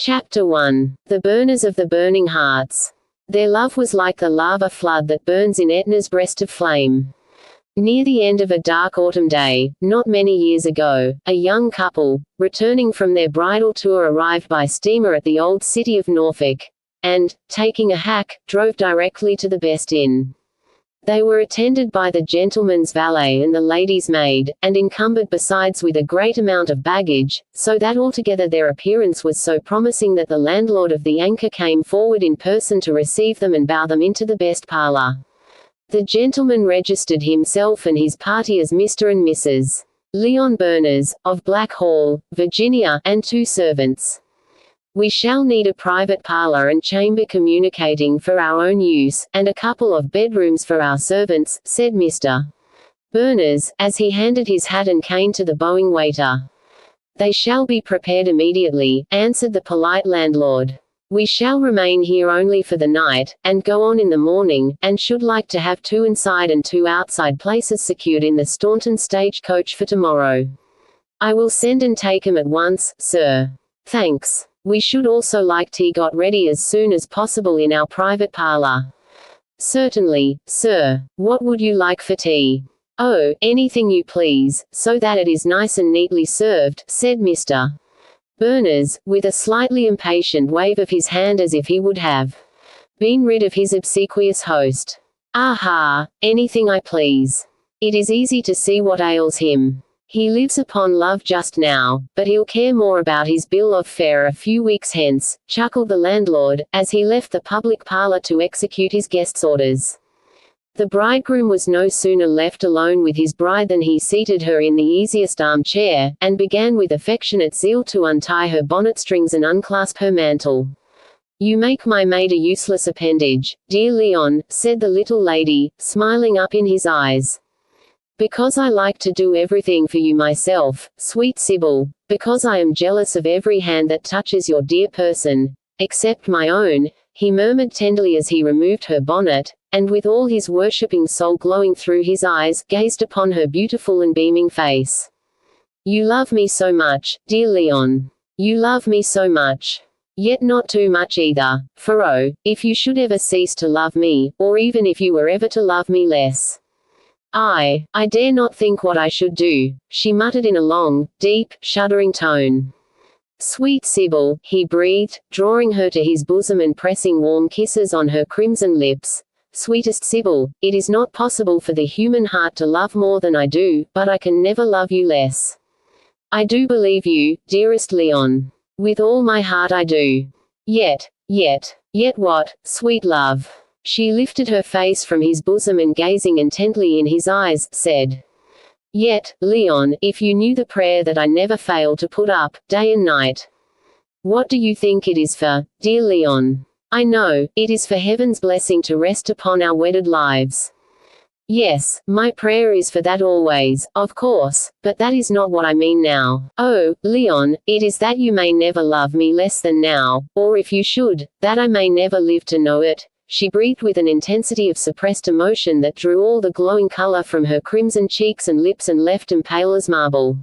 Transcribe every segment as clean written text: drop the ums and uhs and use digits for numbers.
Chapter 1. The Burners of the Burning Hearts. Their love was like the lava flood that burns in Etna's breast of flame. Near the end of a dark autumn day, not many years ago, a young couple, returning from their bridal tour, arrived by steamer at the old city of Norfolk, and, taking a hack, drove directly to the best inn. They were attended by the gentleman's valet and the lady's maid, and encumbered besides with a great amount of baggage, so that altogether their appearance was so promising that the landlord of the Anchor came forward in person to receive them and bow them into the best parlour. The gentleman registered himself and his party as Mr. and Mrs. Leon Burners, of Black Hall, Virginia, and 2 servants. "We shall need a private parlor and chamber communicating for our own use, and a couple of bedrooms for our servants," said Mr. Burners, as he handed his hat and cane to the bowing waiter. "They shall be prepared immediately," answered the polite landlord. "We shall remain here only for the night, and go on in the morning, and should like to have 2 inside and 2 outside places secured in the Staunton stage coach for tomorrow." "I will send and take 'em at once, sir." "Thanks. We should also like tea got ready as soon as possible in our private parlor." "Certainly, sir. What would you like for tea?" "Oh, anything you please, so that it is nice and neatly served," said Mr. Burners, with a slightly impatient wave of his hand as if he would have been rid of his obsequious host. "Aha, anything I please. It is easy to see what ails him. He lives upon love just now, but he'll care more about his bill of fare a few weeks hence," chuckled the landlord, as he left the public parlor to execute his guest's orders. The bridegroom was no sooner left alone with his bride than he seated her in the easiest armchair, and began with affectionate zeal to untie her bonnet strings and unclasp her mantle. "You make my maid a useless appendage, dear Leon," said the little lady, smiling up in his eyes. "Because I like to do everything for you myself, sweet Sybil, because I am jealous of every hand that touches your dear person, except my own," he murmured tenderly as he removed her bonnet, and with all his worshipping soul glowing through his eyes, gazed upon her beautiful and beaming face. "You love me so much, dear Leon. You love me so much. Yet not too much either, for oh, if you should ever cease to love me, or even if you were ever to love me less. I dare not think what I should do," she muttered in a long, deep, shuddering tone. "Sweet Sybil," he breathed, drawing her to his bosom and pressing warm kisses on her crimson lips. "Sweetest Sybil, it is not possible for the human heart to love more than I do, but I can never love you less. I do believe you, dearest Leon. With all my heart I do. Yet what, sweet love?" She lifted her face from his bosom and gazing intently in his eyes, said, "Yet, Leon, if you knew the prayer that I never fail to put up, day and night. What do you think it is for, dear Leon? I know, it is for heaven's blessing to rest upon our wedded lives. Yes, my prayer is for that always, of course, but that is not what I mean now. Oh, Leon, it is that you may never love me less than now, or if you should, that I may never live to know it." She breathed with an intensity of suppressed emotion that drew all the glowing color from her crimson cheeks and lips and left them pale as marble.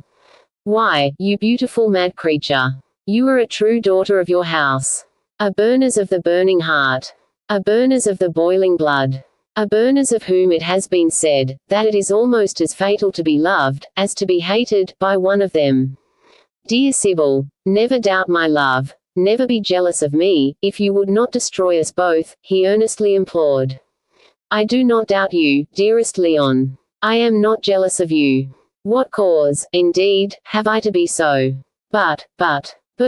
"Why, you beautiful mad creature. You are a true daughter of your house. A Burners of the burning heart. A Burners of the boiling blood. A Burners of whom it has been said, that it is almost as fatal to be loved, as to be hated, by one of them. Dear Sybil, never doubt my love. Never be jealous of me, if you would not destroy us both," he earnestly implored. "I do not doubt you, dearest Leon. I am not jealous of you. What cause, indeed, have I to be so? But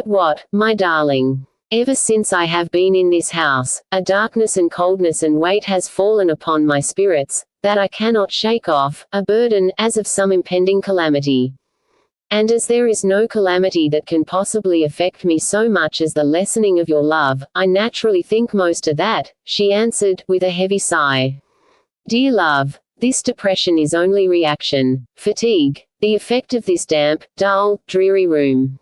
what, my darling? Ever since I have been in this house, a darkness and coldness and weight has fallen upon my spirits, that I cannot shake off, a burden, as of some impending calamity. And as there is no calamity that can possibly affect me so much as the lessening of your love, I naturally think most of that," she answered, with a heavy sigh. "Dear love, this depression is only reaction, fatigue, the effect of this damp, dull, dreary room.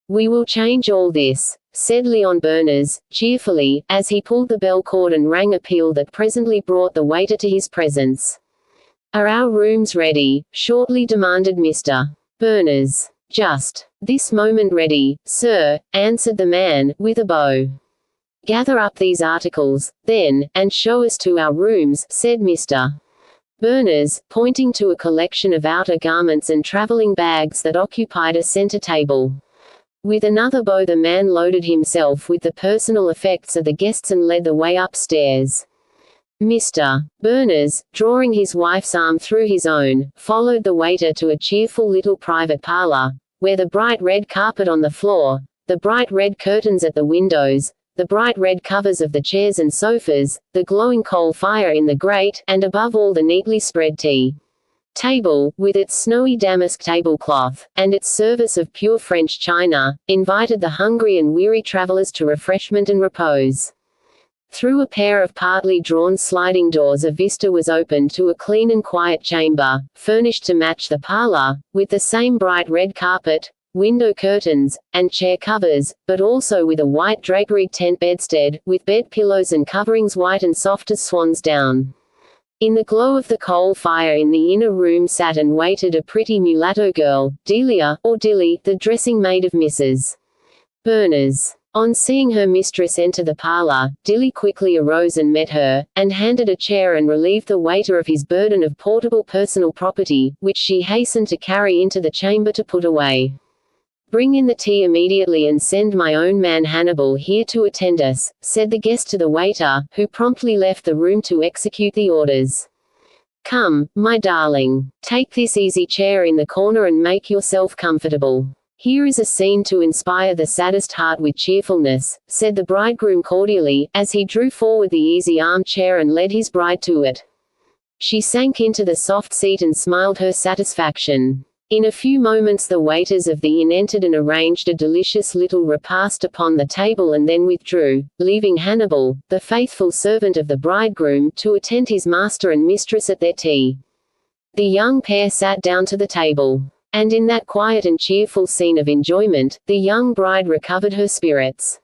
We will change all this," said Leon Burners, cheerfully, as he pulled the bell cord and rang a peal that presently brought the waiter to his presence. "Are our rooms ready?" shortly demanded Mr. Burners. Just this moment ready, sir, answered the man, with a bow. Gather up these articles, then, and show us to our rooms, said Mr. Berners, pointing to a collection of outer garments and traveling bags that occupied a center table. With another bow the man loaded himself with the personal effects of the guests and led the way upstairs. Mr. Berners, drawing his wife's arm through his own, followed the waiter to a cheerful little private parlor, where the bright red carpet on the floor, the bright red curtains at the windows, the bright red covers of the chairs and sofas, the glowing coal fire in the grate, and above all the neatly spread tea table, with its snowy damask tablecloth, and its service of pure French china, invited the hungry and weary travelers to refreshment and repose. Through a pair of partly drawn sliding doors a vista was opened to a clean and quiet chamber, furnished to match the parlor, with the same bright red carpet, window curtains, and chair covers, but also with a white draperied tent bedstead, with bed pillows and coverings white and soft as swan's down. In the glow of the coal fire in the inner room sat and waited a pretty mulatto girl, Delia, or Dilly, the dressing maid of Mrs. Berners. On seeing her mistress enter the parlor, Dilly quickly arose and met her, and handed a chair and relieved the waiter of his burden of portable personal property, which she hastened to carry into the chamber to put away. Bring in the tea immediately and send my own man Hannibal here to attend us, said the guest to the waiter, who promptly left the room to execute the orders. Come, my darling, take this easy chair in the corner and make yourself comfortable. Here is a scene to inspire the saddest heart with cheerfulness, said the bridegroom cordially, as he drew forward the easy armchair and led his bride to it. She sank into the soft seat and smiled her satisfaction. In a few moments the waiters of the inn entered and arranged a delicious little repast upon the table and then withdrew, leaving Hannibal, the faithful servant of the bridegroom, to attend his master and mistress at their tea. The young pair sat down to the table. And in that quiet and cheerful scene of enjoyment, the young bride recovered her spirits.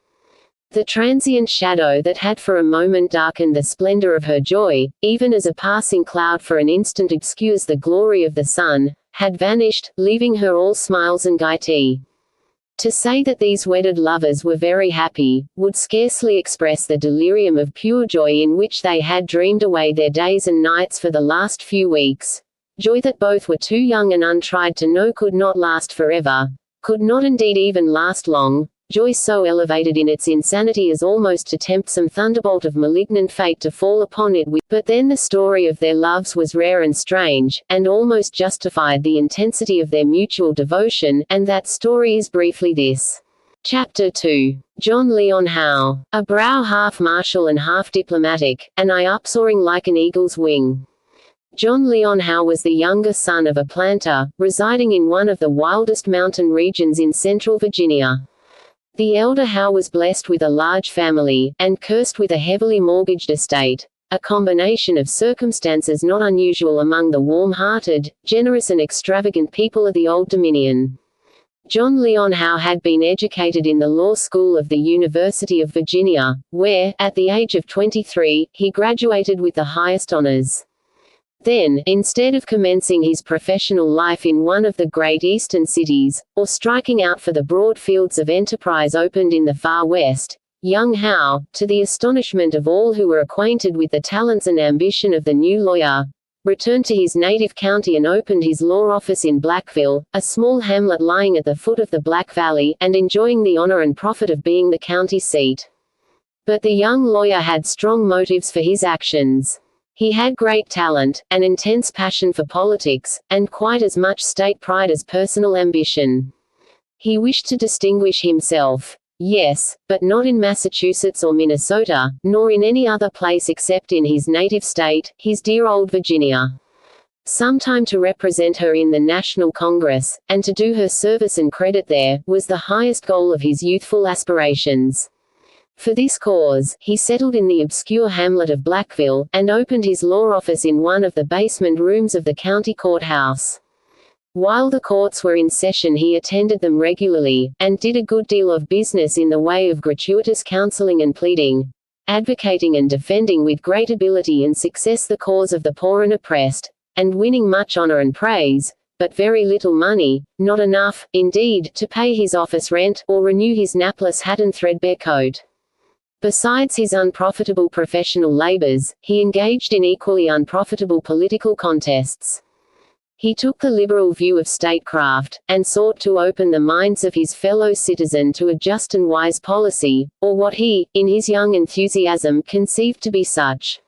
The transient shadow that had for a moment darkened the splendor of her joy, even as a passing cloud for an instant obscures the glory of the sun, had vanished, leaving her all smiles and gaiety. To say that these wedded lovers were very happy, would scarcely express the delirium of pure joy in which they had dreamed away their days and nights for the last few weeks. Joy that both were too young and untried to know could not last forever, could not indeed even last long, joy so elevated in its insanity as almost to tempt some thunderbolt of malignant fate to fall upon it with. But then the story of their loves was rare and strange, and almost justified the intensity of their mutual devotion, and that story is briefly this. Chapter 2. John Leon Howe. A brow half martial and half diplomatic, an eye upsoaring like an eagle's wing. John Leon Howe was the younger son of a planter, residing in one of the wildest mountain regions in central Virginia. The elder Howe was blessed with a large family, and cursed with a heavily mortgaged estate, a combination of circumstances not unusual among the warm-hearted, generous and extravagant people of the Old Dominion. John Leon Howe had been educated in the law school of the University of Virginia, where, at the age of 23, he graduated with the highest honors. Then, instead of commencing his professional life in one of the great eastern cities, or striking out for the broad fields of enterprise opened in the far west, young Howe, to the astonishment of all who were acquainted with the talents and ambition of the new lawyer, returned to his native county and opened his law office in Blackville, a small hamlet lying at the foot of the Black Valley, and enjoying the honor and profit of being the county seat. But the young lawyer had strong motives for his actions. He had great talent, an intense passion for politics, and quite as much state pride as personal ambition. He wished to distinguish himself. Yes, but not in Massachusetts or Minnesota, nor in any other place except in his native state, his dear old Virginia. Sometime to represent her in the National Congress, and to do her service and credit there, was the highest goal of his youthful aspirations. For this cause, he settled in the obscure hamlet of Blackville, and opened his law office in one of the basement rooms of the county courthouse. While the courts were in session he attended them regularly, and did a good deal of business in the way of gratuitous counseling and pleading, advocating and defending with great ability and success the cause of the poor and oppressed, and winning much honor and praise, but very little money, not enough, indeed, to pay his office rent, or renew his napless hat and threadbare coat. Besides his unprofitable professional labors, he engaged in equally unprofitable political contests. He took the liberal view of statecraft, and sought to open the minds of his fellow citizen to a just and wise policy, or what he, in his young enthusiasm, conceived to be such.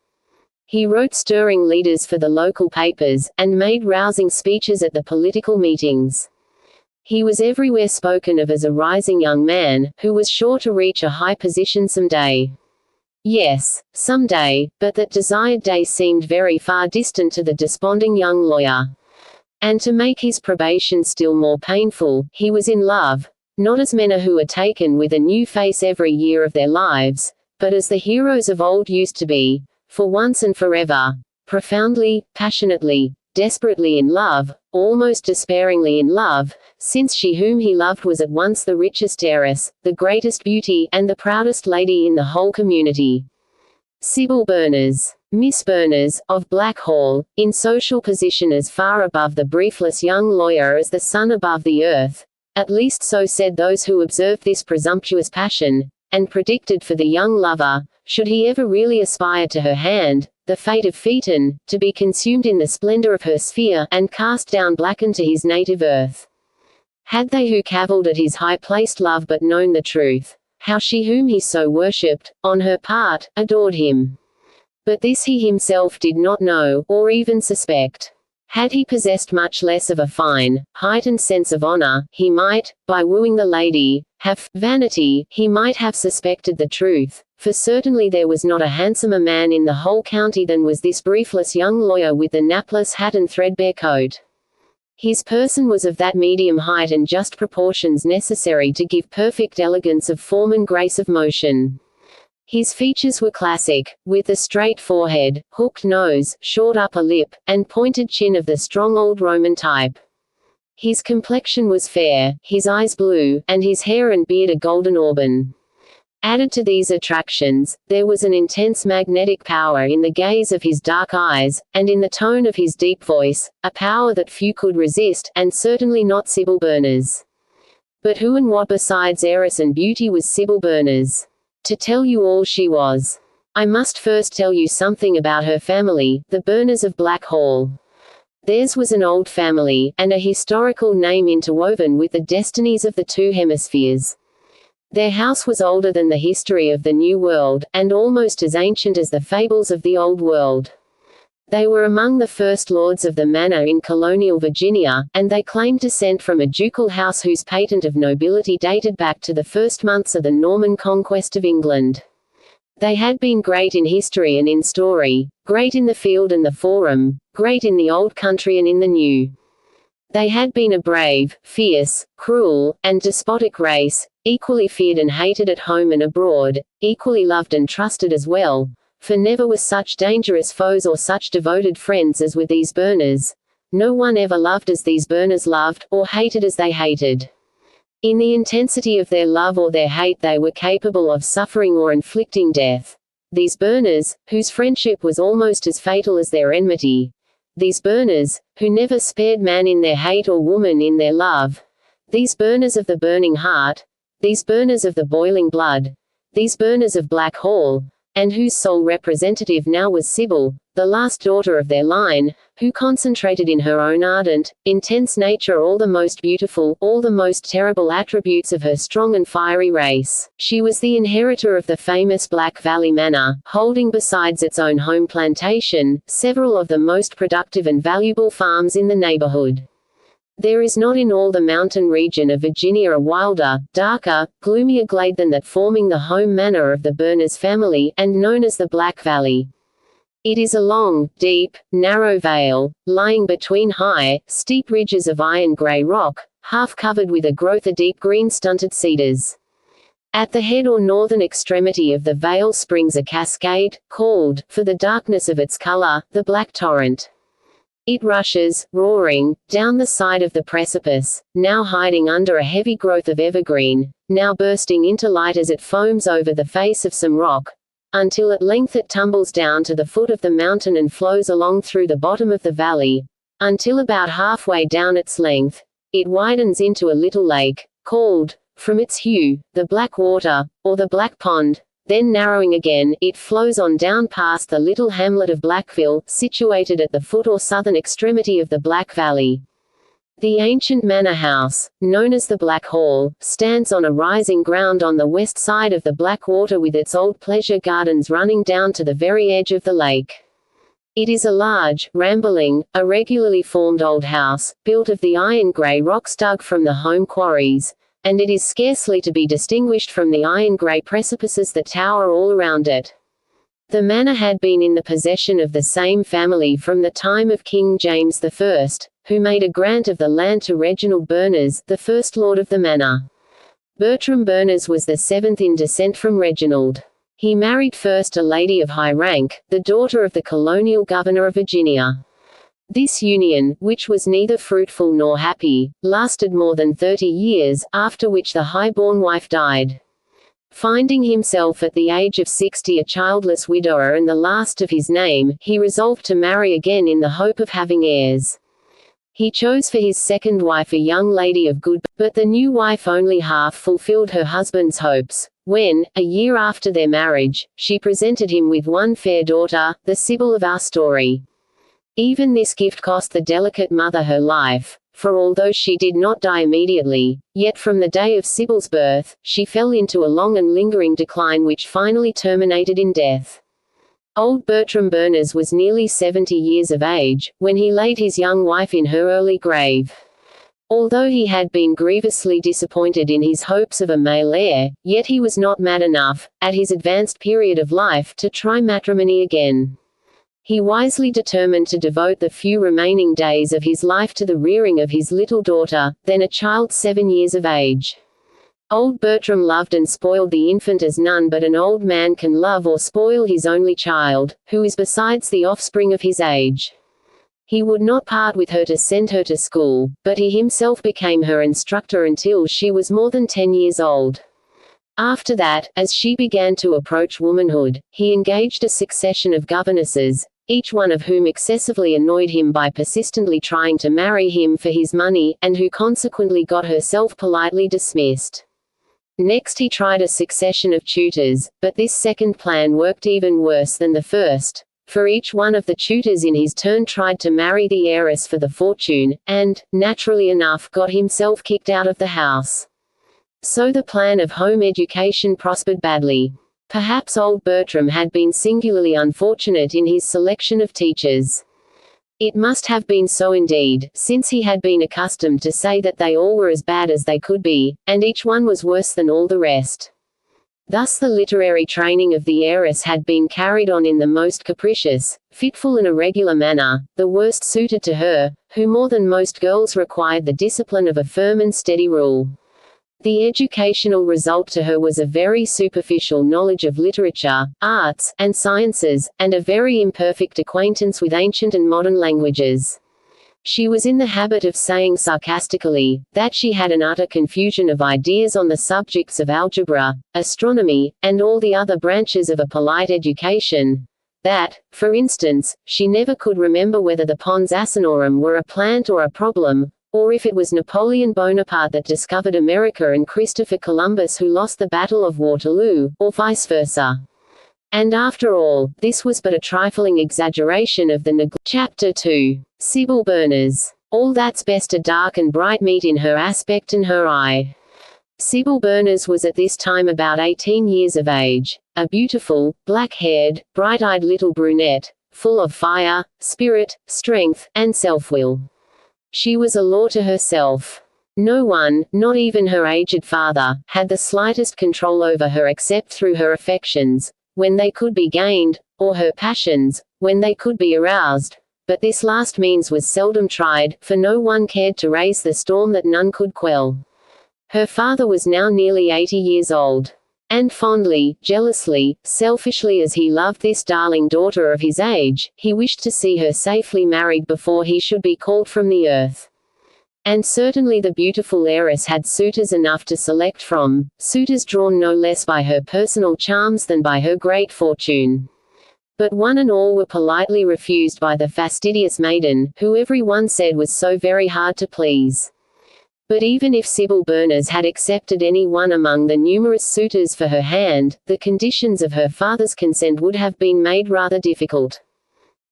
He wrote stirring leaders for the local papers, and made rousing speeches at the political meetings. He was everywhere spoken of as a rising young man, who was sure to reach a high position someday. Yes, someday, but that desired day seemed very far distant to the desponding young lawyer. And to make his probation still more painful, he was in love, not as men are who are taken with a new face every year of their lives, but as the heroes of old used to be, for once and forever, profoundly, passionately, desperately in love, almost despairingly in love, since she whom he loved was at once the richest heiress, the greatest beauty, and the proudest lady in the whole community. Sybil Berners. Miss Berners, of Blackhall, in social position as far above the briefless young lawyer as the sun above the earth, at least so said those who observed this presumptuous passion, and predicted for the young lover, should he ever really aspire to her hand, the fate of Phaeton, to be consumed in the splendor of her sphere, and cast down blackened to his native earth. Had they who cavilled at his high-placed love but known the truth, how she whom he so worshipped, on her part, adored him. But this he himself did not know, or even suspect. Had he possessed much less of a fine, heightened sense of honor, he might, by wooing the lady, have vanity, he might have suspected the truth, for certainly there was not a handsomer man in the whole county than was this briefless young lawyer with the napless hat and threadbare coat. His person was of that medium height and just proportions necessary to give perfect elegance of form and grace of motion. His features were classic, with a straight forehead, hooked nose, short upper lip, and pointed chin of the strong old Roman type. His complexion was fair, his eyes blue, and his hair and beard a golden auburn. Added to these attractions, there was an intense magnetic power in the gaze of his dark eyes, and in the tone of his deep voice, a power that few could resist, and certainly not Sybil Berners. But who and what besides heiress and beauty was Sybil Berners? To tell you all she was, I must first tell you something about her family, the Berners of Blackhall. Theirs was an old family, and a historical name interwoven with the destinies of the two hemispheres. Their house was older than the history of the New World, and almost as ancient as the fables of the Old World. They were among the first lords of the manor in colonial Virginia, and they claimed descent from a ducal house whose patent of nobility dated back to the first months of the Norman conquest of England. They had been great in history and in story, great in the field and the forum, great in the old country and in the new. They had been a brave, fierce, cruel, and despotic race, equally feared and hated at home and abroad, equally loved and trusted as well, for never were such dangerous foes or such devoted friends as were these Berners. No one ever loved as these Berners loved, or hated as they hated. In the intensity of their love or their hate they were capable of suffering or inflicting death. These Berners, whose friendship was almost as fatal as their enmity. These Berners, who never spared man in their hate or woman in their love. These Berners of the burning heart. These Berners of the boiling blood. These Berners of Blackhall, and whose sole representative now was Sybil, the last daughter of their line, who concentrated in her own ardent, intense nature all the most beautiful, all the most terrible attributes of her strong and fiery race. She was the inheritor of the famous Black Valley Manor, holding besides its own home plantation, several of the most productive and valuable farms in the neighborhood. There is not in all the mountain region of Virginia a wilder, darker, gloomier glade than that forming the home manor of the Berners family, and known as the Black Valley. It is a long, deep, narrow vale, lying between high, steep ridges of iron-gray rock, half covered with a growth of deep green stunted cedars. At the head or northern extremity of the vale springs a cascade, called, for the darkness of its color, the Black Torrent. It rushes, roaring, down the side of the precipice, now hiding under a heavy growth of evergreen, now bursting into light as it foams over the face of some rock, until at length it tumbles down to the foot of the mountain and flows along through the bottom of the valley, Until about halfway down its length, it widens into a little lake, called, from its hue, the Black Water, or the Black Pond. Then narrowing again, it flows on down past the little hamlet of Blackville, situated at the foot or southern extremity of the Black Valley. The ancient manor house, known as the Black Hall, stands on a rising ground on the west side of the Black Water with its old pleasure gardens running down to the very edge of the lake. It is a large, rambling, irregularly formed old house, built of the iron-grey rocks dug from the home quarries, and it is scarcely to be distinguished from the iron-grey precipices that tower all around it. The manor had been in the possession of the same family from the time of King James I, who made a grant of the land to Reginald Berners, the first lord of the manor. Bertram Berners was the seventh in descent from Reginald. He married first a lady of high rank, the daughter of the colonial governor of Virginia. This union, which was neither fruitful nor happy, lasted more than 30 years, after which the high-born wife died. Finding himself at the age of 60 a childless widower and the last of his name, he resolved to marry again in the hope of having heirs. He chose for his second wife a young lady of good, but the new wife only half fulfilled her husband's hopes, when, a year after their marriage, she presented him with one fair daughter, the Sibyl of our story. Even this gift cost the delicate mother her life, for although she did not die immediately, yet from the day of Sibyl's birth, she fell into a long and lingering decline which finally terminated in death. Old Bertram Berners was nearly 70 years of age, when he laid his young wife in her early grave. Although he had been grievously disappointed in his hopes of a male heir, yet he was not mad enough, at his advanced period of life, to try matrimony again. He wisely determined to devote the few remaining days of his life to the rearing of his little daughter, then a child 7 years of age. Old Bertram loved and spoiled the infant as none but an old man can love or spoil his only child, who is besides the offspring of his age. He would not part with her to send her to school, but he himself became her instructor until she was more than 10 years old. After that, as she began to approach womanhood, he engaged a succession of governesses, each one of whom excessively annoyed him by persistently trying to marry him for his money, and who consequently got herself politely dismissed. Next he tried a succession of tutors, but this second plan worked even worse than the first, for each one of the tutors in his turn tried to marry the heiress for the fortune, and, naturally enough, got himself kicked out of the house. So the plan of home education prospered badly. Perhaps old Bertram had been singularly unfortunate in his selection of teachers. It must have been so indeed, since he had been accustomed to say that they all were as bad as they could be, and each one was worse than all the rest. Thus the literary training of the heiress had been carried on in the most capricious, fitful and irregular manner, the worst suited to her, who more than most girls required the discipline of a firm and steady rule. The educational result to her was a very superficial knowledge of literature, arts, and sciences, and a very imperfect acquaintance with ancient and modern languages. She was in the habit of saying sarcastically, that she had an utter confusion of ideas on the subjects of algebra, astronomy, and all the other branches of a polite education. That, for instance, she never could remember whether the Pons Asinorum were a plant or a problem, or if it was Napoleon Bonaparte that discovered America and Christopher Columbus who lost the Battle of Waterloo, or vice versa. And after all, this was but a trifling exaggeration of the Chapter 2. Sibyl Berners. All that's best a dark and bright meet in her aspect and her eye. Sibyl Berners was at this time about 18 years of age, a beautiful, black-haired, bright-eyed little brunette, full of fire, spirit, strength, and self-will. She was a law to herself. No one, not even her aged father, had the slightest control over her except through her affections, when they could be gained, or her passions, when they could be aroused. But this last means was seldom tried, for no one cared to raise the storm that none could quell. Her father was now nearly 80 years old. And fondly, jealously, selfishly as he loved this darling daughter of his age, he wished to see her safely married before he should be called from the earth. And certainly the beautiful heiress had suitors enough to select from, suitors drawn no less by her personal charms than by her great fortune. But one and all were politely refused by the fastidious maiden, who every one said was so very hard to please. But even if Sybil Berners had accepted any one among the numerous suitors for her hand, the conditions of her father's consent would have been made rather difficult.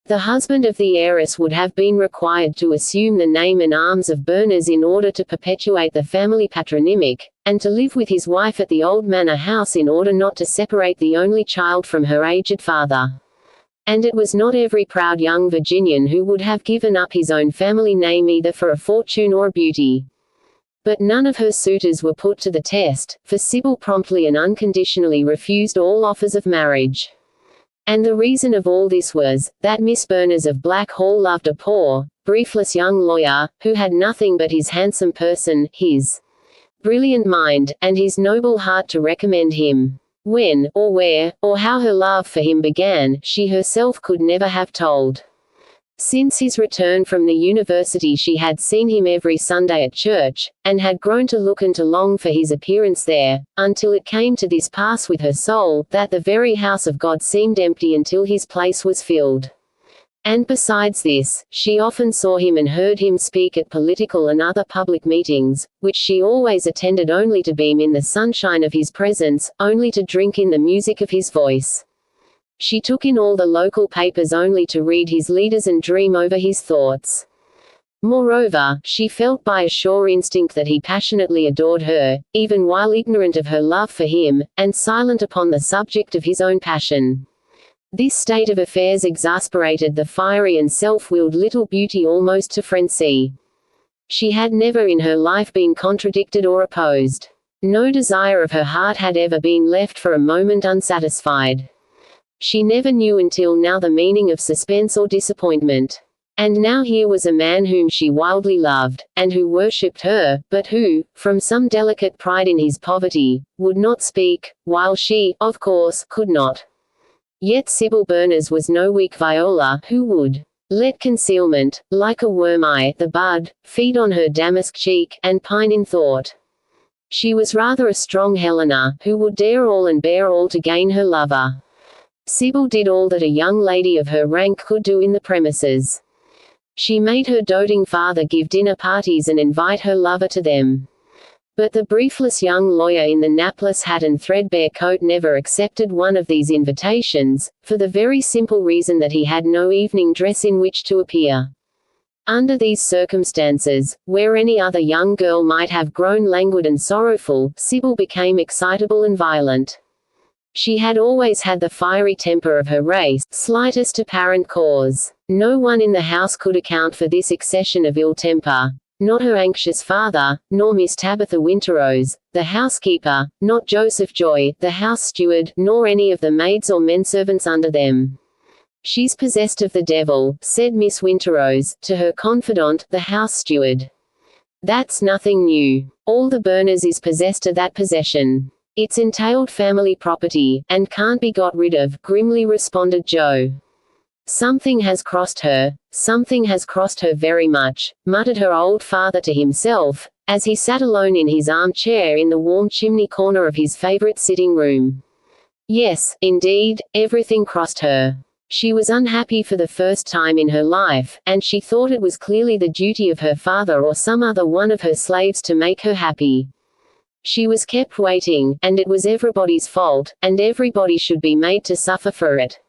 The husband of the heiress would have been required to assume the name and arms of Berners in order to perpetuate the family patronymic, and to live with his wife at the old manor house in order not to separate the only child from her aged father. And it was not every proud young Virginian who would have given up his own family name either for a fortune or a beauty. But none of her suitors were put to the test, for Sybil promptly and unconditionally refused all offers of marriage. And the reason of all this was, that Miss Berners of Black Hall loved a poor, briefless young lawyer, who had nothing but his handsome person, his brilliant mind, and his noble heart to recommend him. When, or where, or how her love for him began, she herself could never have told. Since his return from the university she had seen him every Sunday at church, and had grown to look and to long for his appearance there, until it came to this pass with her soul, that the very house of God seemed empty until his place was filled. And besides this, she often saw him and heard him speak at political and other public meetings, which she always attended only to beam in the sunshine of his presence, only to drink in the music of his voice. She took in all the local papers only to read his leaders and dream over his thoughts. Moreover, she felt by a sure instinct that he passionately adored her, even while ignorant of her love for him, and silent upon the subject of his own passion. This state of affairs exasperated the fiery and self-willed little beauty almost to frenzy. She had never in her life been contradicted or opposed. No desire of her heart had ever been left for a moment unsatisfied. She never knew until now the meaning of suspense or disappointment. And now here was a man whom she wildly loved, and who worshipped her, but who, from some delicate pride in his poverty, would not speak, while she, of course, could not. Yet Sybil Berners was no weak Viola, who would let concealment, like a worm-eye, the bud, feed on her damask cheek, and pine in thought. She was rather a strong Helena, who would dare all and bear all to gain her lover. Sybil did all that a young lady of her rank could do in the premises. She made her doting father give dinner parties and invite her lover to them. But the briefless young lawyer in the napless hat and threadbare coat never accepted one of these invitations, for the very simple reason that he had no evening dress in which to appear. Under these circumstances, where any other young girl might have grown languid and sorrowful, Sybil became excitable and violent. She had always had the fiery temper of her race, slightest apparent cause. No one in the house could account for this accession of ill temper. Not her anxious father, nor Miss Tabitha Winterrose, the housekeeper, not Joseph Joy, the house steward, nor any of the maids or menservants under them. "She's possessed of the devil," said Miss Winterrose, to her confidant, the house steward. "That's nothing new. All the Berners is possessed of that possession. It's entailed family property, and can't be got rid of," grimly responded Joe. "Something has crossed her very much," muttered her old father to himself, as he sat alone in his armchair in the warm chimney corner of his favorite sitting room. Yes, indeed, everything crossed her. She was unhappy for the first time in her life, and she thought it was clearly the duty of her father or some other one of her slaves to make her happy. She was kept waiting, and it was everybody's fault, and everybody should be made to suffer for it.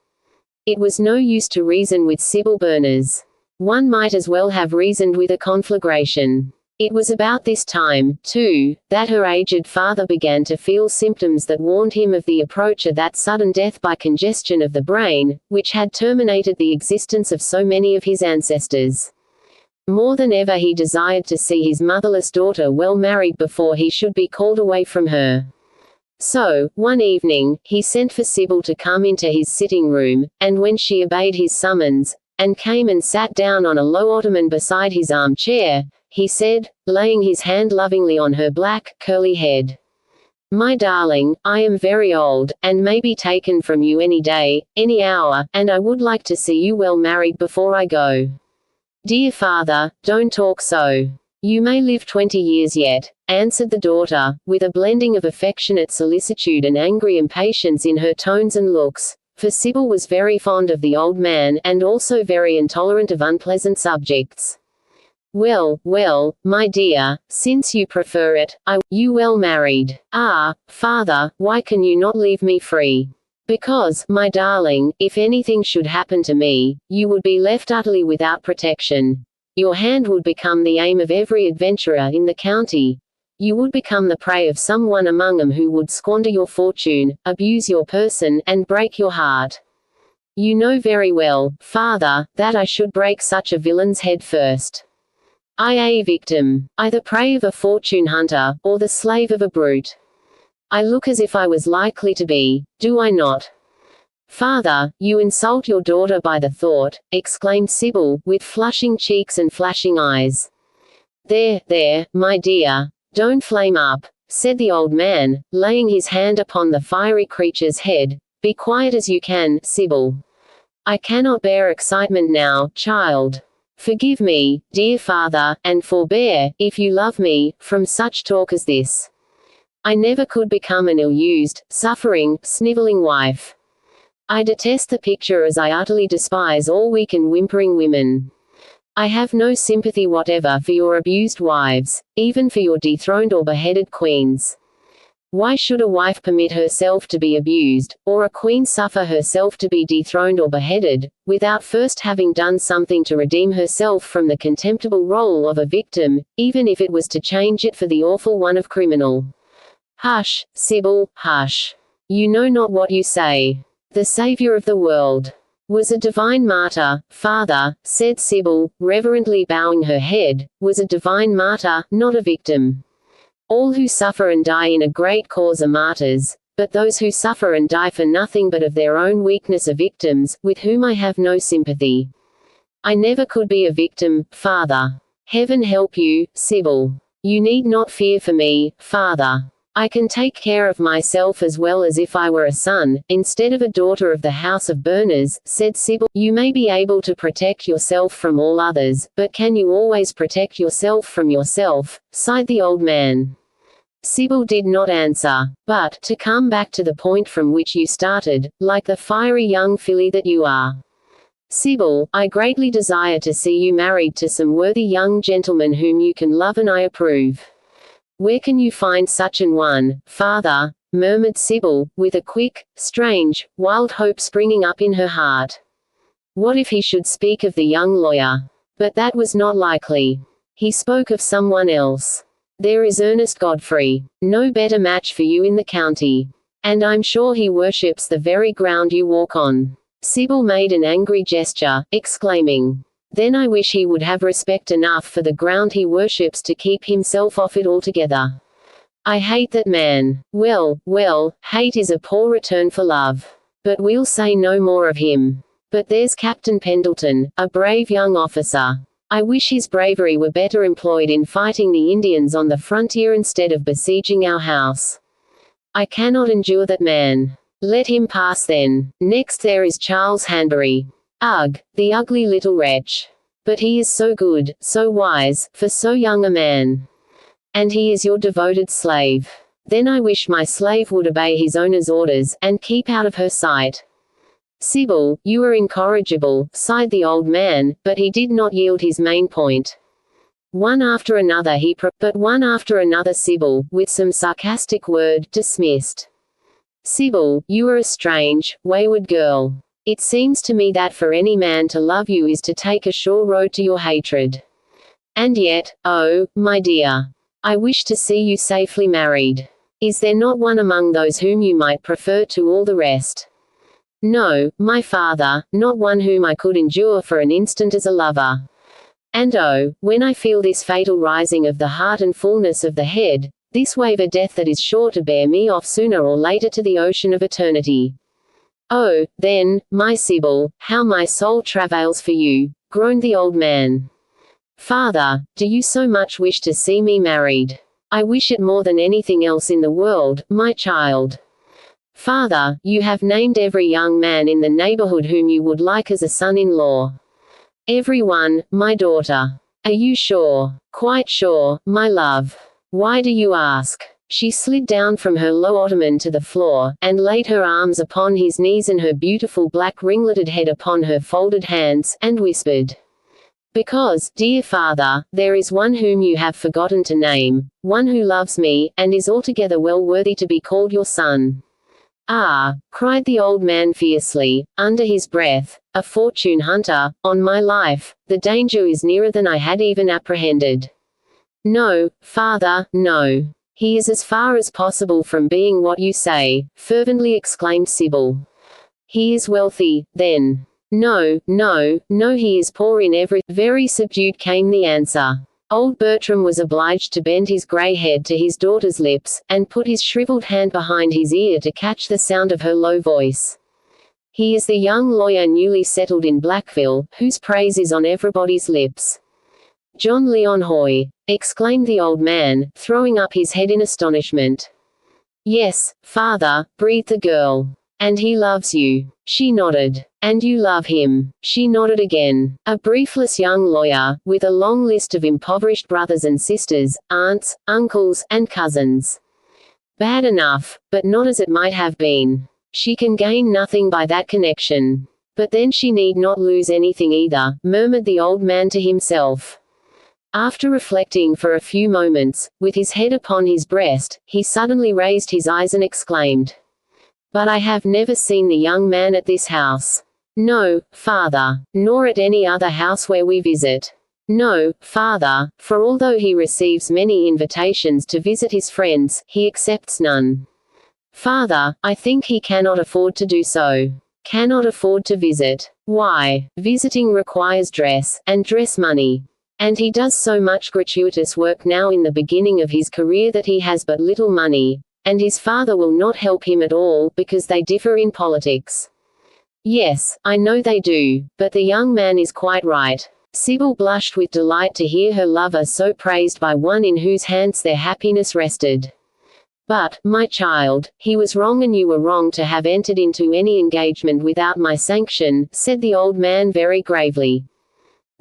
It was no use to reason with Sybil Berners. One might as well have reasoned with a conflagration. It was about this time, too, that her aged father began to feel symptoms that warned him of the approach of that sudden death by congestion of the brain, which had terminated the existence of so many of his ancestors. More than ever he desired to see his motherless daughter well married before he should be called away from her. So, one evening, he sent for Sybil to come into his sitting room, and when she obeyed his summons, and came and sat down on a low ottoman beside his armchair, he said, laying his hand lovingly on her black, curly head, "My darling, I am very old, and may be taken from you any day, any hour, and I would like to see you well married before I go." "Dear father, don't talk so. You may live 20 years yet," answered the daughter, with a blending of affectionate solicitude and angry impatience in her tones and looks, for Sybil was very fond of the old man, and also very intolerant of unpleasant subjects. Well, well, my dear, since you prefer it, you well married. Ah, father, why can you not leave me free? Because, my darling, if anything should happen to me, you would be left utterly without protection. Your hand would become the aim of every adventurer in the county. You would become the prey of someone among them who would squander your fortune, abuse your person, and break your heart. You know very well, father, that I should break such a villain's head first. I a victim. I the prey of a fortune hunter, or the slave of a brute. I look as if I was likely to be, do I not? Father, you insult your daughter by the thought, exclaimed Sybil, with flushing cheeks and flashing eyes. There, my dear, don't flame up, said the old man, laying his hand upon the fiery creature's head. Be quiet as you can, Sybil. I cannot bear excitement now, child. Forgive me, dear father, and forbear, if you love me, from such talk as this. I never could become an ill-used, suffering, sniveling wife. I detest the picture as I utterly despise all weak and whimpering women. I have no sympathy whatever for your abused wives, even for your dethroned or beheaded queens. Why should a wife permit herself to be abused, or a queen suffer herself to be dethroned or beheaded, without first having done something to redeem herself from the contemptible role of a victim, even if it was to change it for the awful one of criminal? Hush, Sybil, hush. You know not what you say. The Saviour of the world was a divine martyr, father, said Sybil, reverently bowing her head, was a divine martyr, not a victim. All who suffer and die in a great cause are martyrs, but those who suffer and die for nothing but of their own weakness are victims, with whom I have no sympathy. I never could be a victim, father. Heaven help you, Sybil. You need not fear for me, father. I can take care of myself as well as if I were a son, instead of a daughter of the house of Berners, said Sybil. You may be able to protect yourself from all others, but can you always protect yourself from yourself? Sighed the old man. Sybil did not answer. But, to come back to the point from which you started, like the fiery young filly that you are. Sybil, I greatly desire to see you married to some worthy young gentleman whom you can love and I approve. Where can you find such an one, father? Murmured Sybil, with a quick, strange, wild hope springing up in her heart. What if he should speak of the young lawyer? But that was not likely. He spoke of someone else. There is Ernest Godfrey. No better match for you in the county. And I'm sure he worships the very ground you walk on. Sybil made an angry gesture, exclaiming, Then I wish he would have respect enough for the ground he worships to keep himself off it altogether. I hate that man. Well, hate is a poor return for love. But we'll say no more of him. But there's Captain Pendleton, a brave young officer. I wish his bravery were better employed in fighting the Indians on the frontier instead of besieging our house. I cannot endure that man. Let him pass then. Next there is Charles Hanbury. Ugh, the ugly little wretch. But he is so good, so wise, for so young a man. And he is your devoted slave. Then I wish my slave would obey his owner's orders, and keep out of her sight. Sybil, you are incorrigible, sighed the old man, but he did not yield his main point. One after another Sybil, with some sarcastic word, dismissed. Sybil, you are a strange, wayward girl. It seems to me that for any man to love you is to take a sure road to your hatred. And yet, oh, my dear, I wish to see you safely married. Is there not one among those whom you might prefer to all the rest? No, my father, not one whom I could endure for an instant as a lover. And oh, when I feel this fatal rising of the heart and fullness of the head, this wave of death that is sure to bear me off sooner or later to the ocean of eternity. Oh, then, my Sybil, how my soul travails for you, groaned the old man. Father, do you so much wish to see me married? I wish it more than anything else in the world, my child. Father, you have named every young man in the neighborhood whom you would like as a son-in-law. Every one, my daughter. Are you sure? Quite sure, my love. Why do you ask? She slid down from her low ottoman to the floor, and laid her arms upon his knees and her beautiful black ringleted head upon her folded hands, and whispered, "Because, dear father, there is one whom you have forgotten to name, one who loves me, and is altogether well worthy to be called your son." "Ah!" cried the old man fiercely, under his breath, "a fortune hunter, on my life, the danger is nearer than I had even apprehended." "No, father, no. He is as far as possible from being what you say," fervently exclaimed Sybil. "He is wealthy, then." "No, no, no, he is poor in every—" Very subdued came the answer. Old Bertram was obliged to bend his grey head to his daughter's lips, and put his shriveled hand behind his ear to catch the sound of her low voice. "He is the young lawyer newly settled in Blackville, whose praise is on everybody's lips." "John Leon Hoy!" exclaimed the old man, throwing up his head in astonishment. "Yes, father," breathed the girl. "And he loves you." She nodded. "And you love him." She nodded again. A briefless young lawyer, with a long list of impoverished brothers and sisters, aunts, uncles, and cousins. Bad enough, but not as it might have been. She can gain nothing by that connection. But then she need not lose anything either, murmured the old man to himself. After reflecting for a few moments, with his head upon his breast, he suddenly raised his eyes and exclaimed, "But I have never seen the young man at this house." "No, father. Nor at any other house where we visit." "No, father, for although he receives many invitations to visit his friends, he accepts none." "Father, I think he cannot afford to do so." "Cannot afford to visit. Why? Visiting requires dress, and dress money. And he does so much gratuitous work now in the beginning of his career that he has but little money, and his father will not help him at all, because they differ in politics." "Yes, I know they do, but the young man is quite right." Sybil blushed with delight to hear her lover so praised by one in whose hands their happiness rested. "But, my child, he was wrong and you were wrong to have entered into any engagement without my sanction," said the old man very gravely.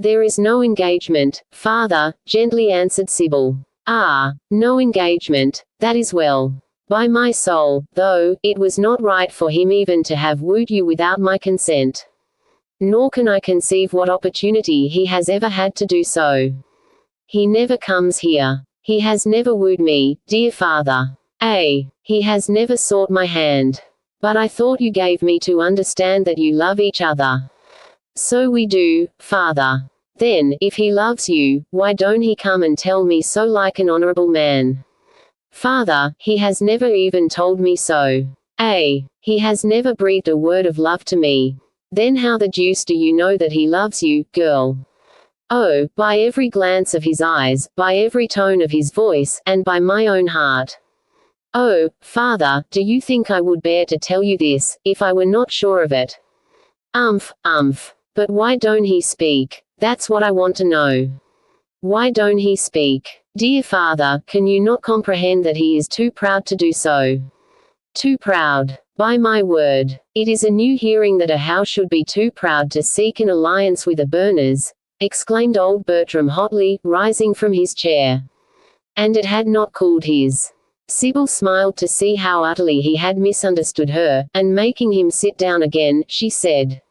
"There is no engagement, father," gently answered Sybil. "Ah, no engagement, that is well. By my soul, though, it was not right for him even to have wooed you without my consent. Nor can I conceive what opportunity he has ever had to do so. He never comes here. He has never wooed me, dear father. He has never sought my hand. But I thought you gave me to understand that you love each other." "So we do, father." "Then, if he loves you, why don't he come and tell me so like an honorable man?" "Father, he has never even told me so. He has never breathed a word of love to me." "Then how the deuce do you know that he loves you, girl?" "Oh, by every glance of his eyes, by every tone of his voice, and by my own heart." "Oh, father, do you think I would bear to tell you this, if I were not sure of it?" Umph. But why don't he speak? That's what I want to know. Why don't he speak? Dear father, can you not comprehend that he is too proud to do so? Too proud. By my word. It is a new hearing that a house should be too proud to seek an alliance with the Burners, exclaimed old Bertram hotly, rising from his chair. And it had not cooled his. Sybil smiled to see how utterly he had misunderstood her, and making him sit down again, she said,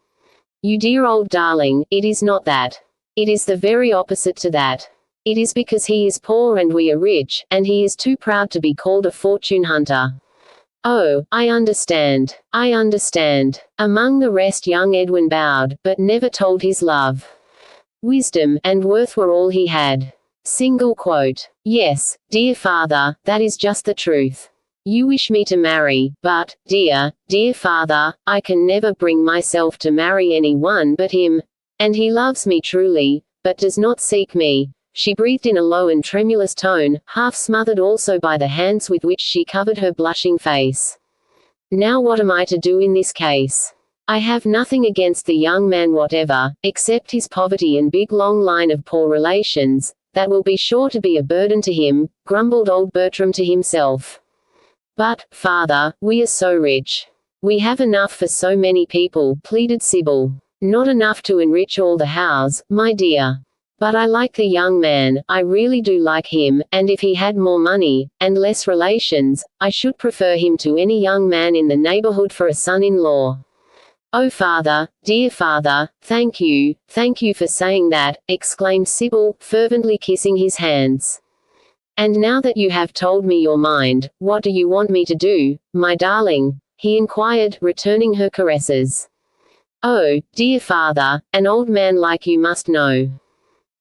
"You dear old darling, it is not that. It is the very opposite to that. It is because he is poor and we are rich, and he is too proud to be called a fortune hunter." "Oh, I understand. I understand." Among the rest young Edwin bowed, but never told his love. Wisdom and worth were all he had. Single quote. "Yes, dear father, that is just the truth. You wish me to marry, but, dear father, I can never bring myself to marry any one but him. And he loves me truly, but does not seek me." She breathed in a low and tremulous tone, half smothered also by the hands with which she covered her blushing face. "Now what am I to do in this case? I have nothing against the young man whatever, except his poverty and big long line of poor relations, that will be sure to be a burden to him," grumbled old Bertram to himself. "But, father, we are so rich. We have enough for so many people," pleaded Sybil. "Not enough to enrich all the house, my dear." But I like the young man, I really do like him, and if he had more money, and less relations, I should prefer him to any young man in the neighborhood for a son-in-law. Oh father, dear father, thank you for saying that, exclaimed Sybil, fervently kissing his hands. And now that you have told me your mind, what do you want me to do, my darling? He inquired, returning her caresses. Oh, dear father, an old man like you must know.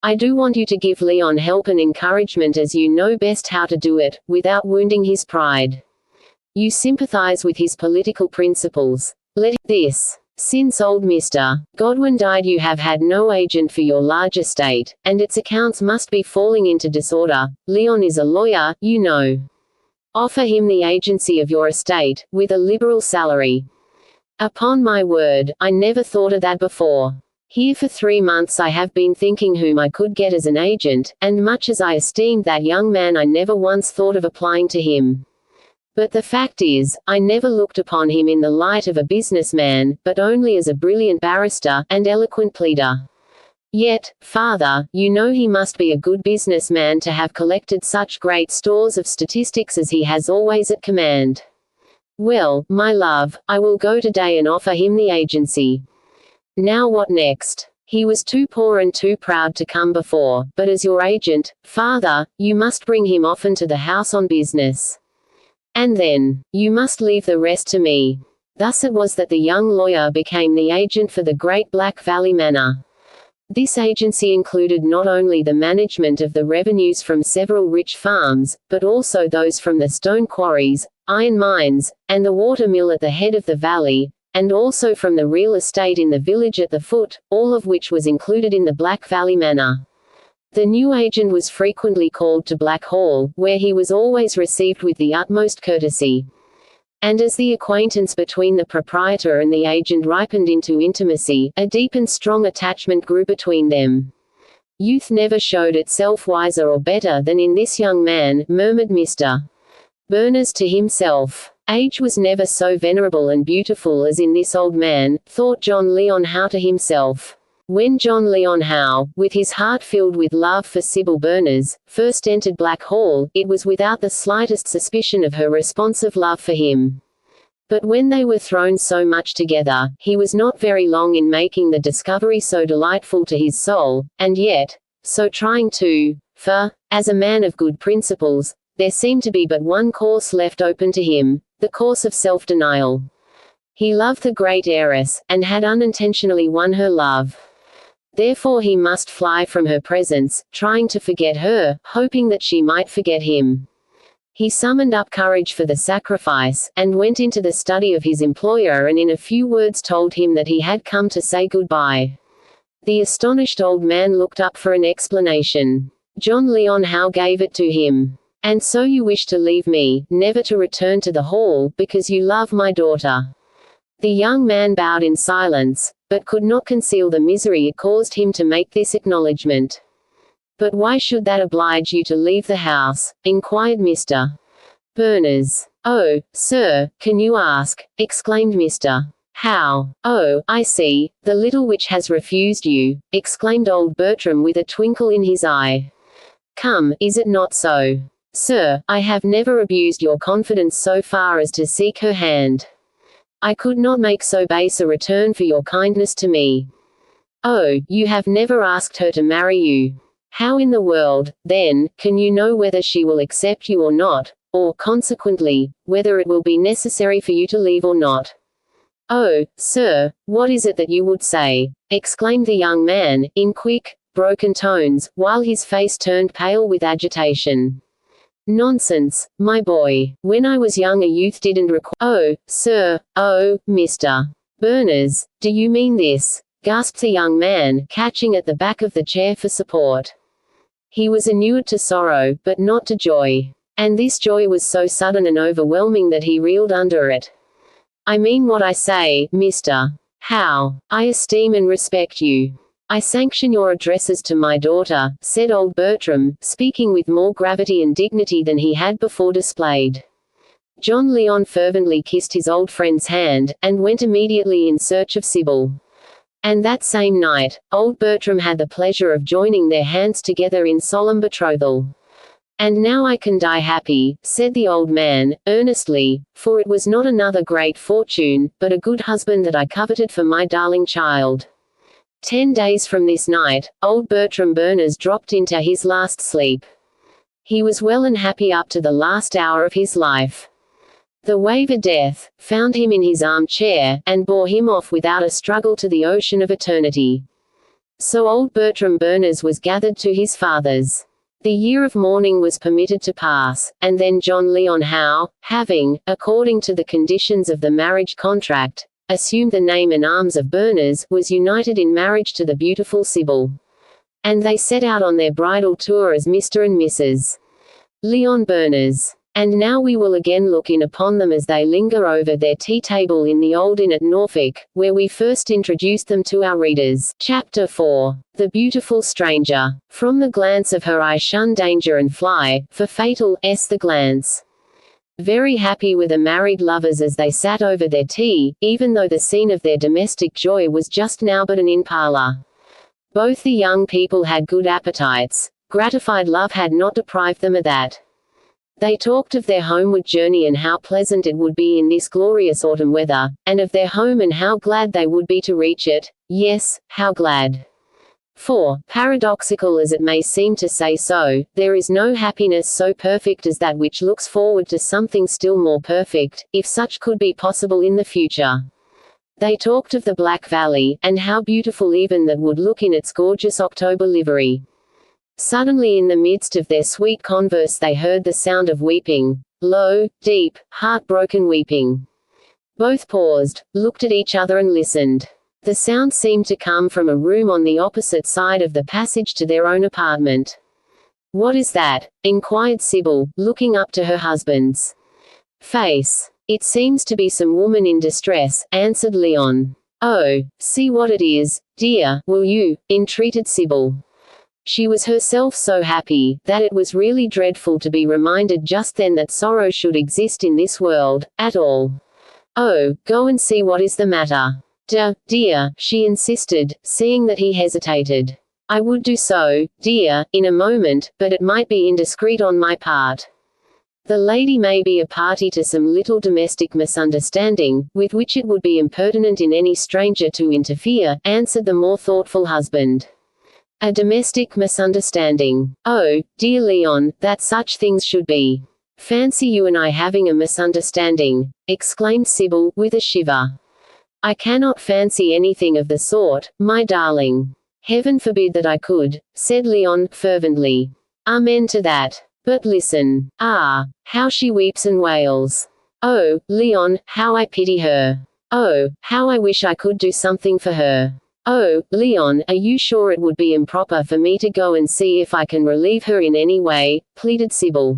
I do want you to give Leon help and encouragement as you know best how to do it, without wounding his pride. You sympathize with his political principles. Let this. Since old Mr. Godwin died you have had no agent for your large estate, and its accounts must be falling into disorder. Leon is a lawyer, you know. Offer him the agency of your estate, with a liberal salary. Upon my word, I never thought of that before. Here for 3 months I have been thinking whom I could get as an agent, and much as I esteemed that young man I never once thought of applying to him. But the fact is, I never looked upon him in the light of a businessman, but only as a brilliant barrister, and eloquent pleader. Yet, father, you know he must be a good businessman to have collected such great stores of statistics as he has always at command. Well, my love, I will go today and offer him the agency. Now what next? He was too poor and too proud to come before, but as your agent, father, you must bring him often to the house on business. And then, you must leave the rest to me. Thus it was that the young lawyer became the agent for the great Black Valley Manor. This agency included not only the management of the revenues from several rich farms, but also those from the stone quarries, iron mines, and the water mill at the head of the valley, and also from the real estate in the village at the foot, all of which was included in the Black Valley Manor. The new agent was frequently called to Black Hall, where he was always received with the utmost courtesy. And as the acquaintance between the proprietor and the agent ripened into intimacy, a deep and strong attachment grew between them. Youth never showed itself wiser or better than in this young man, murmured Mr. Berners to himself. Age was never so venerable and beautiful as in this old man, thought John Leon Howe to himself. When John Leon Howe, with his heart filled with love for Sybil Berners, first entered Black Hall, it was without the slightest suspicion of her responsive love for him. But when they were thrown so much together, he was not very long in making the discovery so delightful to his soul, and yet, so trying too, for, as a man of good principles, there seemed to be but one course left open to him, the course of self-denial. He loved the great heiress, and had unintentionally won her love. Therefore he must fly from her presence, trying to forget her, hoping that she might forget him. He summoned up courage for the sacrifice, and went into the study of his employer and in a few words told him that he had come to say goodbye. The astonished old man looked up for an explanation. John Leon Howe gave it to him. And so you wish to leave me, never to return to the hall, because you love my daughter. The young man bowed in silence, but could not conceal the misery it caused him to make this acknowledgment. But why should that oblige you to leave the house? Inquired Mr. Berners. Oh, sir, can you ask? Exclaimed Mr. Howe. Oh, I see, the little witch has refused you, exclaimed old Bertram with a twinkle in his eye. Come, is it not so? Sir, I have never abused your confidence so far as to seek her hand. I could not make so base a return for your kindness to me. Oh, you have never asked her to marry you. How in the world, then, can you know whether she will accept you or not, or, consequently, whether it will be necessary for you to leave or not? Oh, sir, what is it that you would say? Exclaimed the young man, in quick, broken tones, while his face turned pale with agitation. Nonsense, my boy. When I was young a youth didn't require— Oh, sir, oh, Mr. Berners, do you mean this? Gasped the young man, catching at the back of the chair for support. He was inured to sorrow, but not to joy. And this joy was so sudden and overwhelming that he reeled under it. I mean what I say, Mr. Howe. I esteem and respect you. I sanction your addresses to my daughter, said old Bertram, speaking with more gravity and dignity than he had before displayed. John Leon fervently kissed his old friend's hand, and went immediately in search of Sybil. And that same night, old Bertram had the pleasure of joining their hands together in solemn betrothal. "And now I can die happy," said the old man, earnestly, "for it was not another great fortune, but a good husband that I coveted for my darling child." 10 days from this night, old Bertram Berners dropped into his last sleep. He was well and happy up to the last hour of his life. The wave of death found him in his armchair, and bore him off without a struggle to the ocean of eternity. So old Bertram Berners was gathered to his fathers. The year of mourning was permitted to pass, and then John Leon Howe, having, according to the conditions of the marriage contract, assumed the name and arms of Berners, was united in marriage to the beautiful Sybil. And they set out on their bridal tour as Mr. and Mrs. Leon Berners. And now we will again look in upon them as they linger over their tea-table in the old inn at Norfolk, where we first introduced them to our readers. Chapter 4. The Beautiful Stranger. From the glance of her I shun danger and fly, for fatal is the glance. Very happy were the married lovers as they sat over their tea, even though the scene of their domestic joy was just now but an inn parlor. Both the young people had good appetites. Gratified love had not deprived them of that. They talked of their homeward journey and how pleasant it would be in this glorious autumn weather, and of their home and how glad they would be to reach it. Yes, how glad. For, paradoxical as it may seem to say so, there is no happiness so perfect as that which looks forward to something still more perfect, if such could be possible in the future. They talked of the Black Valley, and how beautiful even that would look in its gorgeous October livery. Suddenly in the midst of their sweet converse they heard the sound of weeping, low, deep, heartbroken weeping. Both paused, looked at each other and listened. The sound seemed to come from a room on the opposite side of the passage to their own apartment. "What is that?" inquired Sybil, looking up to her husband's face. "It seems to be some woman in distress," answered Leon. "Oh, see what it is, dear, will you?" entreated Sybil. She was herself so happy, that it was really dreadful to be reminded just then that sorrow should exist in this world, at all. "Oh, go and see what is the matter. Dear," she insisted, seeing that he hesitated. "I would do so, dear, in a moment, but it might be indiscreet on my part. The lady may be a party to some little domestic misunderstanding, with which it would be impertinent in any stranger to interfere," answered the more thoughtful husband. "A domestic misunderstanding. Oh, dear Leon, that such things should be. Fancy you and I having a misunderstanding," exclaimed Sybil, with a shiver. "I cannot fancy anything of the sort, my darling." "Heaven forbid that I could," said Leon, fervently. "Amen to that. But listen. Ah, how she weeps and wails. Oh, Leon, how I pity her. Oh, how I wish I could do something for her. Oh, Leon, are you sure it would be improper for me to go and see if I can relieve her in any way?" pleaded Sybil.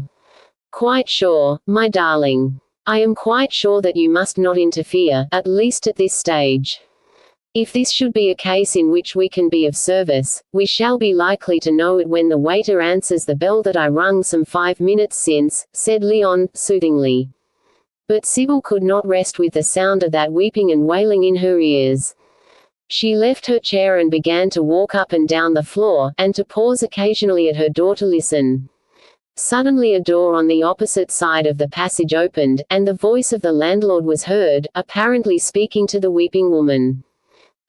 "Quite sure, my darling. I am quite sure that you must not interfere, at least at this stage. If this should be a case in which we can be of service, we shall be likely to know it when the waiter answers the bell that I rung some 5 minutes since," said Leon, soothingly. But Sybil could not rest with the sound of that weeping and wailing in her ears. She left her chair and began to walk up and down the floor, and to pause occasionally at her door to listen. Suddenly a door on the opposite side of the passage opened, and the voice of the landlord was heard, apparently speaking to the weeping woman.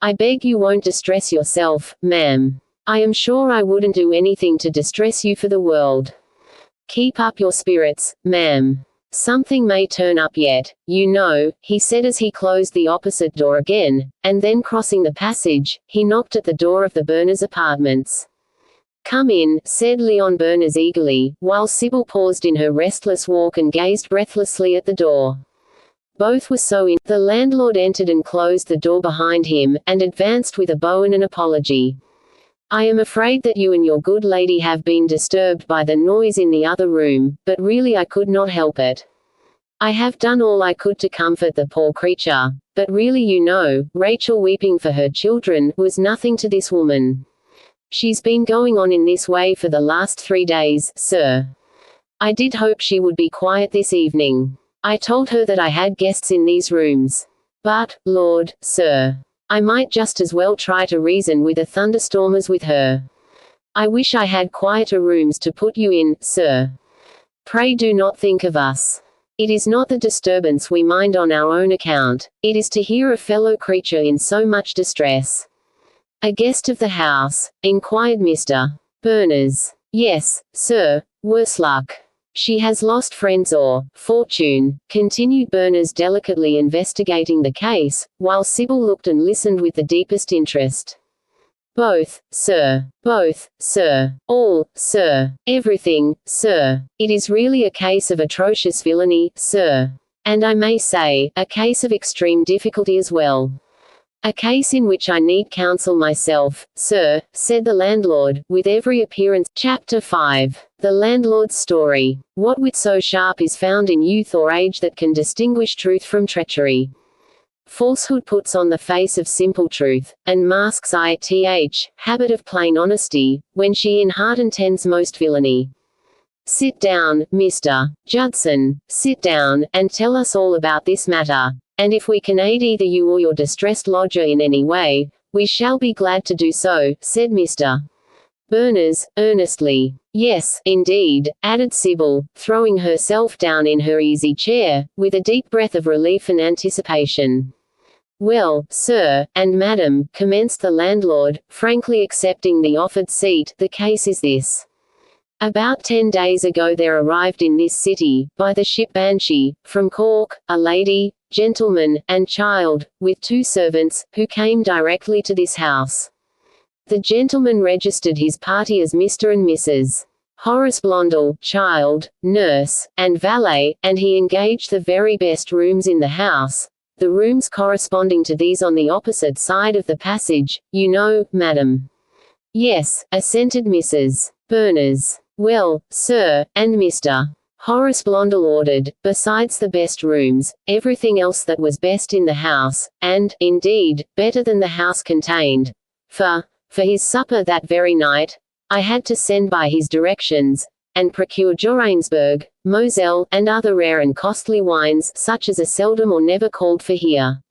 "I beg you won't distress yourself, ma'am. I am sure I wouldn't do anything to distress you for the world. Keep up your spirits, ma'am. Something may turn up yet, you know," he said as he closed the opposite door again, and then crossing the passage, he knocked at the door of the Berners' apartments. "Come in," said Leon Berners eagerly, while Sybil paused in her restless walk and gazed breathlessly at the door. Both were so in. The landlord entered and closed the door behind him, and advanced with a bow and an apology. "I am afraid that you and your good lady have been disturbed by the noise in the other room, but really I could not help it. I have done all I could to comfort the poor creature, but really you know, Rachel weeping for her children, was nothing to this woman. She's been going on in this way for the last 3 days, sir. I did hope she would be quiet this evening. I told her that I had guests in these rooms. But, Lord, sir, I might just as well try to reason with a thunderstorm as with her. I wish I had quieter rooms to put you in, sir. Pray do not think of us. It is not the disturbance we mind on our own account, it is to hear a fellow creature in so much distress. A guest of the house? Inquired Mr. Berners. Yes, sir, worse luck. She has lost friends or fortune, continued Berners, delicately investigating the case, while Sybil looked and listened with the deepest interest. Both, sir. Both, sir. All, sir. Everything, sir. It is really a case of atrocious villainy, sir. And I may say, a case of extreme difficulty as well. A case in which I need counsel myself, sir, said the landlord, with every appearance. Chapter 5. The Landlord's Story. What wit so sharp is found in youth or age that can distinguish truth from treachery? Falsehood puts on the face of simple truth, and masks habit of plain honesty, when she in heart intends most villainy. Sit down, Mr. Judson, sit down, and tell us all about this matter, and if we can aid either you or your distressed lodger in any way, we shall be glad to do so, said Mr. Berners, earnestly. Yes, indeed, added Sybil, throwing herself down in her easy chair, with a deep breath of relief and anticipation. Well, sir, and madam, commenced the landlord, frankly accepting the offered seat, the case is this. About 10 days ago there arrived in this city, by the ship Banshee, from Cork, a lady, gentleman, and child, with 2 servants, who came directly to this house. The gentleman registered his party as Mr. and Mrs. Horace Blondel, child, nurse, and valet, and he engaged the very best rooms in the house, the rooms corresponding to these on the opposite side of the passage, you know, madam. Yes, assented Mrs. Berners. Well, sir, and Mr. Horace Blondel ordered, besides the best rooms, everything else that was best in the house, and, indeed, better than the house contained. For his supper that very night, I had to send by his directions, and procure Johannesburg, Moselle, and other rare and costly wines, such as are seldom or never called for here.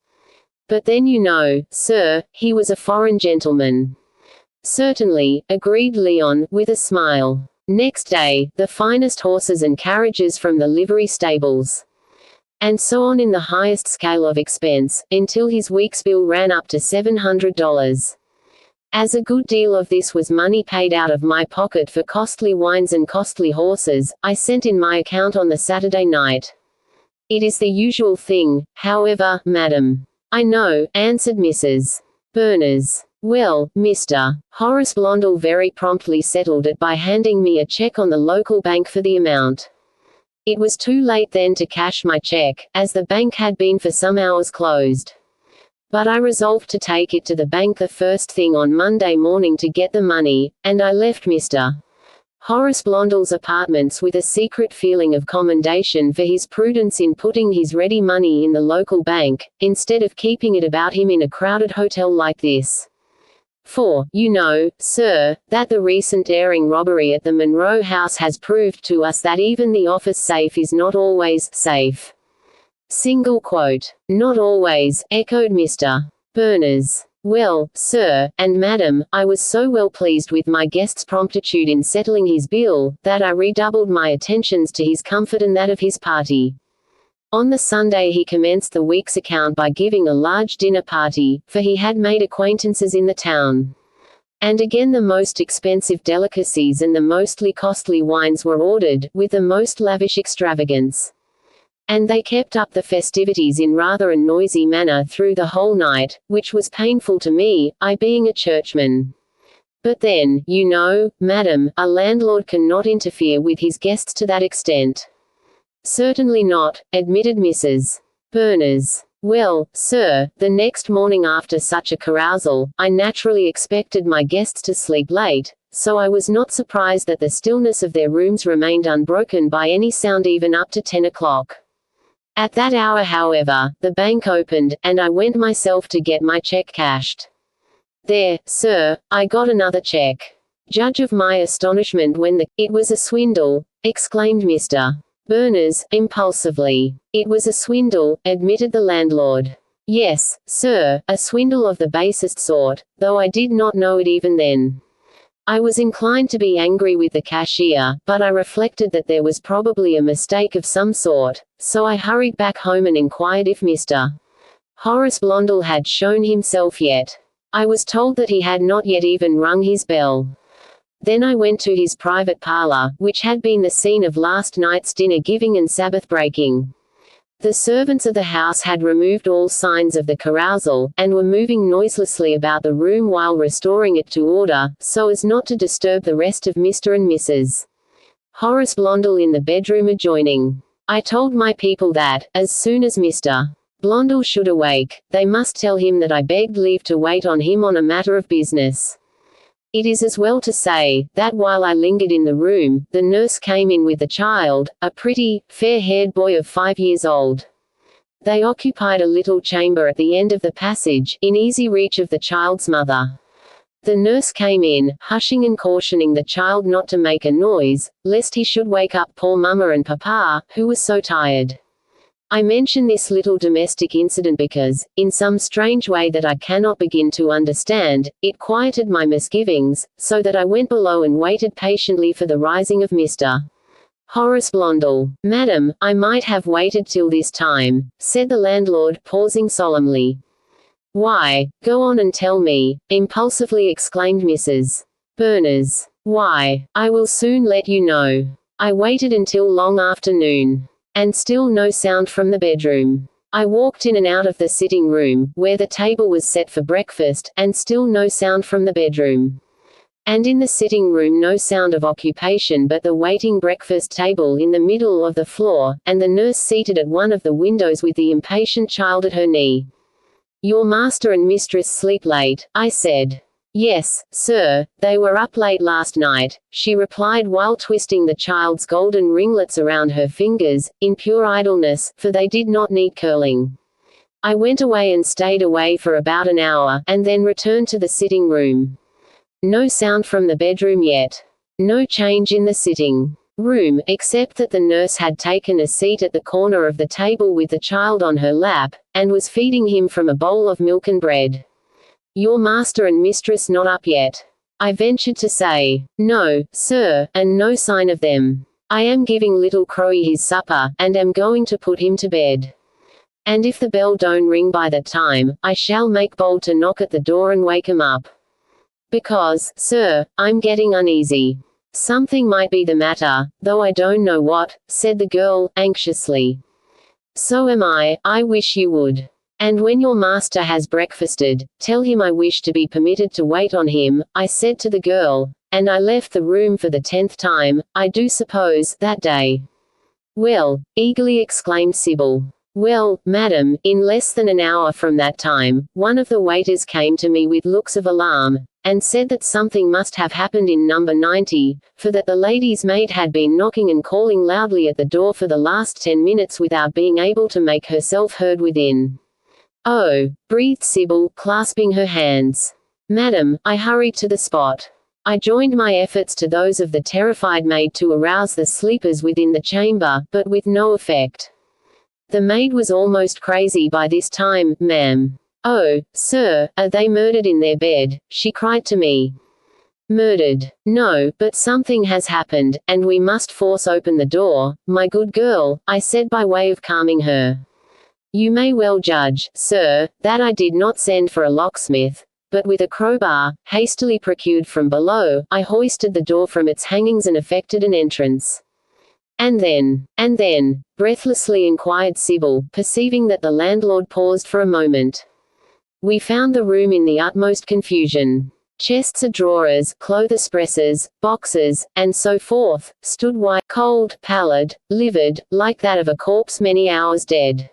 But then you know, sir, he was a foreign gentleman. Certainly, agreed Leon, with a smile. Next day, the finest horses and carriages from the livery stables. And so on in the highest scale of expense, until his week's bill ran up to $700. As a good deal of this was money paid out of my pocket for costly wines and costly horses, I sent in my account on the Saturday night. It is the usual thing, however, madam. I know, answered Mrs. Berners. Well, Mr. Horace Blondel very promptly settled it by handing me a check on the local bank for the amount. It was too late then to cash my check, as the bank had been for some hours closed. But I resolved to take it to the bank the first thing on Monday morning to get the money, and I left Mr. Horace Blondel's apartments with a secret feeling of commendation for his prudence in putting his ready money in the local bank, instead of keeping it about him in a crowded hotel like this. For, you know, sir, that the recent daring robbery at the Monroe House has proved to us that even the office safe is not always safe. Single quote. Not always, echoed Mr. Berners. Well, sir, and madam, I was so well pleased with my guest's promptitude in settling his bill, that I redoubled my attentions to his comfort and that of his party. On the Sunday he commenced the week's account by giving a large dinner party, for he had made acquaintances in the town. And again the most expensive delicacies and the mostly costly wines were ordered, with the most lavish extravagance. And they kept up the festivities in rather a noisy manner through the whole night, which was painful to me, I being a churchman. But then, you know, madam, a landlord cannot interfere with his guests to that extent. Certainly not, admitted Mrs. Berners. Well, sir, the next morning after such a carousal, I naturally expected my guests to sleep late, so I was not surprised that the stillness of their rooms remained unbroken by any sound even up to 10 o'clock. At that hour, however, the bank opened, and I went myself to get my check cashed. There, sir, I got another check. Judge of my astonishment when it was a swindle, exclaimed Mr. Berners, impulsively. It was a swindle, admitted the landlord. Yes, sir, a swindle of the basest sort, though I did not know it even then. I was inclined to be angry with the cashier, but I reflected that there was probably a mistake of some sort, so I hurried back home and inquired if Mr. Horace Blondel had shown himself yet. I was told that he had not yet even rung his bell. Then I went to his private parlor, which had been the scene of last night's dinner giving and Sabbath breaking. The servants of the house had removed all signs of the carousal, and were moving noiselessly about the room while restoring it to order, so as not to disturb the rest of Mr. and Mrs. Horace Blondel in the bedroom adjoining. I told my people that, as soon as Mr. Blondel should awake, they must tell him that I begged leave to wait on him on a matter of business. It is as well to say, that while I lingered in the room, the nurse came in with the child, a pretty, fair-haired boy of 5 years old. They occupied a little chamber at the end of the passage, in easy reach of the child's mother. The nurse came in, hushing and cautioning the child not to make a noise, lest he should wake up poor mamma and papa, who were so tired. I mention this little domestic incident because, in some strange way that I cannot begin to understand, it quieted my misgivings, so that I went below and waited patiently for the rising of Mr. Horace Blondel. "Madam, I might have waited till this time," said the landlord, pausing solemnly. "Why, go on and tell me," impulsively exclaimed Mrs. Berners. "Why, I will soon let you know. I waited until long afternoon. And still no sound from the bedroom. I walked in and out of the sitting room, where the table was set for breakfast, and still no sound from the bedroom. And in the sitting room no sound of occupation but the waiting breakfast table in the middle of the floor, and the nurse seated at one of the windows with the impatient child at her knee. "Your master and mistress sleep late," I said. "Yes, sir, they were up late last night," she replied while twisting the child's golden ringlets around her fingers, in pure idleness, for they did not need curling. I went away and stayed away for about an hour, and then returned to the sitting room. No sound from the bedroom yet. No change in the sitting room, except that the nurse had taken a seat at the corner of the table with the child on her lap, and was feeding him from a bowl of milk and bread. "Your master and mistress not up yet?" I ventured to say. "No, sir, and no sign of them. I am giving little Crowy his supper, and am going to put him to bed. And if the bell don't ring by that time, I shall make bold to knock at the door and wake 'em up. Because, sir, I'm getting uneasy. Something might be the matter, though I don't know what," said the girl, anxiously. "So am I wish you would. And when your master has breakfasted, tell him I wish to be permitted to wait on him," I said to the girl, and I left the room for the 10th time, I do suppose, that day. "Well," eagerly exclaimed Sybil. "Well, madam, in less than an hour from that time, one of the waiters came to me with looks of alarm, and said that something must have happened in number 90, for that the lady's maid had been knocking and calling loudly at the door for the last 10 minutes without being able to make herself heard within." "Oh," breathed Sybil, clasping her hands. "Madam," I hurried to the spot. I joined my efforts to those of the terrified maid to arouse the sleepers within the chamber, but with no effect. The maid was almost crazy by this time, ma'am. "Oh, sir, are they murdered in their bed?" she cried to me. "Murdered? No, but something has happened, and we must force open the door, my good girl," I said by way of calming her. "You may well judge, sir, that I did not send for a locksmith, but with a crowbar, hastily procured from below, I hoisted the door from its hangings and effected an entrance." And then, breathlessly inquired Sybil, perceiving that the landlord paused for a moment. "We found the room in the utmost confusion. Chests of drawers, clothes presses, boxes, and so forth, stood white, cold, pallid, livid, like that of a corpse many hours dead.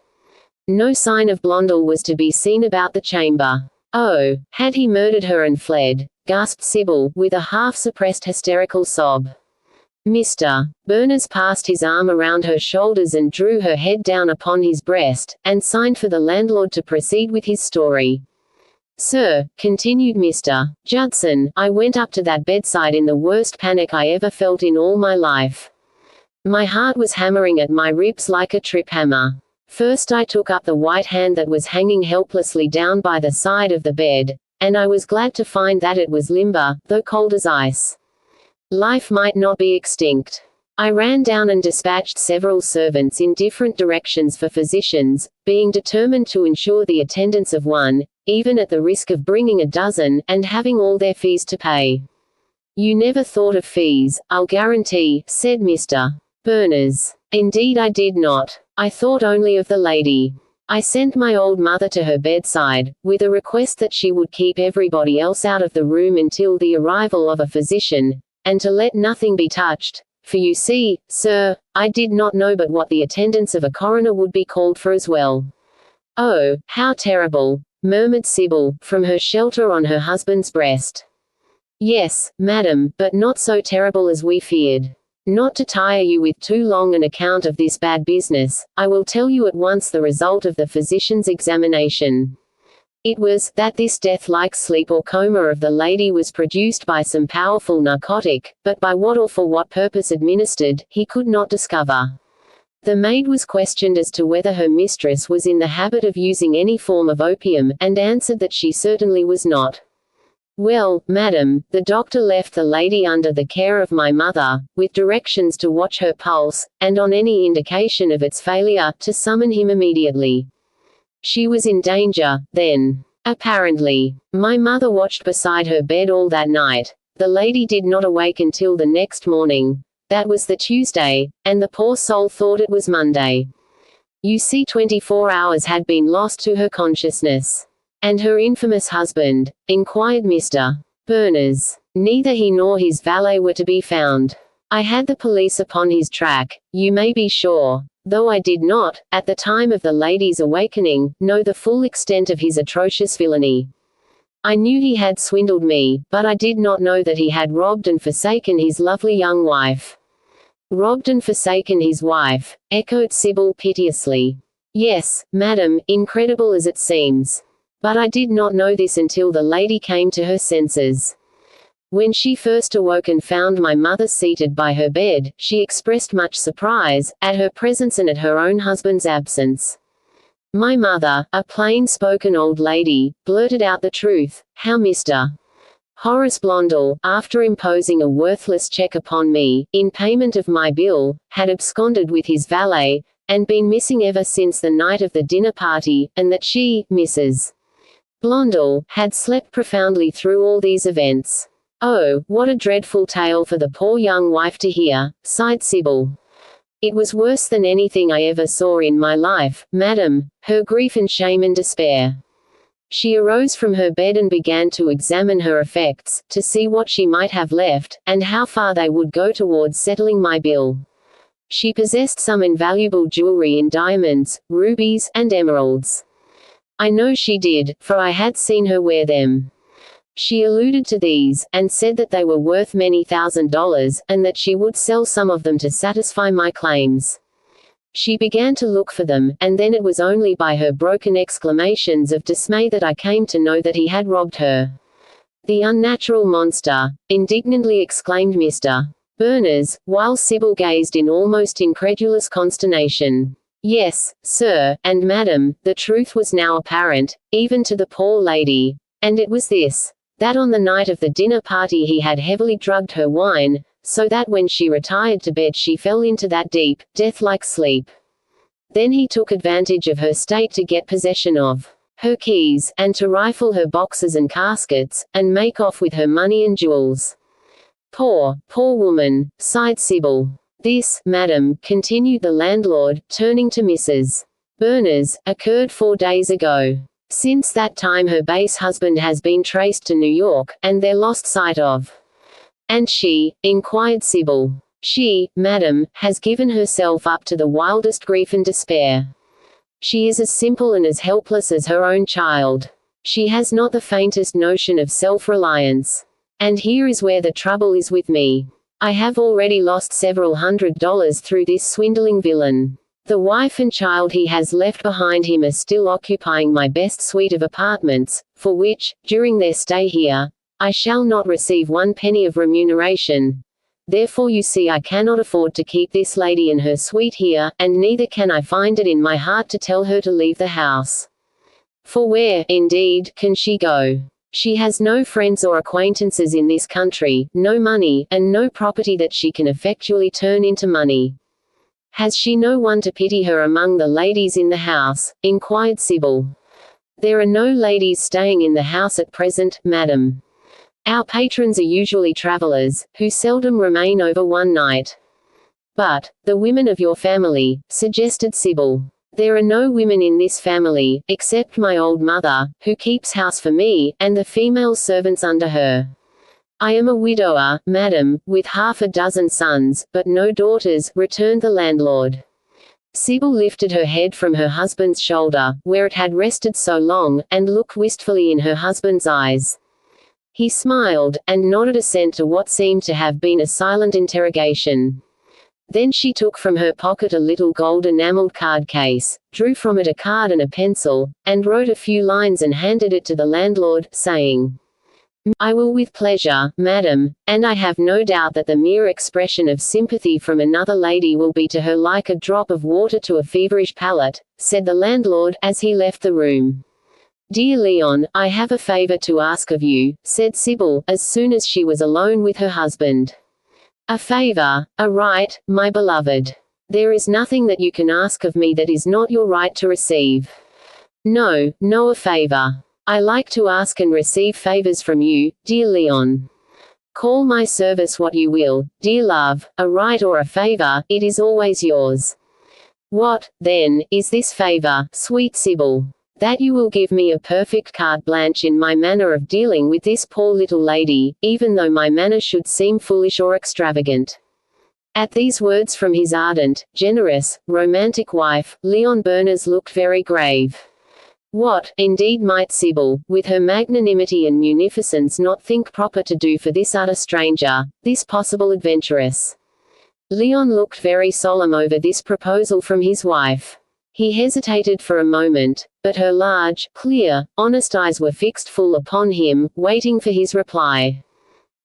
No sign of Blondel was to be seen about the chamber. Oh, had he murdered her and fled?" gasped Sybil, with a half-suppressed hysterical sob. Mr. Berners passed his arm around her shoulders and drew her head down upon his breast, and signed for the landlord to proceed with his story. "Sir," continued Mr. Judson, "I went up to that bedside in the worst panic I ever felt in all my life. My heart was hammering at my ribs like a trip hammer. First I took up the white hand that was hanging helplessly down by the side of the bed, and I was glad to find that it was limber, though cold as ice. Life might not be extinct. I ran down and dispatched several servants in different directions for physicians, being determined to ensure the attendance of one, even at the risk of bringing a dozen, and having all their fees to pay. "You never thought of fees, I'll guarantee," said Mr. Berners. "Indeed I did not. I thought only of the lady. I sent my old mother to her bedside, with a request that she would keep everybody else out of the room until the arrival of a physician, and to let nothing be touched, for you see, sir, I did not know but what the attendance of a coroner would be called for as well." "Oh, how terrible," murmured Sybil, from her shelter on her husband's breast. "Yes, madam, but not so terrible as we feared. Not to tire you with too long an account of this bad business, I will tell you at once the result of the physician's examination. It was, that this death-like sleep or coma of the lady was produced by some powerful narcotic, but by what or for what purpose administered, he could not discover. The maid was questioned as to whether her mistress was in the habit of using any form of opium, and answered that she certainly was not. Well, madam, the doctor left the lady under the care of my mother, with directions to watch her pulse, and on any indication of its failure, to summon him immediately. She was in danger, then. Apparently. My mother watched beside her bed all that night. The lady did not awake until the next morning. That was the Tuesday, and the poor soul thought it was Monday. You see, 24 hours had been lost to her consciousness. And her infamous husband?" inquired Mr. Berners. "Neither he nor his valet were to be found. I had the police upon his track, you may be sure, though I did not, at the time of the lady's awakening, know the full extent of his atrocious villainy. I knew he had swindled me, but I did not know that he had robbed and forsaken his lovely young wife." "Robbed and forsaken his wife," echoed Sybil piteously. "Yes, madam, incredible as it seems. But I did not know this until the lady came to her senses. When she first awoke and found my mother seated by her bed, she expressed much surprise, at her presence and at her own husband's absence. My mother, a plain-spoken old lady, blurted out the truth, how Mr. Horace Blondel, after imposing a worthless check upon me, in payment of my bill, had absconded with his valet, and been missing ever since the night of the dinner party, and that she, Mrs. Blondel, had slept profoundly through all these events. Oh, what a dreadful tale for the poor young wife to hear," sighed Sybil. "It was worse than anything I ever saw in my life, madam, her grief and shame and despair. She arose from her bed and began to examine her effects, to see what she might have left, and how far they would go towards settling my bill. She possessed some invaluable jewelry in diamonds, rubies, and emeralds. I know she did, for I had seen her wear them. She alluded to these, and said that they were worth many $1,000s, and that she would sell some of them to satisfy my claims. She began to look for them, and then it was only by her broken exclamations of dismay that I came to know that he had robbed her." "The unnatural monster!" indignantly exclaimed Mr. Berners, while Sybil gazed in almost incredulous consternation. "Yes, sir, and madam, the truth was now apparent, even to the poor lady. And it was this, that on the night of the dinner party he had heavily drugged her wine, so that when she retired to bed she fell into that deep, death-like sleep. Then he took advantage of her state to get possession of her keys, and to rifle her boxes and caskets, and make off with her money and jewels." "Poor, poor woman," sighed Sybil. "This, madam," continued the landlord, turning to Mrs. Berners, "occurred 4 days ago. Since that time her base husband has been traced to New York, and they're lost sight of." "And she?" inquired Sybil. "She, madam, has given herself up to the wildest grief and despair. She is as simple and as helpless as her own child. She has not the faintest notion of self-reliance. And here is where the trouble is with me. I have already lost several $100s through this swindling villain. The wife and child he has left behind him are still occupying my best suite of apartments, for which, during their stay here, I shall not receive 1 penny of remuneration. Therefore you see I cannot afford to keep this lady and her suite here, and neither can I find it in my heart to tell her to leave the house. For where, indeed, can she go? She has no friends or acquaintances in this country, no money, and no property that she can effectually turn into money. Has she no one to pity her among the ladies in the house? Inquired Sybil. There are no ladies staying in the house at present, madam. Our patrons are usually travellers, who seldom remain over one night. But, the women of your family, suggested Sybil. There are no women in this family, except my old mother, who keeps house for me, and the female servants under her. I am a widower, madam, with half a dozen sons, but no daughters, returned the landlord. Sybil lifted her head from her husband's shoulder, where it had rested so long, and looked wistfully in her husband's eyes. He smiled, and nodded assent to what seemed to have been a silent interrogation. Then she took from her pocket a little gold enameled card case, drew from it a card and a pencil, and wrote a few lines and handed it to the landlord, saying, I will with pleasure, madam, and I have no doubt that the mere expression of sympathy from another lady will be to her like a drop of water to a feverish palate, said the landlord, as he left the room. Dear Leon, I have a favor to ask of you, said Sybil, as soon as she was alone with her husband. A favor, a right, my beloved. There is nothing that you can ask of me that is not your right to receive. No, a favor. I like to ask and receive favors from you, dear Leon. Call my service what you will, dear love, a right or a favor, it is always yours. What, then, is this favor, sweet Sybil? That you will give me a perfect carte blanche in my manner of dealing with this poor little lady, even though my manner should seem foolish or extravagant. At these words from his ardent, generous, romantic wife, Leon Berners looked very grave. What, indeed, might Sybil, with her magnanimity and munificence, not think proper to do for this utter stranger, this possible adventuress? Leon looked very solemn over this proposal from his wife. He hesitated for a moment, but her large, clear, honest eyes were fixed full upon him, waiting for his reply.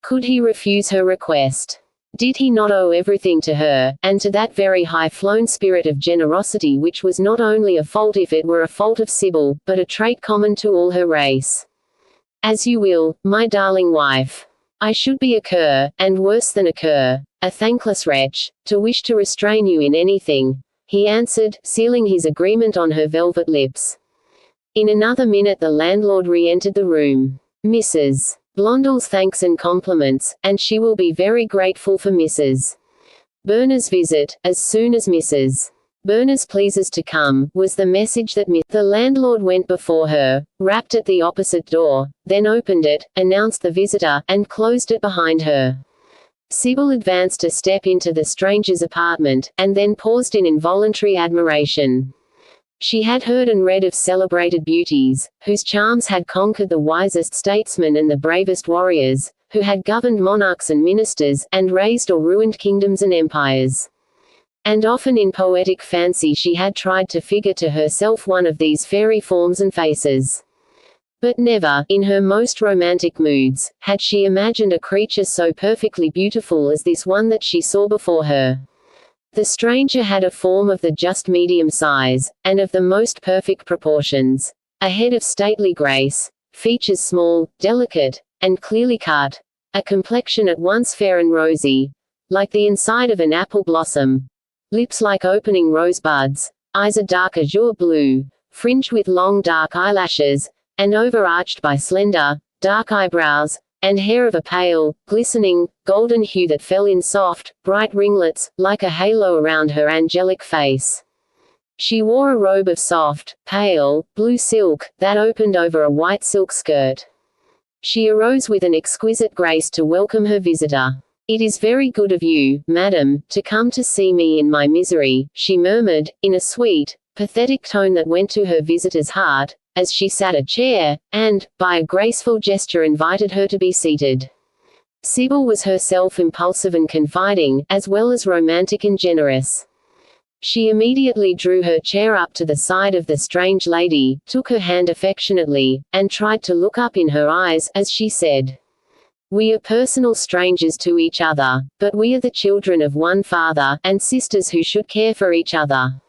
Could he refuse her request? Did he not owe everything to her, and to that very high-flown spirit of generosity which was not only a fault if it were a fault of Sybil, but a trait common to all her race? As you will, my darling wife. I should be a cur, and worse than a cur, a thankless wretch, to wish to restrain you in anything, he answered, sealing his agreement on her velvet lips. In another minute the landlord re-entered the room. Mrs. Blondell's thanks and compliments, and she will be very grateful for Mrs. Berners' visit, as soon as Mrs. Berners pleases to come, was the message that the landlord went before her, rapped at the opposite door, then opened it, announced the visitor, and closed it behind her. Sybil advanced a step into the stranger's apartment, and then paused in involuntary admiration. She had heard and read of celebrated beauties, whose charms had conquered the wisest statesmen and the bravest warriors, who had governed monarchs and ministers, and raised or ruined kingdoms and empires. And often in poetic fancy she had tried to figure to herself one of these fairy forms and faces. But never, in her most romantic moods, had she imagined a creature so perfectly beautiful as this one that she saw before her. The stranger had a form of the just medium size, and of the most perfect proportions, a head of stately grace, features small, delicate, and clearly cut, a complexion at once fair and rosy, like the inside of an apple blossom, lips like opening rosebuds, eyes a dark azure blue, fringed with long dark eyelashes, and overarched by slender, dark eyebrows, and hair of a pale, glistening, golden hue that fell in soft, bright ringlets, like a halo around her angelic face. She wore a robe of soft, pale, blue silk, that opened over a white silk skirt. She arose with an exquisite grace to welcome her visitor. "It is very good of you, madam, to come to see me in my misery," she murmured, in a sweet, pathetic tone that went to her visitor's heart, as she sat a chair, and, by a graceful gesture invited her to be seated. Sybil was herself impulsive and confiding, as well as romantic and generous. She immediately drew her chair up to the side of the strange lady, took her hand affectionately, and tried to look up in her eyes, as she said, We are personal strangers to each other, but we are the children of one father, and sisters who should care for each other.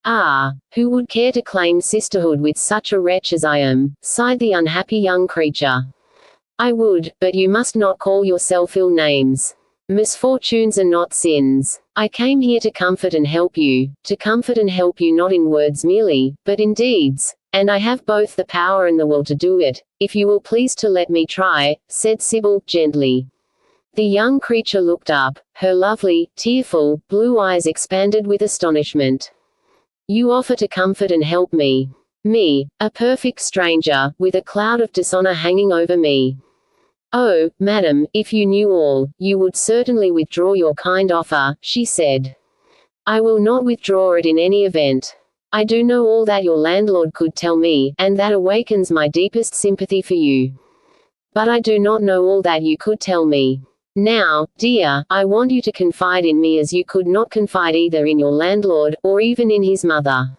Ah, who would care to claim sisterhood with such a wretch as I am, sighed the unhappy young creature. I would, but you must not call yourself ill names. Misfortunes are not sins. I came here to comfort and help you not in words merely, but in deeds, and I have both the power and the will to do it, if you will please to let me try, said Sybil, gently. The young creature looked up, her lovely, tearful, blue eyes expanded with astonishment. You offer to comfort and help me? Me, a perfect stranger, with a cloud of dishonor hanging over me. Oh, madam, if you knew all, you would certainly withdraw your kind offer, she said. I will not withdraw it in any event. I do know all that your landlord could tell me, and that awakens my deepest sympathy for you. But I do not know all that you could tell me. Now, dear, I want you to confide in me as you could not confide either in your landlord, or even in his mother.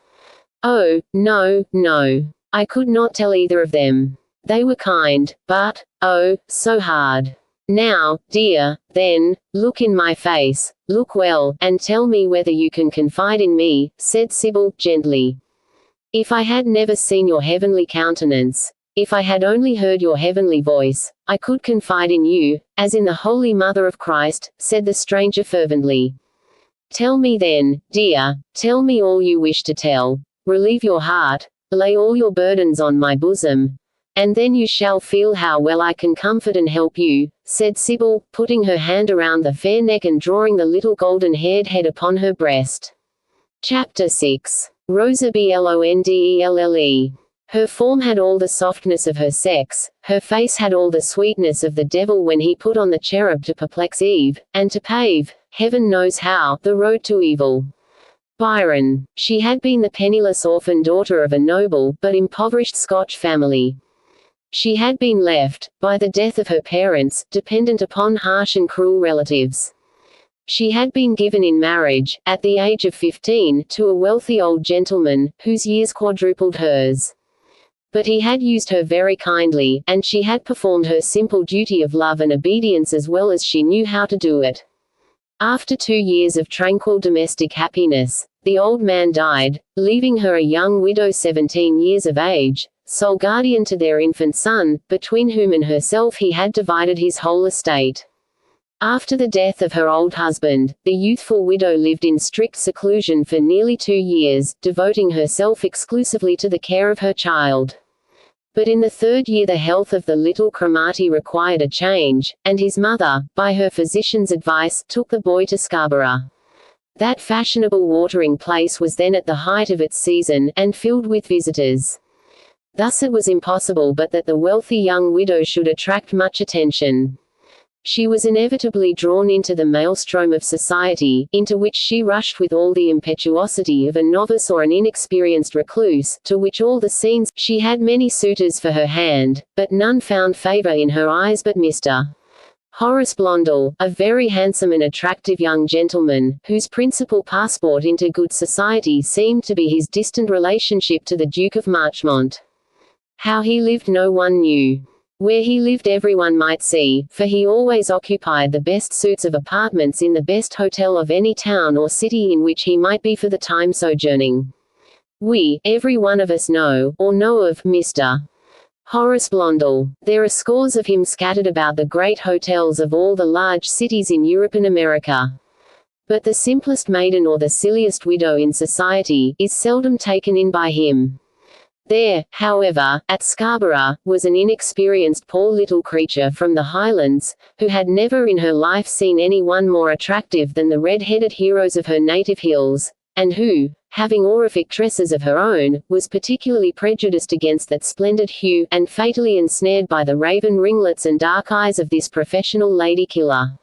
Oh, no, no. I could not tell either of them. They were kind, but, oh, so hard. Now, dear, then, look in my face, look well, and tell me whether you can confide in me, said Sybil, gently. If I had never seen your heavenly countenance, if I had only heard your heavenly voice, I could confide in you, as in the Holy Mother of Christ, said the stranger fervently. Tell me then, dear, tell me all you wish to tell. Relieve your heart, lay all your burdens on my bosom, and then you shall feel how well I can comfort and help you, said Sybil, putting her hand around the fair neck and drawing the little golden-haired head upon her breast. Chapter 6. Rosa Blondelle. Her form had all the softness of her sex, her face had all the sweetness of the devil when he put on the cherub to perplex Eve, and to pave, heaven knows how, the road to evil. Byron. She had been the penniless orphan daughter of a noble, but impoverished Scotch family. She had been left, by the death of her parents, dependent upon harsh and cruel relatives. She had been given in marriage, at the age of 15, to a wealthy old gentleman, whose years quadrupled hers. But he had used her very kindly, and she had performed her simple duty of love and obedience as well as she knew how to do it. After 2 years of tranquil domestic happiness, the old man died, leaving her a young widow 17 years of age, sole guardian to their infant son, between whom and herself he had divided his whole estate. After the death of her old husband, the youthful widow lived in strict seclusion for nearly 2 years, devoting herself exclusively to the care of her child. But in the 3rd year the health of the little Cromarty required a change, and his mother, by her physician's advice, took the boy to Scarborough. That fashionable watering place was then at the height of its season, and filled with visitors. Thus it was impossible but that the wealthy young widow should attract much attention. She was inevitably drawn into the maelstrom of society, into which she rushed with all the impetuosity of a novice or an inexperienced recluse, to which all the scenes. She had many suitors for her hand, but none found favor in her eyes but Mr. Horace Blondell, a very handsome and attractive young gentleman, whose principal passport into good society seemed to be his distant relationship to the Duke of Marchmont. How he lived no one knew. Where he lived everyone might see, for he always occupied the best suites of apartments in the best hotel of any town or city in which he might be for the time sojourning. We, every one of us know of, Mr. Horace Blondell. There are scores of him scattered about the great hotels of all the large cities in Europe and America. But the simplest maiden or the silliest widow in society, is seldom taken in by him. There, however, at Scarborough, was an inexperienced poor little creature from the Highlands, who had never in her life seen any one more attractive than the red-headed heroes of her native hills, and who, having aurific tresses of her own, was particularly prejudiced against that splendid hue, and fatally ensnared by the raven ringlets and dark eyes of this professional lady-killer.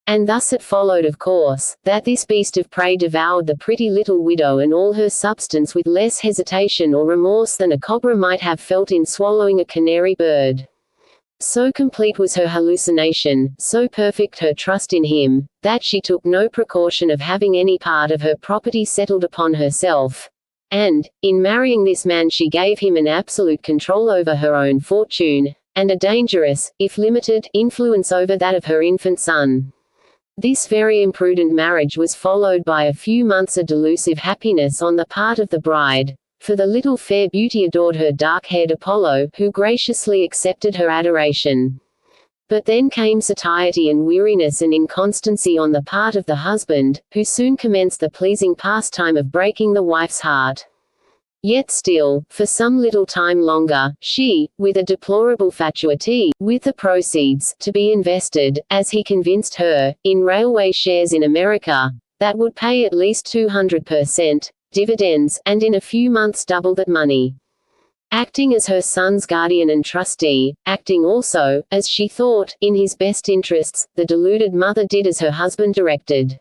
And thus it followed of course, that this beast of prey devoured the pretty little widow and all her substance with less hesitation or remorse than a cobra might have felt in swallowing a canary bird. So complete was her hallucination, so perfect her trust in him, that she took no precaution of having any part of her property settled upon herself, and, in marrying this man she gave him an absolute control over her own fortune, and a dangerous, if limited, influence over that of her infant son. This very imprudent marriage was followed by a few months of delusive happiness on the part of the bride, for the little fair beauty adored her dark-haired Apollo, who graciously accepted her adoration. But then came satiety and weariness and inconstancy on the part of the husband, who soon commenced the pleasing pastime of breaking the wife's heart. Yet still, for some little time longer, she, with a deplorable fatuity, with the proceeds, to be invested, as he convinced her, in railway shares in America, that would pay at least 200% dividends, and in a few months double that money. Acting as her son's guardian and trustee, acting also, as she thought, in his best interests, the deluded mother did as her husband directed.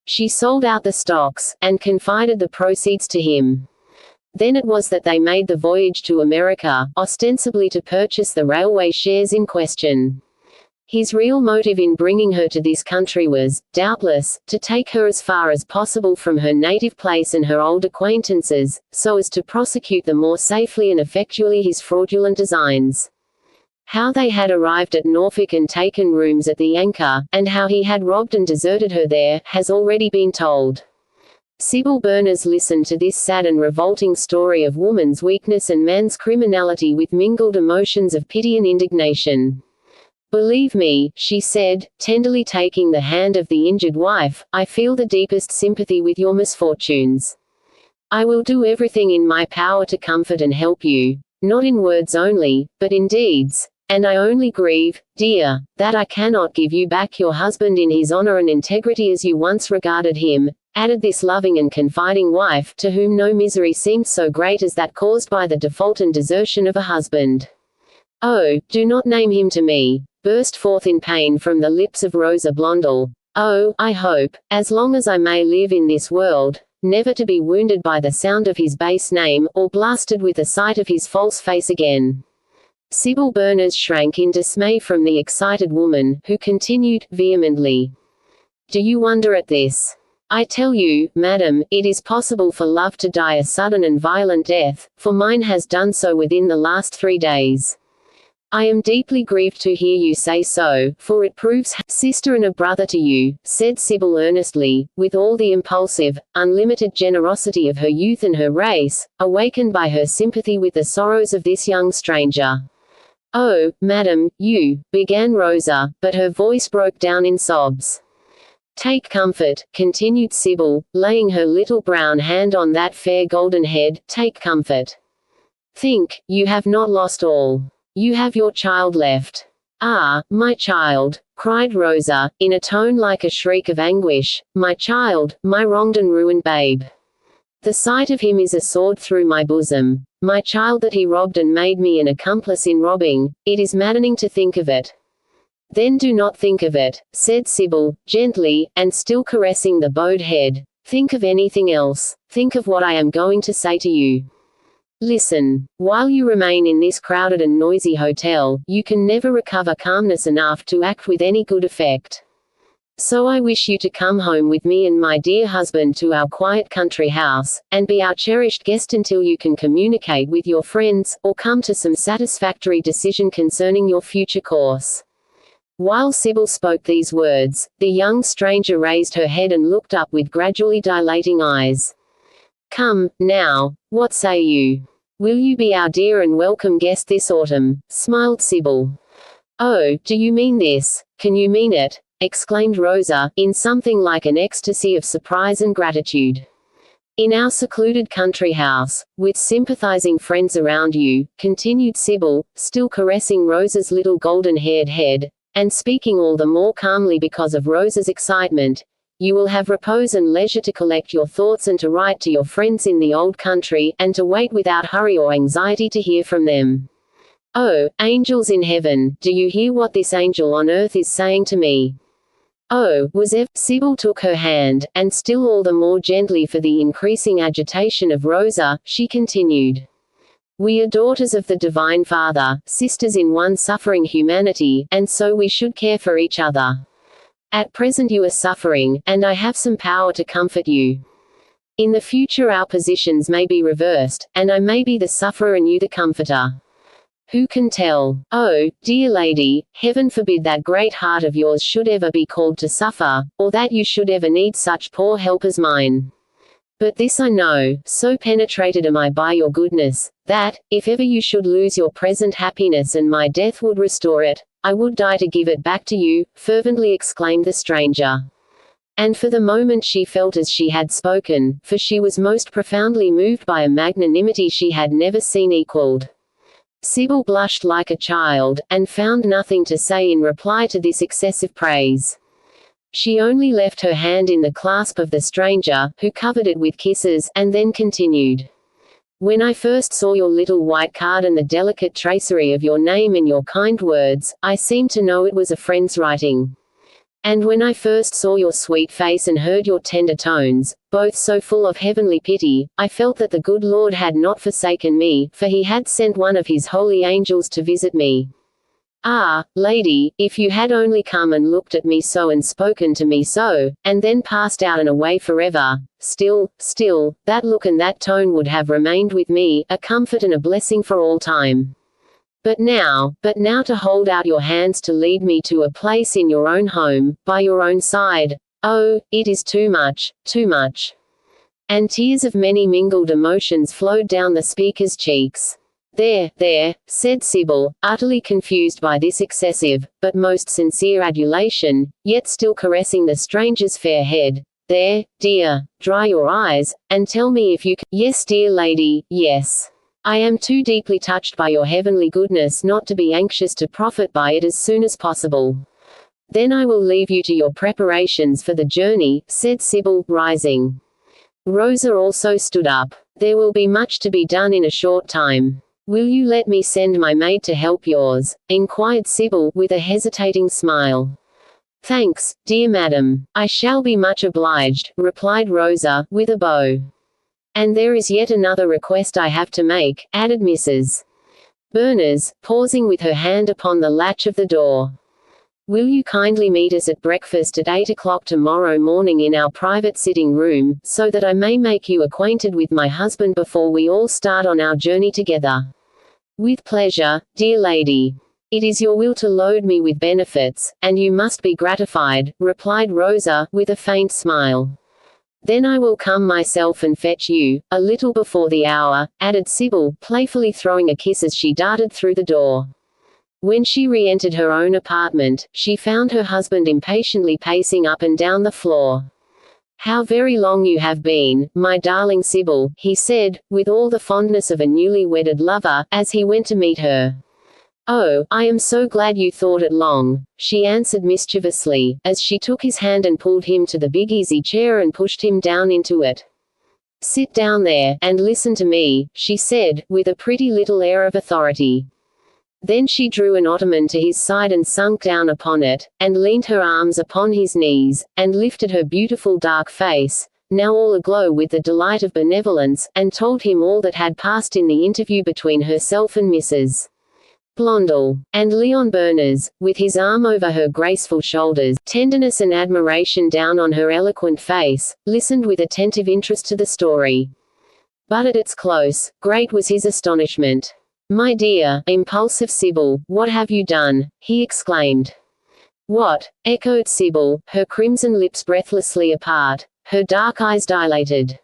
She sold out the stocks, and confided the proceeds to him. Then it was that they made the voyage to America, ostensibly to purchase the railway shares in question. His real motive in bringing her to this country was, doubtless, to take her as far as possible from her native place and her old acquaintances, so as to prosecute the more safely and effectually his fraudulent designs. How they had arrived at Norfolk and taken rooms at the Anchor, and how he had robbed and deserted her there, has already been told. Sybil Berners listened to this sad and revolting story of woman's weakness and man's criminality with mingled emotions of pity and indignation. "Believe me," she said, tenderly taking the hand of the injured wife, "I feel the deepest sympathy with your misfortunes. I will do everything in my power to comfort and help you, not in words only, but in deeds, and I only grieve, dear, that I cannot give you back your husband in his honor and integrity as you once regarded him," added this loving and confiding wife, to whom no misery seemed so great as that caused by the default and desertion of a husband. "Oh, do not name him to me," burst forth in pain from the lips of Rosa Blondel. "Oh, I hope, as long as I may live in this world, never to be wounded by the sound of his base name, or blasted with the sight of his false face again." Sybil Berners shrank in dismay from the excited woman, who continued, vehemently, "Do you wonder at this? I tell you, madam, it is possible for love to die a sudden and violent death, for mine has done so within the last 3 days. I am deeply grieved to hear you say so, for it proves sister and a brother to you," said Sybil earnestly, with all the impulsive, unlimited generosity of her youth and her race, awakened by her sympathy with the sorrows of this young stranger. "Oh, madam, you," began Rosa, but her voice broke down in sobs. "Take comfort," continued Sybil, laying her little brown hand on that fair golden head, "take comfort. Think, you have not lost all. You have your child left." "Ah, my child," cried Rosa, in a tone like a shriek of anguish, "my child, my wronged and ruined babe. The sight of him is a sword through my bosom. My child that he robbed and made me an accomplice in robbing, it is maddening to think of it." "Then do not think of it," said Sybil, gently, and still caressing the bowed head. "Think of anything else. Think of what I am going to say to you. Listen. While you remain in this crowded and noisy hotel, you can never recover calmness enough to act with any good effect. So I wish you to come home with me and my dear husband to our quiet country house, and be our cherished guest until you can communicate with your friends, or come to some satisfactory decision concerning your future course." While Sybil spoke these words, the young stranger raised her head and looked up with gradually dilating eyes. "Come, now, what say you? Will you be our dear and welcome guest this autumn?" smiled Sybil. "Oh, do you mean this? Can you mean it?" exclaimed Rosa, in something like an ecstasy of surprise and gratitude. "In our secluded country house, with sympathizing friends around you," continued Sybil, still caressing Rosa's little golden-haired head, and speaking all the more calmly because of Rosa's excitement, "you will have repose and leisure to collect your thoughts and to write to your friends in the old country, and to wait without hurry or anxiety to hear from them. Oh, angels in heaven, do you hear what this angel on earth is saying to me? Oh, was ever—" Sybil took her hand, and still all the more gently for the increasing agitation of Rosa, she continued. "We are daughters of the Divine Father, sisters in one suffering humanity, and so we should care for each other. At present you are suffering, and I have some power to comfort you. In the future our positions may be reversed, and I may be the sufferer and you the comforter. Who can tell? Oh, dear lady, heaven forbid that great heart of yours should ever be called to suffer, or that you should ever need such poor help as mine. But this I know, so penetrated am I by your goodness, that, if ever you should lose your present happiness and my death would restore it, I would die to give it back to you, fervently exclaimed the stranger. And for the moment she felt as she had spoken, for she was most profoundly moved by a magnanimity she had never seen equaled. Sybil blushed like a child, and found nothing to say in reply to this excessive praise. She only left her hand in the clasp of the stranger, who covered it with kisses, and then continued. When I first saw your little white card and the delicate tracery of your name and your kind words, I seemed to know it was a friend's writing. And when I first saw your sweet face and heard your tender tones, both so full of heavenly pity, I felt that the good Lord had not forsaken me, for he had sent one of his holy angels to visit me. Ah, lady, if you had only come and looked at me so and spoken to me so, and then passed out and away forever, still, that look and that tone would have remained with me, a comfort and a blessing for all time. But now to hold out your hands to lead me to a place in your own home, by your own side, oh, it is too much, too much. And tears of many mingled emotions flowed down the speaker's cheeks. There, said Sybil, utterly confused by this excessive, but most sincere adulation, yet still caressing the stranger's fair head. There, dear, dry your eyes, and tell me if you can. Yes, dear lady, yes. I am too deeply touched by your heavenly goodness not to be anxious to profit by it as soon as possible. Then I will leave you to your preparations for the journey, said Sybil, rising. Rosa also stood up. There will be much to be done in a short time. Will you let me send my maid to help yours? Inquired Sybil, with a hesitating smile. Thanks, dear madam. I shall be much obliged, replied Rosa, with a bow. And there is yet another request I have to make, added Mrs. Berners, pausing with her hand upon the latch of the door. Will you kindly meet us at breakfast at 8 o'clock tomorrow morning in our private sitting room, so that I may make you acquainted with my husband before we all start on our journey together? With pleasure, dear lady. It is your will to load me with benefits, and you must be gratified, replied Rosa, with a faint smile. Then I will come myself and fetch you, a little before the hour, added Sybil, playfully throwing a kiss as she darted through the door. When she re-entered her own apartment, she found her husband impatiently pacing up and down the floor. How very long you have been, my darling Sybil, he said, with all the fondness of a newly wedded lover, as he went to meet her. Oh, I am so glad you thought it long, she answered mischievously, as she took his hand and pulled him to the big easy chair and pushed him down into it. Sit down there, and listen to me, she said, with a pretty little air of authority. Then she drew an ottoman to his side and sunk down upon it, and leaned her arms upon his knees, and lifted her beautiful dark face, now all aglow with the delight of benevolence, and told him all that had passed in the interview between herself and Mrs. Blondel. And Leon Berners, with his arm over her graceful shoulders, tenderness and admiration down on her eloquent face, listened with attentive interest to the story. But at its close, great was his astonishment. My dear, impulsive Sybil, what have you done? He exclaimed. What? Echoed Sybil, her crimson lips breathlessly apart, her dark eyes dilated.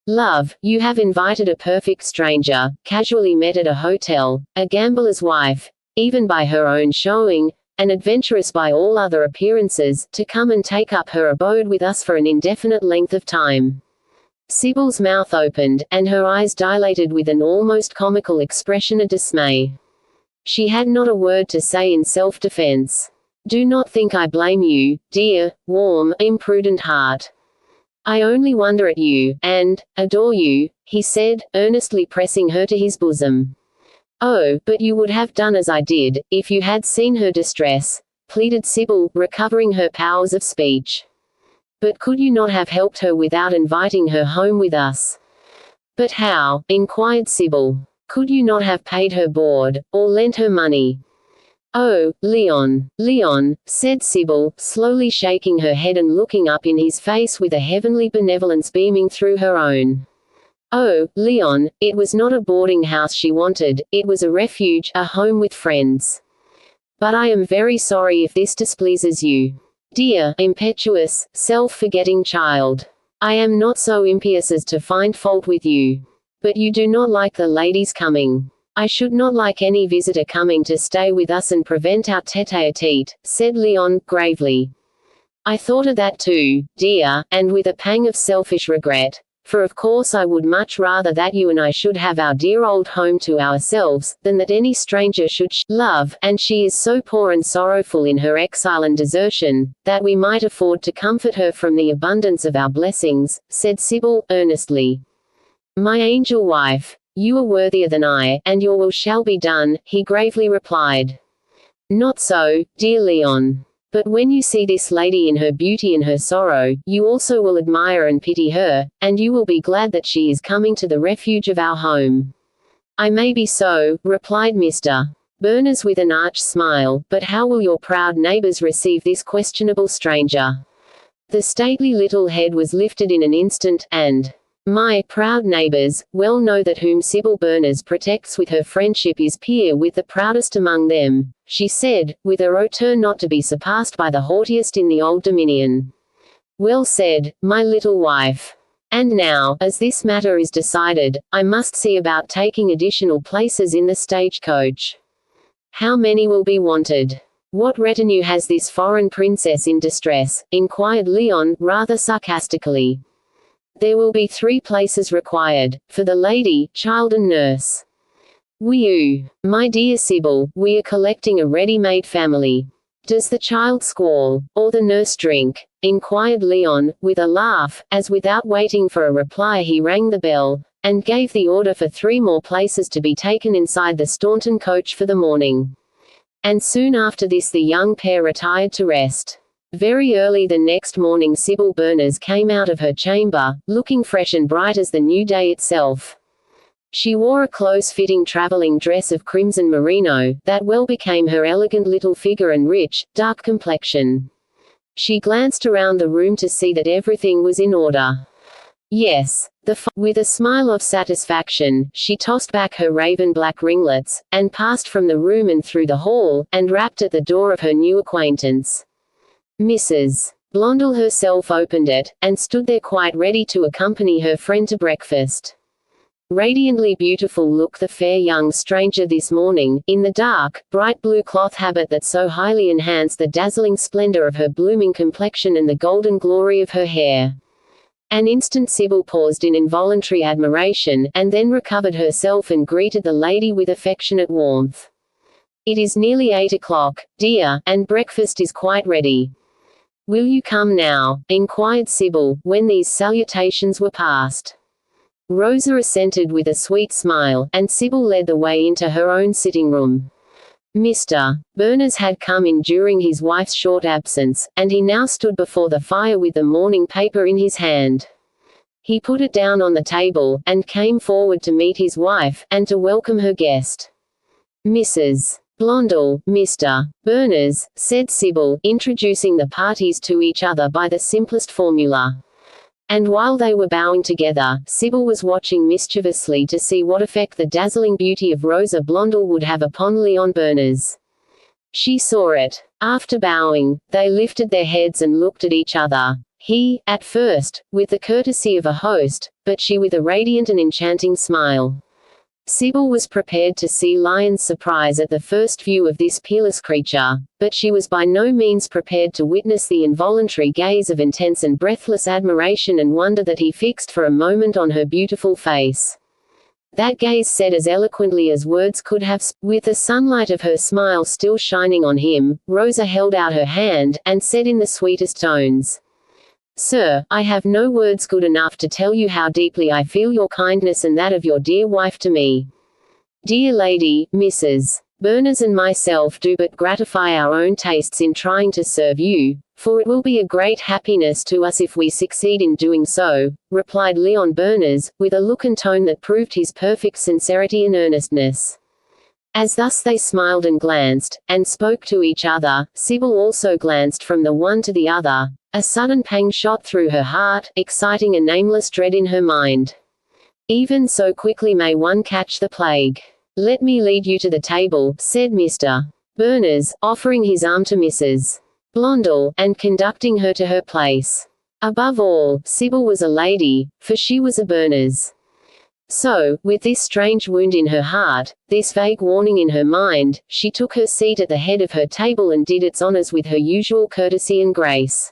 Love, you have invited a perfect stranger, casually met at a hotel, a gambler's wife, even by her own showing, an adventuress by all other appearances, to come and take up her abode with us for an indefinite length of time. Sybil's mouth opened, and her eyes dilated with an almost comical expression of dismay. She had not a word to say in self-defense. Do not think I blame you, dear, warm, imprudent heart. I only wonder at you, and adore you, he said, earnestly pressing her to his bosom. Oh, but you would have done as I did, if you had seen her distress, pleaded Sybil, recovering her powers of speech. But could you not have helped her without inviting her home with us? But how? Inquired Sybil. Could you not have paid her board, or lent her money? Oh, Leon, said Sybil, slowly shaking her head and looking up in his face with a heavenly benevolence beaming through her own. Oh, Leon, it was not a boarding house she wanted, it was a refuge, a home with friends. But I am very sorry if this displeases you. Dear, impetuous, self-forgetting child. I am not so impious as to find fault with you. But you do not like the ladies coming. I should not like any visitor coming to stay with us and prevent our tete-a-tete, said Leon, gravely. I thought of that too, dear, and with a pang of selfish regret. For of course I would much rather that you and I should have our dear old home to ourselves, than that any stranger should love, and she is so poor and sorrowful in her exile and desertion, that we might afford to comfort her from the abundance of our blessings, said Sybil, earnestly. My angel wife, you are worthier than I, and your will shall be done, he gravely replied. Not so, dear Leon. But when you see this lady in her beauty and her sorrow, you also will admire and pity her, and you will be glad that she is coming to the refuge of our home. I may be so, replied Mr. Berners with an arch smile, but how will your proud neighbors receive this questionable stranger? The stately little head was lifted in an instant, and my proud neighbors well know that whom Sybil Berners protects with her friendship is peer with the proudest among them, she said, with a hauteur not to be surpassed by the haughtiest in the Old Dominion. Well said, my little wife. And now, as this matter is decided, I must see about taking additional places in the stagecoach. How many will be wanted? What retinue has this foreign princess in distress? Inquired Leon, rather sarcastically. There will be 3 places required, for the lady, child and nurse. My dear Sybil, we are collecting a ready-made family. Does the child squall, or the nurse drink? Inquired Leon, with a laugh, as without waiting for a reply he rang the bell, and gave the order for 3 more places to be taken inside the Staunton coach for the morning. And soon after this the young pair retired to rest. Very early the next morning Sybil Berners came out of her chamber, looking fresh and bright as the new day itself. She wore a close-fitting traveling dress of crimson merino, that well became her elegant little figure and rich, dark complexion. She glanced around the room to see that everything was in order. Yes, with a smile of satisfaction, she tossed back her raven-black ringlets, and passed from the room and through the hall, and rapped at the door of her new acquaintance. Mrs. Blondel herself opened it, and stood there quite ready to accompany her friend to breakfast. Radiantly beautiful looked the fair young stranger this morning, in the dark, bright blue cloth habit that so highly enhanced the dazzling splendor of her blooming complexion and the golden glory of her hair. An instant Sybil paused in involuntary admiration, and then recovered herself and greeted the lady with affectionate warmth. It is nearly 8 o'clock, dear, and breakfast is quite ready. Will you come now? Inquired Sybil, when these salutations were past. Rosa assented with a sweet smile, and Sybil led the way into her own sitting-room. Mr. Berners had come in during his wife's short absence, and he now stood before the fire with the morning paper in his hand. He put it down on the table, and came forward to meet his wife, and to welcome her guest. Mrs. Blondel, Mr. Berners, said Sybil, introducing the parties to each other by the simplest formula. And while they were bowing together, Sybil was watching mischievously to see what effect the dazzling beauty of Rosa Blondel would have upon Leon Berners. She saw it. After bowing, they lifted their heads and looked at each other. He, at first, with the courtesy of a host, but she with a radiant and enchanting smile. Sybil was prepared to see Lion's surprise at the first view of this peerless creature, but she was by no means prepared to witness the involuntary gaze of intense and breathless admiration and wonder that he fixed for a moment on her beautiful face. That gaze said as eloquently as words could have. With the sunlight of her smile still shining on him, Rosa held out her hand, and said in the sweetest tones, Sir, I have no words good enough to tell you how deeply I feel your kindness and that of your dear wife to me. Dear lady, Mrs. Berners and myself do but gratify our own tastes in trying to serve you, for it will be a great happiness to us if we succeed in doing so, replied Leon Berners, with a look and tone that proved his perfect sincerity and earnestness. As thus they smiled and glanced, and spoke to each other, Sybil also glanced from the one to the other. A sudden pang shot through her heart, exciting a nameless dread in her mind. Even so quickly may one catch the plague. Let me lead you to the table, said Mr. Berners, offering his arm to Mrs. Blondel, and conducting her to her place. Above all, Sybil was a lady, for she was a Berners. So, with this strange wound in her heart, this vague warning in her mind, she took her seat at the head of her table and did its honors with her usual courtesy and grace.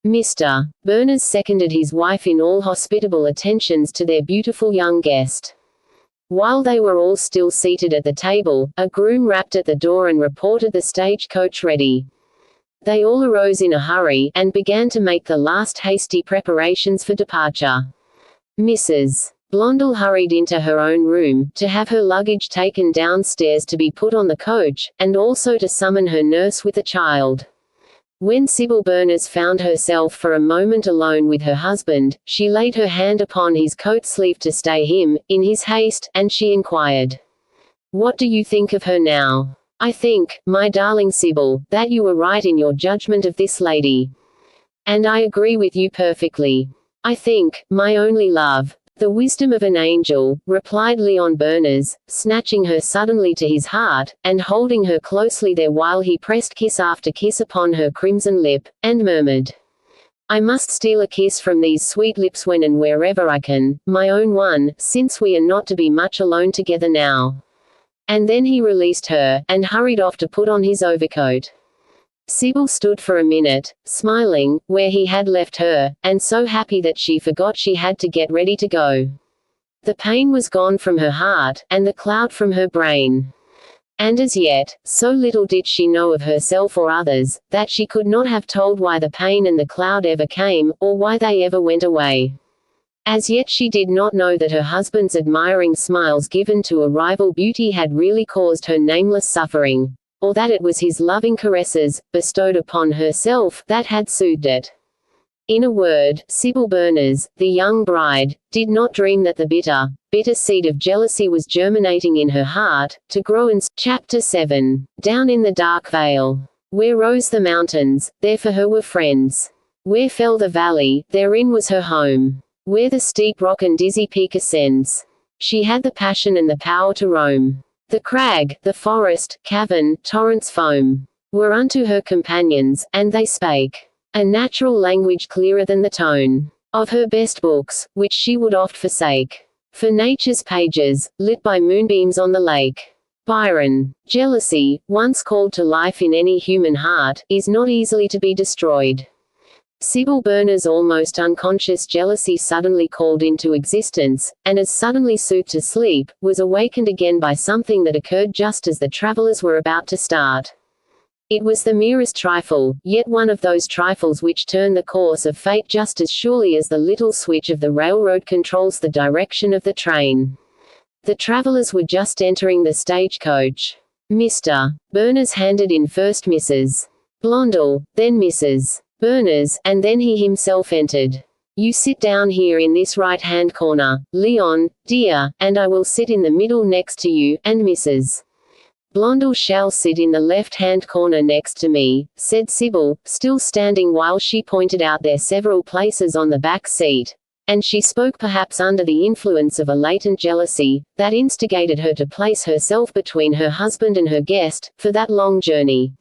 Mr. Berners seconded his wife in all hospitable attentions to their beautiful young guest. While they were all still seated at the table, a groom rapped at the door and reported the stagecoach ready. They all arose in a hurry, and began to make the last hasty preparations for departure. Mrs. Blondel hurried into her own room, to have her luggage taken downstairs to be put on the coach, and also to summon her nurse with the child. When Sybil Berners found herself for a moment alone with her husband, she laid her hand upon his coat sleeve to stay him, in his haste, and she inquired, "What do you think of her now?" "I think, my darling Sybil, that you were right in your judgment of this lady. And I agree with you perfectly. I think, my only love, the wisdom of an angel," replied Leon Berners, snatching her suddenly to his heart, and holding her closely there while he pressed kiss after kiss upon her crimson lip, and murmured, "I must steal a kiss from these sweet lips when and wherever I can, my own one, since we are not to be much alone together now." And then he released her, and hurried off to put on his overcoat. Sybil stood for a minute, smiling, where he had left her, and so happy that she forgot she had to get ready to go. The pain was gone from her heart, and the cloud from her brain. And as yet, so little did she know of herself or others, that she could not have told why the pain and the cloud ever came, or why they ever went away. As yet she did not know that her husband's admiring smiles given to a rival beauty had really caused her nameless suffering, or that it was his loving caresses, bestowed upon herself, that had soothed it. In a word, Sybil Berners, the young bride, did not dream that the bitter, bitter seed of jealousy was germinating in her heart, to grow and Chapter 7. Down in the dark vale. Where rose the mountains, there for her were friends. Where fell the valley, therein was her home. Where the steep rock and dizzy peak ascends, she had the passion and the power to roam. The crag, the forest, cavern, torrent's foam, were unto her companions, and they spake a natural language clearer than the tone of her best books, which she would oft forsake for nature's pages, lit by moonbeams on the lake. Byron. Jealousy, once called to life in any human heart, is not easily to be destroyed. Sybil Berners' almost unconscious jealousy suddenly called into existence, and as suddenly soothed to sleep, was awakened again by something that occurred just as the travelers were about to start. It was the merest trifle, yet one of those trifles which turn the course of fate just as surely as the little switch of the railroad controls the direction of the train. The travelers were just entering the stagecoach. Mr. Berners handed in first Mrs. Blondel, then Mrs. Berners, and then he himself entered. "You sit down here in this right-hand corner, Leon, dear, and I will sit in the middle next to you, and Mrs. Blondel shall sit in the left-hand corner next to me," said Sybil, still standing while she pointed out their several places on the back seat, and she spoke perhaps under the influence of a latent jealousy, that instigated her to place herself between her husband and her guest, for that long journey.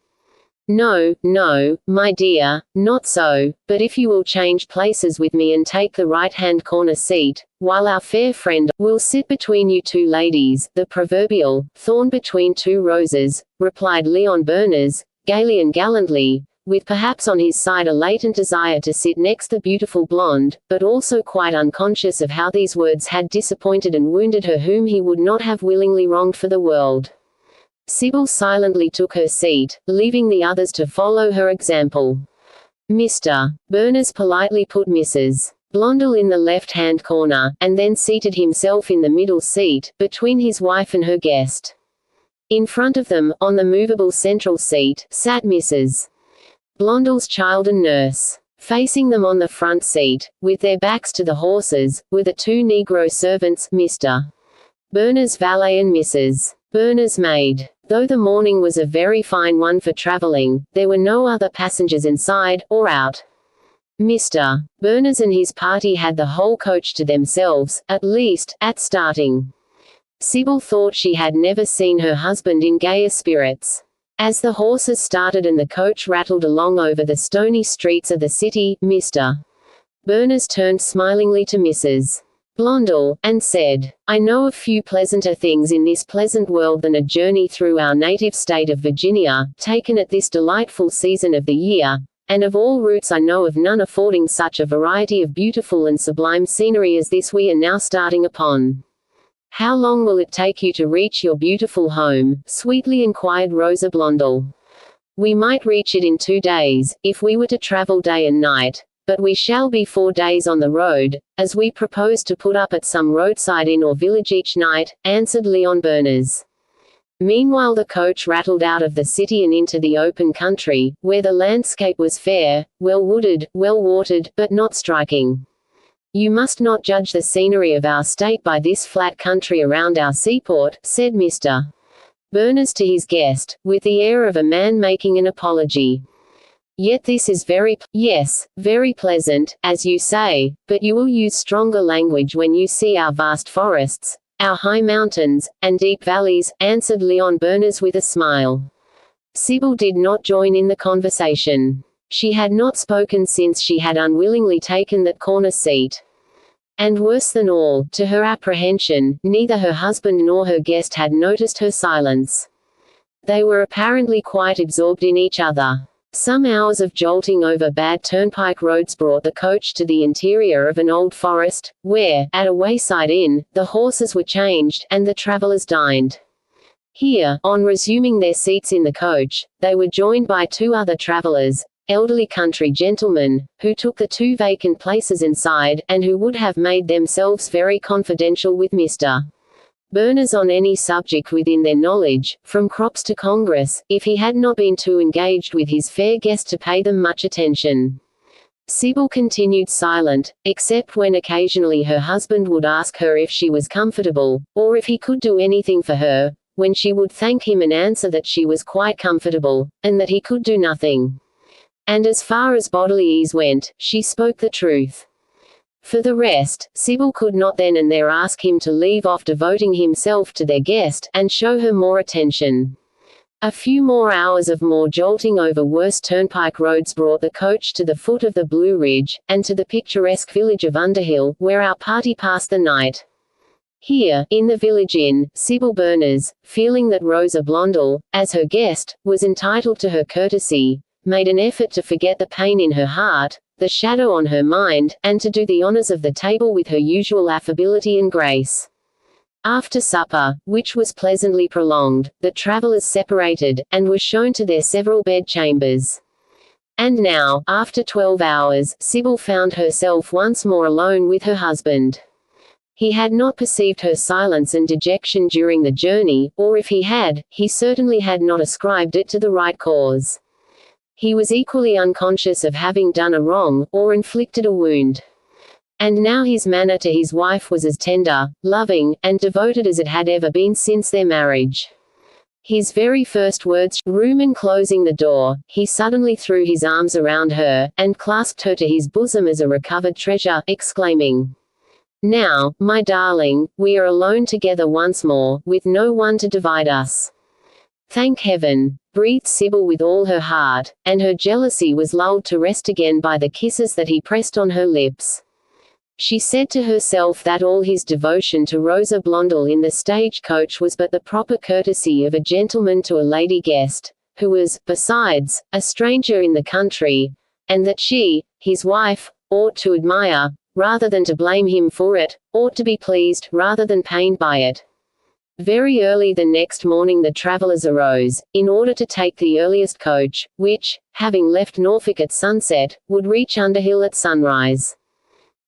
"No, no, my dear, not so, but if you will change places with me and take the right-hand corner seat, while our fair friend will sit between you two ladies, the proverbial thorn between two roses," replied Leon Berners, gaily and gallantly, with perhaps on his side a latent desire to sit next the beautiful blonde, but also quite unconscious of how these words had disappointed and wounded her whom he would not have willingly wronged for the world. Sybil silently took her seat, leaving the others to follow her example. Mr. Berners politely put Mrs. Blondel in the left-hand corner, and then seated himself in the middle seat, between his wife and her guest. In front of them, on the movable central seat, sat Mrs. Blondel's child and nurse. Facing them on the front seat, with their backs to the horses, were the two Negro servants, Mr. Berners' valet and Mrs. Berners' maid. Though the morning was a very fine one for traveling, there were no other passengers inside, or out. Mr. Berners and his party had the whole coach to themselves, at least, at starting. Sybil thought she had never seen her husband in gayer spirits. As the horses started and the coach rattled along over the stony streets of the city, Mr. Berners turned smilingly to Mrs. Blondel, and said, "I know of few pleasanter things in this pleasant world than a journey through our native state of Virginia, taken at this delightful season of the year, and of all routes I know of none affording such a variety of beautiful and sublime scenery as this we are now starting upon." "How long will it take you to reach your beautiful home?" sweetly inquired Rosa Blondel. "We might reach it in 2 days, if we were to travel day and night. But we shall be 4 days on the road, as we propose to put up at some roadside inn or village each night," answered Leon Berners. Meanwhile the coach rattled out of the city and into the open country, where the landscape was fair, well wooded, well watered, but not striking. "You must not judge the scenery of our state by this flat country around our seaport," said Mr. Berners to his guest, with the air of a man making an apology. "Yet this is very pleasant, as you say, but you will use stronger language when you see our vast forests, our high mountains, and deep valleys," answered Leon Berners with a smile. Sybil did not join in the conversation. She had not spoken since she had unwillingly taken that corner seat. And worse than all, to her apprehension, neither her husband nor her guest had noticed her silence. They were apparently quite absorbed in each other. Some hours of jolting over bad turnpike roads brought the coach to the interior of an old forest, where, at a wayside inn, the horses were changed, and the travelers dined. Here, on resuming their seats in the coach, they were joined by 2 other travelers, elderly country gentlemen, who took the 2 vacant places inside, and who would have made themselves very confidential with Mr. Berners on any subject within their knowledge, from crops to Congress, if he had not been too engaged with his fair guest to pay them much attention. Sybil continued silent, except when occasionally her husband would ask her if she was comfortable, or if he could do anything for her, when she would thank him and answer that she was quite comfortable, and that he could do nothing. And as far as bodily ease went, she spoke the truth. For the rest, Sybil could not then and there ask him to leave off devoting himself to their guest, and show her more attention. A few more hours of more jolting over worse turnpike roads brought the coach to the foot of the Blue Ridge, and to the picturesque village of Underhill, where our party passed the night. Here, in the village inn, Sybil Berners, feeling that Rosa Blondel, as her guest, was entitled to her courtesy, made an effort to forget the pain in her heart, the shadow on her mind, and to do the honors of the table with her usual affability and grace. After supper, which was pleasantly prolonged, the travelers separated, and were shown to their several bedchambers. And now, after 12 hours, Sybil found herself once more alone with her husband. He had not perceived her silence and dejection during the journey, or if he had, he certainly had not ascribed it to the right cause. He was equally unconscious of having done a wrong, or inflicted a wound. And now his manner to his wife was as tender, loving, and devoted as it had ever been since their marriage. His very first words, room and closing the door, he suddenly threw his arms around her, and clasped her to his bosom as a recovered treasure, exclaiming, "Now, my darling, we are alone together once more, with no one to divide us." "Thank heaven," breathed Sybil with all her heart, and her jealousy was lulled to rest again by the kisses that he pressed on her lips. She said to herself that all his devotion to Rosa Blondel in the stage-coach was but the proper courtesy of a gentleman to a lady guest, who was, besides, a stranger in the country, and that she, his wife, ought to admire, rather than to blame him for it, ought to be pleased, rather than pained by it. Very early the next morning the travellers arose, in order to take the earliest coach, which, having left Norfolk at sunset, would reach Underhill at sunrise.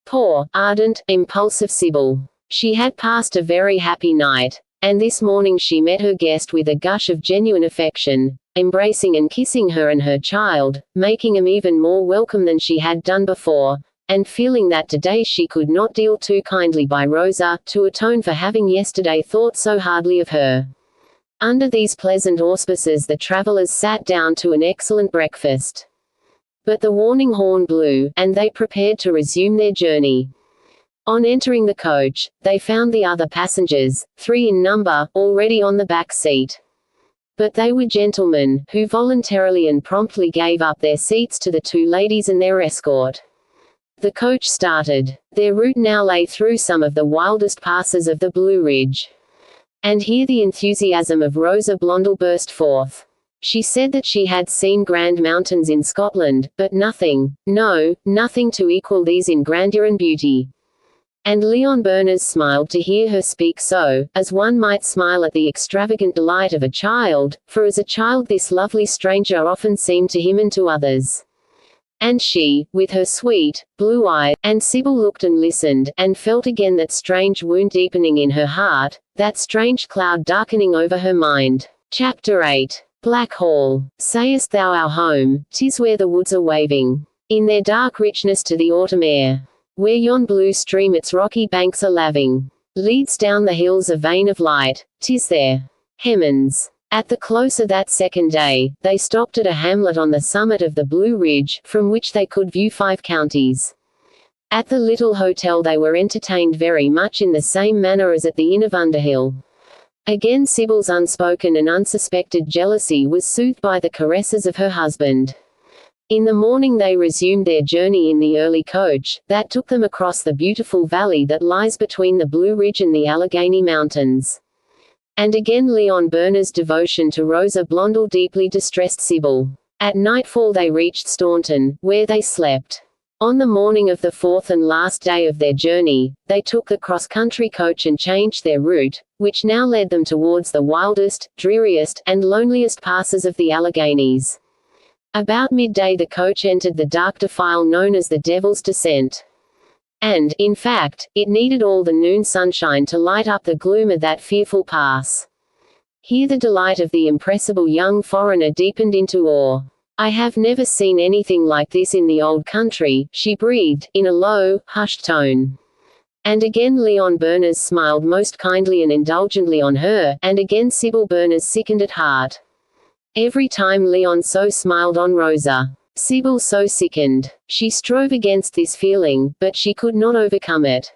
Poor, ardent, impulsive Sybil! She had passed a very happy night, and this morning she met her guest with a gush of genuine affection, embracing and kissing her and her child, making him even more welcome than she had done before, and feeling that today she could not deal too kindly by Rosa, to atone for having yesterday thought so hardly of her. Under these pleasant auspices the travellers sat down to an excellent breakfast. But the warning horn blew, and they prepared to resume their journey. On entering the coach, they found the other passengers, 3 in number, already on the back seat. But they were gentlemen, who voluntarily and promptly gave up their seats to the 2 ladies and their escort. The coach started. Their route now lay through some of the wildest passes of the Blue Ridge. And here the enthusiasm of Rosa Blondel burst forth. She said that she had seen grand mountains in Scotland, but nothing, no, nothing to equal these in grandeur and beauty. And Leon Berners smiled to hear her speak so, as one might smile at the extravagant delight of a child, for as a child this lovely stranger often seemed to him and to others. And she, with her sweet, blue eye, and Sybil looked and listened, and felt again that strange wound deepening in her heart, that strange cloud darkening over her mind. Chapter 8. Black Hall. Sayest thou our home, 'tis where the woods are waving, in their dark richness to the autumn air, where yon blue stream its rocky banks are laving, leads down the hills a vein of light, 'tis there. Hemans. At the close of that second day, they stopped at a hamlet on the summit of the Blue Ridge, from which they could view 5 counties. At the little hotel they were entertained very much in the same manner as at the Inn of Underhill. Again Sybil's unspoken and unsuspected jealousy was soothed by the caresses of her husband. In the morning they resumed their journey in the early coach, that took them across the beautiful valley that lies between the Blue Ridge and the Allegheny Mountains. And again Leon Berners' devotion to Rosa Blondel deeply distressed Sybil. At nightfall they reached Staunton, where they slept. On the morning of the 4th and last day of their journey, they took the cross-country coach and changed their route, which now led them towards the wildest, dreariest, and loneliest passes of the Alleghenies. About midday the coach entered the dark defile known as the Devil's Descent. And, in fact, it needed all the noon sunshine to light up the gloom of that fearful pass. Here the delight of the impressible young foreigner deepened into awe. "I have never seen anything like this in the old country," she breathed, in a low, hushed tone. And again Leon Berners smiled most kindly and indulgently on her, and again Sybil Berners sickened at heart. Every time Leon so smiled on Rosa, Sybil so sickened. She strove against this feeling, but she could not overcome it.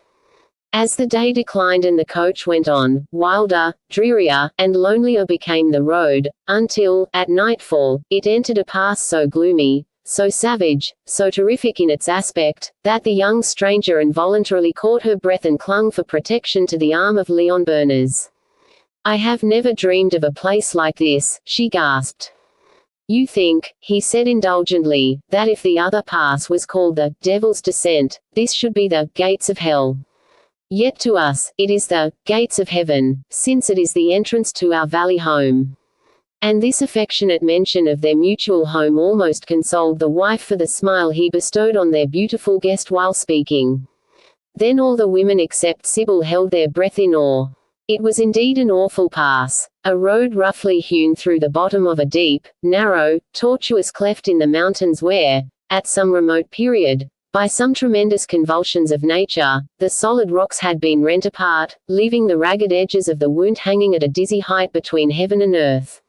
As the day declined and the coach went on, wilder, drearier, and lonelier became the road, until, at nightfall, it entered a pass so gloomy, so savage, so terrific in its aspect, that the young stranger involuntarily caught her breath and clung for protection to the arm of Leon Berners. "I have never dreamed of a place like this," she gasped. "You think," he said indulgently, "that if the other pass was called the Devil's Descent, this should be the gates of hell. Yet to us, it is the gates of heaven, since it is the entrance to our valley home." And this affectionate mention of their mutual home almost consoled the wife for the smile he bestowed on their beautiful guest while speaking. Then all the women except Sybil held their breath in awe. It was indeed an awful pass, a road roughly hewn through the bottom of a deep, narrow, tortuous cleft in the mountains where, at some remote period, by some tremendous convulsions of nature, the solid rocks had been rent apart, leaving the ragged edges of the wound hanging at a dizzy height between heaven and earth.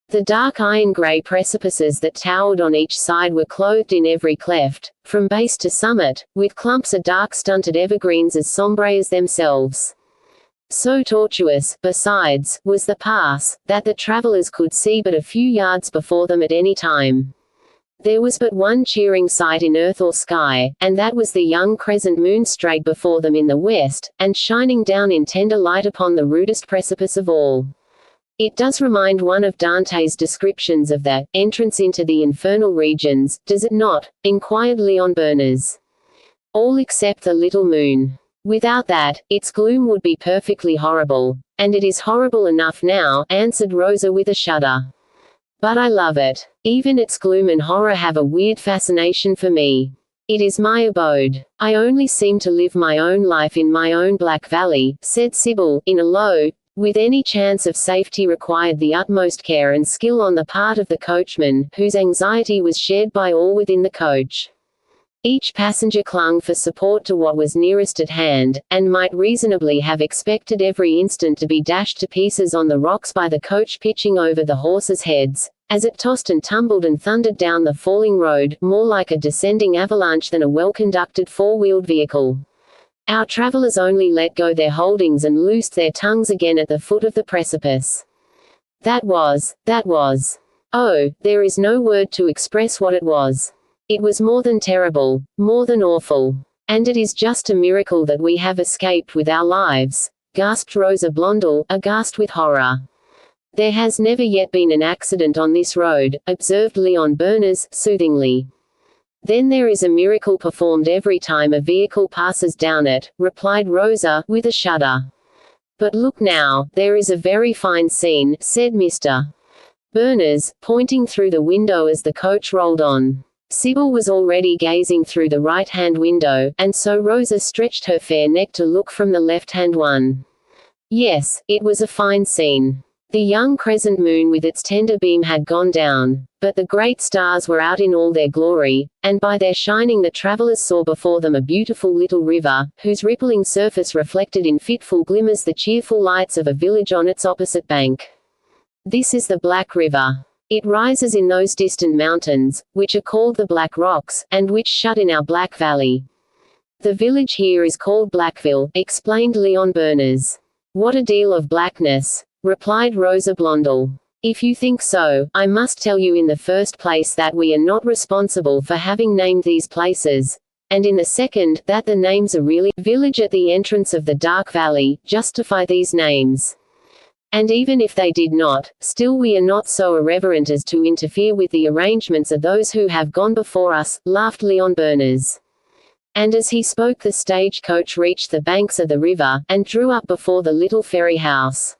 The dark iron-grey precipices that towered on each side were clothed in every cleft, from base to summit, with clumps of dark stunted evergreens as sombre as themselves. So tortuous, besides, was the pass, that the travellers could see but a few yards before them at any time. There was but one cheering sight in earth or sky, and that was the young crescent moon straight before them in the west, and shining down in tender light upon the rudest precipice of all. It does remind one of Dante's descriptions of the entrance into the infernal regions, does it not? Inquired Leon Berners. All except the little moon. Without that, its gloom would be perfectly horrible, and it is horrible enough now, answered Rosa with a shudder. But I love it. Even its gloom and horror have a weird fascination for me. It is my abode. I only seem to live my own life in my own Black Valley, said Sybil, in a low, with any chance of safety required the utmost care and skill on the part of the coachman, whose anxiety was shared by all within the coach. Each passenger clung for support to what was nearest at hand, and might reasonably have expected every instant to be dashed to pieces on the rocks by the coach pitching over the horses' heads, as it tossed and tumbled and thundered down the falling road, more like a descending avalanche than a well-conducted four-wheeled vehicle. Our travellers only let go their holdings and loosed their tongues again at the foot of the precipice. That was. Oh, there is no word to express what it was. It was more than terrible, more than awful. And it is just a miracle that we have escaped with our lives, gasped Rosa Blondel, aghast with horror. There has never yet been an accident on this road, observed Leon Berners, soothingly. Then there is a miracle performed every time a vehicle passes down it, replied Rosa, with a shudder. But look now, there is a very fine scene, said Mr. Berners, pointing through the window as the coach rolled on. Sybil was already gazing through the right-hand window, and so Rosa stretched her fair neck to look from the left-hand one. Yes, it was a fine scene. The young crescent moon with its tender beam had gone down, but the great stars were out in all their glory, and by their shining the travellers saw before them a beautiful little river, whose rippling surface reflected in fitful glimmers the cheerful lights of a village on its opposite bank. This is the Black River. It rises in those distant mountains, which are called the Black Rocks, and which shut in our Black Valley. The village here is called Blackville, explained Leon Berners. What a deal of blackness, replied Rosa Blondel. If you think so, I must tell you in the first place that we are not responsible for having named these places, and in the second, that the names are really village at the entrance of the Dark Valley, justify these names. And even if they did not, still we are not so irreverent as to interfere with the arrangements of those who have gone before us, laughed Leon Berners. And as he spoke the stagecoach reached the banks of the river, and drew up before the little ferry house.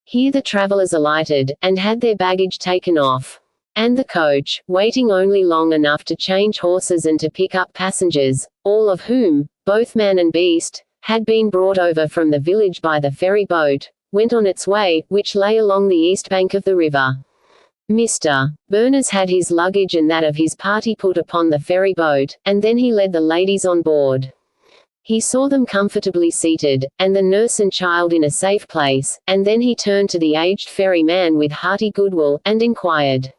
Here the travellers alighted, and had their baggage taken off. And the coach, waiting only long enough to change horses and to pick up passengers, all of whom, both man and beast, had been brought over from the village by the ferry boat, went on its way, which lay along the east bank of the river. Mr. Berners had his luggage and that of his party put upon the ferry boat, and then he led the ladies on board. He saw them comfortably seated, and the nurse and child in a safe place, and then he turned to the aged ferryman with hearty goodwill, and inquired,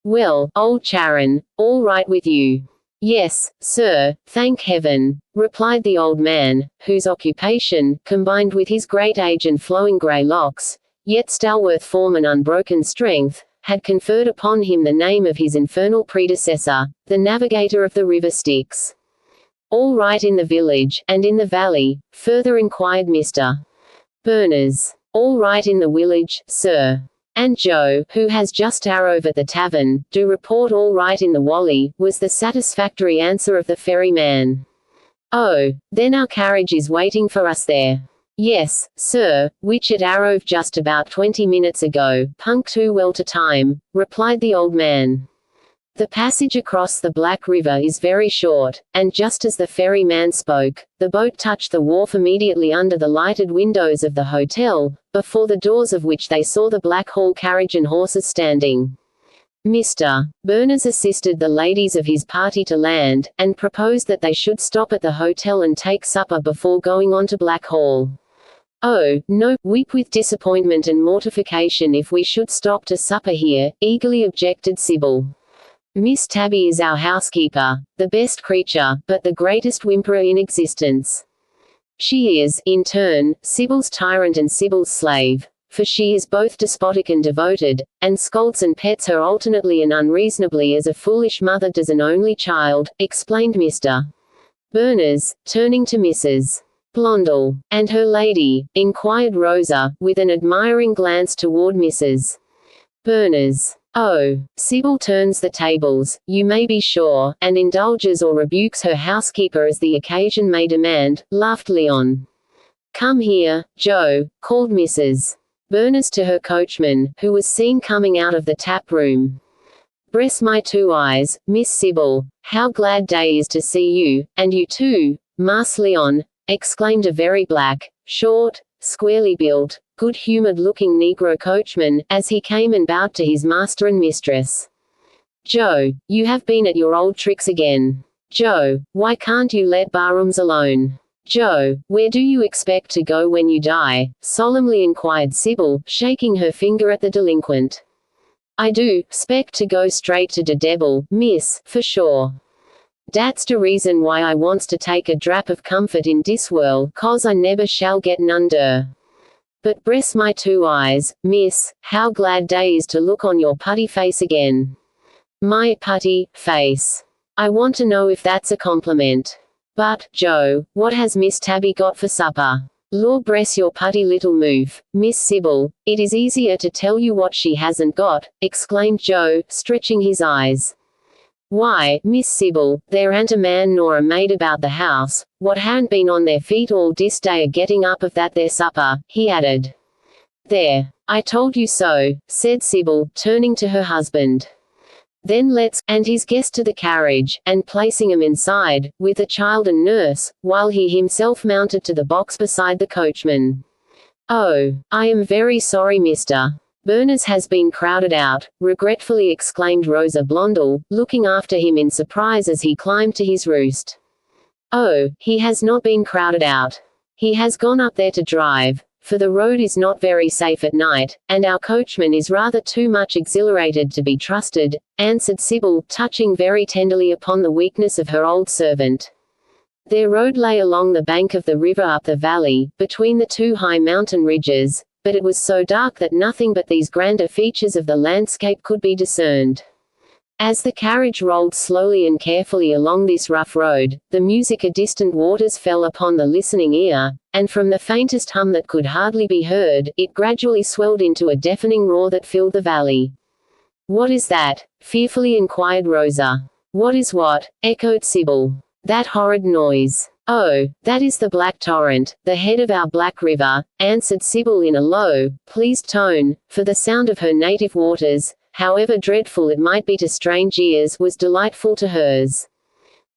"Well, old Charon, all right with you?" "Yes, sir, thank heaven," replied the old man, whose occupation, combined with his great age and flowing grey locks, yet stalwart form and unbroken strength, had conferred upon him the name of his infernal predecessor, the navigator of the river Styx. "All right in the village, and in the valley?" further inquired Mr. Berners. "All right in the village, sir. And Joe, who has just arrove at the tavern, do report all right in the wally," was the satisfactory answer of the ferryman. "Oh, then our carriage is waiting for us there." "Yes, sir, which it arrove just about 20 minutes ago, punctual well to time," replied the old man. The passage across the Black River is very short, and just as the ferryman spoke, the boat touched the wharf immediately under the lighted windows of the hotel, before the doors of which they saw the Black Hall carriage and horses standing. Mr. Berners assisted the ladies of his party to land, and proposed that they should stop at the hotel and take supper before going on to Black Hall. "Oh, no, weep with disappointment and mortification if we should stop to supper here," eagerly objected Sybil. "Miss Tabby is our housekeeper, the best creature, but the greatest whimperer in existence. She is, in turn, Sybil's tyrant and Sybil's slave, for she is both despotic and devoted, and scolds and pets her alternately and unreasonably as a foolish mother does an only child," explained Mr. Berners, turning to Mrs. Blondel. "And her lady?" inquired Rosa, with an admiring glance toward Mrs. Berners. "Oh, Sybil turns the tables, you may be sure, and indulges or rebukes her housekeeper as the occasion may demand," laughed Leon. "Come here, Joe," called Mrs. Berners to her coachman, who was seen coming out of the tap room. "Bless my two eyes, Miss Sybil, how glad day is to see you, and you too, Mas Leon," exclaimed a very black, short, squarely built, good-humoured-looking negro coachman, as he came and bowed to his master and mistress. "Joe, you have been at your old tricks again. Joe, why can't you let barrooms alone? Joe, where do you expect to go when you die? Solemnly inquired Sybil, shaking her finger at the delinquent. I do 'spect to go straight to de devil, miss, for sure. Dat's de reason why I wants to take a drap of comfort in dis world, 'cause I never shall get none der. But bress my two eyes, miss, how glad dey is to look on your putty face again. My putty face. I want to know if that's a compliment. But, Joe, what has Miss Tabby got for supper? Lord bless your putty little move, Miss Sybil, it is easier to tell you what she hasn't got, exclaimed Joe, stretching his eyes. Why, Miss Sybil, there ain't a man nor a maid about the house, what haven't been on their feet all dis day a getting up of that there supper, he added. There. I told you so, said Sybil, turning to her husband. Then let's, and his guest to the carriage, and placing him inside, with the child and nurse, while he himself mounted to the box beside the coachman. Oh, I am very sorry, Mr. Berners has been crowded out, regretfully exclaimed Rosa Blondel, looking after him in surprise as he climbed to his roost. Oh, he has not been crowded out. He has gone up there to drive, for the road is not very safe at night, and our coachman is rather too much exhilarated to be trusted, answered Sybil, touching very tenderly upon the weakness of her old servant. Their road lay along the bank of the river up the valley, between the two high mountain ridges, but it was so dark that nothing but these grander features of the landscape could be discerned. As the carriage rolled slowly and carefully along this rough road, the music of distant waters fell upon the listening ear, and from the faintest hum that could hardly be heard, it gradually swelled into a deafening roar that filled the valley. What is that? Fearfully inquired Rosa. What is what? Echoed Sybil. That horrid noise. Oh, that is the Black Torrent, the head of our Black River, answered Sybil in a low, pleased tone, for the sound of her native waters, however dreadful it might be to strange ears, was delightful to hers.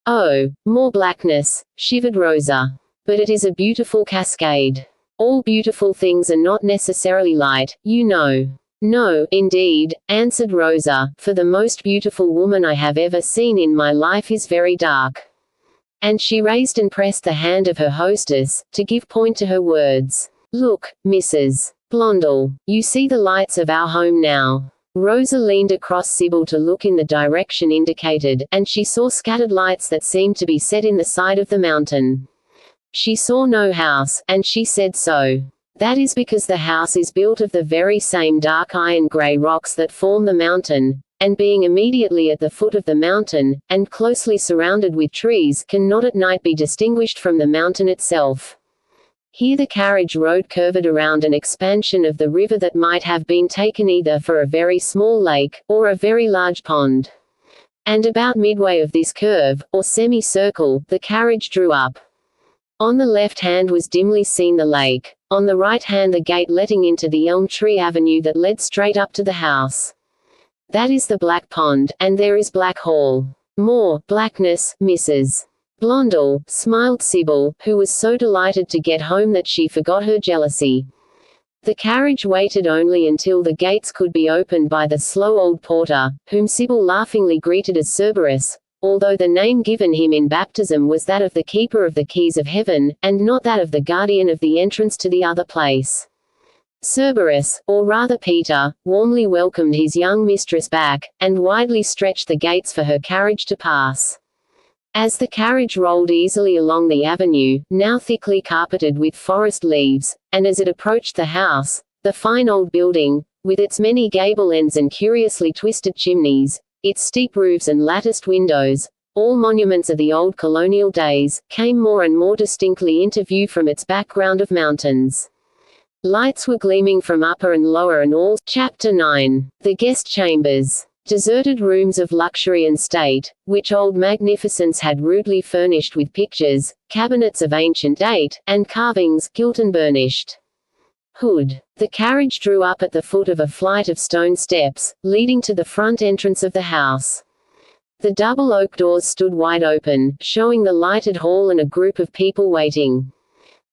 Oh, more blackness, shivered Rosa. But it is a beautiful cascade. All beautiful things are not necessarily light, you know. No, indeed, answered Rosa, for the most beautiful woman I have ever seen in my life is very dark. And she raised and pressed the hand of her hostess, to give point to her words. Look, Mrs. Blondel, you see the lights of our home now. Rosa leaned across Sybil to look in the direction indicated, and she saw scattered lights that seemed to be set in the side of the mountain. She saw no house, and she said so. That is because the house is built of the very same dark iron-gray rocks that form the mountain, and being immediately at the foot of the mountain, and closely surrounded with trees, can not at night be distinguished from the mountain itself. Here the carriage road curved around an expansion of the river that might have been taken either for a very small lake, or a very large pond. And about midway of this curve, or semi-circle, the carriage drew up. On the left hand was dimly seen the lake, on the right hand the gate letting into the elm tree avenue that led straight up to the house. That is the Black Pond, and there is Black Hall. More blackness, Mrs. Blondel, smiled Sybil, who was so delighted to get home that she forgot her jealousy. The carriage waited only until the gates could be opened by the slow old porter, whom Sybil laughingly greeted as Cerberus, although the name given him in baptism was that of the keeper of the keys of heaven, and not that of the guardian of the entrance to the other place. Cerberus, or rather Peter, warmly welcomed his young mistress back, and widely stretched the gates for her carriage to pass. As the carriage rolled easily along the avenue, now thickly carpeted with forest leaves, and as it approached the house, the fine old building, with its many gable ends and curiously twisted chimneys, its steep roofs and latticed windows, all monuments of the old colonial days, came more and more distinctly into view from its background of mountains. Lights were gleaming from upper and lower and all. Chapter 9. The Guest Chambers. Deserted rooms of luxury and state, which old magnificence had rudely furnished with pictures, cabinets of ancient date, and carvings, gilt and burnished. Hood. The carriage drew up at the foot of a flight of stone steps, leading to the front entrance of the house. The double oak doors stood wide open, showing the lighted hall and a group of people waiting.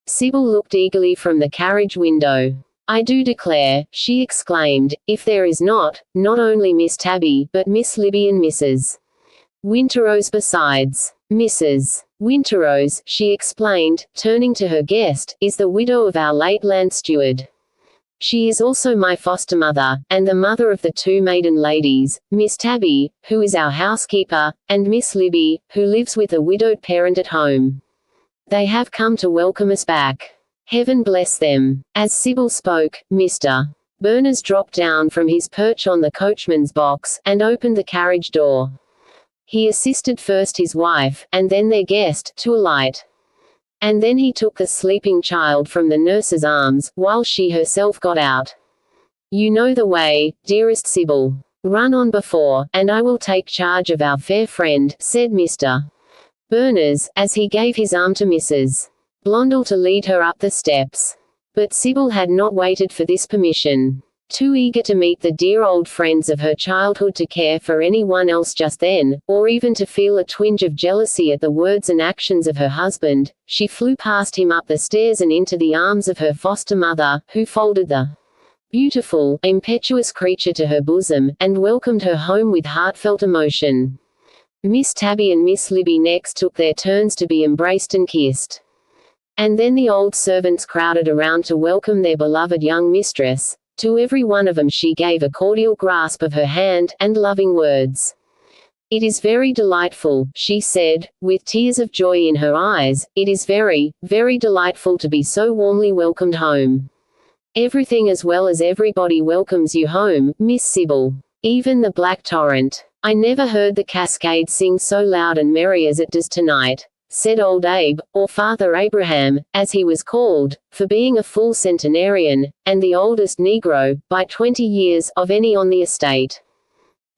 Sybil looked eagerly from the carriage window. I do declare, she exclaimed, if there is not only Miss Tabby, but Miss Libby and Mrs. Winterrose besides. Mrs. Winterrose, she explained, turning to her guest, is the widow of our late land steward. She is also my foster mother, and the mother of the two maiden ladies, Miss Tabby, who is our housekeeper, and Miss Libby, who lives with a widowed parent at home. They have come to welcome us back. Heaven bless them. As Sybil spoke, Mr. Berners dropped down from his perch on the coachman's box, and opened the carriage door. He assisted first his wife, and then their guest, to alight. And then he took the sleeping child from the nurse's arms, while she herself got out. You know the way, dearest Sybil. Run on before, and I will take charge of our fair friend, said Mr. Berners, as he gave his arm to Mrs. Blondel to lead her up the steps. But Sybil had not waited for this permission. Too eager to meet the dear old friends of her childhood to care for anyone else just then, or even to feel a twinge of jealousy at the words and actions of her husband, she flew past him up the stairs and into the arms of her foster mother, who folded the beautiful, impetuous creature to her bosom, and welcomed her home with heartfelt emotion. Miss Tabby and Miss Libby next took their turns to be embraced and kissed. And then the old servants crowded around to welcome their beloved young mistress. To every one of them she gave a cordial grasp of her hand, and loving words. It is very delightful, she said, with tears of joy in her eyes, it is very, very delightful to be so warmly welcomed home. Everything as well as everybody welcomes you home, Miss Sybil. Even the black torrent. I never heard the cascade sing so loud and merry as it does tonight, said old Abe, or Father Abraham, as he was called, for being a full centenarian, and the oldest Negro, by 20 years, of any on the estate.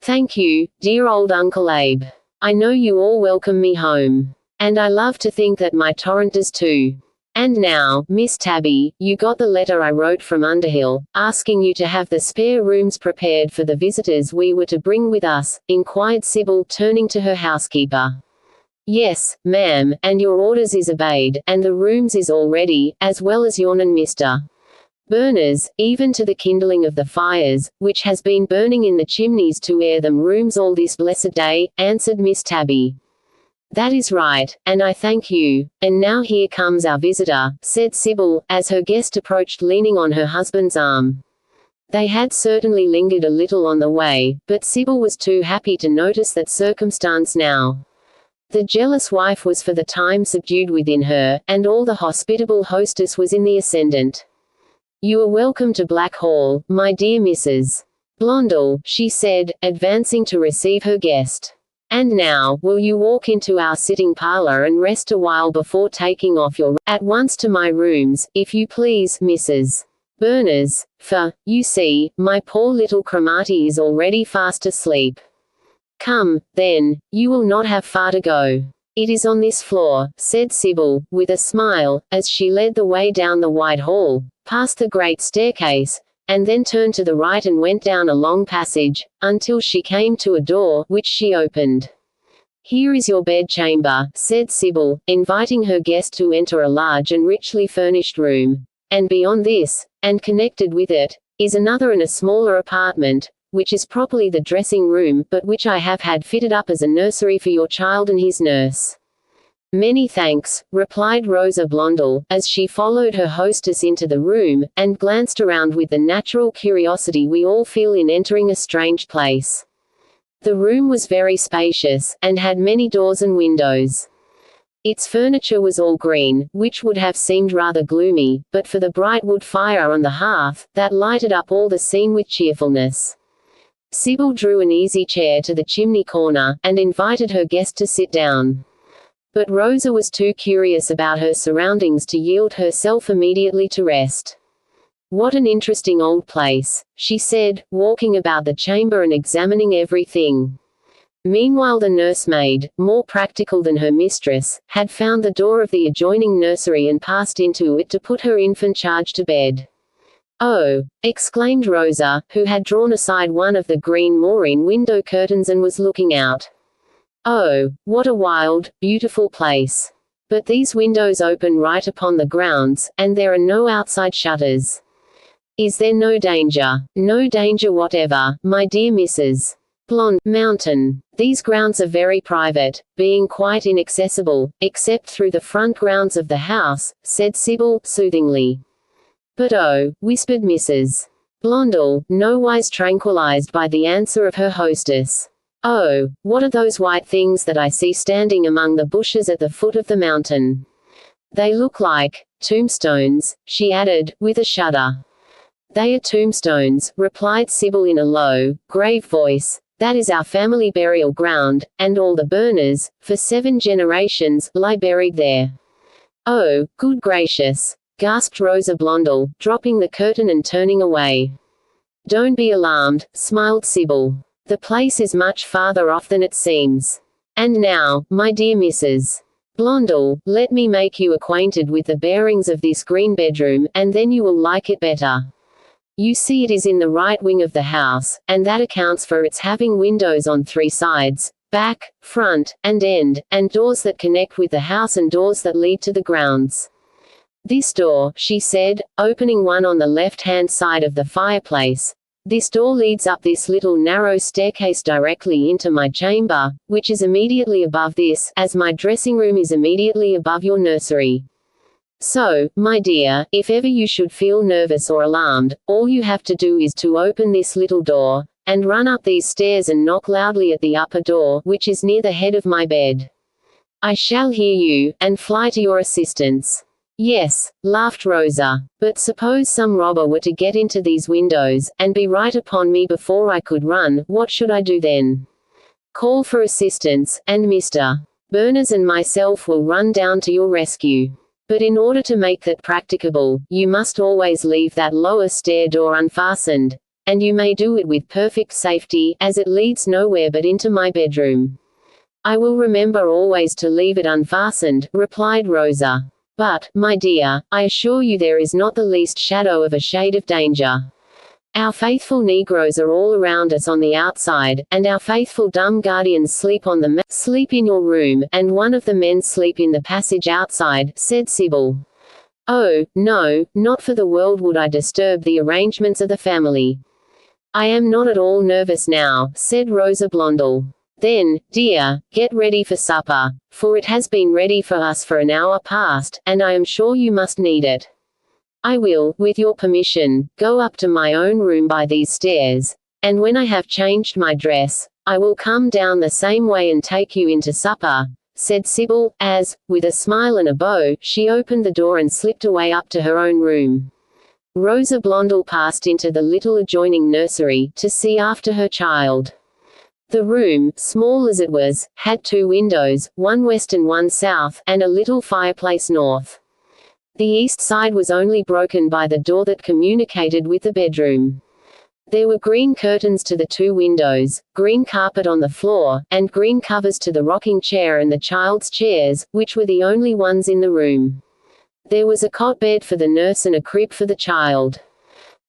Thank you, dear old Uncle Abe. I know you all welcome me home. And I love to think that my torrent does too. And now, Miss Tabby, you got the letter I wrote from Underhill, asking you to have the spare rooms prepared for the visitors we were to bring with us, inquired Sybil, turning to her housekeeper. Yes, ma'am, and your orders is obeyed, and the rooms is all ready, as well as yourn and Mr. Berners, even to the kindling of the fires, which has been burning in the chimneys to air them rooms all this blessed day, answered Miss Tabby. That is right, and I thank you. And now here comes our visitor, said Sybil, as her guest approached leaning on her husband's arm. They had certainly lingered a little on the way, but Sybil was too happy to notice that circumstance now. The jealous wife was for the time subdued within her, and all the hospitable hostess was in the ascendant. You are welcome to Black Hall, my dear Mrs. Blondel, she said, advancing to receive her guest. And now, will you walk into our sitting parlor and rest a while before taking off your at once to my rooms, if you please, Mrs. Berners, for, you see, my poor little Cromarty is already fast asleep. Come, then, you will not have far to go. It is on this floor, said Sybil, with a smile, as she led the way down the wide hall, past the great staircase, and then turned to the right and went down a long passage, until she came to a door, which she opened. Here is your bedchamber, said Sybil, inviting her guest to enter a large and richly furnished room. And beyond this, and connected with it, is another and a smaller apartment, which is properly the dressing room, but which I have had fitted up as a nursery for your child and his nurse. Many thanks, replied Rosa Blondel, as she followed her hostess into the room, and glanced around with the natural curiosity we all feel in entering a strange place. The room was very spacious, and had many doors and windows. Its furniture was all green, which would have seemed rather gloomy, but for the bright wood fire on the hearth, that lighted up all the scene with cheerfulness. Sybil drew an easy chair to the chimney corner, and invited her guest to sit down. But Rosa was too curious about her surroundings to yield herself immediately to rest. What an interesting old place, she said, walking about the chamber and examining everything. Meanwhile the nursemaid, more practical than her mistress, had found the door of the adjoining nursery and passed into it to put her infant charge to bed. Oh! Exclaimed Rosa, who had drawn aside one of the green moreen window curtains and was looking out. Oh, what a wild, beautiful place. But these windows open right upon the grounds, and there are no outside shutters. Is there no danger? No danger whatever, my dear Mrs. Blonde Mountain. These grounds are very private, being quite inaccessible, except through the front grounds of the house, said Sybil, soothingly. But oh, whispered Mrs. Blondel, nowise tranquilized by the answer of her hostess. Oh, what are those white things that I see standing among the bushes at the foot of the mountain? They look like tombstones, she added, with a shudder. They are tombstones, replied Sybil in a low, grave voice. That is our family burial ground, and all the Burners, for 7 generations, lie buried there. Oh, good gracious, gasped Rosa Blondel, dropping the curtain and turning away. Don't be alarmed, smiled Sybil. The place is much farther off than it seems. And now, my dear Mrs. Blondel, let me make you acquainted with the bearings of this green bedroom, and then you will like it better. You see it is in the right wing of the house, and that accounts for its having windows on 3 sides, back, front, and end, and doors that connect with the house and doors that lead to the grounds. This door, she said, opening one on the left-hand side of the fireplace, this door leads up this little narrow staircase directly into my chamber, which is immediately above this, as my dressing room is immediately above your nursery. So, my dear, if ever you should feel nervous or alarmed, all you have to do is to open this little door, and run up these stairs and knock loudly at the upper door, which is near the head of my bed. I shall hear you, and fly to your assistance. Yes, laughed Rosa. But suppose some robber were to get into these windows, and be right upon me before I could run, what should I do then? Call for assistance, and Mr. Berners and myself will run down to your rescue. But in order to make that practicable, you must always leave that lower stair door unfastened, and you may do it with perfect safety, as it leads nowhere but into my bedroom. I will remember always to leave it unfastened, replied Rosa. But, my dear, I assure you there is not the least shadow of a shade of danger. Our faithful Negroes are all around us on the outside, and our faithful dumb guardians sleep in your room, and one of the men sleep in the passage outside, said Sybil. Oh, no, not for the world would I disturb the arrangements of the family. I am not at all nervous now, said Rosa Blondel. Then, dear, get ready for supper, for it has been ready for us for an hour past, and I am sure you must need it. I will, with your permission, go up to my own room by these stairs, and when I have changed my dress, I will come down the same way and take you into supper, said Sybil, as, with a smile and a bow, she opened the door and slipped away up to her own room. Rosa Blondel passed into the little adjoining nursery, to see after her child. The room, small as it was, had 2 windows, one west and one south, and a little fireplace north. The east side was only broken by the door that communicated with the bedroom. There were green curtains to the 2 windows, green carpet on the floor, and green covers to the rocking chair and the child's chairs, which were the only ones in the room. There was a cot bed for the nurse and a crib for the child.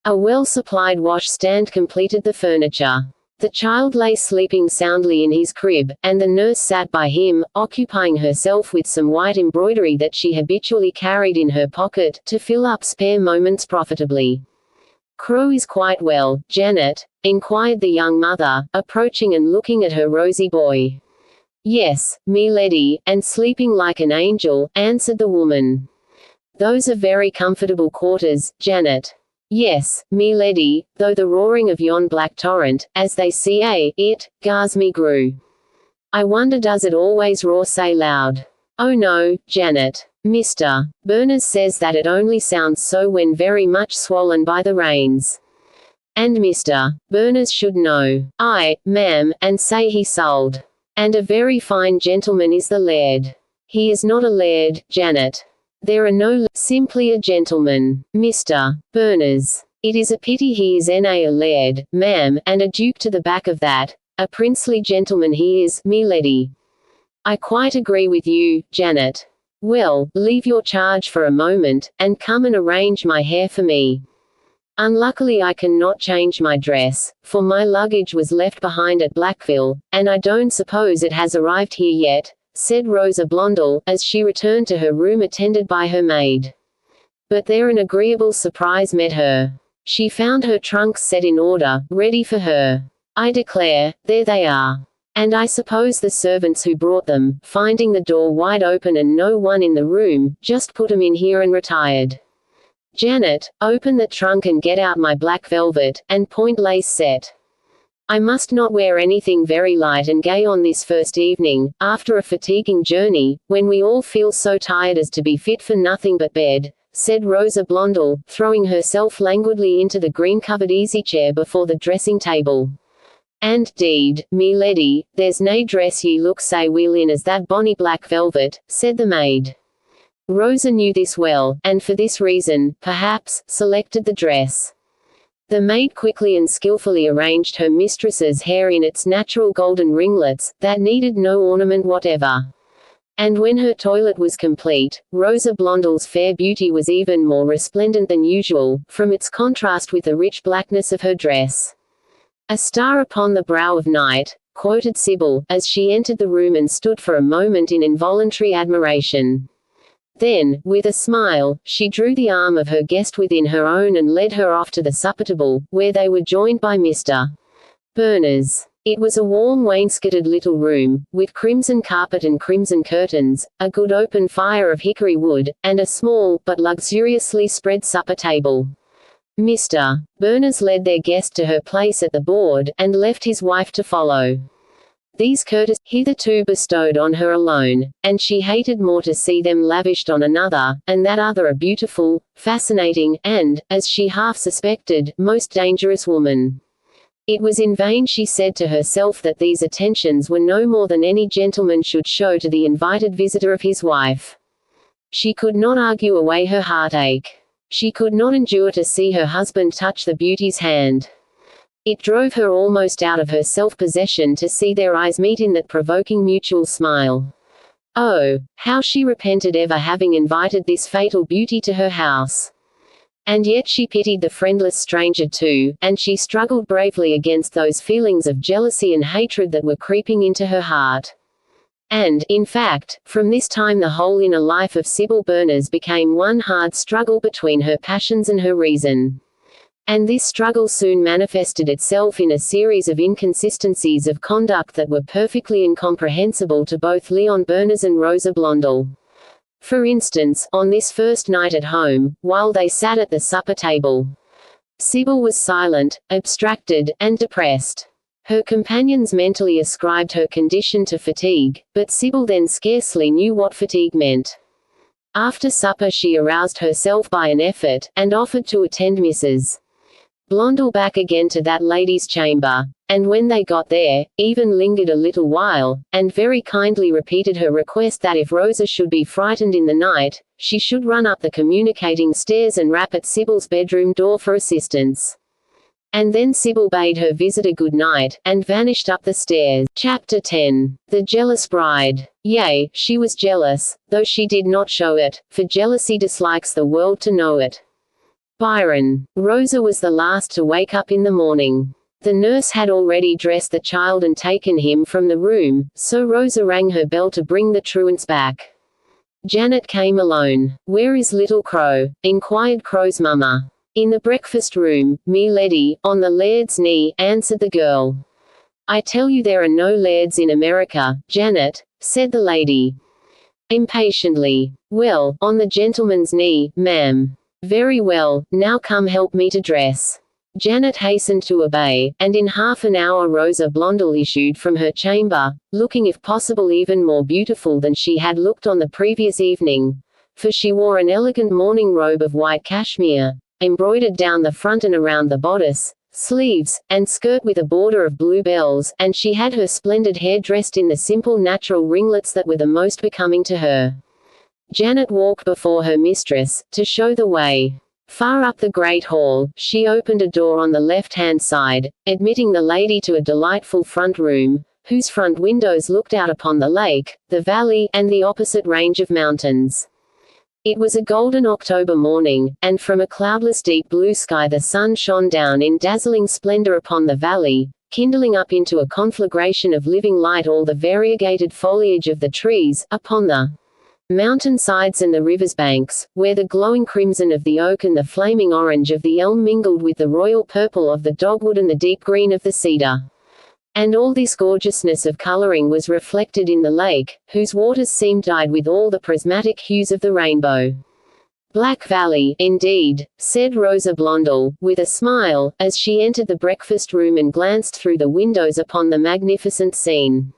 A well-supplied wash-stand completed the furniture. The child lay sleeping soundly in his crib, and the nurse sat by him, occupying herself with some white embroidery that she habitually carried in her pocket, to fill up spare moments profitably. Crow is quite well, Janet? Inquired the young mother, approaching and looking at her rosy boy. Yes, me lady, and sleeping like an angel, answered the woman. Those are very comfortable quarters, Janet. Yes, me lady, though the roaring of yon black torrent, as they say it, gars me grew. I wonder does it always roar say loud? Oh no, Janet. Mr. Berners says that it only sounds so when very much swollen by the rains. And Mr. Berners should know. Aye, ma'am, and say he sold. And a very fine gentleman is the laird. He is not a laird, Janet. There are no simply a gentleman, Mr. Berners. It is a pity he is a laird, ma'am, and a duke to the back of that. A princely gentleman he is, me lady. I quite agree with you, Janet. Well, leave your charge for a moment, and come and arrange my hair for me. Unluckily I cannot change my dress, for my luggage was left behind at Blackville, and I don't suppose it has arrived here yet, said Rosa Blondel, as she returned to her room attended by her maid. But there an agreeable surprise met her. She found her trunks set in order, ready for her. I declare, there they are. And I suppose the servants who brought them, finding the door wide open and no one in the room, just put 'em in here and retired. Janet, open that trunk and get out my black velvet, and point lace set. I must not wear anything very light and gay on this first evening, after a fatiguing journey, when we all feel so tired as to be fit for nothing but bed, said Rosa Blondel, throwing herself languidly into the green-covered easy-chair before the dressing-table. And, deed, me leddy, there's nae dress ye look sae weel in as that bonny black velvet, said the maid. Rosa knew this well, and for this reason, perhaps, selected the dress. The maid quickly and skillfully arranged her mistress's hair in its natural golden ringlets, that needed no ornament whatever. And when her toilet was complete, Rosa Blondel's fair beauty was even more resplendent than usual, from its contrast with the rich blackness of her dress. "A star upon the brow of night," quoted Sybil, as she entered the room and stood for a moment in involuntary admiration. Then, with a smile, she drew the arm of her guest within her own and led her off to the supper table, where they were joined by Mr. Berners. It was a warm wainscoted little room, with crimson carpet and crimson curtains, a good open fire of hickory wood, and a small, but luxuriously spread supper table. Mr. Berners led their guest to her place at the board, and left his wife to follow. These courtesies, hitherto bestowed on her alone, and she hated more to see them lavished on another, and that other a beautiful, fascinating, and, as she half suspected, most dangerous woman. It was in vain she said to herself that these attentions were no more than any gentleman should show to the invited visitor of his wife. She could not argue away her heartache. She could not endure to see her husband touch the beauty's hand. It drove her almost out of her self-possession to see their eyes meet in that provoking mutual smile. Oh, how she repented ever having invited this fatal beauty to her house! And yet she pitied the friendless stranger too, and she struggled bravely against those feelings of jealousy and hatred that were creeping into her heart. And, in fact, from this time the whole inner life of Sybil Berners became one hard struggle between her passions and her reason. And this struggle soon manifested itself in a series of inconsistencies of conduct that were perfectly incomprehensible to both Leon Berners and Rosa Blondel. For instance, on this first night at home, while they sat at the supper table, Sybil was silent, abstracted, and depressed. Her companions mentally ascribed her condition to fatigue, but Sybil then scarcely knew what fatigue meant. After supper she aroused herself by an effort, and offered to attend Mrs. Blondel back again to that lady's chamber, and when they got there, even lingered a little while, and very kindly repeated her request that if Rosa should be frightened in the night, she should run up the communicating stairs and rap at Sybil's bedroom door for assistance. And then Sybil bade her visitor good night, and vanished up the stairs. Chapter 10. The Jealous Bride. Yea, she was jealous, though she did not show it, for jealousy dislikes the world to know it. Byron. Rosa was the last to wake up in the morning. The nurse had already dressed the child and taken him from the room, so Rosa rang her bell to bring the truants back. Janet came alone. "Where is little Crow?" inquired Crow's mamma. "In the breakfast room, me leddy, on the laird's knee," answered the girl. "I tell you there are no lairds in America, Janet," said the lady impatiently. "Well, on the gentleman's knee, ma'am." "Very well, now come help me to dress." Janet hastened to obey, and in half an hour Rosa Blondel issued from her chamber, looking if possible even more beautiful than she had looked on the previous evening, for she wore an elegant morning robe of white cashmere, embroidered down the front and around the bodice, sleeves, and skirt with a border of blue bells, and she had her splendid hair dressed in the simple natural ringlets that were the most becoming to her. Janet walked before her mistress, to show the way. Far up the great hall, she opened a door on the left-hand side, admitting the lady to a delightful front room, whose front windows looked out upon the lake, the valley, and the opposite range of mountains. It was a golden October morning, and from a cloudless deep blue sky the sun shone down in dazzling splendor upon the valley, kindling up into a conflagration of living light all the variegated foliage of the trees, upon the mountain sides and the river's banks, where the glowing crimson of the oak and the flaming orange of the elm mingled with the royal purple of the dogwood and the deep green of the cedar. And all this gorgeousness of coloring was reflected in the lake, whose waters seemed dyed with all the prismatic hues of the rainbow. Black Valley, indeed, said Rosa Blondel, with a smile, as she entered the breakfast room and glanced through the windows upon the magnificent scene.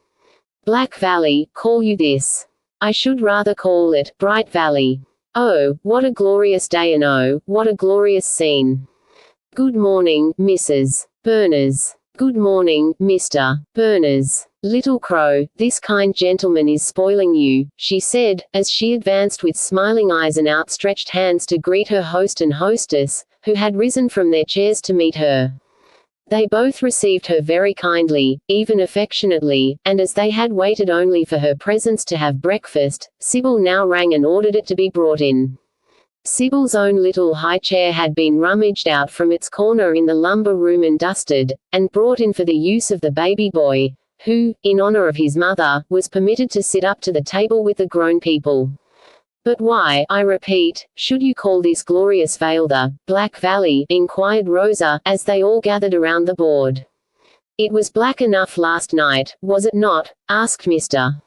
Black Valley, call you this? I should rather call it Bright Valley. Oh, what a glorious day, and oh, what a glorious scene. Good morning, Mrs. Berners. Good morning, Mr. Berners. Little Crow, this kind gentleman is spoiling you, she said, as she advanced with smiling eyes and outstretched hands to greet her host and hostess, who had risen from their chairs to meet her. They both received her very kindly, even affectionately, and as they had waited only for her presence to have breakfast, Sybil now rang and ordered it to be brought in. Sybil's own little high chair had been rummaged out from its corner in the lumber room and dusted, and brought in for the use of the baby boy, who, in honor of his mother, was permitted to sit up to the table with the grown people. But why, I repeat, should you call this glorious vale the Black Valley? Inquired Rosa, as they all gathered around the board. It was black enough last night, was it not? Asked Mr.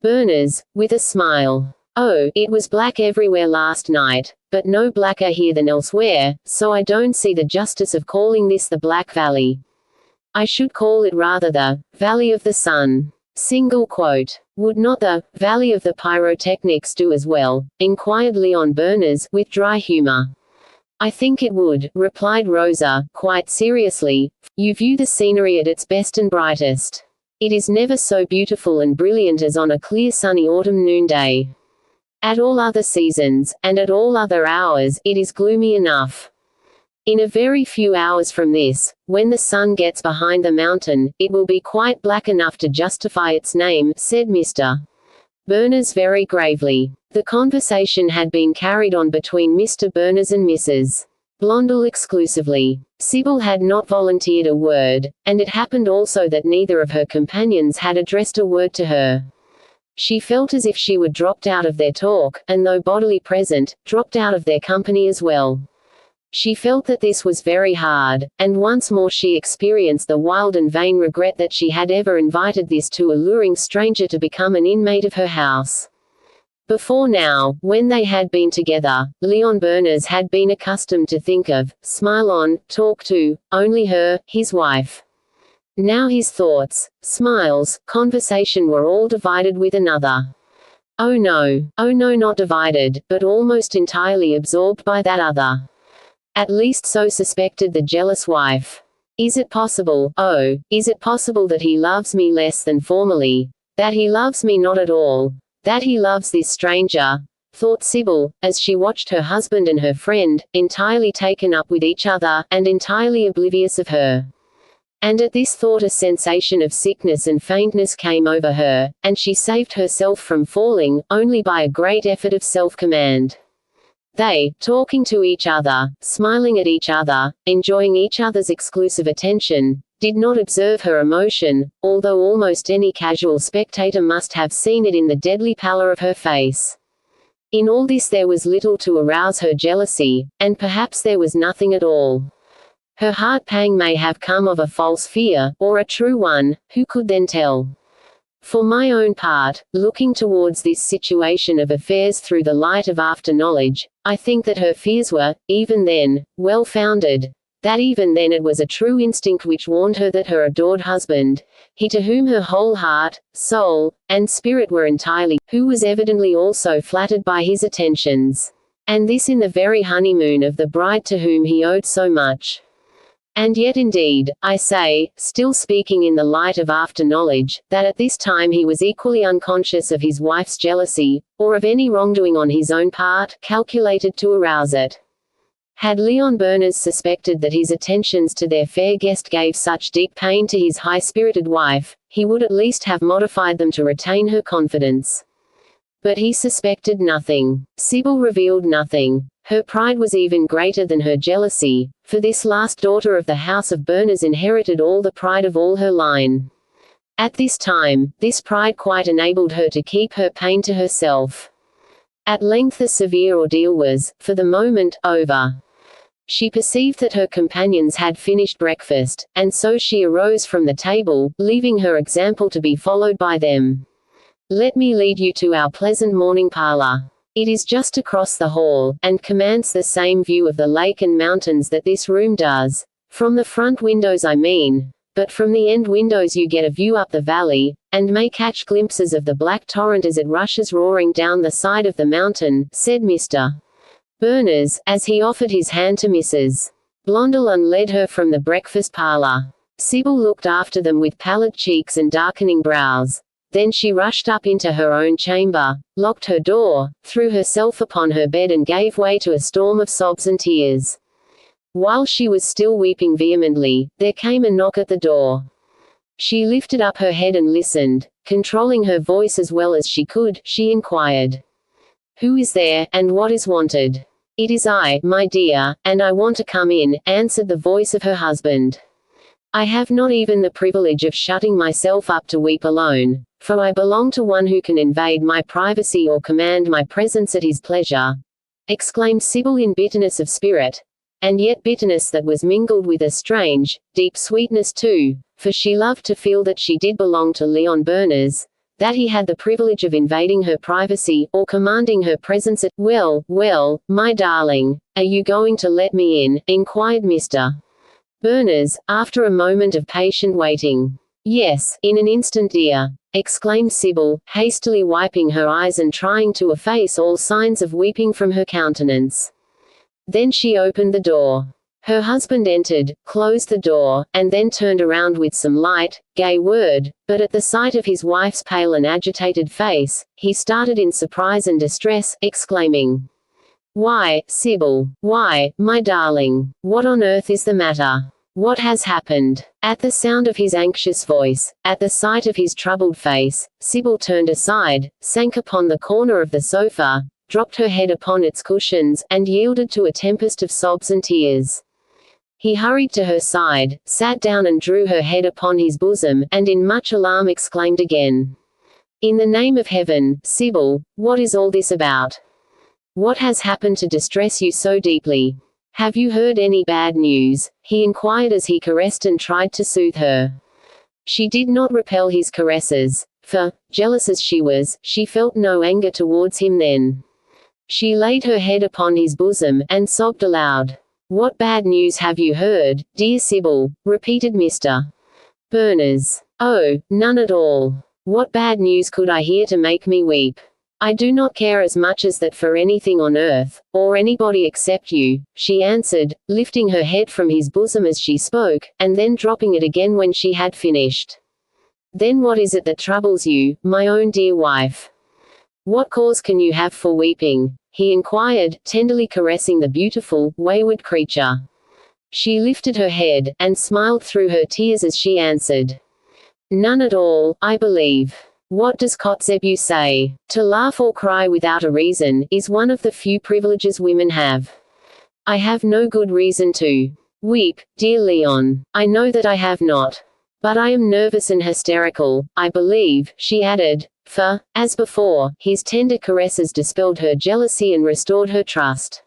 Berners, with a smile. Oh, it was black everywhere last night, but no blacker here than elsewhere, so I don't see the justice of calling this the Black Valley. I should call it rather the Valley of the Sun. Single quote. Would not the Valley of the Pyrotechnics do as well? Inquired Leon Berners, with dry humor. I think it would, replied Rosa, quite seriously. You view the scenery at its best and brightest. It is never so beautiful and brilliant as on a clear sunny autumn noonday. At all other seasons, and at all other hours, it is gloomy enough. In a very few hours from this, when the sun gets behind the mountain, it will be quite black enough to justify its name, said Mr. Berners very gravely. The conversation had been carried on between Mr. Berners and Mrs. Blondel exclusively. Sybil had not volunteered a word, and it happened also that neither of her companions had addressed a word to her. She felt as if she were dropped out of their talk, and though bodily present, dropped out of their company as well. She felt that this was very hard, and once more she experienced the wild and vain regret that she had ever invited this too alluring stranger to become an inmate of her house. Before now, when they had been together, Leon Berners had been accustomed to think of, smile on, talk to, only her, his wife. Now his thoughts, smiles, conversation were all divided with another. Oh no, not divided, but almost entirely absorbed by that other. At least so suspected the jealous wife. Is it possible, oh, is it possible that he loves me less than formerly, that he loves me not at all, that he loves this stranger? Thought Sybil, as she watched her husband and her friend, entirely taken up with each other, and entirely oblivious of her. And at this thought a sensation of sickness and faintness came over her, and she saved herself from falling, only by a great effort of self-command. They, talking to each other, smiling at each other, enjoying each other's exclusive attention, did not observe her emotion, although almost any casual spectator must have seen it in the deadly pallor of her face. In all this there was little to arouse her jealousy, and perhaps there was nothing at all. Her heart pang may have come of a false fear, or a true one, who could then tell? For my own part, looking towards this situation of affairs through the light of after-knowledge, I think that her fears were, even then, well-founded, that even then it was a true instinct which warned her that her adored husband, he to whom her whole heart, soul, and spirit were entirely, who was evidently also flattered by his attentions. And this in the very honeymoon of the bride to whom he owed so much. And yet indeed, I say, still speaking in the light of after-knowledge, that at this time he was equally unconscious of his wife's jealousy, or of any wrongdoing on his own part, calculated to arouse it. Had Leon Berners suspected that his attentions to their fair guest gave such deep pain to his high-spirited wife, he would at least have modified them to retain her confidence. But he suspected nothing. Sybil revealed nothing. Her pride was even greater than her jealousy, for this last daughter of the house of Berners inherited all the pride of all her line. At this time, this pride quite enabled her to keep her pain to herself. At length the severe ordeal was, for the moment, over. She perceived that her companions had finished breakfast, and so she arose from the table, leaving her example to be followed by them. "Let me lead you to our pleasant morning parlor. It is just across the hall, and commands the same view of the lake and mountains that this room does. From the front windows I mean. But from the end windows you get a view up the valley, and may catch glimpses of the black torrent as it rushes roaring down the side of the mountain," said Mr. Berners, as he offered his hand to Mrs. Blondel and led her from the breakfast parlor. Sybil looked after them with pallid cheeks and darkening brows. Then she rushed up into her own chamber, locked her door, threw herself upon her bed and gave way to a storm of sobs and tears. While she was still weeping vehemently, there came a knock at the door. She lifted up her head and listened. Controlling her voice as well as she could, she inquired, "Who is there, and what is wanted?" "It is I, my dear, and I want to come in," answered the voice of her husband. "I have not even the privilege of shutting myself up to weep alone, for I belong to one who can invade my privacy or command my presence at his pleasure," exclaimed Sybil in bitterness of spirit, and yet bitterness that was mingled with a strange, deep sweetness too, for she loved to feel that she did belong to Leon Berners, that he had the privilege of invading her privacy, or commanding her presence at— "Well, well, my darling, are you going to let me in?" inquired Mr. Berners, after a moment of patient waiting. "Yes, in an instant, dear," exclaimed Sybil, hastily wiping her eyes and trying to efface all signs of weeping from her countenance. Then she opened the door. Her husband entered, closed the door, and then turned around with some light, gay word, but at the sight of his wife's pale and agitated face, he started in surprise and distress, exclaiming, "Why, Sybil! Why, my darling! What on earth is the matter? What has happened?" At the sound of his anxious voice, at the sight of his troubled face, Sybil turned aside, sank upon the corner of the sofa, dropped her head upon its cushions, and yielded to a tempest of sobs and tears. He hurried to her side, sat down and drew her head upon his bosom, and in much alarm exclaimed again, "In the name of heaven, Sybil, what is all this about? What has happened to distress you so deeply? Have you heard any bad news?" he inquired as he caressed and tried to soothe her. She did not repel his caresses, for, jealous as she was, she felt no anger towards him then. She laid her head upon his bosom, and sobbed aloud. "What bad news have you heard, dear Sybil?" repeated Mr. Berners. "Oh, none at all. What bad news could I hear to make me weep? I do not care as much as that for anything on earth, or anybody except you," she answered, lifting her head from his bosom as she spoke, and then dropping it again when she had finished. "Then what is it that troubles you, my own dear wife? What cause can you have for weeping?" he inquired, tenderly caressing the beautiful, wayward creature. She lifted her head, and smiled through her tears as she answered, "None at all, I believe. What does Kotzebue say? To laugh or cry without a reason, is one of the few privileges women have. I have no good reason to weep, dear Leon. I know that I have not. But I am nervous and hysterical, I believe," she added, for, as before, his tender caresses dispelled her jealousy and restored her trust.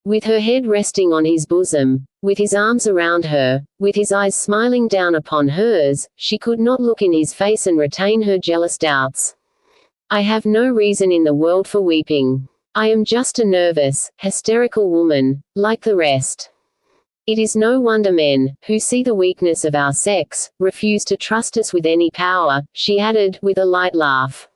With her head resting on his bosom, with his arms around her, with his eyes smiling down upon hers, she could not look in his face and retain her jealous doubts. "I have no reason in the world for weeping. I am just a nervous, hysterical woman, like the rest. It is no wonder men, who see the weakness of our sex, refuse to trust us with any power," she added, with a light laugh.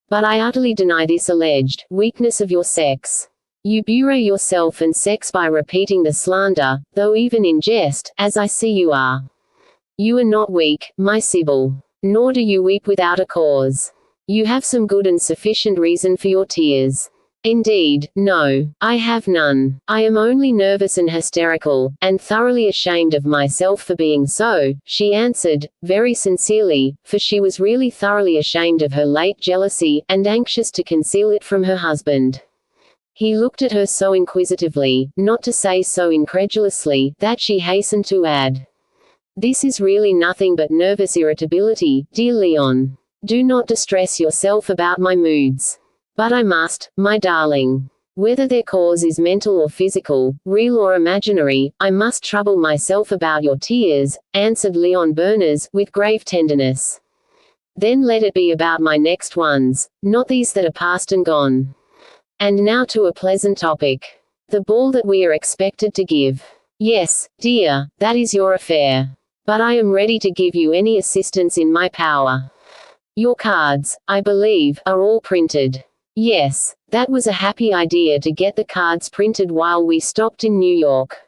"But I utterly deny this alleged weakness of your sex. You bewray yourself and sex by repeating the slander, though even in jest, as I see you are. You are not weak, my Sybil. Nor do you weep without a cause. You have some good and sufficient reason for your tears." "Indeed, no, I have none. I am only nervous and hysterical, and thoroughly ashamed of myself for being so," she answered, very sincerely, for she was really thoroughly ashamed of her late jealousy, and anxious to conceal it from her husband. He looked at her so inquisitively, not to say so incredulously, that she hastened to add, "This is really nothing but nervous irritability, dear Leon. Do not distress yourself about my moods. But I must, my darling. Whether their cause is mental or physical, real or imaginary, I must trouble myself about your tears, answered Leon Berners, with grave tenderness. Then let it be about my next ones, not these that are past and gone. And now to a pleasant topic. The ball that we are expected to give. Yes, dear, that is your affair. But I am ready to give you any assistance in my power. Your cards, I believe, are all printed. Yes, that was a happy idea to get the cards printed while we stopped in New York.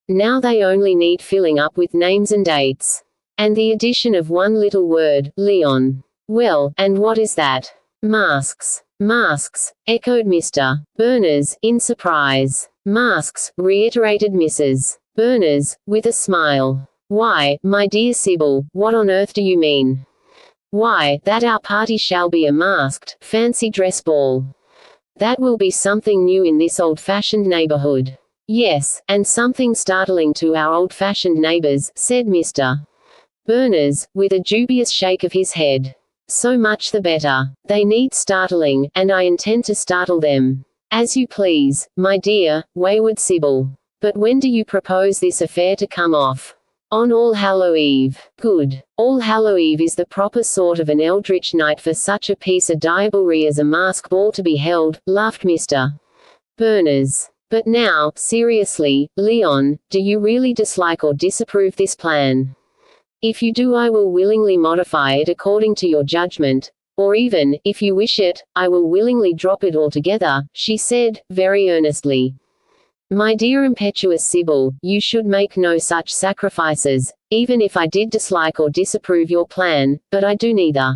Now they only need filling up with names and dates. And the addition of one little word, Leon. Well, and what is that? Masks. Masks, echoed Mr. Berners, in surprise. Masks, reiterated Mrs. Berners, with a smile. Why, my dear Sybil, what on earth do you mean? Why, that our party shall be a masked, fancy dress ball. That will be something new in this old-fashioned neighborhood. Yes, and something startling to our old-fashioned neighbors, said Mr. Berners, with a dubious shake of his head. So much the better. They need startling, and I intend to startle them. As you please, my dear, wayward Sybil. But when do you propose this affair to come off? On All Hallow Eve. Good. All Hallow Eve is the proper sort of an eldritch night for such a piece of diablerie as a mask ball to be held, laughed Mr. Berners. But now, seriously, Leon, do you really dislike or disapprove this plan? If you do, I will willingly modify it according to your judgment, or even, if you wish it, I will willingly drop it altogether, she said, very earnestly. My dear impetuous Sybil, you should make no such sacrifices, even if I did dislike or disapprove your plan, but I do neither.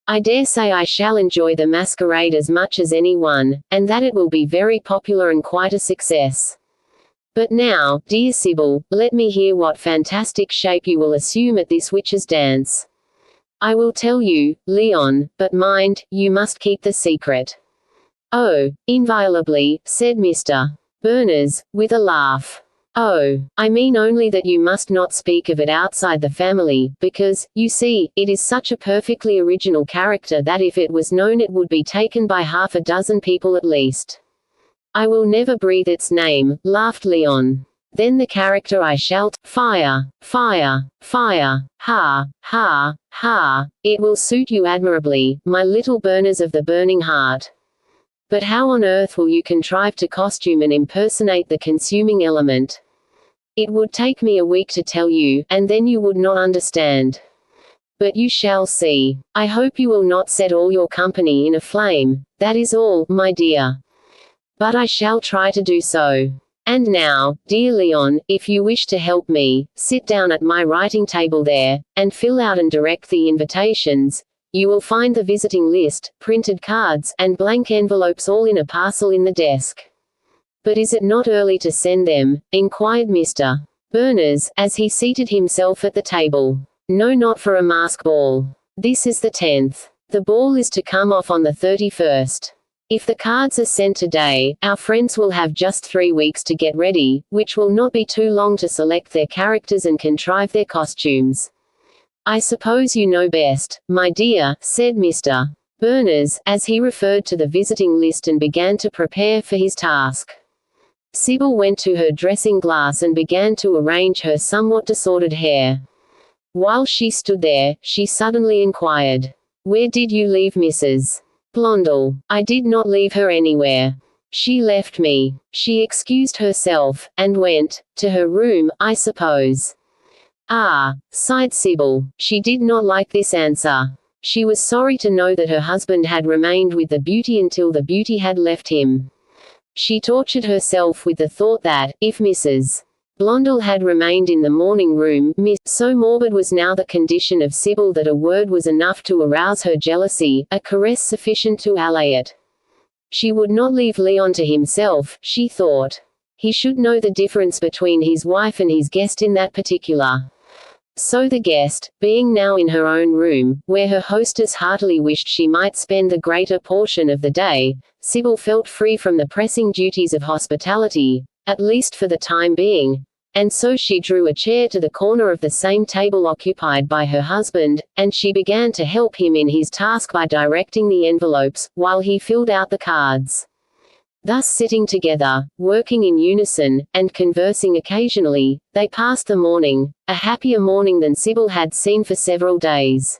I dare say I shall enjoy the masquerade as much as any one, and that it will be very popular and quite a success. But now, dear Sybil, let me hear what fantastic shape you will assume at this witches' dance. I will tell you, Leon, but mind, you must keep the secret. Oh, inviolably, said Mr. Berners, with a laugh. Oh, I mean only that you must not speak of it outside the family, because, you see, it is such a perfectly original character that if it was known it would be taken by half a dozen people at least. I will never breathe its name, laughed Leon. Then the character I shall fire, fire, fire, ha, ha, ha. It will suit you admirably, my little Berners of the burning heart. But how on earth will you contrive to costume and impersonate the consuming element? It would take me a week to tell you, and then you would not understand. But you shall see. I hope you will not set all your company in a flame, that is all, my dear. But I shall try to do so. And now, dear Leon, if you wish to help me, sit down at my writing table there, and fill out and direct the invitations. You will find the visiting list, printed cards, and blank envelopes all in a parcel in the desk. But is it not early to send them? Inquired Mr. Berners, as he seated himself at the table. No, not for a mask ball. This is the 10th. The ball is to come off on the 31st. If the cards are sent today, our friends will have just 3 weeks to get ready, which will not be too long to select their characters and contrive their costumes. I suppose you know best, my dear, said Mr. Berners, as he referred to the visiting list and began to prepare for his task. Sybil went to her dressing glass and began to arrange her somewhat disordered hair. While she stood there, she suddenly inquired, "Where did you leave Mrs. Blondel?" "I did not leave her anywhere. She left me. She excused herself, and went to her room, I suppose." "Ah," sighed Sybil. She did not like this answer. She was sorry to know that her husband had remained with the beauty until the beauty had left him. She tortured herself with the thought that, if Mrs. Blondel had remained in the morning room, so morbid was now the condition of Sybil that a word was enough to arouse her jealousy, a caress sufficient to allay it. She would not leave Leon to himself, she thought. He should know the difference between his wife and his guest in that particular. So the guest, being now in her own room, where her hostess heartily wished she might spend the greater portion of the day, Sybil felt free from the pressing duties of hospitality, at least for the time being, and so she drew a chair to the corner of the same table occupied by her husband, and she began to help him in his task by directing the envelopes, while he filled out the cards. Thus sitting together, working in unison, and conversing occasionally, they passed the morning, a happier morning than Sybil had seen for several days.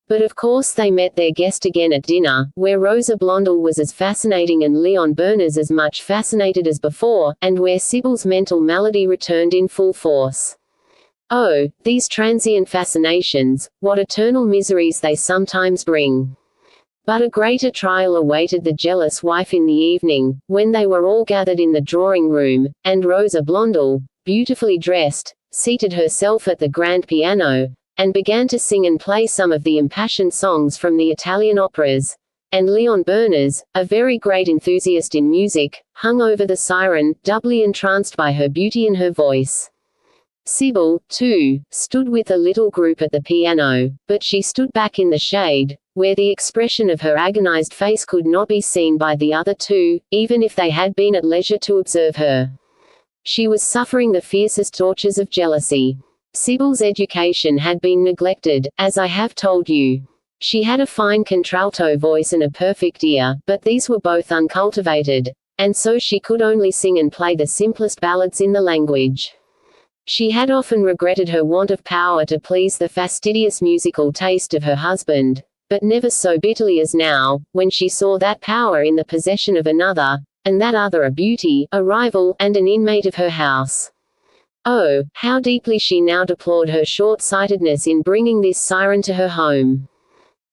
But of course they met their guest again at dinner, where Rosa Blondel was as fascinating and Leon Berners as much fascinated as before, and where Sybil's mental malady returned in full force. Oh, these transient fascinations, what eternal miseries they sometimes bring. But a greater trial awaited the jealous wife in the evening, when they were all gathered in the drawing-room, and Rosa Blondel, beautifully dressed, seated herself at the grand piano, and began to sing and play some of the impassioned songs from the Italian operas, and Leon Berners, a very great enthusiast in music, hung over the siren, doubly entranced by her beauty and her voice. Sybil, too, stood with a little group at the piano, but she stood back in the shade, where the expression of her agonized face could not be seen by the other two, even if they had been at leisure to observe her. She was suffering the fiercest tortures of jealousy. Sybil's education had been neglected, as I have told you. She had a fine contralto voice and a perfect ear, but these were both uncultivated, and so she could only sing and play the simplest ballads in the language. She had often regretted her want of power to please the fastidious musical taste of her husband, but never so bitterly as now, when she saw that power in the possession of another, and that other a beauty, a rival, and an inmate of her house. Oh, how deeply she now deplored her short-sightedness in bringing this siren to her home.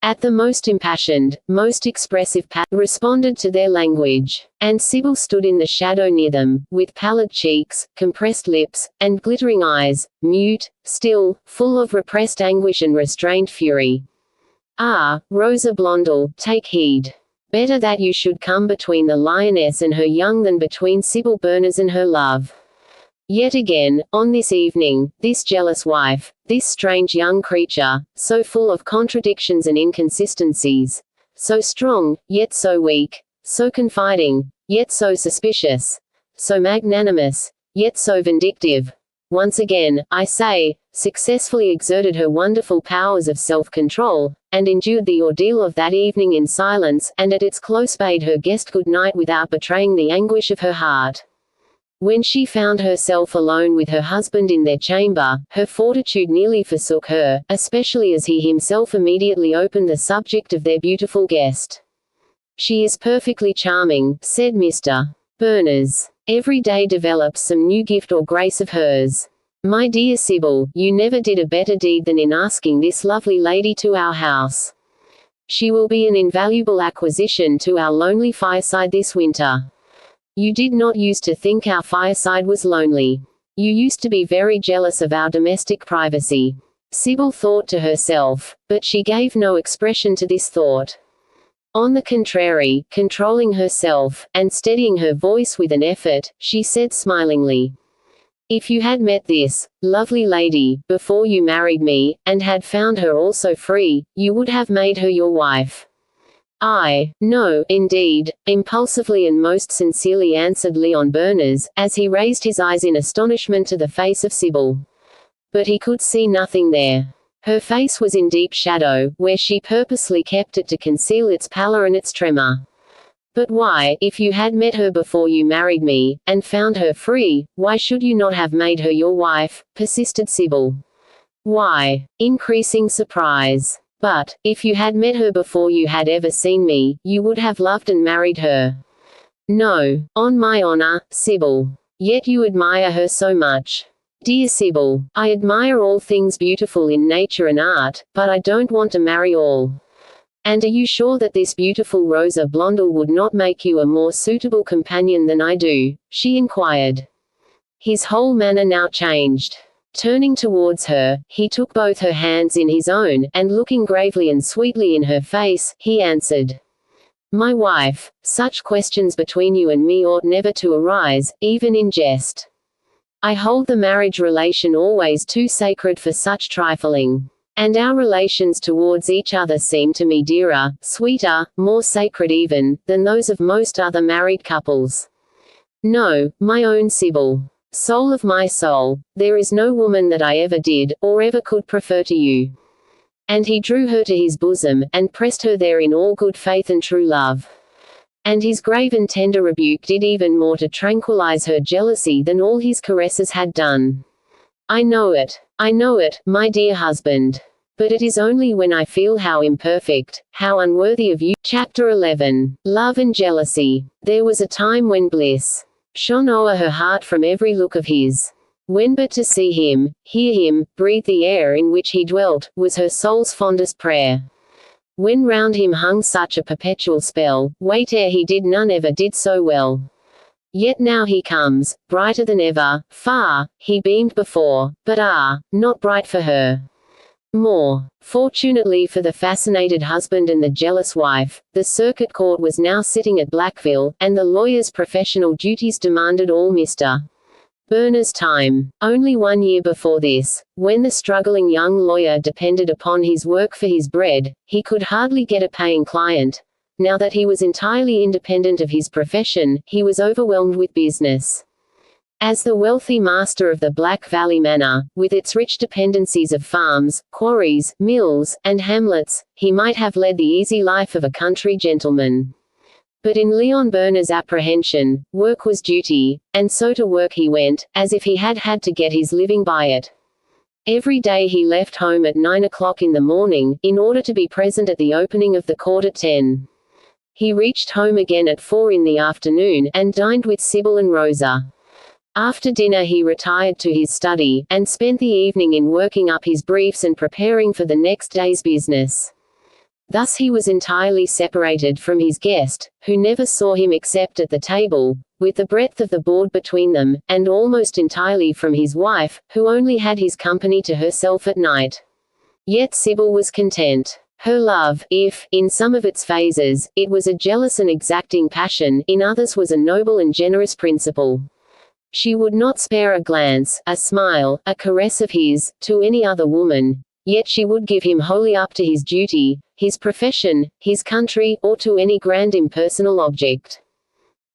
At the most impassioned, most expressive responded to their language, and Sybil stood in the shadow near them, with pallid cheeks, compressed lips, and glittering eyes, mute, still, full of repressed anguish and restrained fury. Ah, Rosa Blondel, take heed. Better that you should come between the lioness and her young than between Sybil Berners and her love. Yet again, on this evening, this jealous wife, this strange young creature, so full of contradictions and inconsistencies, so strong, yet so weak, so confiding, yet so suspicious, so magnanimous, yet so vindictive, once again, I say, successfully exerted her wonderful powers of self-control, and endured the ordeal of that evening in silence, and at its close bade her guest good night without betraying the anguish of her heart. When she found herself alone with her husband in their chamber, her fortitude nearly forsook her, especially as he himself immediately opened the subject of their beautiful guest. "She is perfectly charming," said Mr. Berners. "Every day develops some new gift or grace of hers. My dear Sybil, you never did a better deed than in asking this lovely lady to our house. She will be an invaluable acquisition to our lonely fireside this winter. You did not use to think our fireside was lonely. You used to be very jealous of our domestic privacy." Sybil thought to herself, but she gave no expression to this thought. On the contrary, controlling herself, and steadying her voice with an effort, she said smilingly, "If you had met this lovely lady before you married me, and had found her also free, you would have made her your wife." "No, indeed," impulsively and most sincerely answered Leon Berners, as he raised his eyes in astonishment to the face of Sybil. But he could see nothing there. Her face was in deep shadow, where she purposely kept it to conceal its pallor and its tremor. "But why, if you had met her before you married me, and found her free, why should you not have made her your wife?" persisted Sybil. "Why?" Increasing surprise. "But, if you had met her before you had ever seen me, you would have loved and married her." "No, on my honor, Sybil. Yet you admire her so much." "Dear Sybil, I admire all things beautiful in nature and art, but I don't want to marry all." "And are you sure that this beautiful Rosa Blondel would not make you a more suitable companion than I do?" she inquired. His whole manner now changed. Turning towards her, he took both her hands in his own, and looking gravely and sweetly in her face, he answered, "My wife, such questions between you and me ought never to arise, even in jest. I hold the marriage relation always too sacred for such trifling. And our relations towards each other seem to me dearer, sweeter, more sacred even, than those of most other married couples. No, my own Sybil. Soul of my soul, there is no woman that I ever did, or ever could prefer to you." And he drew her to his bosom, and pressed her there in all good faith and true love. And his grave and tender rebuke did even more to tranquilize her jealousy than all his caresses had done. I know it, my dear husband. But it is only when I feel how imperfect, how unworthy of you. Chapter 11. Love and Jealousy. There was a time when bliss shone o'er her heart from every look of his. When but to see him, hear him, breathe the air in which he dwelt, was her soul's fondest prayer. When round him hung such a perpetual spell, wait ere he did none ever did so well. Yet now he comes, brighter than ever, far, he beamed before, but not bright for her. More fortunately for the fascinated husband and the jealous wife, the circuit court was now sitting at Blackville, and the lawyer's professional duties demanded all Mr. Burner's time. Only 1 year before this, when the struggling young lawyer depended upon his work for his bread, he could hardly get a paying client. Now that he was entirely independent of his profession, he was overwhelmed with business. As the wealthy master of the Black Valley Manor, with its rich dependencies of farms, quarries, mills, and hamlets, he might have led the easy life of a country gentleman. But in Leon Burner's apprehension, work was duty, and so to work he went, as if he had had to get his living by it. Every day he left home at 9 o'clock in the morning, in order to be present at the opening of the court at 10. He reached home again at 4 in the afternoon, and dined with Sybil and Rosa. After dinner he retired to his study, and spent the evening in working up his briefs and preparing for the next day's business. Thus he was entirely separated from his guest, who never saw him except at the table, with the breadth of the board between them, and almost entirely from his wife, who only had his company to herself at night. Yet Sybil was content. Her love, if, in some of its phases, it was a jealous and exacting passion, in others was a noble and generous principle. She would not spare a glance, a smile, a caress of his, to any other woman, yet she would give him wholly up to his duty, his profession, his country, or to any grand impersonal object.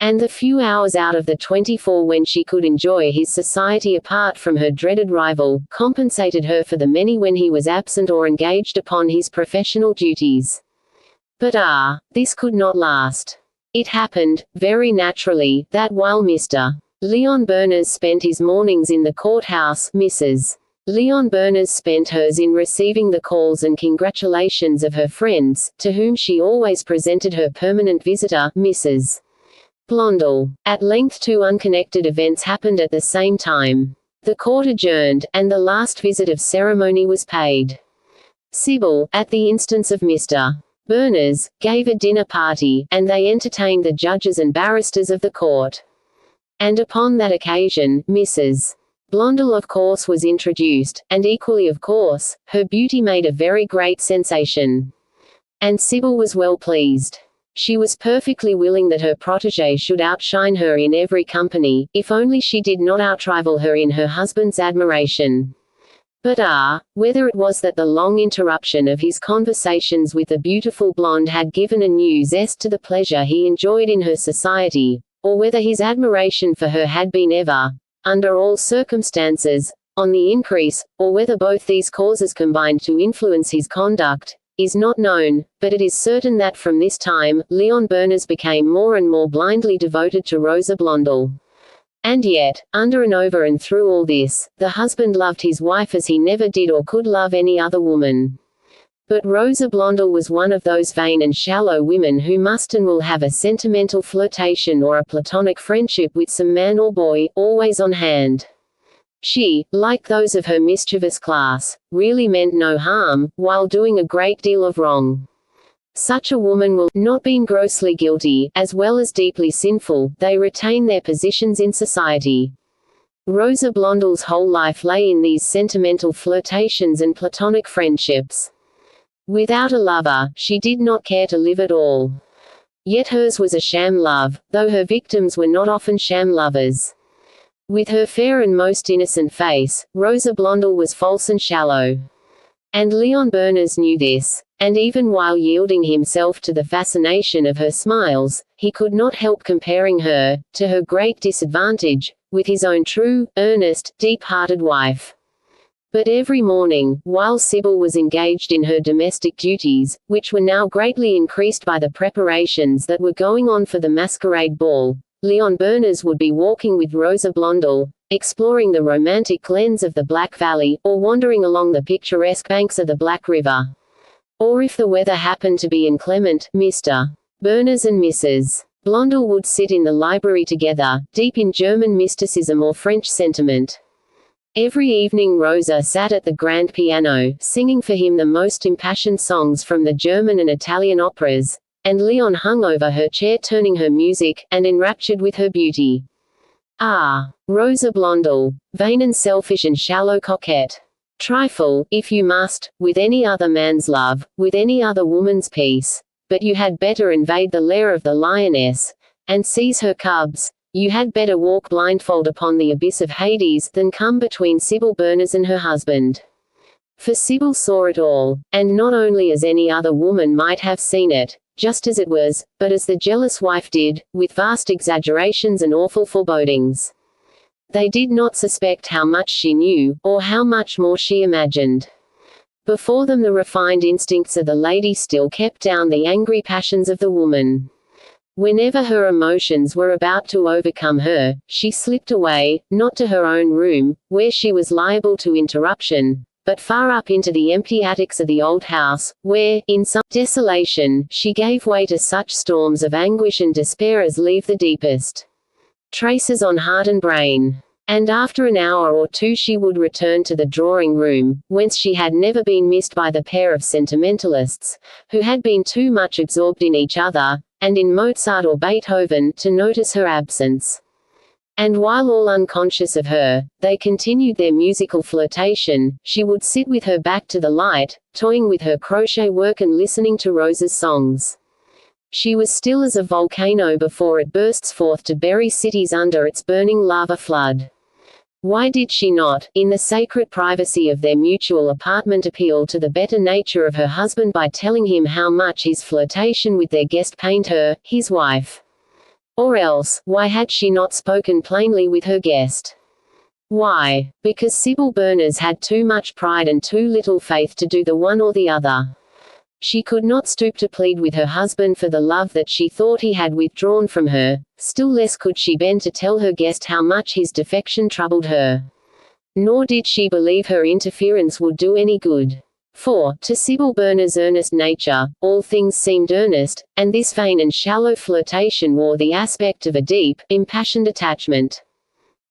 And the few hours out of the 24 when she could enjoy his society apart from her dreaded rival, compensated her for the many when he was absent or engaged upon his professional duties. But this could not last. It happened, very naturally, that while Mr. Leon Berners spent his mornings in the courthouse, Mrs. Leon Berners spent hers in receiving the calls and congratulations of her friends, to whom she always presented her permanent visitor, Mrs. Blondel. At length 2 unconnected events happened at the same time. The court adjourned, and the last visit of ceremony was paid. Sybil, at the instance of Mr. Berners, gave a dinner party, and they entertained the judges and barristers of the court. And upon that occasion, Mrs. Blondel of course was introduced, and equally of course, her beauty made a very great sensation. And Sybil was well pleased. She was perfectly willing that her protégée should outshine her in every company, if only she did not outrival her in her husband's admiration. But whether it was that the long interruption of his conversations with the beautiful blonde had given a new zest to the pleasure he enjoyed in her society, or whether his admiration for her had been ever, under all circumstances, on the increase, or whether both these causes combined to influence his conduct, is not known, but it is certain that from this time, Leon Berners became more and more blindly devoted to Rosa Blondel. And yet, under and over and through all this, the husband loved his wife as he never did or could love any other woman. But Rosa Blondel was one of those vain and shallow women who must and will have a sentimental flirtation or a platonic friendship with some man or boy, always on hand. She, like those of her mischievous class, really meant no harm, while doing a great deal of wrong. Such a woman will, not being grossly guilty, as well as deeply sinful, they retain their positions in society. Rosa Blondel's whole life lay in these sentimental flirtations and platonic friendships. Without a lover, she did not care to live at all. Yet hers was a sham love, though her victims were not often sham lovers. With her fair and most innocent face, Rosa Blondel was false and shallow. And Leon Berners knew this, and even while yielding himself to the fascination of her smiles, he could not help comparing her, to her great disadvantage, with his own true, earnest, deep-hearted wife. But every morning, while Sybil was engaged in her domestic duties, which were now greatly increased by the preparations that were going on for the masquerade ball, Leon Berners would be walking with Rosa Blondel, exploring the romantic glens of the Black Valley, or wandering along the picturesque banks of the Black River. Or if the weather happened to be inclement, Mr. Berners and Mrs. Blondel would sit in the library together, deep in German mysticism or French sentiment. Every evening Rosa sat at the grand piano, singing for him the most impassioned songs from the German and Italian operas, and Leon hung over her chair turning her music, and enraptured with her beauty. Ah, Rosa Blondel, vain and selfish and shallow coquette. Trifle, if you must, with any other man's love, with any other woman's peace, but you had better invade the lair of the lioness, and seize her cubs. You had better walk blindfold upon the abyss of Hades than come between Sybil Berners and her husband. For Sybil saw it all, and not only as any other woman might have seen it, just as it was, but as the jealous wife did, with vast exaggerations and awful forebodings. They did not suspect how much she knew, or how much more she imagined. Before them the refined instincts of the lady still kept down the angry passions of the woman. Whenever her emotions were about to overcome her, she slipped away, not to her own room, where she was liable to interruption, but far up into the empty attics of the old house, where, in some desolation, she gave way to such storms of anguish and despair as leave the deepest traces on heart and brain. And after an hour or two she would return to the drawing-room, whence she had never been missed by the pair of sentimentalists, who had been too much absorbed in each other, and in Mozart or Beethoven, to notice her absence. And while all unconscious of her, they continued their musical flirtation, she would sit with her back to the light, toying with her crochet work and listening to Rosa's songs. She was still as a volcano before it bursts forth to bury cities under its burning lava flood. Why did she not, in the sacred privacy of their mutual apartment, appeal to the better nature of her husband by telling him how much his flirtation with their guest pained her, his wife? Or else, why had she not spoken plainly with her guest? Why? Because Sybil Berners had too much pride and too little faith to do the one or the other. She could not stoop to plead with her husband for the love that she thought he had withdrawn from her, still less could she bend to tell her guest how much his defection troubled her. Nor did she believe her interference would do any good. For, to Sybil Berners' earnest nature, all things seemed earnest, and this vain and shallow flirtation wore the aspect of a deep, impassioned attachment.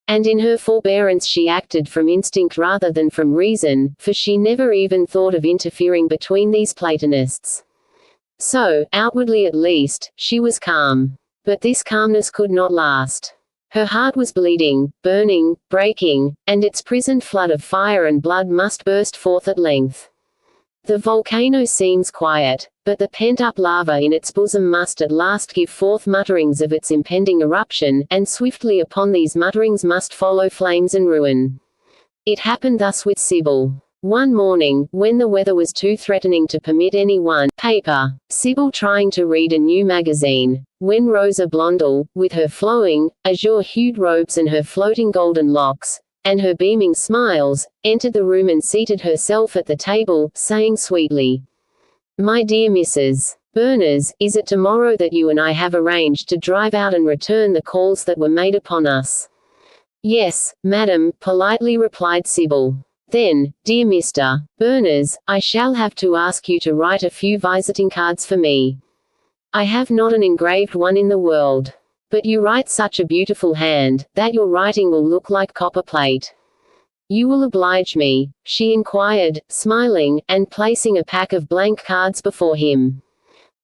And in her forbearance she acted from instinct rather than from reason, for she never even thought of interfering between these Platonists. So, outwardly at least, she was calm. But this calmness could not last. Her heart was bleeding, burning, breaking, and its prisoned flood of fire and blood must burst forth at length. The volcano seems quiet, but the pent-up lava in its bosom must at last give forth mutterings of its impending eruption, and swiftly upon these mutterings must follow flames and ruin. It happened thus with Sybil. One morning, when the weather was too threatening to permit any one paper, Sybil trying to read a new magazine, when Rosa Blondel, with her flowing, azure-hued robes and her floating golden locks, and her beaming smiles, entered the room and seated herself at the table, saying sweetly, "My dear Mrs. Berners, is it tomorrow that you and I have arranged to drive out and return the calls that were made upon us?" "Yes, madam," politely replied Sybil. "Then, dear Mr. Berners, I shall have to ask you to write a few visiting cards for me. I have not an engraved one in the world. But you write such a beautiful hand, that your writing will look like copper plate. You will oblige me," she inquired, smiling, and placing a pack of blank cards before him.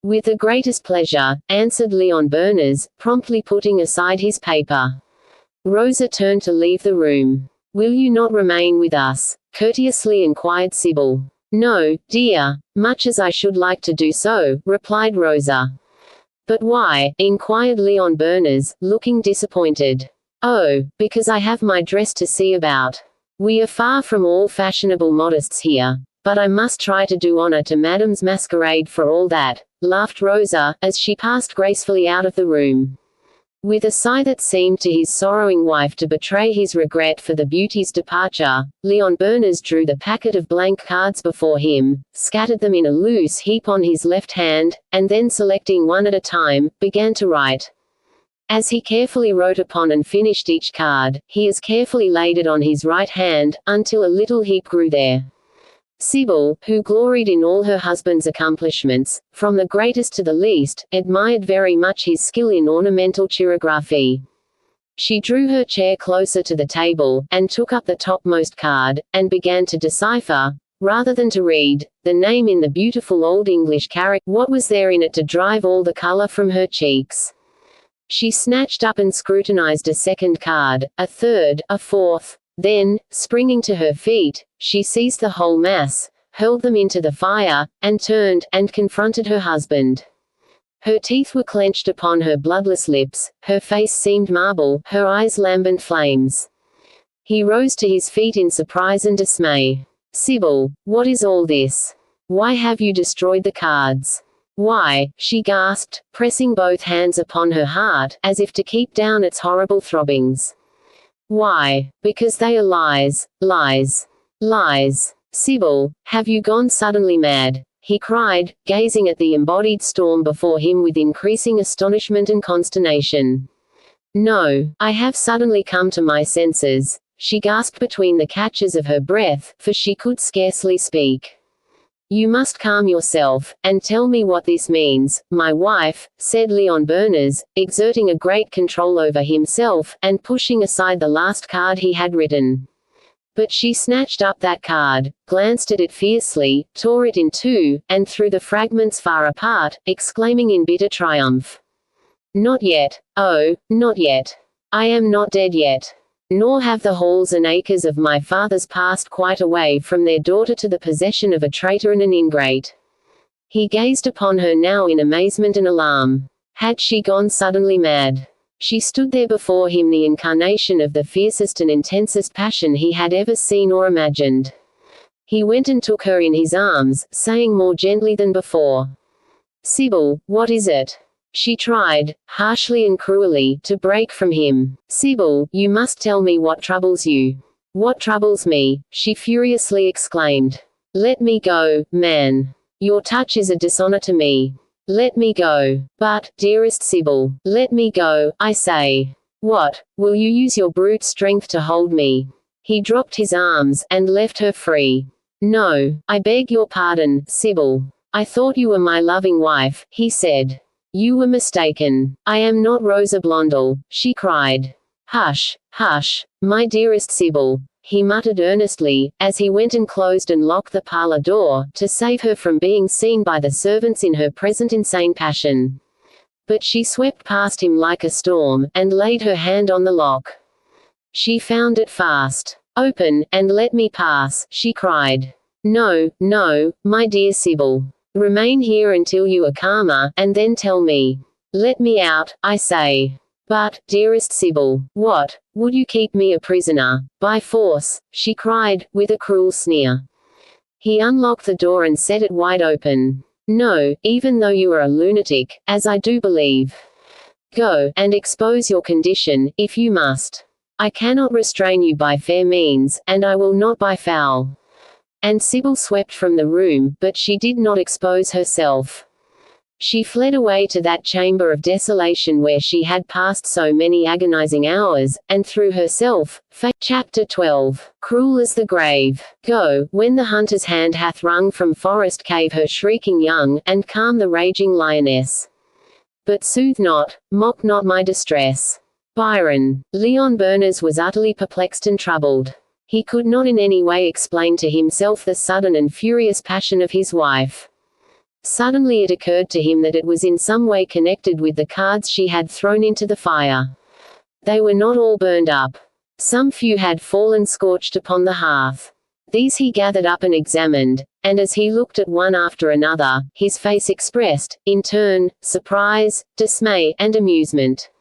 "With the greatest pleasure," answered Leon Berners, promptly putting aside his paper. Rosa turned to leave the room. "Will you not remain with us?" courteously inquired Sybil. "No, dear, much as I should like to do so," replied Rosa. "But why?" inquired Leon Berners, looking disappointed. "Oh, because I have my dress to see about. We are far from all fashionable modists here, but I must try to do honor to Madame's masquerade for all that," laughed Rosa, as she passed gracefully out of the room. With a sigh that seemed to his sorrowing wife to betray his regret for the beauty's departure, Leon Berners drew the packet of blank cards before him, scattered them in a loose heap on his left hand, and then selecting one at a time, began to write. As he carefully wrote upon and finished each card, he as carefully laid it on his right hand, until a little heap grew there. Sybil, who gloried in all her husband's accomplishments, from the greatest to the least, admired very much his skill in ornamental chirography. She drew her chair closer to the table, and took up the topmost card, and began to decipher, rather than to read, the name in the beautiful Old English character. What was there in it to drive all the color from her cheeks? She snatched up and scrutinized a second card, a third, a fourth. Then, springing to her feet, she seized the whole mass, hurled them into the fire, and turned, and confronted her husband. Her teeth were clenched upon her bloodless lips, her face seemed marble, her eyes lambent flames. He rose to his feet in surprise and dismay. "Sybil, what is all this? Why have you destroyed the cards?" "Why," she gasped, pressing both hands upon her heart, as if to keep down its horrible throbbings. "Why? Because they are lies, lies, lies. Sybil, have you gone suddenly mad?" he cried, gazing at the embodied storm before him with increasing astonishment and consternation. "No, I have suddenly come to my senses," she gasped between the catches of her breath, for she could scarcely speak. "You must calm yourself, and tell me what this means, my wife," said Leon Berners, exerting a great control over himself, and pushing aside the last card he had written. But she snatched up that card, glanced at it fiercely, tore it in two, and threw the fragments far apart, exclaiming in bitter triumph, "Not yet, oh, not yet. I am not dead yet. Nor have the halls and acres of my fathers passed quite away from their daughter to the possession of a traitor and an ingrate." He gazed upon her now in amazement and alarm. Had she gone suddenly mad? She stood there before him, the incarnation of the fiercest and intensest passion he had ever seen or imagined. He went and took her in his arms, saying more gently than before, "Sybil, what is it?" She tried, harshly and cruelly, to break from him. "Sybil, you must tell me what troubles you." "What troubles me?" she furiously exclaimed. "Let me go, man. Your touch is a dishonor to me. Let me go. But, dearest Sybil, let me go, I say. What, will you use your brute strength to hold me?" He dropped his arms, and left her free. "No, I beg your pardon, Sybil. I thought you were my loving wife," he said. "You were mistaken. I am not Rosa Blondel," she cried. "Hush, hush, my dearest Sybil," he muttered earnestly, as he went and closed and locked the parlor door, to save her from being seen by the servants in her present insane passion. But she swept past him like a storm, and laid her hand on the lock. She found it fast. "Open, and let me pass," she cried. "No, no, my dear Sybil. Remain here until you are calmer, and then tell me. Let me out, I say." "But, dearest Sybil, what, would you keep me a prisoner, by force?" she cried, with a cruel sneer. He unlocked the door and set it wide open. "No, even though you are a lunatic, as I do believe. Go, and expose your condition, if you must. I cannot restrain you by fair means, and I will not by foul." And Sybil swept from the room, but she did not expose herself. She fled away to that chamber of desolation where she had passed so many agonizing hours, and threw herself. Chapter 12. Cruel as the grave. "Go, when the hunter's hand hath wrung from forest cave her shrieking young, and calm the raging lioness. But soothe not, mock not my distress." Byron. Leon Berners was utterly perplexed and troubled. He could not in any way explain to himself the sudden and furious passion of his wife. Suddenly it occurred to him that it was in some way connected with the cards she had thrown into the fire. They were not all burned up. Some few had fallen scorched upon the hearth. These he gathered up and examined, and as he looked at one after another, his face expressed, in turn, surprise, dismay, and amusement.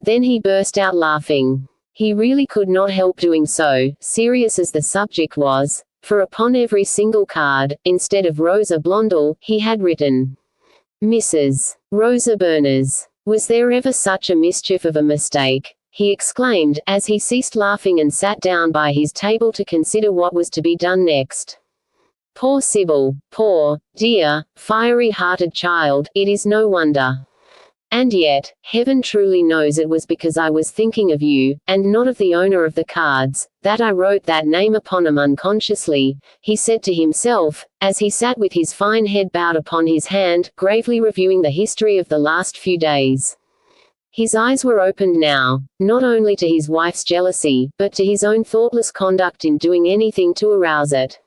Then he burst out laughing. He really could not help doing so, serious as the subject was, for upon every single card, instead of Rosa Blondel, he had written, "Mrs. Rosa Berners." Was there ever such a mischief of a mistake? He exclaimed, as he ceased laughing and sat down by his table to consider what was to be done next. Poor Sybil, poor, dear, fiery-hearted child, it is no wonder. And yet, heaven truly knows it was because I was thinking of you, and not of the owner of the cards, that I wrote that name upon 'em unconsciously, he said to himself, as he sat with his fine head bowed upon his hand, gravely reviewing the history of the last few days. His eyes were opened now, not only to his wife's jealousy, but to his own thoughtless conduct in doing anything to arouse it.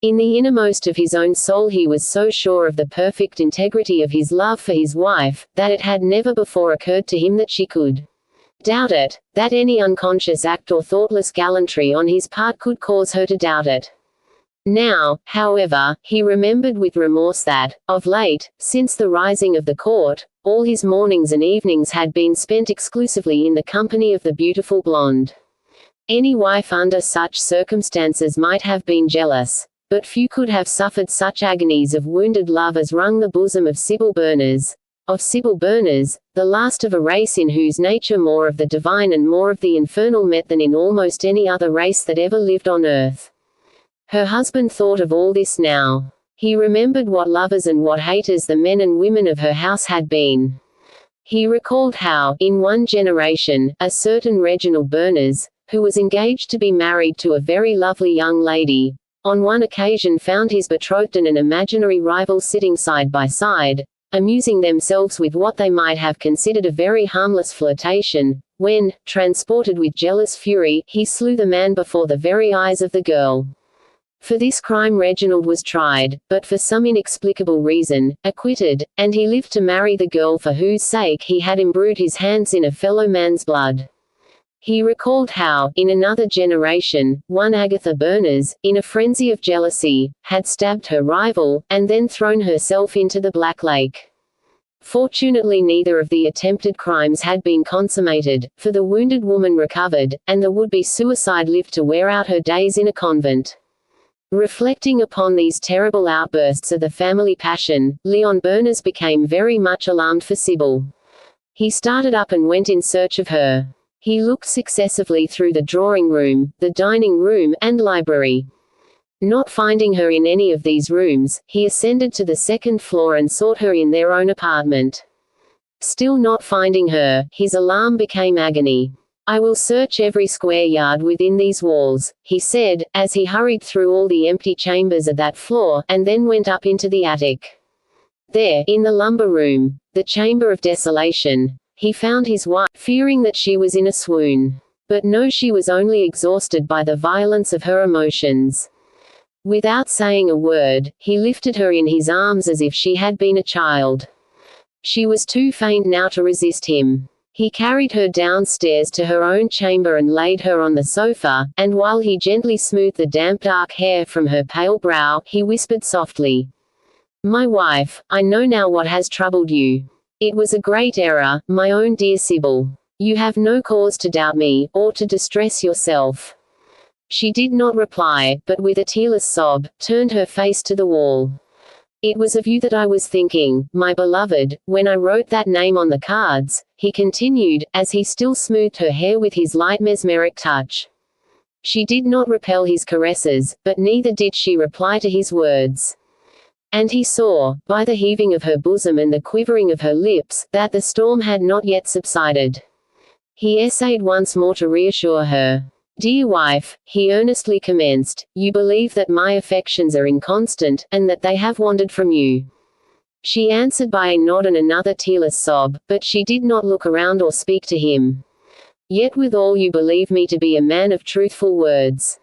In the innermost of his own soul he was so sure of the perfect integrity of his love for his wife, that it had never before occurred to him that she could doubt it, that any unconscious act or thoughtless gallantry on his part could cause her to doubt it. Now, however, he remembered with remorse that, of late, since the rising of the court, all his mornings and evenings had been spent exclusively in the company of the beautiful blonde. Any wife under such circumstances might have been jealous, but few could have suffered such agonies of wounded love as wrung the bosom of Sybil Berners, the last of a race in whose nature more of the divine and more of the infernal met than in almost any other race that ever lived on earth. Her husband thought of all this now. He remembered what lovers and what haters the men and women of her house had been. He recalled how, in one generation, a certain Reginald Berners, who was engaged to be married to a very lovely young lady, on one occasion found his betrothed and an imaginary rival sitting side by side, amusing themselves with what they might have considered a very harmless flirtation, when, transported with jealous fury, he slew the man before the very eyes of the girl. For this crime Reginald was tried, but for some inexplicable reason, acquitted, and he lived to marry the girl for whose sake he had imbrued his hands in a fellow man's blood. He recalled how, in another generation, one Agatha Berners, in a frenzy of jealousy, had stabbed her rival, and then thrown herself into the Black Lake. Fortunately neither of the attempted crimes had been consummated, for the wounded woman recovered, and the would-be suicide lived to wear out her days in a convent. Reflecting upon these terrible outbursts of the family passion, Leon Berners became very much alarmed for Sybil. He started up and went in search of her. He looked successively through the drawing-room, the dining-room, and library. Not finding her in any of these rooms, he ascended to the second floor and sought her in their own apartment. Still not finding her, his alarm became agony. "I will search every square yard within these walls," he said, as he hurried through all the empty chambers of that floor, and then went up into the attic. There, in the lumber room, the chamber of desolation, he found his wife, fearing that she was in a swoon. But no, she was only exhausted by the violence of her emotions. Without saying a word, he lifted her in his arms as if she had been a child. She was too faint now to resist him. He carried her downstairs to her own chamber and laid her on the sofa, and while he gently smoothed the damp dark hair from her pale brow, he whispered softly, "My wife, I know now what has troubled you. It was a great error, my own dear Sybil. You have no cause to doubt me, or to distress yourself." She did not reply, but with a tearless sob, turned her face to the wall. "It was of you that I was thinking, my beloved, when I wrote that name on the cards," he continued, as he still smoothed her hair with his light mesmeric touch. She did not repel his caresses, but neither did she reply to his words. And he saw, by the heaving of her bosom and the quivering of her lips, that the storm had not yet subsided. He essayed once more to reassure her. "Dear wife," he earnestly commenced, "you believe that my affections are inconstant, and that they have wandered from you." She answered by a nod and another tearless sob, but she did not look around or speak to him. "Yet withal you believe me to be a man of truthful words."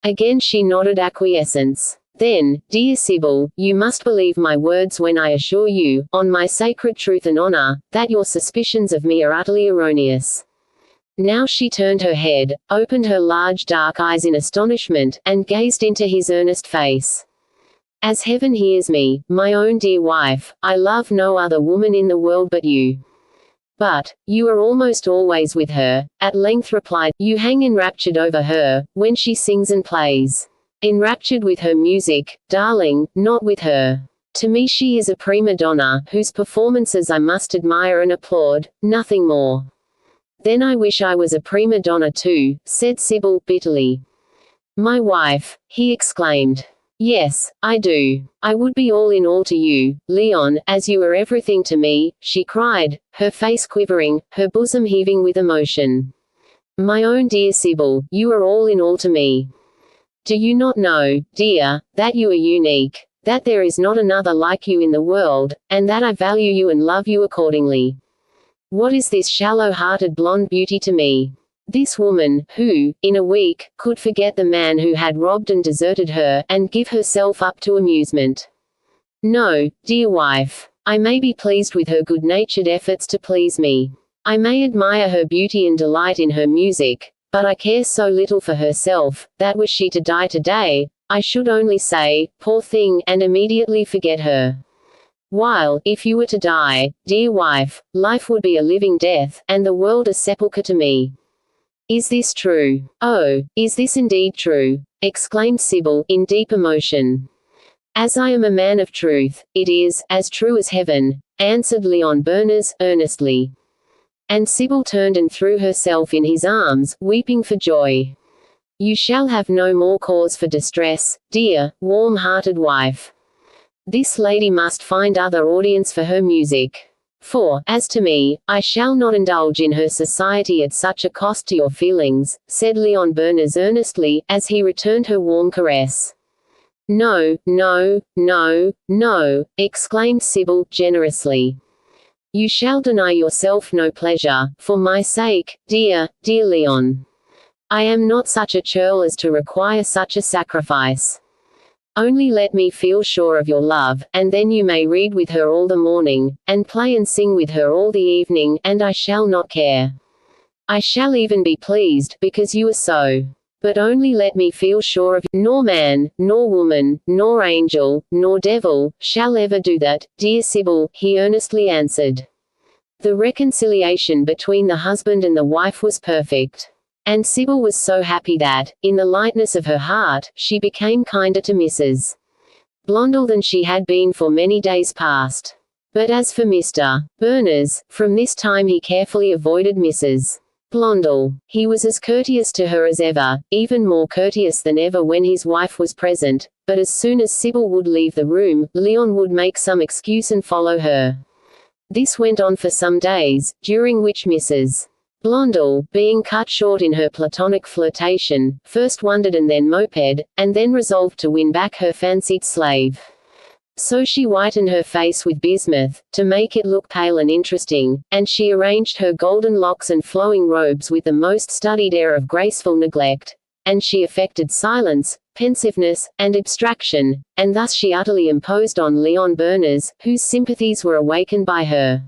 Again she nodded acquiescence. "Then, dear Sybil, you must believe my words when I assure you, on my sacred truth and honor, that your suspicions of me are utterly erroneous." Now she turned her head, opened her large dark eyes in astonishment, and gazed into his earnest face. "As heaven hears me, my own dear wife, I love no other woman in the world but you." "But, you are almost always with her," at length replied, "you hang enraptured over her, when she sings and plays." "Enraptured with her music, darling, not with her." To me she is a prima donna, whose performances I must admire and applaud, nothing more. Then I wish I was a prima donna too, said Sybil, bitterly. My wife, he exclaimed. Yes, I do. I would be all in all to you, Leon, as you are everything to me, she cried, her face quivering, her bosom heaving with emotion. My own dear Sybil, you are all in all to me. Do you not know, dear, that you are unique, that there is not another like you in the world, and that I value you and love you accordingly? What is this shallow-hearted blonde beauty to me? This woman, who, in a week, could forget the man who had robbed and deserted her, and give herself up to amusement. No, dear wife. I may be pleased with her good-natured efforts to please me. I may admire her beauty and delight in her music, but I care so little for herself, that were she to die today, I should only say, poor thing, and immediately forget her. While, if you were to die, dear wife, life would be a living death, and the world a sepulchre to me. Is this true? Oh, is this indeed true? Exclaimed Sybil, in deep emotion. As I am a man of truth, it is, as true as heaven, answered Leon Berners, earnestly. And Sybil turned and threw herself in his arms, weeping for joy. You shall have no more cause for distress, dear, warm-hearted wife. This lady must find other audience for her music. For, as to me, I shall not indulge in her society at such a cost to your feelings, said Leon Berners earnestly, as he returned her warm caress. No, no, no, no, exclaimed Sybil, generously. You shall deny yourself no pleasure, for my sake, dear, dear Leon. I am not such a churl as to require such a sacrifice. Only let me feel sure of your love, and then you may read with her all the morning, and play and sing with her all the evening, and I shall not care. I shall even be pleased, because you are so. But only let me feel sure of you. Nor man, nor woman, nor angel, nor devil, shall ever do that, dear Sybil, he earnestly answered. The reconciliation between the husband and the wife was perfect. And Sybil was so happy that, in the lightness of her heart, she became kinder to Mrs. Blondel than she had been for many days past. But as for Mr. Berners, from this time he carefully avoided Mrs. Blondel. He was as courteous to her as ever, even more courteous than ever when his wife was present, but as soon as Sybil would leave the room, Leon would make some excuse and follow her. This went on for some days, during which Mrs. Blondel, being cut short in her platonic flirtation, first wondered and then moped, and then resolved to win back her fancied slave. So she whitened her face with bismuth, to make it look pale and interesting, and she arranged her golden locks and flowing robes with the most studied air of graceful neglect, and she affected silence, pensiveness, and abstraction, and thus she utterly imposed on Leon Berners, whose sympathies were awakened by her.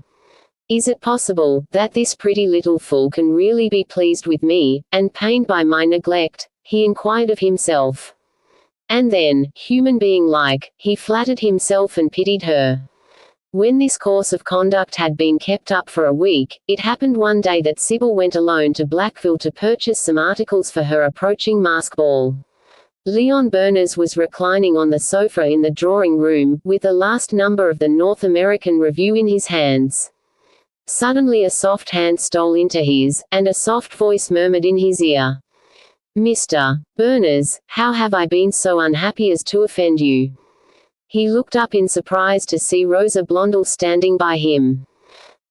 Is it possible, that this pretty little fool can really be pleased with me, and pained by my neglect? He inquired of himself. And then, human being like, he flattered himself and pitied her. When this course of conduct had been kept up for a week, it happened one day that Sybil went alone to Blackville to purchase some articles for her approaching mask ball. Leon Berners was reclining on the sofa in the drawing-room, with the last number of the North American Review in his hands. Suddenly a soft hand stole into his, and a soft voice murmured in his ear. Mr. Berners, how have I been so unhappy as to offend you? He looked up in surprise to see Rosa Blondel standing by him.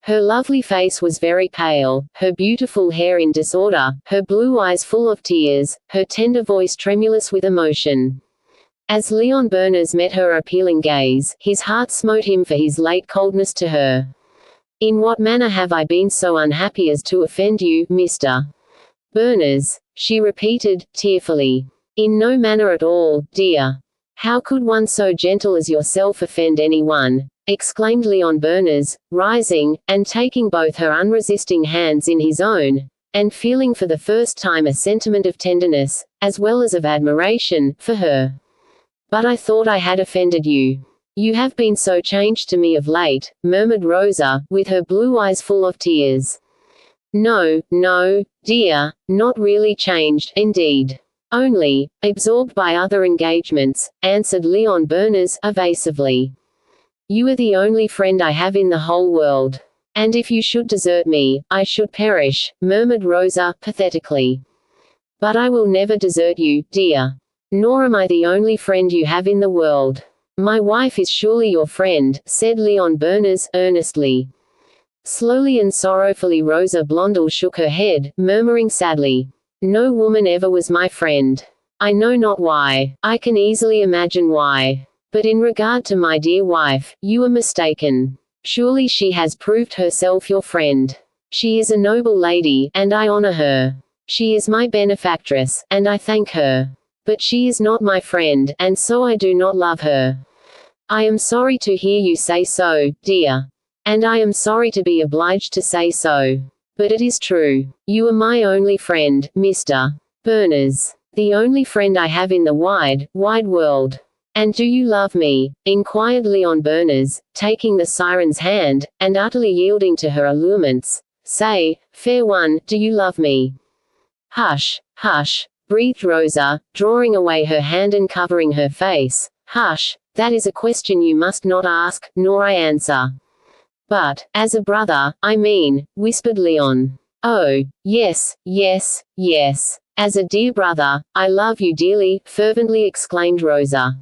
Her lovely face was very pale, her beautiful hair in disorder, her blue eyes full of tears, her tender voice tremulous with emotion. As Leon Berners met her appealing gaze, his heart smote him for his late coldness to her. In what manner have I been so unhappy as to offend you, Mr. Berners? She repeated, tearfully. In no manner at all, dear. How could one so gentle as yourself offend anyone? Exclaimed Leon Berners, rising, and taking both her unresisting hands in his own, and feeling for the first time a sentiment of tenderness, as well as of admiration, for her. But I thought I had offended you. You have been so changed to me of late, murmured Rosa, with her blue eyes full of tears. No, no, dear, not really changed, indeed. Only, absorbed by other engagements, answered Leon Berners, evasively. You are the only friend I have in the whole world. And if you should desert me, I should perish, murmured Rosa, pathetically. But I will never desert you, dear. Nor am I the only friend you have in the world. My wife is surely your friend, said Leon Berners, earnestly. Slowly and sorrowfully Rosa Blondel shook her head, murmuring sadly, "No woman ever was my friend. I know not why. I can easily imagine why. But in regard to my dear wife, you are mistaken. Surely she has proved herself your friend. She is a noble lady, and I honor her. She is my benefactress, and I thank her. But she is not my friend, and so I do not love her. I am sorry to hear you say so, dear. And I am sorry to be obliged to say so. But it is true. You are my only friend, Mr. Berners. The only friend I have in the wide, wide world. And do you love me?" inquired Leon Berners, taking the siren's hand, and utterly yielding to her allurements. "Say, fair one, do you love me?" "Hush, hush," breathed Rosa, drawing away her hand and covering her face. "Hush, that is a question you must not ask, nor I answer." "But, as a brother, I mean," whispered Leon. "Oh, yes, yes, yes. As a dear brother, I love you dearly," fervently exclaimed Rosa.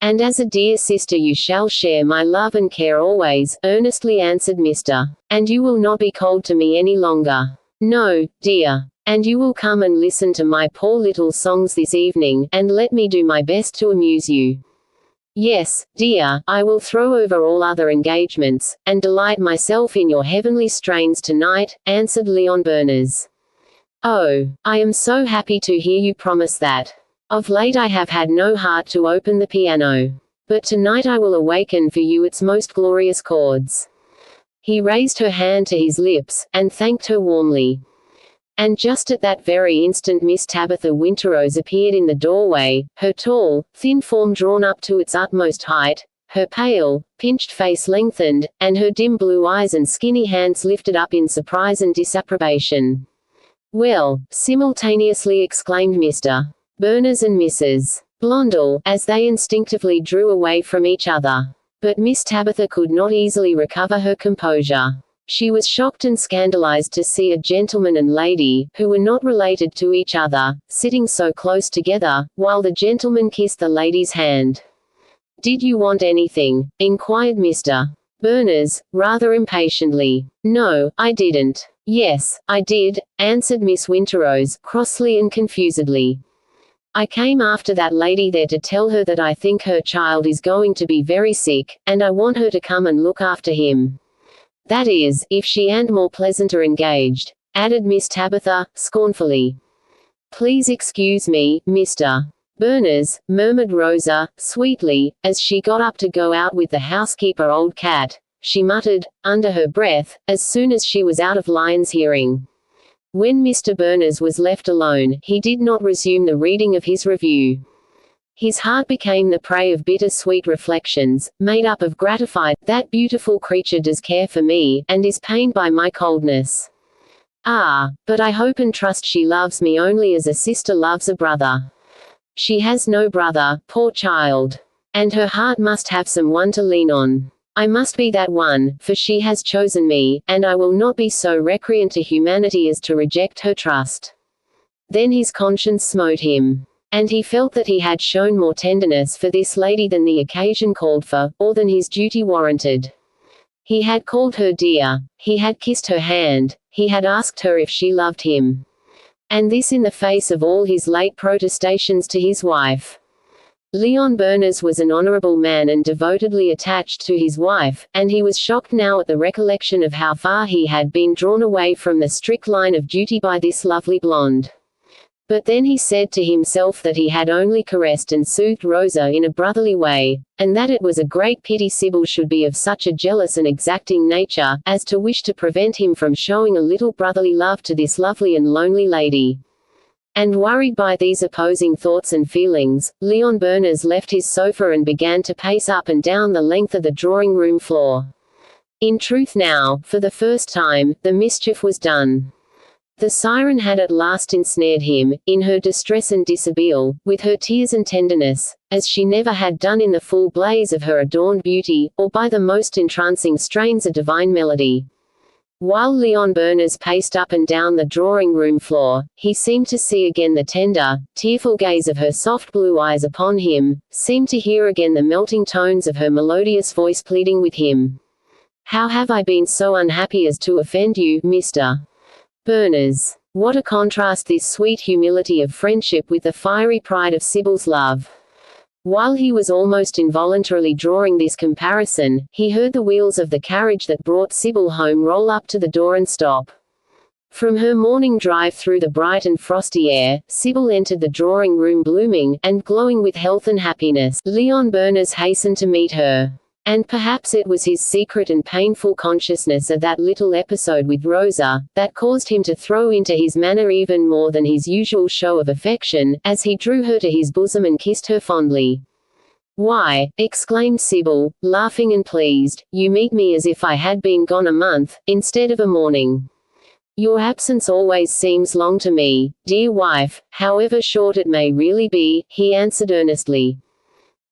"And as a dear sister you shall share my love and care always," earnestly answered Mr. "And you will not be cold to me any longer. No, dear. And you will come and listen to my poor little songs this evening, and let me do my best to amuse you." "Yes, dear, I will throw over all other engagements, and delight myself in your heavenly strains tonight," answered Leon Berners. "Oh, I am so happy to hear you promise that. Of late I have had no heart to open the piano. But tonight I will awaken for you its most glorious chords." He raised her hand to his lips, and thanked her warmly. And just at that very instant Miss Tabitha Winterrose appeared in the doorway, her tall, thin form drawn up to its utmost height, her pale, pinched face lengthened, and her dim blue eyes and skinny hands lifted up in surprise and disapprobation. "Well," simultaneously exclaimed Mr. Berners and Mrs. Blondel, as they instinctively drew away from each other. But Miss Tabitha could not easily recover her composure. She was shocked and scandalized to see a gentleman and lady, who were not related to each other, sitting so close together, while the gentleman kissed the lady's hand. "Did you want anything?" inquired Mr. Berners, rather impatiently. "No, I didn't." "Yes, I did," answered Miss Winterrose, crossly and confusedly. "I came after that lady there to tell her that I think her child is going to be very sick, and I want her to come and look after him. That is, if she and more pleasanter engaged," added Miss Tabitha, scornfully. "Please excuse me, Mr. Berners," murmured Rosa, sweetly, as she got up to go out with the housekeeper old cat. She muttered, under her breath, as soon as she was out of Lion's hearing. When Mr. Berners was left alone, he did not resume the reading of his review. His heart became the prey of bitter-sweet reflections, made up of gratified, "That beautiful creature does care for me, and is pained by my coldness. Ah, but I hope and trust she loves me only as a sister loves a brother. She has no brother, poor child. And her heart must have some one to lean on. I must be that one, for she has chosen me, and I will not be so recreant to humanity as to reject her trust." Then his conscience smote him. And he felt that he had shown more tenderness for this lady than the occasion called for, or than his duty warranted. He had called her dear, he had kissed her hand, he had asked her if she loved him. And this in the face of all his late protestations to his wife. Leon Berners was an honorable man and devotedly attached to his wife, and he was shocked now at the recollection of how far he had been drawn away from the strict line of duty by this lovely blonde. But then he said to himself that he had only caressed and soothed Rosa in a brotherly way, and that it was a great pity Sybil should be of such a jealous and exacting nature, as to wish to prevent him from showing a little brotherly love to this lovely and lonely lady. And worried by these opposing thoughts and feelings, Leon Berners left his sofa and began to pace up and down the length of the drawing-room floor. In truth now, for the first time, the mischief was done. The siren had at last ensnared him, in her distress and dishabille, with her tears and tenderness, as she never had done in the full blaze of her adorned beauty, or by the most entrancing strains of divine melody. While Leon Berners paced up and down the drawing-room floor, he seemed to see again the tender, tearful gaze of her soft blue eyes upon him, seemed to hear again the melting tones of her melodious voice pleading with him. "How have I been so unhappy as to offend you, Mr. Berners?" What a contrast this sweet humility of friendship with the fiery pride of Sybil's love. While he was almost involuntarily drawing this comparison, he heard the wheels of the carriage that brought Sybil home roll up to the door and stop. From her morning drive through the bright and frosty air, Sybil entered the drawing-room blooming, and glowing with health and happiness. Leon Berners hastened to meet her. And perhaps it was his secret and painful consciousness of that little episode with Rosa, that caused him to throw into his manner even more than his usual show of affection, as he drew her to his bosom and kissed her fondly. "Why," exclaimed Sybil, laughing and pleased, "you meet me as if I had been gone a month, instead of a morning. Your absence always seems long to me, dear wife, however short it may really be," he answered earnestly.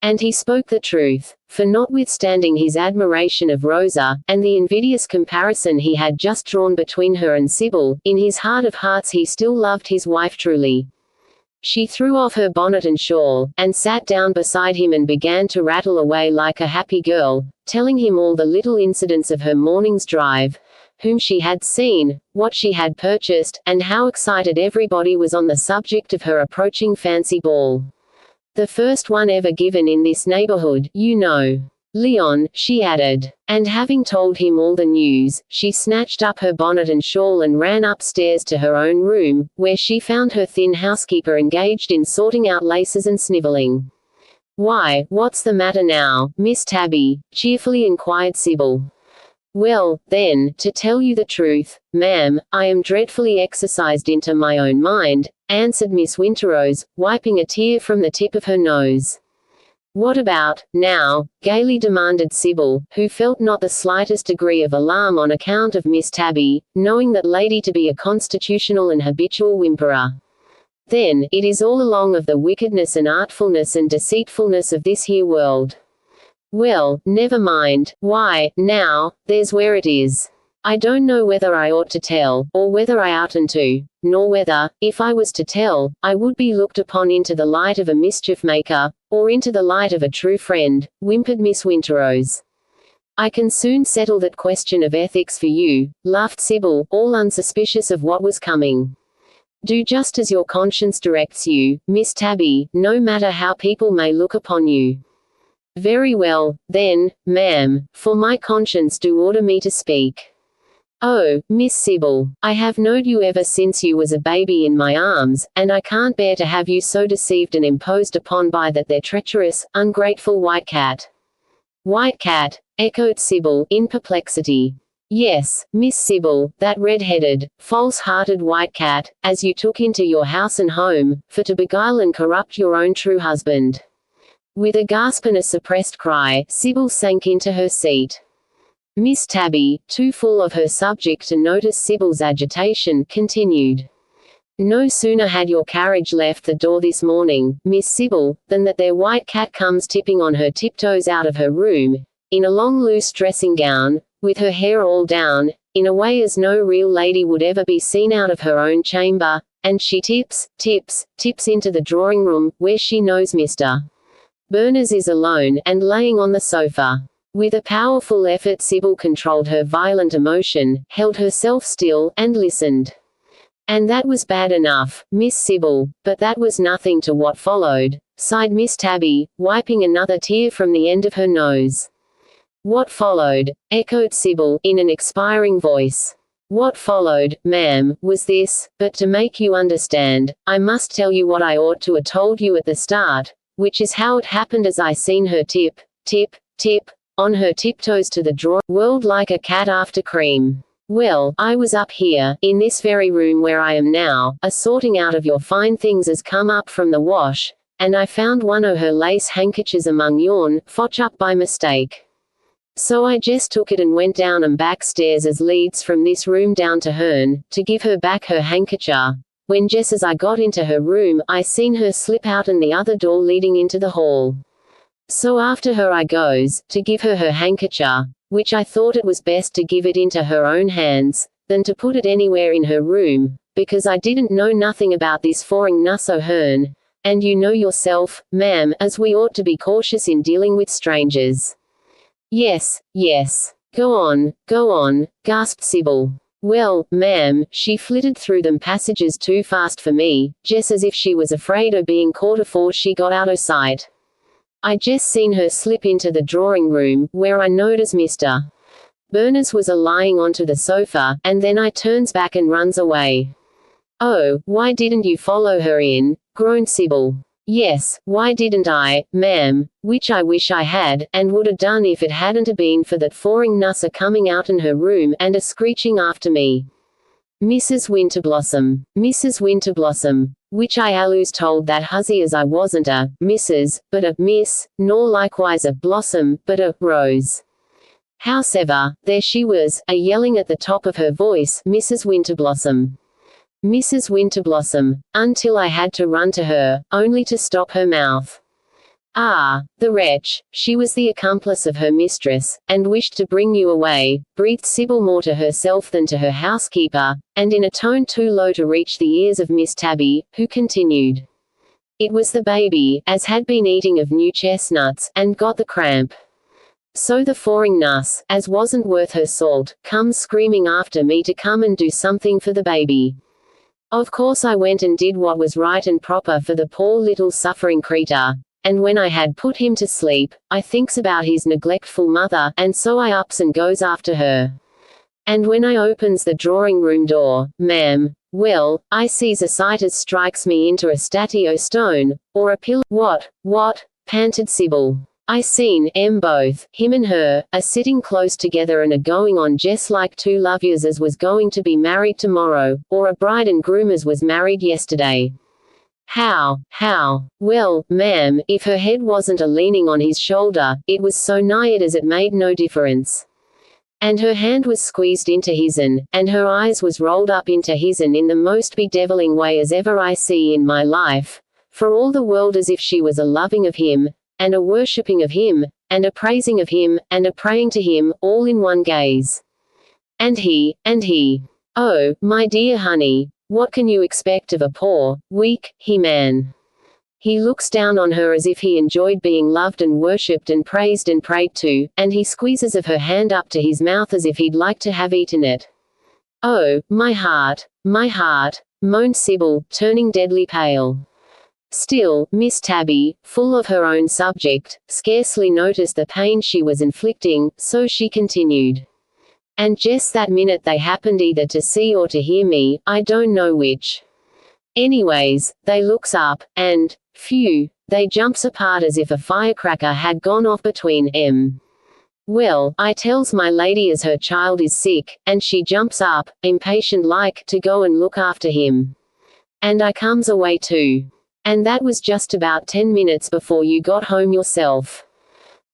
And he spoke the truth, for notwithstanding his admiration of Rosa, and the invidious comparison he had just drawn between her and Sybil, in his heart of hearts he still loved his wife truly. She threw off her bonnet and shawl, and sat down beside him and began to rattle away like a happy girl, telling him all the little incidents of her morning's drive, whom she had seen, what she had purchased, and how excited everybody was on the subject of her approaching fancy ball. "The first one ever given in this neighborhood, you know, Leon," she added. And having told him all the news, she snatched up her bonnet and shawl and ran upstairs to her own room, where she found her thin housekeeper engaged in sorting out laces and snivelling. "Why, what's the matter now, Miss Tabby?" cheerfully inquired Sybil. "Well, then, to tell you the truth, ma'am, I am dreadfully exercised into my own mind," answered Miss Winterrose, wiping a tear from the tip of her nose. "What about, now?" gaily demanded Sybil, who felt not the slightest degree of alarm on account of Miss Tabby, knowing that lady to be a constitutional and habitual whimperer. "Then, it is all along of the wickedness and artfulness and deceitfulness of this here world." "Well, never mind. Why, now, there's where it is. I don't know whether I ought to tell, or whether I oughtn't to, nor whether, if I was to tell, I would be looked upon into the light of a mischief-maker, or into the light of a true friend," whimpered Miss Winterrose. "I can soon settle that question of ethics for you," laughed Sybil, all unsuspicious of what was coming. "Do just as your conscience directs you, Miss Tabby, no matter how people may look upon you." "Very well, then, ma'am, for my conscience do order me to speak." "Oh, Miss Sybil, I have knowed you ever since you was a baby in my arms, and I can't bear to have you so deceived and imposed upon by that there treacherous, ungrateful white cat." "White cat?" echoed Sybil, in perplexity. "Yes, Miss Sybil, that red-headed, false-hearted white cat, as you took into your house and home, for to beguile and corrupt your own true husband." With a gasp and a suppressed cry, Sybil sank into her seat. Miss Tabby, too full of her subject to notice Sybil's agitation, continued. "No sooner had your carriage left the door this morning, Miss Sybil, than that there white cat comes tipping on her tiptoes out of her room, in a long loose dressing gown, with her hair all down, in a way as no real lady would ever be seen out of her own chamber, and she tips into the drawing-room, where she knows Mr. Berners is alone, and laying on the sofa. With a powerful effort Sybil controlled her violent emotion, held herself still, and listened. "And that was bad enough, Miss Sybil, but that was nothing to what followed," sighed Miss Tabby, wiping another tear from the end of her nose. "What followed?" echoed Sybil, in an expiring voice. "What followed, ma'am, was this, but to make you understand, I must tell you what I ought to 'a' told you at the start, which is how it happened as I seen her tip, on her tiptoes to the drawer-world like a cat after cream. Well, I was up here, in this very room where I am now, a-sorting out of your fine things as come up from the wash, and I found one o' her lace handkerchiefs among yourn, fotch up by mistake." So I just took it and went down and back stairs as leads from this room down to hern, to give her back her handkercher. When just as I got into her room, I seen her slip out and the other door leading into the hall. So after her I goes, to give her her handkercher, which I thought it was best to give it into her own hands, than to put it anywhere in her room, because I didn't know nothing about this foreign nuss o' hern, and you know yourself, ma'am, as we ought to be cautious in dealing with strangers. Yes, yes. Go on, gasped Sybil. Well, ma'am, she flitted through them passages too fast for me, just as if she was afraid o' being caught afore she got out o' sight. I just seen her slip into the drawing room, where I knowed as Mr. Berners was a-lying onto the sofa, and then I turns back and runs away. Oh, why didn't you follow her in? Groaned Sybil. Yes, why didn't I, ma'am, which I wish I had, and would 'a' done if it hadn't 'a' been for that foreign nuss a-coming out in her room, and a-screeching after me. Mrs. Winterblossom, which I alloos told that hussy as I wasn't a Mrs., but a Miss, nor likewise a Blossom, but a Rose. Howsever, there she was, a-yelling at the top of her voice, Mrs. Winterblossom, until I had to run to her, only to stop her mouth. Ah, the wretch, she was the accomplice of her mistress, and wished to bring you away, breathed Sybil more to herself than to her housekeeper, and in a tone too low to reach the ears of Miss Tabby, who continued. It was the baby, as had been eating of new chestnuts, and got the cramp. So the foreign nuss, as wasn't worth her salt, comes screaming after me to come and do something for the baby. Of course I went and did what was right and proper for the poor little suffering creetur, and when I had put him to sleep, I thinks about his neglectful mother, and so I ups and goes after her. And when I opens the drawing room door, ma'am, well, I sees a sight as strikes me into a statue o' stone, or a pillar. What, panted Sybil. I seen 'em both, him and her, a-sitting close together and a-going on jest like two lovyers as was going to be married tomorrow, or a bride and groom as was married yesterday. How? Well, ma'am, if her head wasn't a-leaning on his shoulder, it was so nigh it as it made no difference. And her hand was squeezed into his'n, and her eyes was rolled up into his'n in the most bedeviling way as ever I see in my life, for all the world as if she was a-loving of him, and a-worshipping of him, and a-praising of him, and a-praying to him, all in one gaze. And he, oh, my dear honey, what can you expect of a poor, weak, he-man? He looks down on her as if he enjoyed being loved and worshipped and praised and prayed to, and he squeezes of her hand up to his mouth as if he'd like to have eaten it. Oh, my heart, moaned Sybil, turning deadly pale. Still, Miss Tabby, full of her own subject, scarcely noticed the pain she was inflicting, so she continued. And just that minute they happened either to see or to hear me, I don't know which. Anyways, they looks up, and, phew, they jumps apart as if a firecracker had gone off between 'em. Well, I tells my lady as her child is sick, and she jumps up, impatient-like, to go and look after him. And I comes away too. And that was just about 10 minutes before you got home yourself.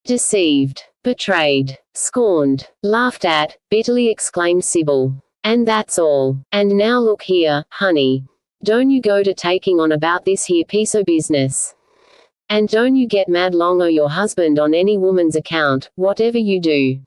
Deceived, betrayed, scorned, laughed at, bitterly exclaimed Sybil. And that's all. And now look here, honey. Don't you go to taking on about this here piece o' business. And don't you get mad long o' your husband on any woman's account, whatever you do.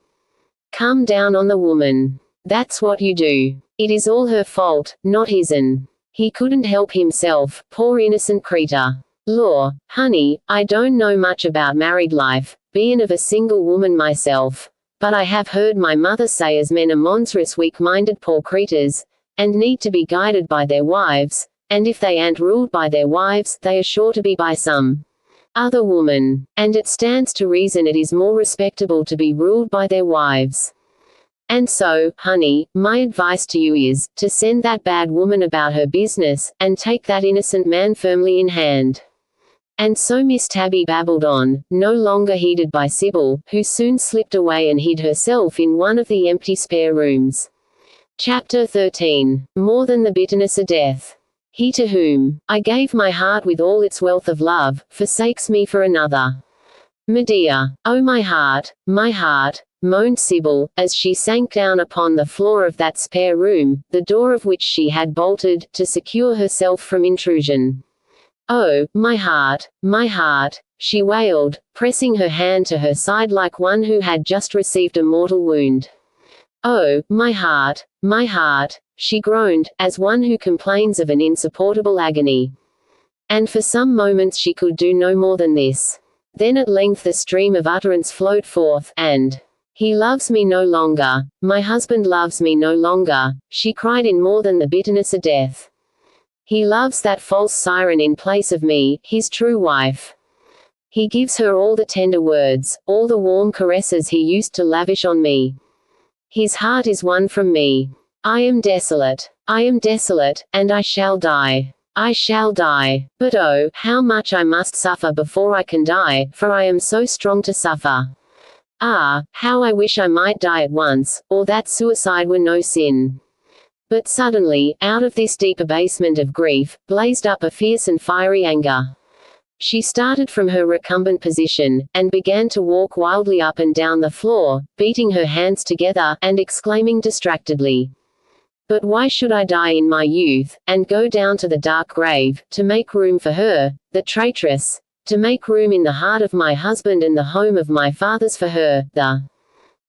Come down on the woman. That's what you do. It is all her fault, not his'n. He couldn't help himself, poor innocent creetur. Law, honey, I don't know much about married life, bein' of a single woman myself, but I have heard my mother say as men are monstrous weak-minded poor creeturs, and need to be guided by their wives, and if they ain't ruled by their wives, they are sure to be by some other woman, and it stands to reason it is more respectable to be ruled by their wives. And so, honey, my advice to you is, to send that bad woman about her business, and take that innocent man firmly in hand. And so Miss Tabby babbled on, no longer heeded by Sybil, who soon slipped away and hid herself in one of the empty spare rooms. Chapter 13. More than the bitterness of death. He to whom I gave my heart with all its wealth of love, forsakes me for another. Medea. Oh my heart, moaned Sybil, as she sank down upon the floor of that spare room, the door of which she had bolted, to secure herself from intrusion. "Oh, my heart, she wailed, pressing her hand to her side like one who had just received a mortal wound. "Oh, my heart, she groaned, as one who complains of an insupportable agony. And for some moments she could do no more than this. Then at length the stream of utterance flowed forth, and, "He loves me no longer, my husband loves me no longer," she cried in more than the bitterness of death. "He loves that false siren in place of me, his true wife. He gives her all the tender words, all the warm caresses he used to lavish on me. His heart is won from me. I am desolate, and I shall die. I shall die. But oh, how much I must suffer before I can die, for I am so strong to suffer. Ah, how I wish I might die at once, or that suicide were no sin." But suddenly, out of this deep abasement of grief, blazed up a fierce and fiery anger. She started from her recumbent position, and began to walk wildly up and down the floor, beating her hands together, and exclaiming distractedly, "But why should I die in my youth, and go down to the dark grave, to make room for her, the traitress, to make room in the heart of my husband and the home of my fathers for her,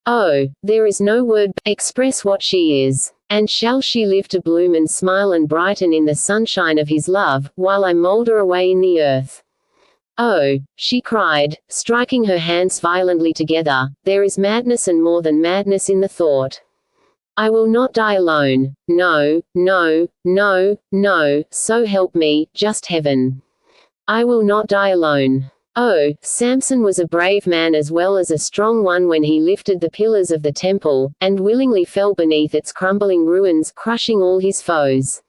oh, there is no word express what she is. And shall she live to bloom and smile and brighten in the sunshine of his love, while I moulder away in the earth? Oh," she cried, striking her hands violently together, "there is madness and more than madness in the thought. I will not die alone. No, so help me, just heaven. I will not die alone." Oh, Samson was a brave man as well as a strong one when he lifted the pillars of the temple, and willingly fell beneath its crumbling ruins, crushing all his foes.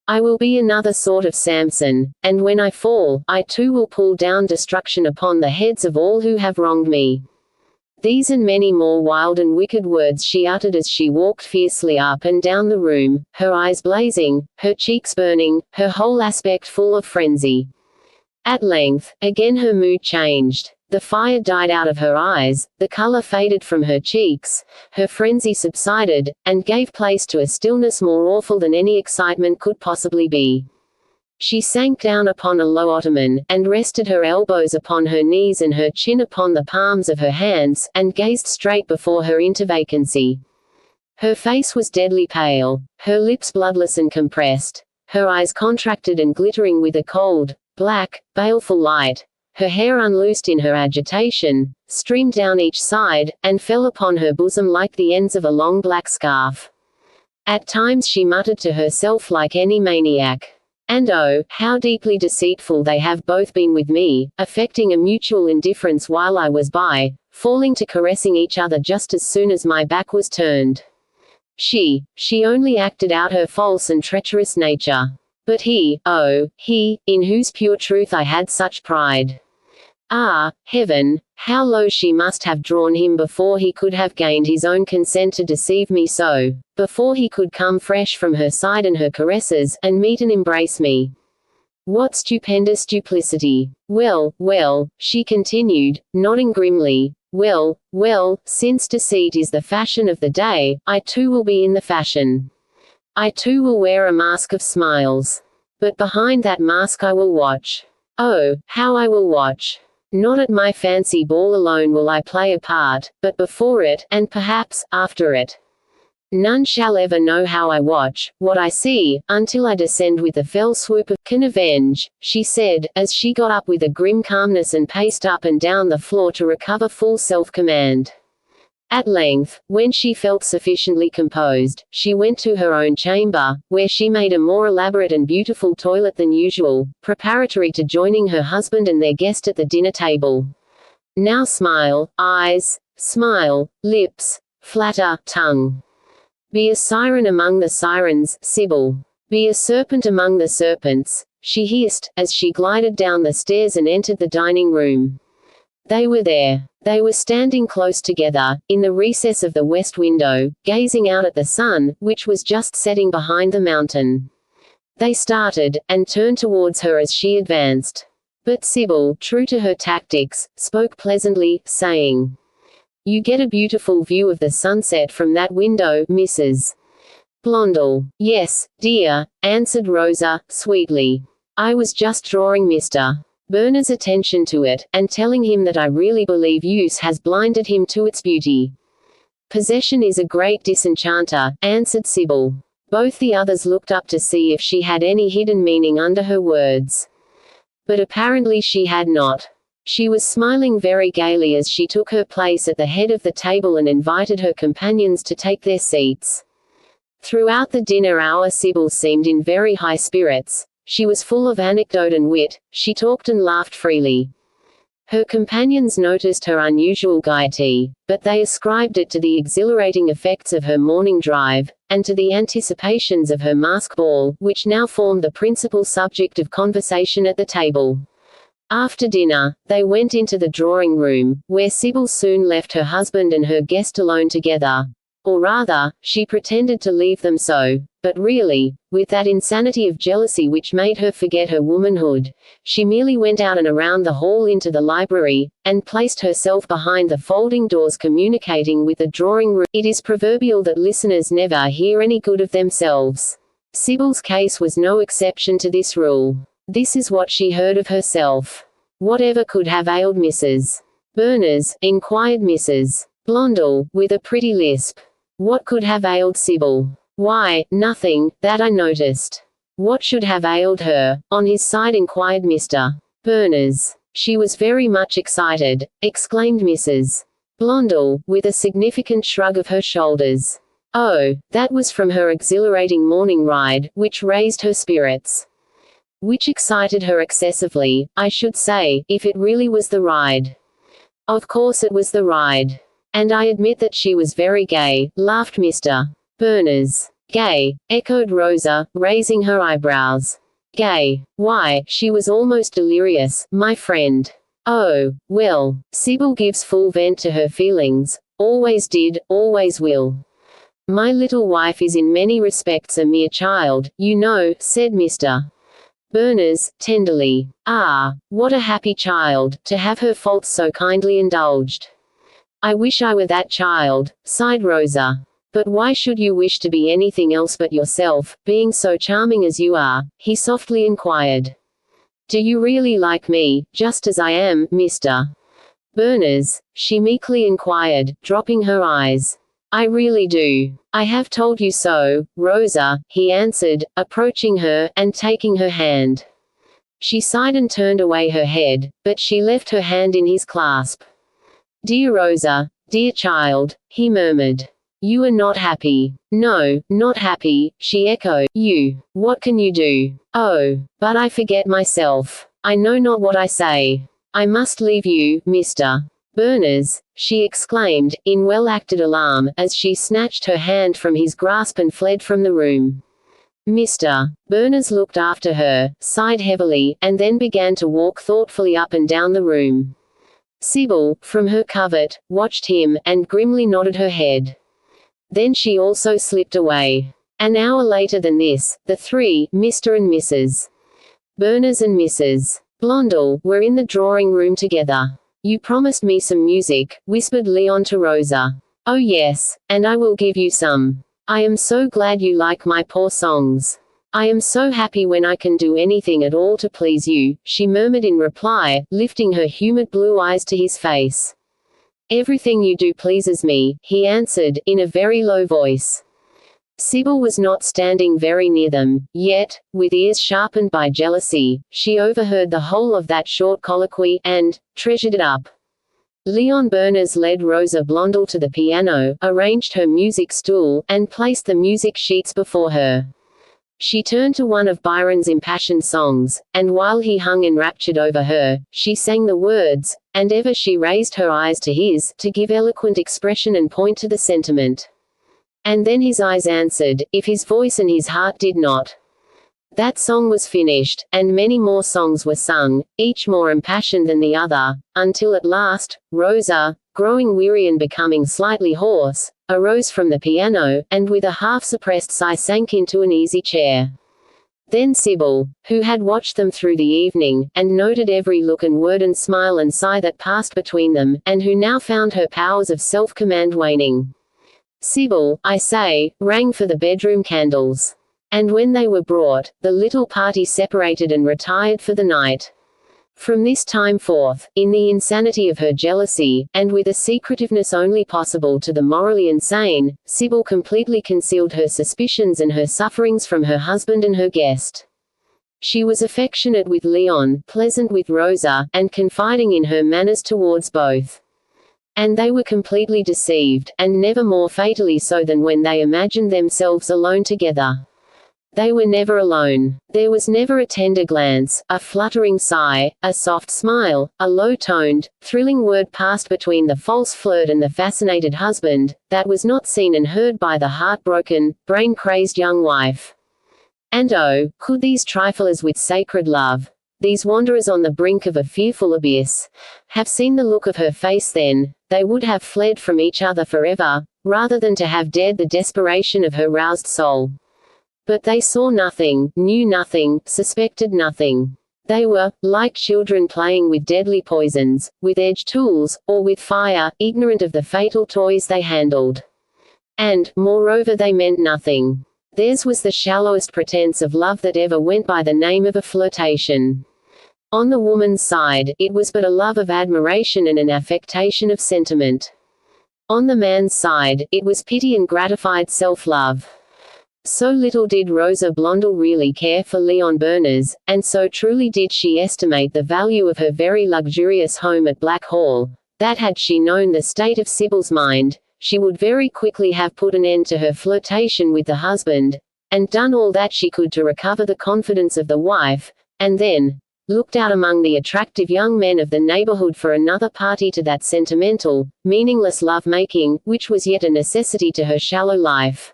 I will be another sort of Samson, and when I fall, I too will pull down destruction upon the heads of all who have wronged me. These and many more wild and wicked words she uttered as she walked fiercely up and down the room, her eyes blazing, her cheeks burning, her whole aspect full of frenzy. At length, again her mood changed. The fire died out of her eyes, the color faded from her cheeks, her frenzy subsided, and gave place to a stillness more awful than any excitement could possibly be. She sank down upon a low ottoman, and rested her elbows upon her knees and her chin upon the palms of her hands, and gazed straight before her into vacancy. Her face was deadly pale, her lips bloodless and compressed, her eyes contracted and glittering with a cold, black, baleful light. Her hair unloosed in her agitation, streamed down each side, and fell upon her bosom like the ends of a long black scarf. At times she muttered to herself like any maniac, "And oh, how deeply deceitful they have both been with me," affecting a mutual indifference while I was by, falling to caressing each other just as soon as my back was turned. She only acted out her false and treacherous nature. But he, oh, he, in whose pure truth I had such pride. Ah, heaven, how low she must have drawn him before he could have gained his own consent to deceive me so, before he could come fresh from her side and her caresses, and meet and embrace me. What stupendous duplicity! Well, she continued, nodding grimly, well, since deceit is the fashion of the day, I too will be in the fashion. I too will wear a mask of smiles. But behind that mask I will watch. Oh, how I will watch! Not at my fancy ball alone will I play a part, but before it, and perhaps, after it. None shall ever know how I watch, what I see, until I descend with the fell swoop of can avenge, she said, as she got up with a grim calmness and paced up and down the floor to recover full self-command. At length, when she felt sufficiently composed, she went to her own chamber, where she made a more elaborate and beautiful toilet than usual, preparatory to joining her husband and their guest at the dinner table. Now smile, eyes, smile, lips, flatter, tongue. Be a siren among the sirens, Sybil. Be a serpent among the serpents, she hissed, as she glided down the stairs and entered the dining room. They were there. They were standing close together, in the recess of the west window, gazing out at the sun, which was just setting behind the mountain. They started, and turned towards her as she advanced. But Sybil, true to her tactics, spoke pleasantly, saying, You get a beautiful view of the sunset from that window, Mrs. Blondel. Yes, dear, answered Rosa, sweetly. I was just drawing Mr. Burner's attention to it, and telling him that I really believe use has blinded him to its beauty. Possession is a great disenchanter, answered Sybil. Both the others looked up to see if she had any hidden meaning under her words. But apparently she had not. She was smiling very gaily as she took her place at the head of the table and invited her companions to take their seats. Throughout the dinner hour Sybil seemed in very high spirits. She was full of anecdote and wit, she talked and laughed freely. Her companions noticed her unusual gaiety, but they ascribed it to the exhilarating effects of her morning drive, and to the anticipations of her masked ball, which now formed the principal subject of conversation at the table. After dinner, they went into the drawing-room, where Sybil soon left her husband and her guest alone together. Or rather, she pretended to leave them so, but really, with that insanity of jealousy which made her forget her womanhood, she merely went out and around the hall into the library, and placed herself behind the folding doors communicating with the drawing room. It is proverbial that listeners never hear any good of themselves. Sybil's case was no exception to this rule. This is what she heard of herself. Whatever could have ailed Mrs. Berners? Inquired Mrs. Blondel, with a pretty lisp. What could have ailed Sybil? Why, nothing, that I noticed. What should have ailed her? On his side inquired Mr. Berners. She was very much excited, exclaimed Mrs. Blondel, with a significant shrug of her shoulders. Oh, that was from her exhilarating morning ride, which raised her spirits. Which excited her excessively, I should say, if it really was the ride. Of course it was the ride. And I admit that she was very gay, laughed Mr. Berners. Gay, echoed Rosa, raising her eyebrows. Gay. Why, she was almost delirious, my friend. Oh, well, Sybil gives full vent to her feelings, always did, always will. My little wife is in many respects a mere child, you know, said Mr. Berners, tenderly. Ah, what a happy child, to have her faults so kindly indulged. I wish I were that child, sighed Rosa. But why should you wish to be anything else but yourself, being so charming as you are? He softly inquired. Do you really like me, just as I am, Mr. Berners? She meekly inquired, dropping her eyes. I really do. I have told you so, Rosa, he answered, approaching her, and taking her hand. She sighed and turned away her head, but she left her hand in his clasp. Dear Rosa, dear child, he murmured. You are not happy. No, not happy, she echoed. You. What can you do? Oh, but I forget myself. I know not what I say. I must leave you, Mr. Berners, she exclaimed, in well-acted alarm, as she snatched her hand from his grasp and fled from the room. Mr. Berners looked after her, sighed heavily, and then began to walk thoughtfully up and down the room. Sybil, from her covert, watched him, and grimly nodded her head. Then she also slipped away. An hour later than this, the three, Mr. and Mrs. Berners and Mrs. Blondel, were in the drawing-room together. You promised me some music, whispered Leon to Rosa. Oh yes, and I will give you some. I am so glad you like my poor songs. I am so happy when I can do anything at all to please you, she murmured in reply, lifting her humid blue eyes to his face. Everything you do pleases me, he answered, in a very low voice. Sybil was not standing very near them, yet, with ears sharpened by jealousy, she overheard the whole of that short colloquy, and treasured it up. Leon Berners led Rosa Blondel to the piano, arranged her music stool, and placed the music sheets before her. She turned to one of Byron's impassioned songs, and while he hung enraptured over her, she sang the words, and ever she raised her eyes to his, to give eloquent expression and point to the sentiment. And then his eyes answered, if his voice and his heart did not. That song was finished, and many more songs were sung, each more impassioned than the other, until at last, Rosa, growing weary and becoming slightly hoarse, arose from the piano, and with a half-suppressed sigh sank into an easy chair. Then Sybil, who had watched them through the evening, and noted every look and word and smile and sigh that passed between them, and who now found her powers of self-command waning. Sybil, I say, rang for the bedroom candles. And when they were brought, the little party separated and retired for the night. From this time forth, in the insanity of her jealousy, and with a secretiveness only possible to the morally insane, Sybil completely concealed her suspicions and her sufferings from her husband and her guest. She was affectionate with Leon, pleasant with Rosa, and confiding in her manners towards both. And they were completely deceived, and never more fatally so than when they imagined themselves alone together. They were never alone. There was never a tender glance, a fluttering sigh, a soft smile, a low-toned, thrilling word passed between the false flirt and the fascinated husband, that was not seen and heard by the heartbroken, brain-crazed young wife. And oh, could these triflers with sacred love, these wanderers on the brink of a fearful abyss, have seen the look of her face then, they would have fled from each other forever, rather than to have dared the desperation of her roused soul. But they saw nothing, knew nothing, suspected nothing. They were, like children playing with deadly poisons, with edged tools, or with fire, ignorant of the fatal toys they handled. And, moreover, they meant nothing. Theirs was the shallowest pretense of love that ever went by the name of a flirtation. On the woman's side, it was but a love of admiration and an affectation of sentiment. On the man's side, it was pity and gratified self-love. So little did Rosa Blondel really care for Leon Berners, and so truly did she estimate the value of her very luxurious home at Black Hall, that had she known the state of Sybil's mind, she would very quickly have put an end to her flirtation with the husband, and done all that she could to recover the confidence of the wife, and then looked out among the attractive young men of the neighborhood for another party to that sentimental, meaningless love-making, which was yet a necessity to her shallow life.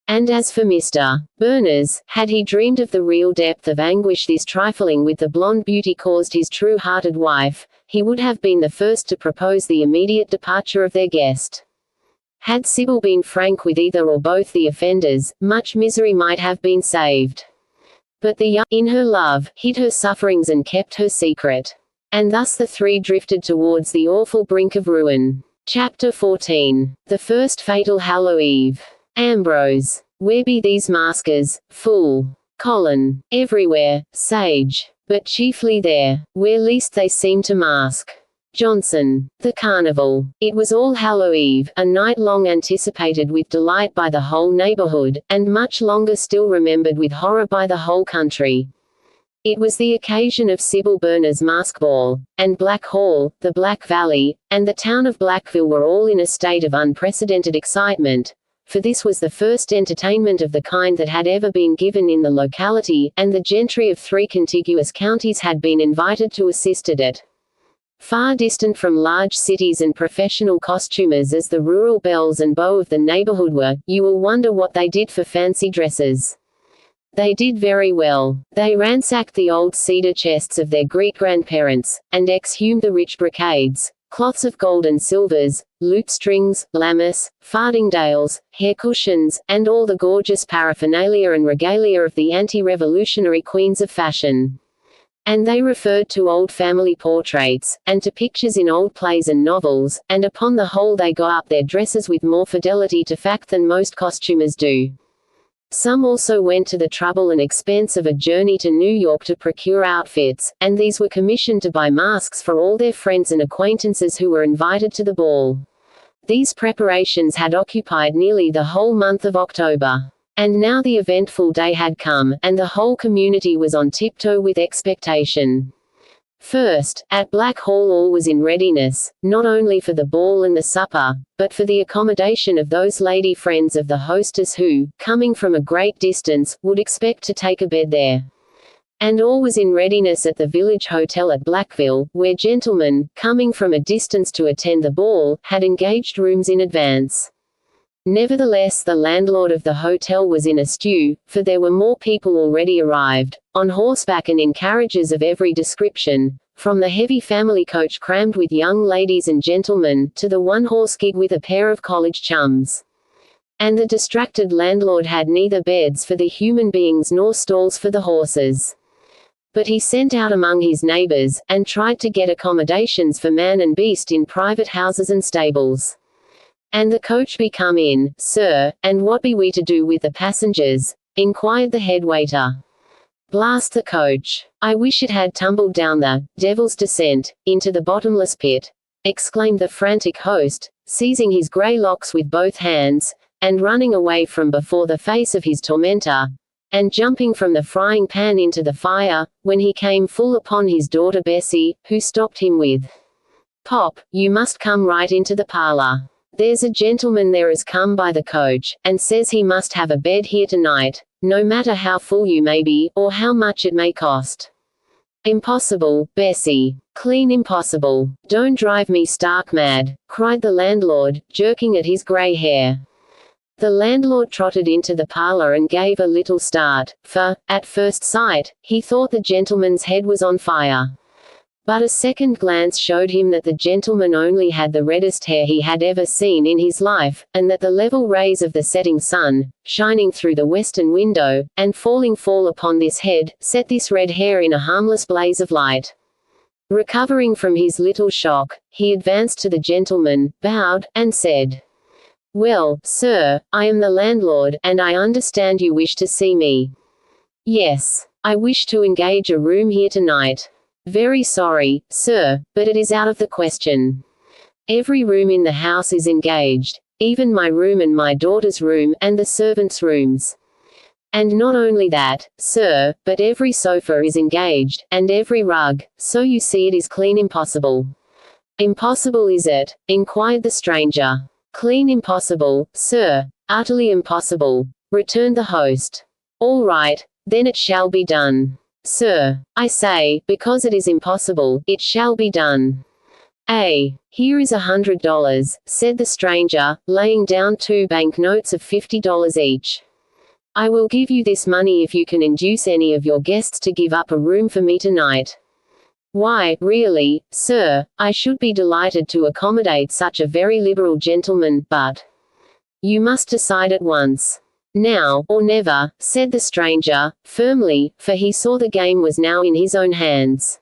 And as for Mr. Berners, had he dreamed of the real depth of anguish this trifling with the blonde beauty caused his true-hearted wife, he would have been the first to propose the immediate departure of their guest. Had Sybil been frank with either or both the offenders, much misery might have been saved. But the young, in her love, hid her sufferings and kept her secret. And thus the three drifted towards the awful brink of ruin. Chapter 14. The First Fatal Hallow Eve. Ambrose. Where be these maskers, fool? Colin. Everywhere, sage. But chiefly there, where least they seem to mask. Johnson. The Carnival. It was All Hallow Eve, a night long anticipated with delight by the whole neighborhood, and much longer still remembered with horror by the whole country. It was the occasion of Sybil Berners' mask ball, and Black Hall, the Black Valley, and the town of Blackville were all in a state of unprecedented excitement, for this was the first entertainment of the kind that had ever been given in the locality, and the gentry of 3 contiguous counties had been invited to assist at it. Far distant from large cities and professional costumers as the rural belles and beaux of the neighborhood were, you will wonder what they did for fancy dresses. They did very well. They ransacked the old cedar chests of their great-grandparents, and exhumed the rich brocades, cloths of gold and silvers, lutestrings, lamis, fardingales, hair cushions, and all the gorgeous paraphernalia and regalia of the anti-revolutionary queens of fashion. And they referred to old family portraits, and to pictures in old plays and novels, and upon the whole they got up their dresses with more fidelity to fact than most costumers do. Some also went to the trouble and expense of a journey to New York to procure outfits, and these were commissioned to buy masks for all their friends and acquaintances who were invited to the ball. These preparations had occupied nearly the whole month of October. And now the eventful day had come, and the whole community was on tiptoe with expectation. First, at Black Hall all was in readiness, not only for the ball and the supper, but for the accommodation of those lady friends of the hostess who, coming from a great distance, would expect to take a bed there. And all was in readiness at the village hotel at Blackville, where gentlemen, coming from a distance to attend the ball, had engaged rooms in advance. Nevertheless, the landlord of the hotel was in a stew, for there were more people already arrived, on horseback and in carriages of every description, from the heavy family coach crammed with young ladies and gentlemen, to the one-horse gig with a pair of college chums. And the distracted landlord had neither beds for the human beings nor stalls for the horses. But he sent out among his neighbors, and tried to get accommodations for man and beast in private houses and stables. And the coach be come in, sir, and what be we to do with the passengers? Inquired the head waiter. Blast the coach. I wish it had tumbled down the devil's descent into the bottomless pit, exclaimed the frantic host, seizing his grey locks with both hands, and running away from before the face of his tormentor, and jumping from the frying pan into the fire, when he came full upon his daughter Bessie, who stopped him with, "Pop, you must come right into the parlor. There's a gentleman there as come by the coach, and says he must have a bed here tonight, no matter how full you may be, or how much it may cost." "Impossible, Bessie. Clean impossible. Don't drive me stark mad," cried the landlord, jerking at his grey hair. The landlord trotted into the parlor and gave a little start, for, at first sight, he thought the gentleman's head was on fire. But a second glance showed him that the gentleman only had the reddest hair he had ever seen in his life, and that the level rays of the setting sun, shining through the western window, and falling full upon this head, set this red hair in a harmless blaze of light. Recovering from his little shock, he advanced to the gentleman, bowed, and said, "Well, sir, I am the landlord, and I understand you wish to see me." "Yes. I wish to engage a room here tonight." "Very sorry, sir, but it is out of the question. Every room in the house is engaged, even my room and my daughter's room, and the servants' rooms. And not only that, sir, but every sofa is engaged, and every rug, so you see it is clean impossible." "Impossible is it?" inquired the stranger. "Clean impossible, sir. Utterly impossible," returned the host. "All right, then it shall be done. Sir, I say, because it is impossible, it shall be done." Here is $100, said the stranger, laying down 2 bank notes of $50 each. "I will give you this money if you can induce any of your guests to give up a room for me tonight." "Why, really, sir, I should be delighted to accommodate such a very liberal gentleman, but you must decide at once. Now, or never," said the stranger, firmly, for he saw the game was now in his own hands.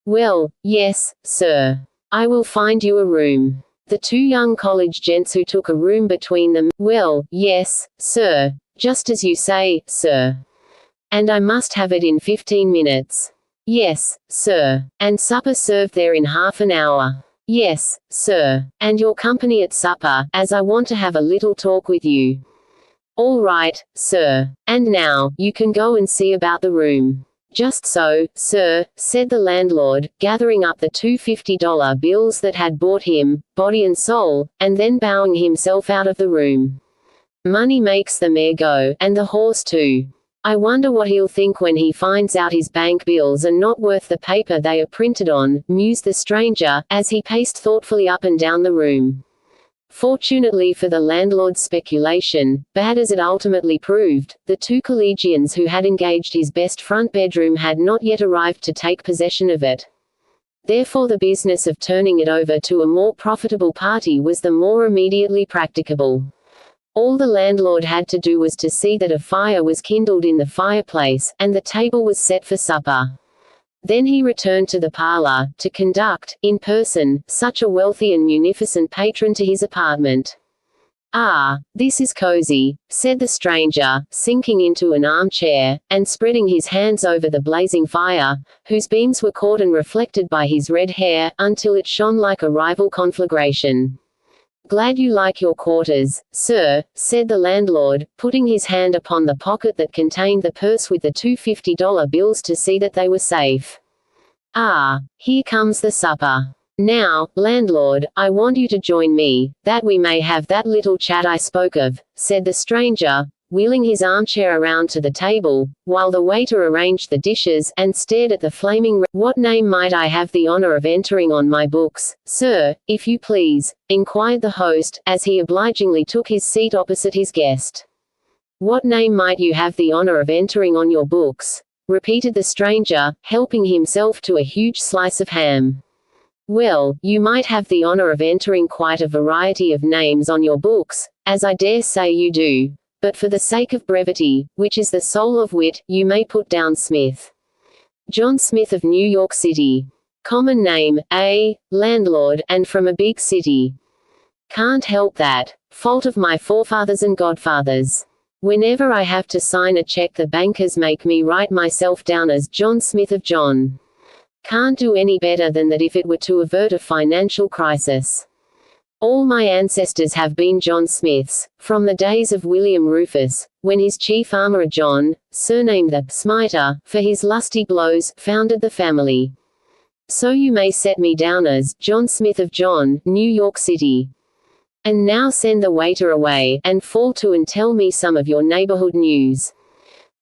"Well, yes, sir. I will find you a room." The 2 young college gents who took a room between them, "Well, yes, sir. Just as you say, sir. And I must have it in 15 minutes. "Yes, sir. And supper served there in half an hour." "Yes, sir. And your company at supper, as I want to have a little talk with you." "All right, sir. And now, you can go and see about the room." "Just so, sir," said the landlord, gathering up the 2 $50 bills that had bought him, body and soul, and then bowing himself out of the room. "Money makes the mare go, and the horse too. I wonder what he'll think when he finds out his bank bills are not worth the paper they are printed on," mused the stranger, as he paced thoughtfully up and down the room. Fortunately for the landlord's speculation, bad as it ultimately proved, the 2 collegians who had engaged his best front bedroom had not yet arrived to take possession of it. Therefore the business of turning it over to a more profitable party was the more immediately practicable. All the landlord had to do was to see that a fire was kindled in the fireplace, and the table was set for supper. Then he returned to the parlor, to conduct, in person, such a wealthy and munificent patron to his apartment. "Ah, this is cozy," said the stranger, sinking into an armchair, and spreading his hands over the blazing fire, whose beams were caught and reflected by his red hair, until it shone like a rival conflagration. "Glad you like your quarters, sir," said the landlord, putting his hand upon the pocket that contained the purse with the 2 $50 bills to see that they were safe. "Ah, here comes the supper. Now, landlord, I want you to join me, that we may have that little chat I spoke of," said the stranger, wheeling his armchair around to the table, while the waiter arranged the dishes, and stared at the flaming "What name might I have the honor of entering on my books, sir, if you please?" inquired the host, as he obligingly took his seat opposite his guest. "What name might you have the honor of entering on your books?" repeated the stranger, helping himself to a huge slice of ham. "Well, you might have the honor of entering quite a variety of names on your books, as I dare say you do. But for the sake of brevity, which is the soul of wit, you may put down Smith. John Smith of New York City. Common name, landlord, and from a big city. Can't help that. Fault of my forefathers and godfathers. Whenever I have to sign a check, the bankers make me write myself down as John Smith of John. Can't do any better than that if it were to avert a financial crisis. All my ancestors have been John Smiths, from the days of William Rufus, when his chief armourer John, surnamed the Smiter, for his lusty blows, founded the family. So you may set me down as John Smith of John, New York City. And now send the waiter away, and fall to and tell me some of your neighborhood news.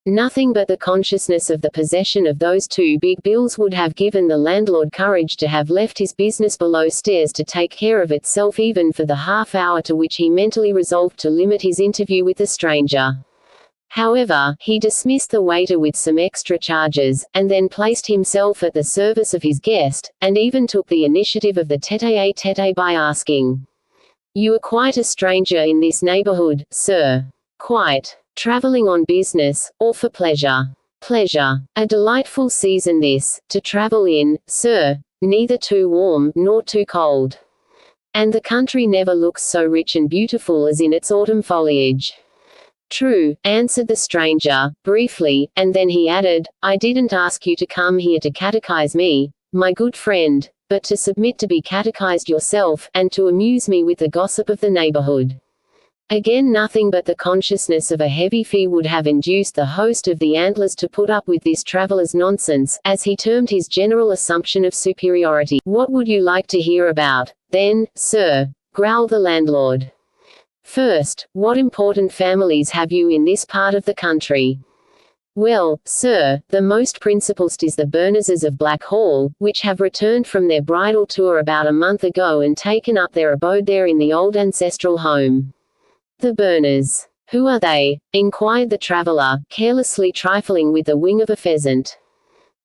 Nothing but the consciousness of the possession of those two big bills would have given the landlord courage to have left his business below stairs to take care of itself even for the half hour to which he mentally resolved to limit his interview with the stranger. However, he dismissed the waiter with some extra charges, and then placed himself at the service of his guest, and even took the initiative of the tete-a-tete by asking, "You are quite a stranger in this neighborhood, sir?" "Quite. Traveling on business, or for pleasure?" "Pleasure. A delightful season this, to travel in, sir, neither too warm, nor too cold. And the country never looks so rich and beautiful as in its autumn foliage." "True," answered the stranger, briefly, and then he added, "I didn't ask you to come here to catechize me, my good friend, but to submit to be catechized yourself, and to amuse me with the gossip of the neighborhood." Again, nothing but the consciousness of a heavy fee would have induced the host of the Antlers to put up with this traveler's nonsense, as he termed his general assumption of superiority. "What would you like to hear about, then, sir?" growled the landlord. "First, what important families have you in this part of the country?" "Well, sir, the most principalst is the Berneses of Black Hall, which have returned from their bridal tour about a month ago and taken up their abode there in the old ancestral home." "The Berners. Who are they?" inquired the traveler, carelessly trifling with the wing of a pheasant.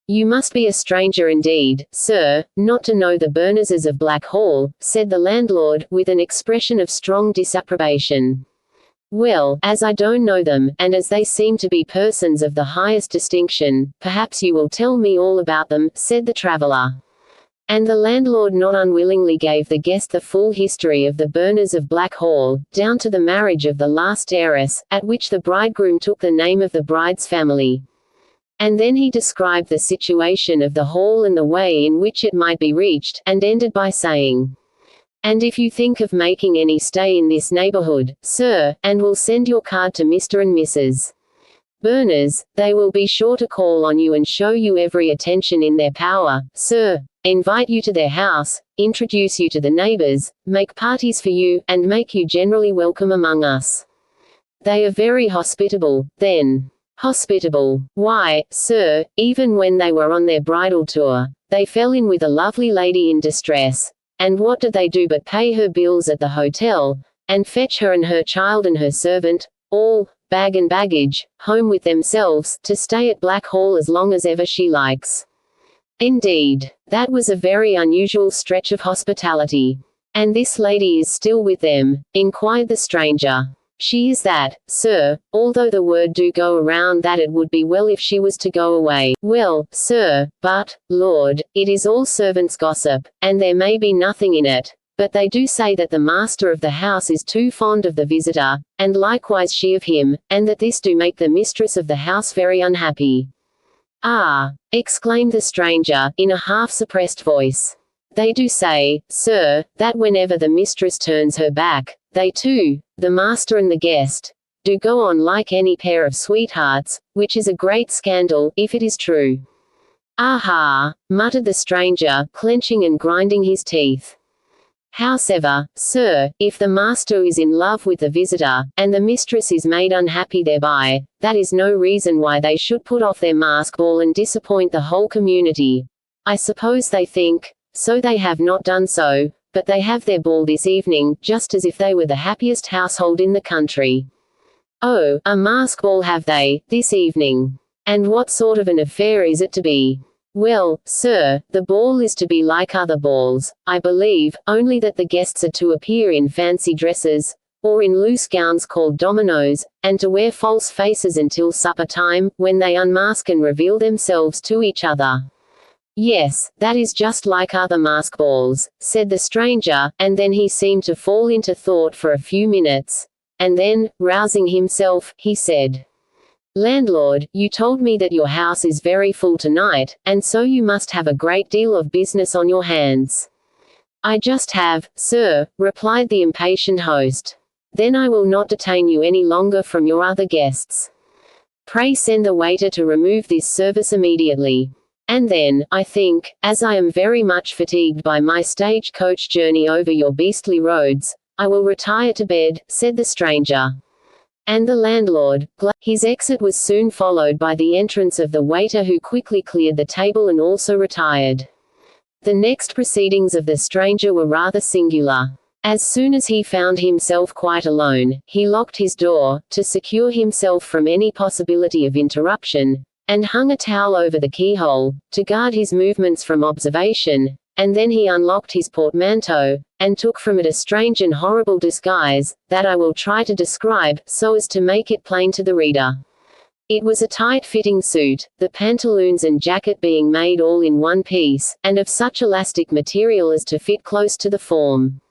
"You must be a stranger indeed, sir, not to know the Berneses of Black Hall," said the landlord, with an expression of strong disapprobation. "Well, as I don't know them, and as they seem to be persons of the highest distinction, perhaps you will tell me all about them," said the traveler. And the landlord not unwillingly gave the guest the full history of the Berners of Black Hall, down to the marriage of the last heiress, at which the bridegroom took the name of the bride's family. And then he described the situation of the hall and the way in which it might be reached, and ended by saying, "And if you think of making any stay in this neighborhood, sir, and will send your card to Mr. and Mrs. Berners, they will be sure to call on you and show you every attention in their power, sir, invite you to their house, introduce you to the neighbors, make parties for you, and make you generally welcome among us. They are very hospitable, then." "Hospitable? Why, sir, even when they were on their bridal tour, they fell in with a lovely lady in distress, and what did they do but pay her bills at the hotel, and fetch her and her child and her servant, all, bag and baggage, home with themselves, to stay at Black Hall as long as ever she likes." "Indeed. That was a very unusual stretch of hospitality. And this lady is still with them?" inquired the stranger. "She is that, sir, although the word do go around that it would be well if she was to go away." "Well, sir, but, Lord, it is all servants' gossip, and there may be nothing in it, but they do say that the master of the house is too fond of the visitor, and likewise she of him, and that this do make the mistress of the house very unhappy." "Ah!" exclaimed the stranger, in a half-suppressed voice. "They do say, sir, that whenever the mistress turns her back, they two, the master and the guest, do go on like any pair of sweethearts, which is a great scandal, if it is true." "Aha!" muttered the stranger, clenching and grinding his teeth. "Howsever, sir, if the master is in love with the visitor, and the mistress is made unhappy thereby, that is no reason why they should put off their mask ball and disappoint the whole community. I suppose they think, so they have not done so, but they have their ball this evening, just as if they were the happiest household in the country." "Oh, a mask ball have they, this evening? And what sort of an affair is it to be?" "Well, sir, the ball is to be like other balls, I believe, only that the guests are to appear in fancy dresses, or in loose gowns called dominoes, and to wear false faces until supper time, when they unmask and reveal themselves to each other. Yes, that is just like other mask balls, said the stranger, and then he seemed to fall into thought for a few minutes. And then, rousing himself, he said, "Landlord, you told me that your house is very full tonight, and so you must have a great deal of business on your hands." "I just have, sir," replied the impatient host. "Then I will not detain you any longer from your other guests. Pray send the waiter to remove this service immediately. And then, I think, as I am very much fatigued by my stage-coach journey over your beastly roads, I will retire to bed," said the stranger. And the landlord, his exit was soon followed by the entrance of the waiter, who quickly cleared the table and also retired. The next proceedings of the stranger were rather singular. As soon as he found himself quite alone, he locked his door, to secure himself from any possibility of interruption, and hung a towel over the keyhole, to guard his movements from observation, and then he unlocked his portmanteau, and took from it a strange and horrible disguise, that I will try to describe, so as to make it plain to the reader. It was a tight-fitting suit, the pantaloons and jacket being made all in one piece, and of such elastic material as to fit close to the form.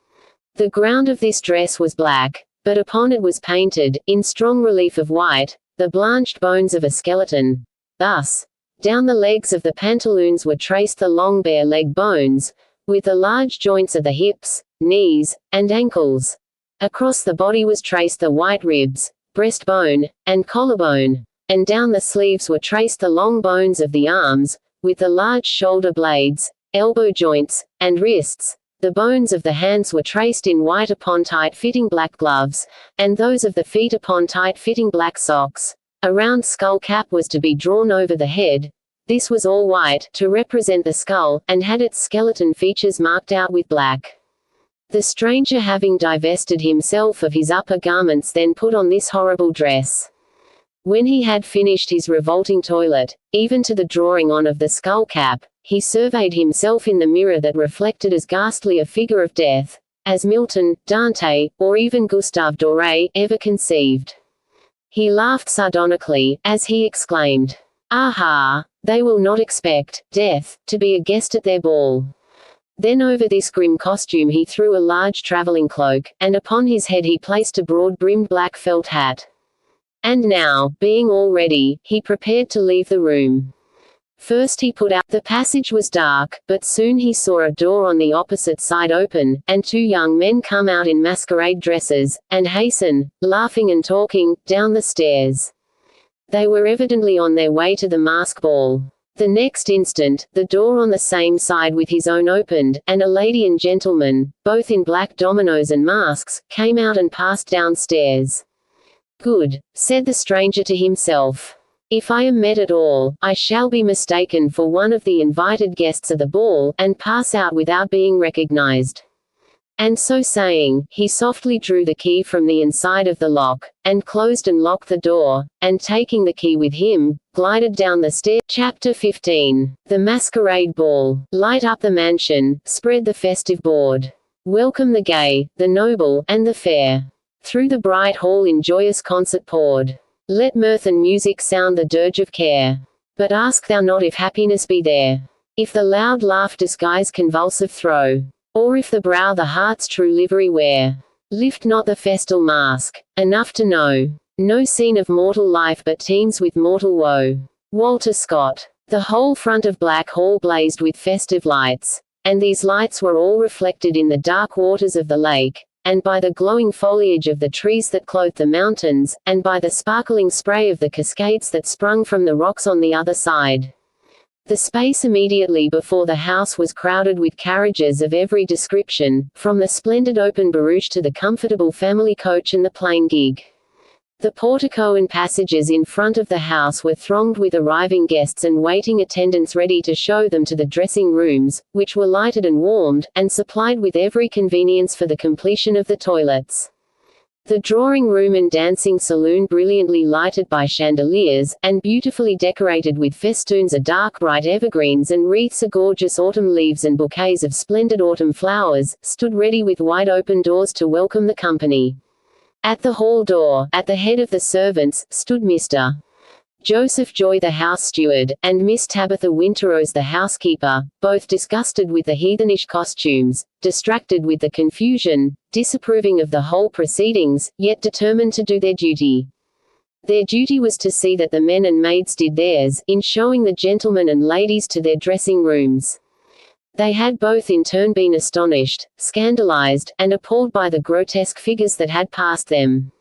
The ground of this dress was black, but upon it was painted, in strong relief of white, the blanched bones of a skeleton. Thus, down the legs of the pantaloons were traced the long bare leg bones, with the large joints of the hips, knees, and ankles. Across the body was traced the white ribs, breastbone, and collarbone, and down the sleeves were traced the long bones of the arms, with the large shoulder blades, elbow joints, and wrists. The bones of the hands were traced in white upon tight-fitting black gloves, and those of the feet upon tight-fitting black socks. A round skull cap was to be drawn over the head. This was all white, to represent the skull, and had its skeleton features marked out with black. The stranger, having divested himself of his upper garments, then put on this horrible dress. When he had finished his revolting toilet, even to the drawing on of the skull cap, he surveyed himself in the mirror that reflected as ghastly a figure of death, as Milton, Dante, or even Gustave Doré ever conceived. He laughed sardonically, as he exclaimed, "Aha! They will not expect death to be a guest at their ball." Then over this grim costume he threw a large traveling cloak, and upon his head he placed a broad-brimmed black felt hat. And now, being all ready, he prepared to leave the room. First he put out. The passage was dark, but soon he saw a door on the opposite side open, and two young men come out in masquerade dresses, and hasten, laughing and talking, down the stairs. They were evidently on their way to the mask ball. The next instant, the door on the same side with his own opened, and a lady and gentleman, both in black dominoes and masks, came out and passed downstairs. "Good," said the stranger to himself. "If I am met at all, I shall be mistaken for one of the invited guests of the ball, and pass out without being recognized." And so saying, he softly drew the key from the inside of the lock, and closed and locked the door, and taking the key with him, glided down the stair. Chapter 15. The Masquerade Ball. Light up the mansion, spread the festive board. Welcome the gay, the noble, and the fair. Through the bright hall in joyous concert poured. Let mirth and music sound the dirge of care. But ask thou not if happiness be there. If the loud laugh disguise convulsive throw. Or if the brow the heart's true livery wear. Lift not the festal mask. Enough to know. No scene of mortal life but teems with mortal woe. Walter Scott. The whole front of Black Hall blazed with festive lights. And these lights were all reflected in the dark waters of the lake, and by the glowing foliage of the trees that clothed the mountains, and by the sparkling spray of the cascades that sprung from the rocks on the other side. The space immediately before the house was crowded with carriages of every description, from the splendid open barouche to the comfortable family coach and the plain gig. The portico and passages in front of the house were thronged with arriving guests and waiting attendants ready to show them to the dressing rooms, which were lighted and warmed, and supplied with every convenience for the completion of the toilets. The drawing room and dancing saloon brilliantly lighted by chandeliers, and beautifully decorated with festoons of dark bright evergreens and wreaths of gorgeous autumn leaves and bouquets of splendid autumn flowers, stood ready with wide open doors to welcome the company. At the hall door, at the head of the servants, stood Mr. Joseph Joy the house steward, and Miss Tabitha Winterrose the housekeeper, both disgusted with the heathenish costumes, distracted with the confusion, disapproving of the whole proceedings, yet determined to do their duty. Their duty was to see that the men and maids did theirs, in showing the gentlemen and ladies to their dressing rooms. They had both in turn been astonished, scandalized, and appalled by the grotesque figures that had passed them.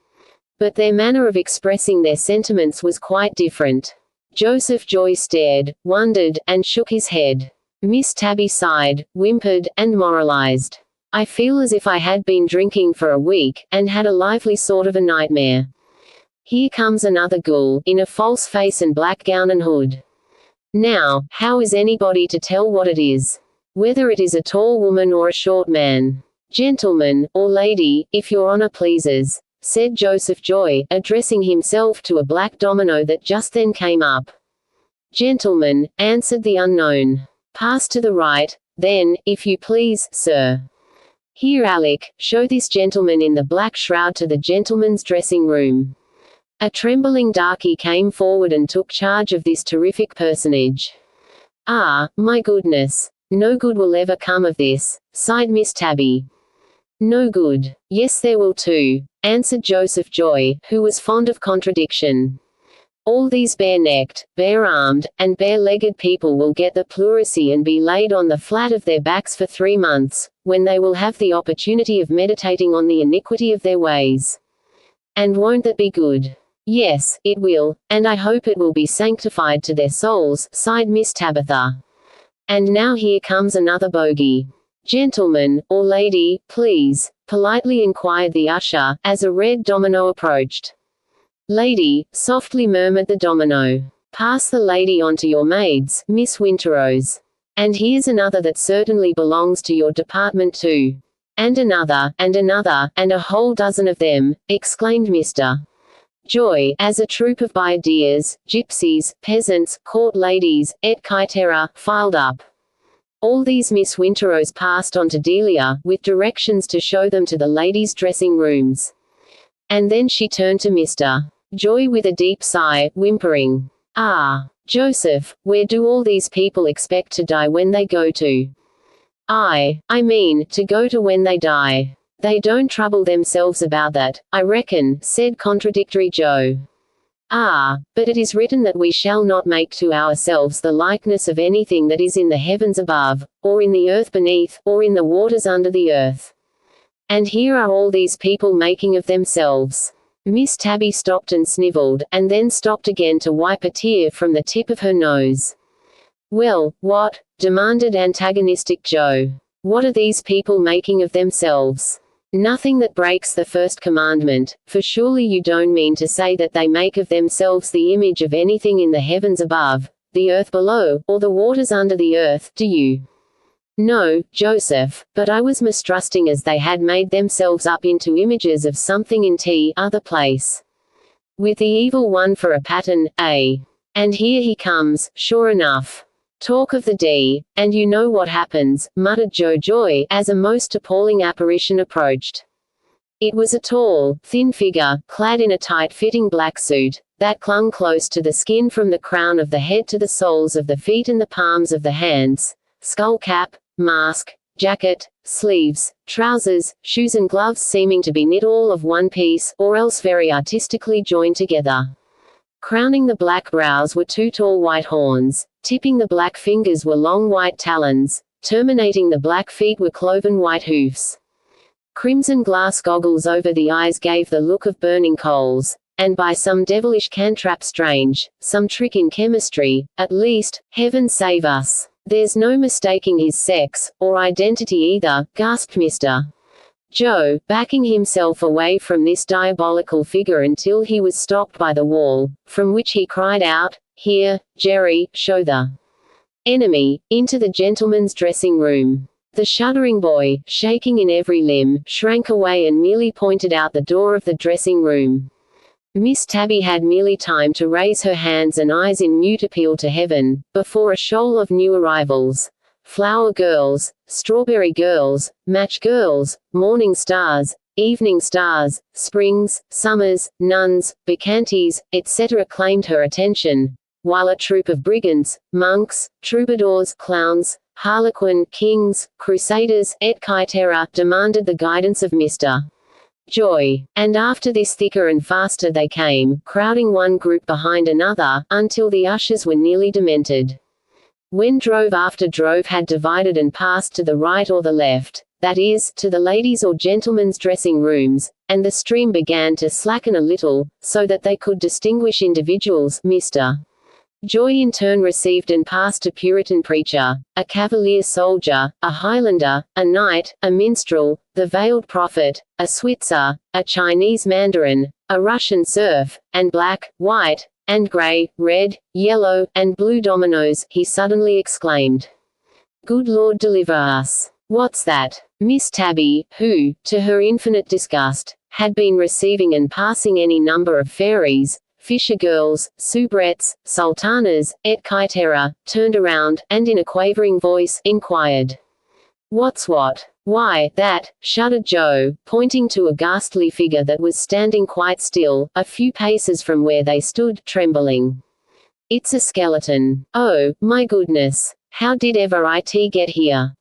But their manner of expressing their sentiments was quite different. Joseph Joy stared, wondered, and shook his head. Miss Tabby sighed, whimpered, and moralized. "I feel as if I had been drinking for a week, and had a lively sort of a nightmare. Here comes another ghoul, in a false face and black gown and hood. Now, how is anybody to tell what it is? Whether it is a tall woman or a short man? Gentleman, or lady, if your honor pleases," said Joseph Joy, addressing himself to a black domino that just then came up. "Gentleman," answered the unknown. "Pass to the right, then, if you please, sir. Here, Alec, show this gentleman in the black shroud to the gentleman's dressing room." A trembling darky came forward and took charge of this terrific personage. "Ah, my goodness. No good will ever come of this," sighed Miss Tabby. "No good. Yes, there will too," answered Joseph Joy, who was fond of contradiction. "All these bare-necked, bare-armed, and bare-legged people will get the pleurisy and be laid on the flat of their backs for 3 months, when they will have the opportunity of meditating on the iniquity of their ways. And won't that be good?" "Yes, it will, and I hope it will be sanctified to their souls," sighed Miss Tabitha. "And now here comes another bogey. Gentleman, or lady, please," politely inquired the usher, as a red domino approached. "Lady," softly murmured the domino. "Pass the lady on to your maids, Miss Winterrose. And here's another that certainly belongs to your department too." And another, and a whole dozen of them," exclaimed Mr. Joy, as a troop of bayadères, gypsies, peasants, court ladies, etc., filed up. All these Miss Winterrose passed on to Delia, with directions to show them to the ladies' dressing rooms. And then she turned to Mr. Joy with a deep sigh, whimpering, "Ah, Joseph, where do all these people expect to die when they go to? I mean, to go to when they die. They don't trouble themselves about that, I reckon," said Contradictory Joe. "Ah, but it is written that we shall not make to ourselves the likeness of anything that is in the heavens above, or in the earth beneath, or in the waters under the earth. And here are all these people making of themselves." Miss Tabby stopped and snivelled, and then stopped again to wipe a tear from the tip of her nose. "Well, what?" demanded antagonistic Joe. "What are these people making of themselves? Nothing that breaks the first commandment, for surely you don't mean to say that they make of themselves the image of anything in the heavens above, the earth below, or the waters under the earth, do you?" "No, Joseph, but I was mistrusting as they had made themselves up into images of something in other place. With the evil one for a pattern, eh? And here he comes, sure enough. Talk of the D, and you know what happens," muttered Joe Joy, as a most appalling apparition approached. It was a tall, thin figure, clad in a tight-fitting black suit, that clung close to the skin from the crown of the head to the soles of the feet and the palms of the hands. Skull cap, mask, jacket, sleeves, trousers, shoes and gloves seeming to be knit all of one piece, or else very artistically joined together. Crowning the black brows were 2 tall white horns. Tipping the black fingers were long white talons. Terminating the black feet were cloven white hoofs. Crimson glass goggles over the eyes gave the look of burning coals, and by some devilish cantrap strange, some trick in chemistry, at least, heaven save us, there's no mistaking his sex, or identity either, gasped Mr. Joe, backing himself away from this diabolical figure until he was stopped by the wall, from which he cried out, "Here, Jerry, show the enemy into the gentleman's dressing room." The shuddering boy, shaking in every limb, shrank away and merely pointed out the door of the dressing room. Miss Tabby had merely time to raise her hands and eyes in mute appeal to heaven, before a shoal of new arrivals, flower girls, strawberry girls, match girls, morning stars, evening stars, springs, summers, nuns, bacchantes, etc. claimed her attention, while a troop of brigands, monks, troubadours, clowns, harlequin, kings, crusaders, etc. demanded the guidance of Mr. Joy. And after this thicker and faster they came, crowding one group behind another, until the ushers were nearly demented. When drove after drove had divided and passed to the right or the left, that is, to the ladies' or gentlemen's dressing rooms, and the stream began to slacken a little, so that they could distinguish individuals, Mr. Joy in turn received and passed a Puritan preacher, a Cavalier soldier, a Highlander, a knight, a minstrel, the veiled prophet, a Switzer, a Chinese mandarin, a Russian serf, and black, white, and grey, red, yellow, and blue dominoes, he suddenly exclaimed. "Good Lord deliver us! What's that?" Miss Tabby, who, to her infinite disgust, had been receiving and passing any number of fairies, fisher girls, soubrettes, sultanas, etc., turned around, and in a quavering voice, inquired, "What's what?" "Why, that," shuddered Joe, pointing to a ghastly figure that was standing quite still, a few paces from where they stood, trembling. "It's a skeleton. Oh, my goodness! How did ever it get here?"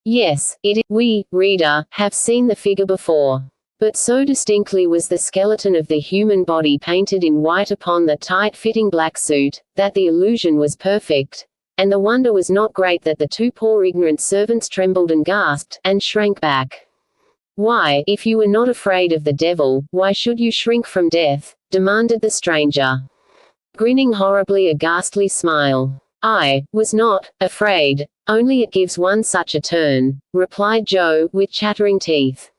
Yes, we, reader, have seen the figure before. But so distinctly was the skeleton of the human body painted in white upon the tight-fitting black suit, that the illusion was perfect, and the wonder was not great that the two poor ignorant servants trembled and gasped, and shrank back. "Why, if you were not afraid of the devil, why should you shrink from death?" demanded the stranger, grinning horribly a ghastly smile. "I was not afraid, only it gives one such a turn," replied Joe, with chattering teeth.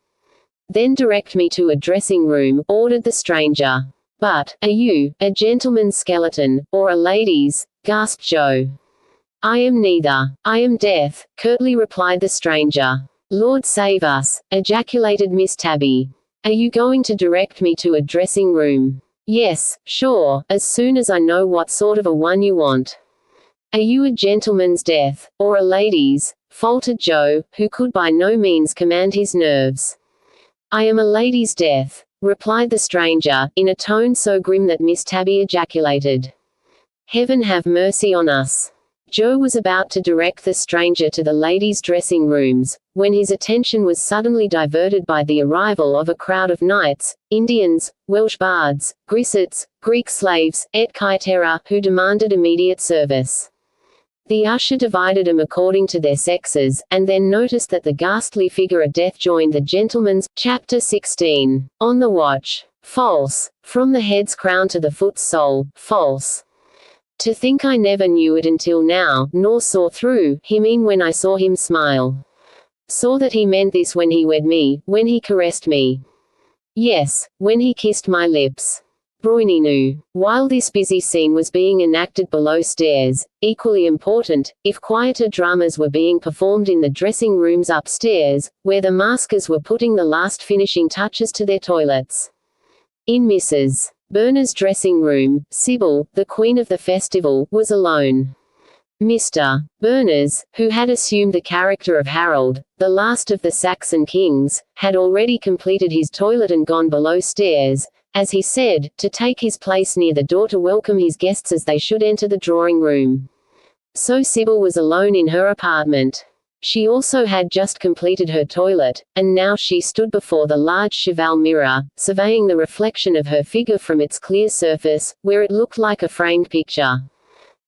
"Then direct me to a dressing-room," ordered the stranger. "But, are you a gentleman's skeleton, or a lady's?" gasped Joe. "I am neither. I am death," curtly replied the stranger. "Lord save us!" ejaculated Miss Tabby. "Are you going to direct me to a dressing-room?" "Yes, sure, as soon as I know what sort of a one you want." "Are you a gentleman's death, or a lady's?" faltered Joe, who could by no means command his nerves. "I am a lady's death," replied the stranger, in a tone so grim that Miss Tabby ejaculated, "Heaven have mercy on us." Joe was about to direct the stranger to the ladies' dressing rooms, when his attention was suddenly diverted by the arrival of a crowd of knights, Indians, Welsh bards, Grissets, Greek slaves, etc., who demanded immediate service. The usher divided them according to their sexes, and then noticed that the ghastly figure of death joined the gentlemen's. Chapter 16. On the watch. False. From the head's crown to the foot's sole, false. To think I never knew it until now, nor saw through him in when I saw him smile. Saw that he meant this when he wed me, when he caressed me. Yes, when he kissed my lips. Broininu. While this busy scene was being enacted below stairs, equally important, if quieter dramas were being performed in the dressing rooms upstairs, where the maskers were putting the last finishing touches to their toilets. In Mrs. Berner's dressing room, Sybil, the queen of the festival, was alone. Mr. Berners, who had assumed the character of Harold, the last of the Saxon kings, had already completed his toilet and gone below stairs, as he said, to take his place near the door to welcome his guests as they should enter the drawing-room. So Sybil was alone in her apartment. She also had just completed her toilet, and now she stood before the large cheval mirror, surveying the reflection of her figure from its clear surface, where it looked like a framed picture.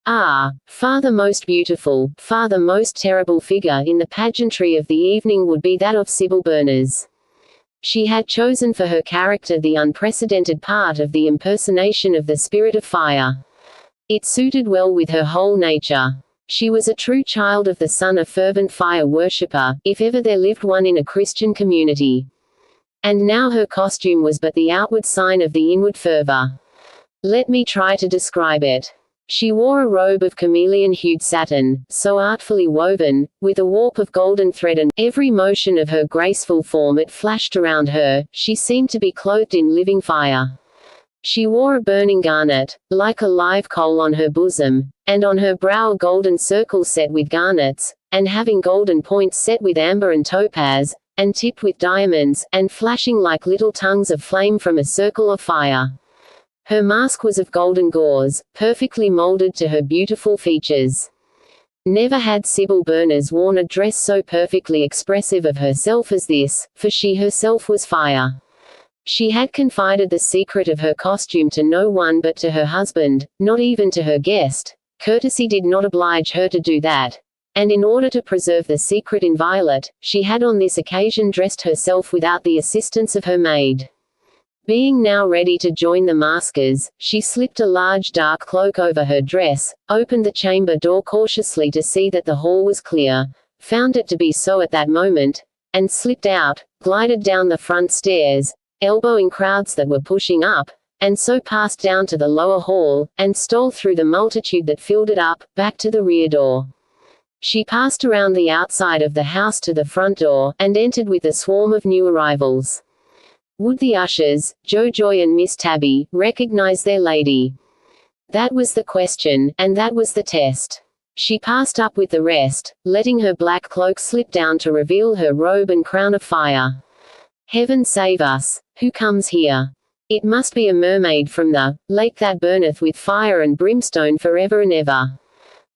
Ah, far the most beautiful, far the most terrible figure in the pageantry of the evening would be that of Sybil Berners. She had chosen for her character the unprecedented part of the impersonation of the spirit of fire. It suited well with her whole nature. She was a true child of the sun, a fervent fire worshipper, if ever there lived one in a Christian community. And now her costume was but the outward sign of the inward fervor. Let me try to describe it. She wore a robe of chameleon-hued satin, so artfully woven, with a warp of golden thread, and every motion of her graceful form it flashed around her, she seemed to be clothed in living fire. She wore a burning garnet, like a live coal on her bosom, and on her brow a golden circle set with garnets, and having golden points set with amber and topaz, and tipped with diamonds, and flashing like little tongues of flame from a circle of fire. Her mask was of golden gauze, perfectly molded to her beautiful features. Never had Sybil Berners worn a dress so perfectly expressive of herself as this, for she herself was fire. She had confided the secret of her costume to no one but to her husband, not even to her guest. Courtesy did not oblige her to do that. And in order to preserve the secret inviolate, she had on this occasion dressed herself without the assistance of her maid. Being now ready to join the maskers, she slipped a large dark cloak over her dress, opened the chamber door cautiously to see that the hall was clear, found it to be so at that moment, and slipped out, glided down the front stairs, elbowing crowds that were pushing up, and so passed down to the lower hall, and stole through the multitude that filled it up, back to the rear door. She passed around the outside of the house to the front door, and entered with a swarm of new arrivals. Would the ushers, Joe Joy and Miss Tabby, recognize their lady? That was the question, and that was the test. She passed up with the rest, letting her black cloak slip down to reveal her robe and crown of fire. Heaven save us! Who comes here? It must be a mermaid from the lake that burneth with fire and brimstone forever and ever.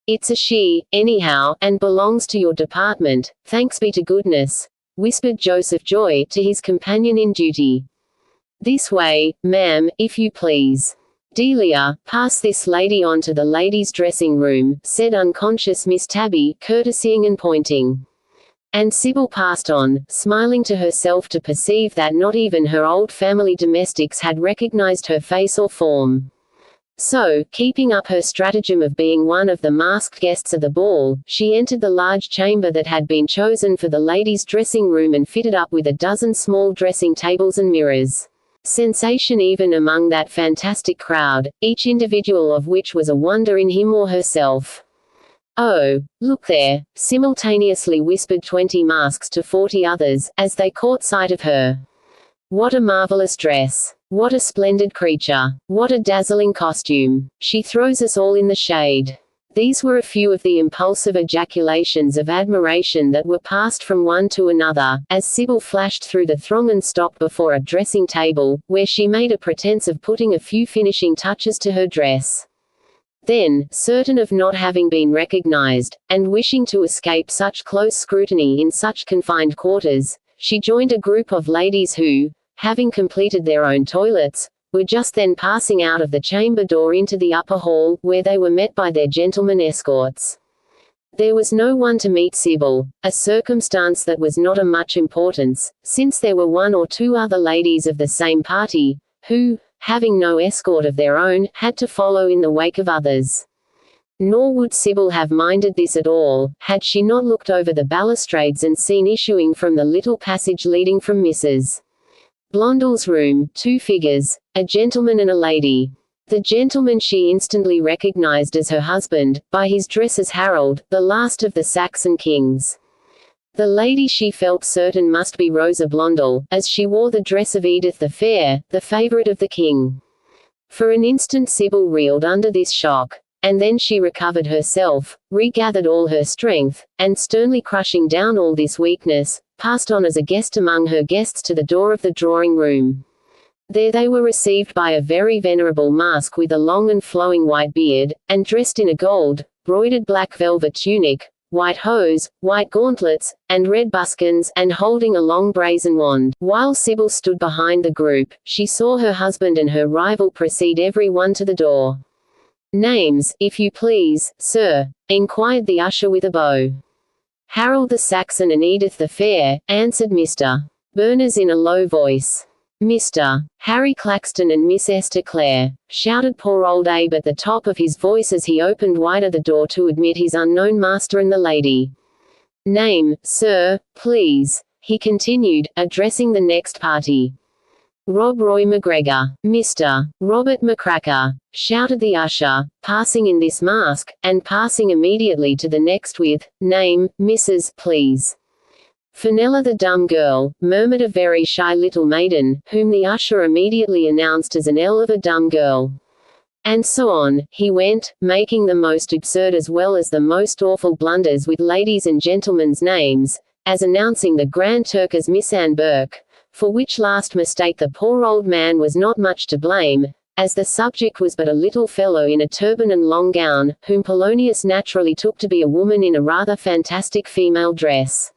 It's a she, anyhow, and belongs to your department, thanks be to goodness, whispered Joseph Joy to his companion in duty. This way, ma'am, if you please. Delia, pass this lady on to the ladies' dressing room, said unconscious Miss Tabby, courtesying and pointing. And Sybil passed on, smiling to herself to perceive that not even her old family domestics had recognized her face or form. So, keeping up her stratagem of being one of the masked guests of the ball, she entered the large chamber that had been chosen for the ladies' dressing room and fitted up with a dozen small dressing tables and mirrors. Sensation even among that fantastic crowd, each individual of which was a wonder in him or herself. "Oh, look there," simultaneously whispered 20 masks to 40 others, as they caught sight of her. "What a marvelous dress! What a splendid creature! What a dazzling costume! She throws us all in the shade." These were a few of the impulsive ejaculations of admiration that were passed from one to another, as Sybil flashed through the throng and stopped before a dressing table, where she made a pretense of putting a few finishing touches to her dress. Then, certain of not having been recognized, and wishing to escape such close scrutiny in such confined quarters, she joined a group of ladies who, having completed their own toilets, were just then passing out of the chamber door into the upper hall, where they were met by their gentlemen escorts. There was no one to meet Sybil, a circumstance that was not of much importance, since there were one or two other ladies of the same party, who, having no escort of their own, had to follow in the wake of others. Nor would Sybil have minded this at all, had she not looked over the balustrades and seen issuing from the little passage leading from Mrs. Blondell's room, 2 figures, a gentleman and a lady. The gentleman she instantly recognized as her husband, by his dress as Harold, the last of the Saxon kings. The lady she felt certain must be Rosa Blondel, as she wore the dress of Edith the Fair, the favorite of the king. For an instant Sybil reeled under this shock, and then she recovered herself, regathered all her strength, and sternly crushing down all this weakness, passed on as a guest among her guests to the door of the drawing-room. There they were received by a very venerable mask with a long and flowing white beard, and dressed in a gold, broidered black velvet tunic, white hose, white gauntlets, and red buskins, and holding a long brazen wand. While Sybil stood behind the group, she saw her husband and her rival precede every one to the door. "Names, if you please, sir?" inquired the usher with a bow. "Harold the Saxon and Edith the Fair," answered Mr. Berners in a low voice. "Mr. Harry Claxton and Miss Esther Clare," shouted poor old Abe at the top of his voice as he opened wider the door to admit his unknown master and the lady. "Name, sir, please," he continued, addressing the next party. "Rob Roy McGregor." "Mr. Robert McCracker," shouted the usher, passing in this mask, and passing immediately to the next with, "Name, Mrs. please." "Fenella the dumb girl," murmured a very shy little maiden, whom the usher immediately announced as an L of a dumb girl. And so on, he went, making the most absurd as well as the most awful blunders with ladies' and gentlemen's names, as announcing the Grand Turk as Miss Anne Burke, for which last mistake the poor old man was not much to blame, as the subject was but a little fellow in a turban and long gown, whom Polonius naturally took to be a woman in a rather fantastic female dress.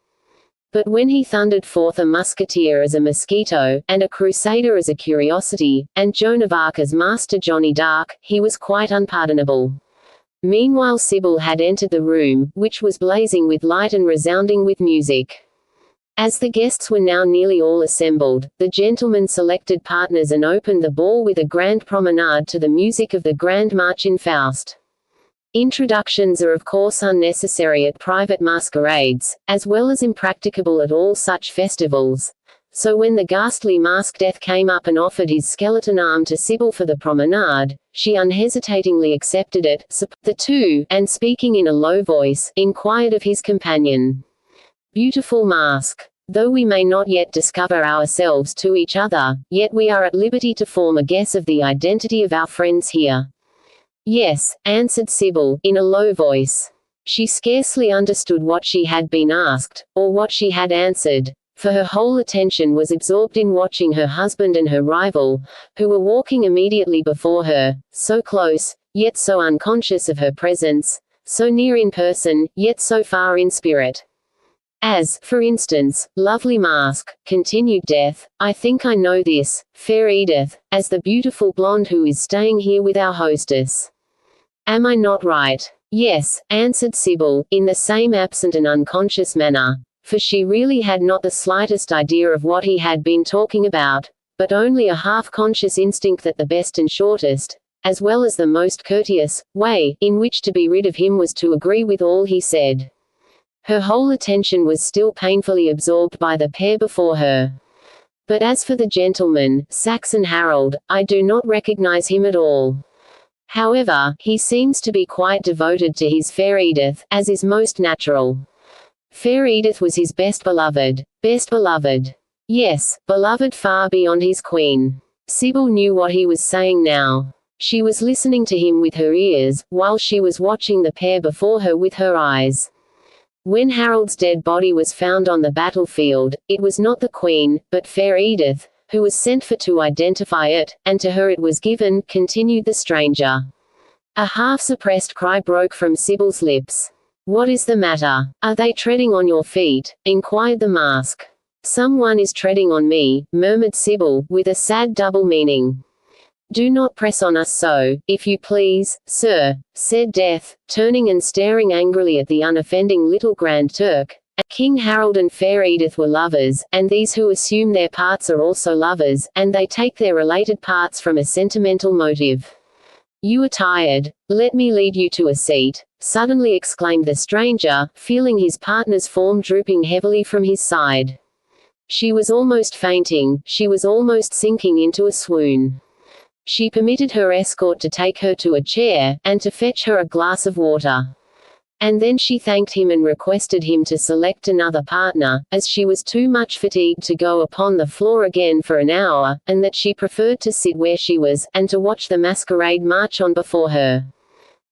But when he thundered forth a musketeer as a mosquito, and a crusader as a curiosity, and Joan of Arc as Master Johnny Dark, he was quite unpardonable. Meanwhile Sybil had entered the room, which was blazing with light and resounding with music. As the guests were now nearly all assembled, the gentlemen selected partners and opened the ball with a grand promenade to the music of the Grand March in Faust. Introductions are of course unnecessary at private masquerades, as well as impracticable at all such festivals. So when the ghastly masked Death came up and offered his skeleton arm to Sybil for the promenade, she unhesitatingly accepted it. The two, and speaking in a low voice, inquired of his companion, "Beautiful mask, though we may not yet discover ourselves to each other, yet we are at liberty to form a guess of the identity of our friends here." "Yes," answered Sybil, in a low voice. She scarcely understood what she had been asked, or what she had answered, for her whole attention was absorbed in watching her husband and her rival, who were walking immediately before her, so close, yet so unconscious of her presence, so near in person, yet so far in spirit. "As, for instance, lovely mask," continued Death, "I think I know this, fair Edith, as the beautiful blonde who is staying here with our hostess. Am I not right?" "Yes," answered Sybil, in the same absent and unconscious manner, for she really had not the slightest idea of what he had been talking about, but only a half-conscious instinct that the best and shortest, as well as the most courteous, way, in which to be rid of him was to agree with all he said. Her whole attention was still painfully absorbed by the pair before her. "But as for the gentleman, Saxon Harold, I do not recognize him at all. However, he seems to be quite devoted to his fair Edith, as is most natural. Fair Edith was his best beloved. Best beloved. Yes, beloved far beyond his queen." Sybil knew what he was saying now. She was listening to him with her ears, while she was watching the pair before her with her eyes. When Harold's dead body was found on the battlefield, it was not the queen, but fair Edith, who was sent for to identify it, and to her it was given, continued the stranger. A half-suppressed cry broke from Sybil's lips. "What is the matter? Are they treading on your feet?" inquired the mask. "Someone is treading on me," murmured Sybil, with a sad double meaning. "Do not press on us so, if you please, sir," said Death, turning and staring angrily at the unoffending little Grand Turk. King Harold and fair Edith were lovers, and these who assume their parts are also lovers, and they take their related parts from a sentimental motive. "You are tired. Let me lead you to a seat," suddenly exclaimed the stranger, feeling his partner's form drooping heavily from his side. She was almost fainting, she was almost sinking into a swoon. She permitted her escort to take her to a chair, and to fetch her a glass of water. And then she thanked him and requested him to select another partner, as she was too much fatigued to go upon the floor again for an hour, and that she preferred to sit where she was, and to watch the masquerade march on before her.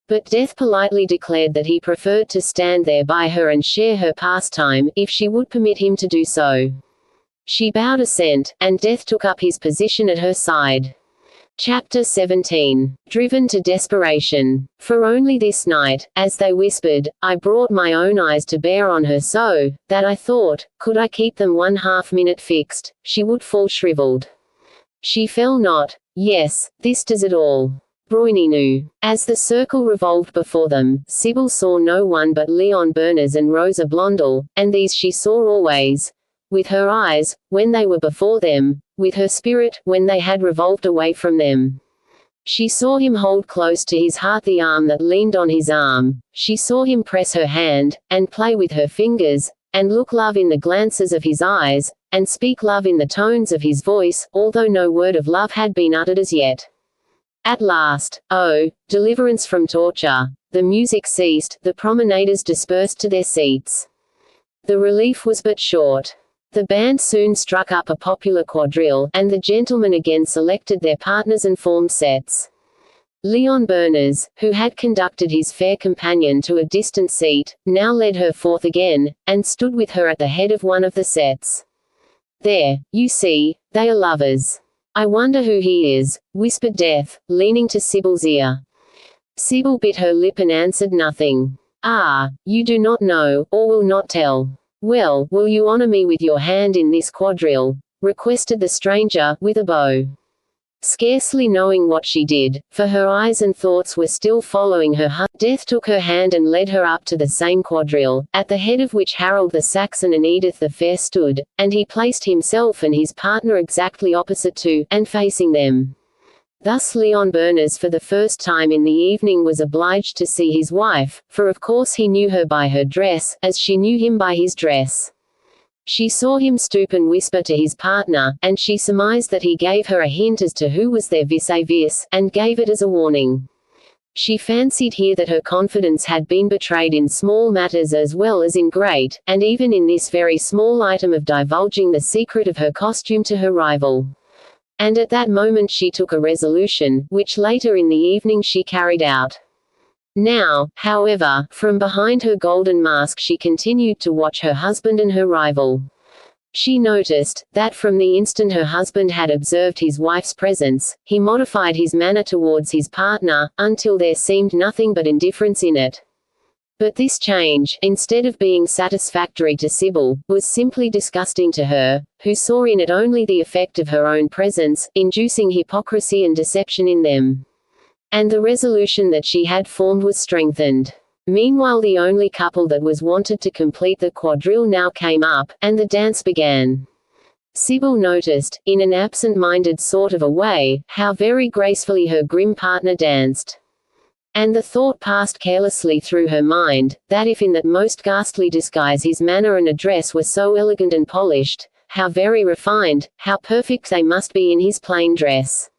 But Death politely declared that he preferred to stand there by her and share her pastime, if she would permit him to do so. She bowed assent, and Death took up his position at her side. Chapter 17. Driven to desperation. "For only this night," as they whispered, "I brought my own eyes to bear on her so, that I thought, could I keep them 1/2 minute fixed, she would fall shriveled. She fell not. Yes, this does it all." Broininu. As the circle revolved before them, Sybil saw no one but Leon Berners and Rosa Blondel, and these she saw always, with her eyes, when they were before them, with her spirit, when they had revolved away from them. She saw him hold close to his heart the arm that leaned on his arm, she saw him press her hand, and play with her fingers, and look love in the glances of his eyes, and speak love in the tones of his voice, although no word of love had been uttered as yet. At last, oh, deliverance from torture, the music ceased, the promenaders dispersed to their seats. The relief was but short. The band soon struck up a popular quadrille, and the gentlemen again selected their partners and formed sets. Leon Berners, who had conducted his fair companion to a distant seat, now led her forth again, and stood with her at the head of one of the sets. "There, you see, they are lovers. I wonder who he is," whispered Death, leaning to Sybil's ear. Sybil bit her lip and answered nothing. "Ah, you do not know, or will not tell. Well, will you honor me with your hand in this quadrille?" requested the stranger, with a bow. Scarcely knowing what she did, for her eyes and thoughts were still following her Death took her hand and led her up to the same quadrille, at the head of which Harold the Saxon and Edith the Fair stood, and he placed himself and his partner exactly opposite to, and facing them. Thus Leon Berners for the first time in the evening was obliged to see his wife, for of course he knew her by her dress, as she knew him by his dress. She saw him stoop and whisper to his partner, and she surmised that he gave her a hint as to who was their vis-a-vis, and gave it as a warning. She fancied here that her confidence had been betrayed in small matters as well as in great, and even in this very small item of divulging the secret of her costume to her rival. And at that moment she took a resolution, which later in the evening she carried out. Now, however, from behind her golden mask she continued to watch her husband and her rival. She noticed that from the instant her husband had observed his wife's presence, he modified his manner towards his partner, until there seemed nothing but indifference in it. But this change, instead of being satisfactory to Sybil, was simply disgusting to her, who saw in it only the effect of her own presence, inducing hypocrisy and deception in them. And the resolution that she had formed was strengthened. Meanwhile the only couple that was wanted to complete the quadrille now came up, and the dance began. Sybil noticed, in an absent-minded sort of a way, how very gracefully her grim partner danced. And the thought passed carelessly through her mind, that if in that most ghastly disguise his manner and address were so elegant and polished, how very refined, how perfect they must be in his plain dress.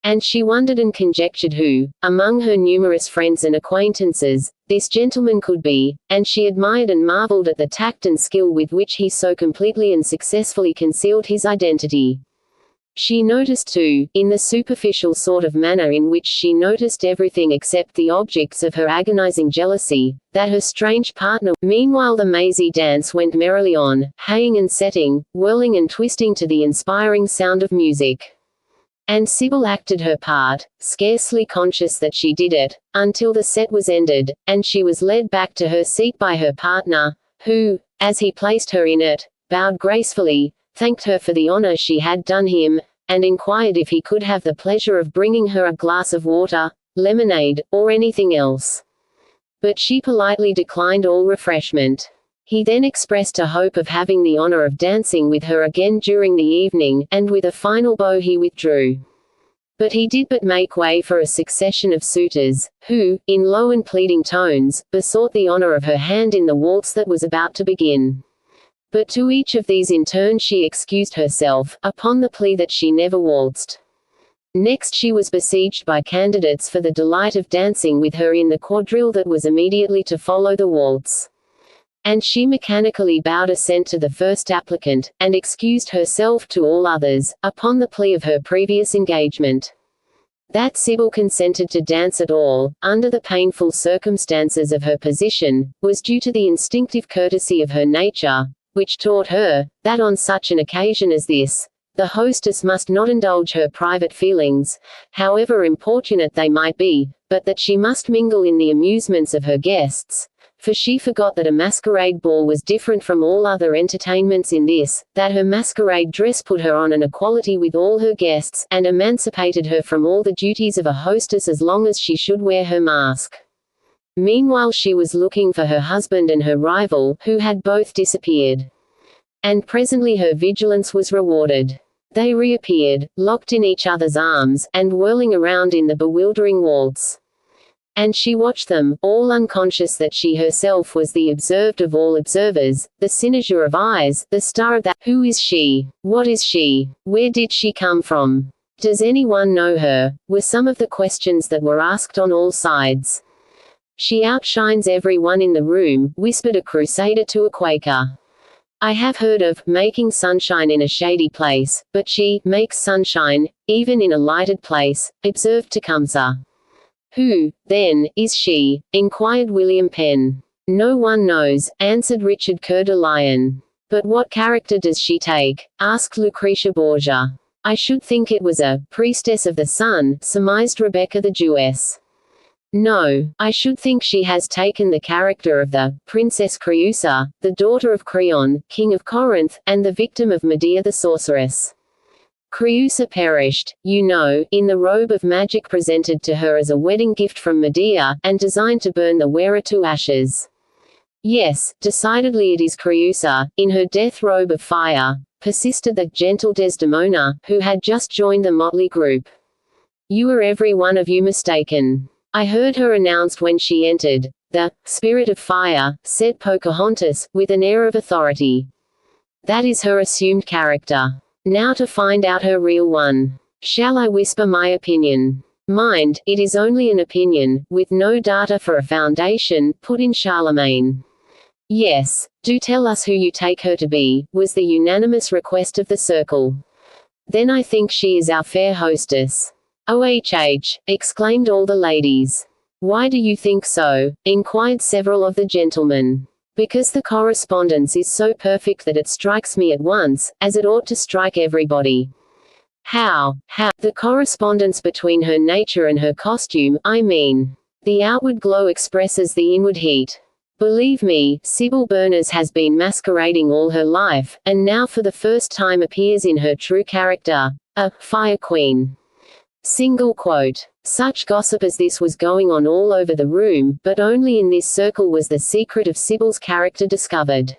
And she wondered and conjectured who, among her numerous friends and acquaintances, this gentleman could be, and she admired and marveled at the tact and skill with which he so completely and successfully concealed his identity. She noticed too, in the superficial sort of manner in which she noticed everything except the objects of her agonizing jealousy, that her strange partner. Meanwhile the mazy dance went merrily on, haying and setting, whirling and twisting to the inspiring sound of music. And Sybil acted her part, scarcely conscious that she did it, until the set was ended, and she was led back to her seat by her partner, who, as he placed her in it, bowed gracefully, thanked her for the honor she had done him, and inquired if he could have the pleasure of bringing her a glass of water, lemonade, or anything else. But she politely declined all refreshment. He then expressed a hope of having the honor of dancing with her again during the evening, and with a final bow he withdrew. But he did but make way for a succession of suitors, who, in low and pleading tones, besought the honor of her hand in the waltz that was about to begin. But to each of these in turn she excused herself, upon the plea that she never waltzed. Next she was besieged by candidates for the delight of dancing with her in the quadrille that was immediately to follow the waltz. And she mechanically bowed assent to the first applicant, and excused herself to all others, upon the plea of her previous engagement. That Sybil consented to dance at all, under the painful circumstances of her position, was due to the instinctive courtesy of her nature, which taught her, that on such an occasion as this, the hostess must not indulge her private feelings, however importunate they might be, but that she must mingle in the amusements of her guests. For she forgot that a masquerade ball was different from all other entertainments in this, that her masquerade dress put her on an equality with all her guests, and emancipated her from all the duties of a hostess as long as she should wear her mask. Meanwhile she was looking for her husband and her rival, who had both disappeared. And presently her vigilance was rewarded. They reappeared, locked in each other's arms, and whirling around in the bewildering waltz. And she watched them, all unconscious that she herself was the observed of all observers, the cynosure of eyes, the star of that. Who is she? What is she? Where did she come from? Does anyone know her? Were some of the questions that were asked on all sides. She outshines every one in the room, whispered a crusader to a Quaker. I have heard of making sunshine in a shady place, but she makes sunshine, even in a lighted place, observed Tecumseh. Who, then, is she? Inquired William Penn. No one knows, answered Richard Coeur de Lion. But what character does she take? Asked Lucretia Borgia. I should think it was a priestess of the sun, surmised Rebecca the Jewess. No, I should think she has taken the character of the Princess Creusa, the daughter of Creon, king of Corinth, and the victim of Medea the sorceress. Creusa perished, you know, in the robe of magic presented to her as a wedding gift from Medea, and designed to burn the wearer to ashes. Yes, decidedly it is Creusa, in her death robe of fire, persisted the gentle Desdemona, who had just joined the motley group. You are every one of you mistaken. I heard her announced when she entered. The spirit of fire, said Pocahontas, with an air of authority. That is her assumed character. Now to find out her real one. Shall I whisper my opinion? Mind, it is only an opinion, with no data for a foundation, put in Charlemagne. Yes, do tell us who you take her to be, was the unanimous request of the circle. Then I think she is our fair hostess. OHH, exclaimed all the ladies. Why do you think so? Inquired several of the gentlemen. Because the correspondence is so perfect that it strikes me at once, as it ought to strike everybody. How? The correspondence between her nature and her costume, I mean. The outward glow expresses the inward heat. Believe me, Sybil Berners has been masquerading all her life, and now for the first time appears in her true character, a fire queen. Single quote. Such gossip as this was going on all over the room, but only in this circle was the secret of Sybil's character discovered.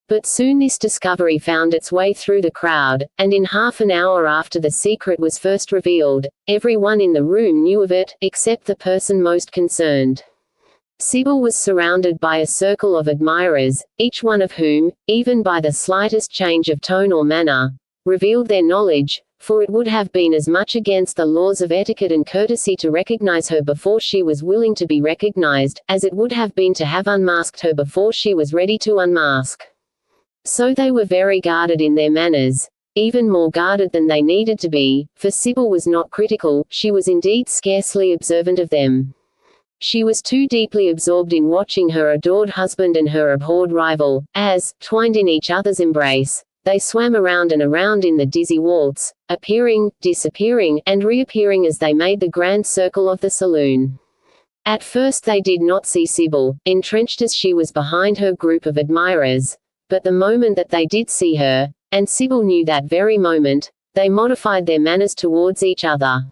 But soon this discovery found its way through the crowd, and in half an hour after the secret was first revealed, everyone in the room knew of it, except the person most concerned. Sybil was surrounded by a circle of admirers, each one of whom, even by the slightest change of tone or manner, revealed their knowledge, for it would have been as much against the laws of etiquette and courtesy to recognize her before she was willing to be recognized, as it would have been to have unmasked her before she was ready to unmask. So they were very guarded in their manners, even more guarded than they needed to be, for Sybil was not critical, she was indeed scarcely observant of them. She was too deeply absorbed in watching her adored husband and her abhorred rival, as, twined in each other's embrace, they swam around and around in the dizzy waltz, appearing, disappearing, and reappearing as they made the grand circle of the saloon. At first they did not see Sybil, entrenched as she was behind her group of admirers, but the moment that they did see her, and Sybil knew that very moment, they modified their manners towards each other.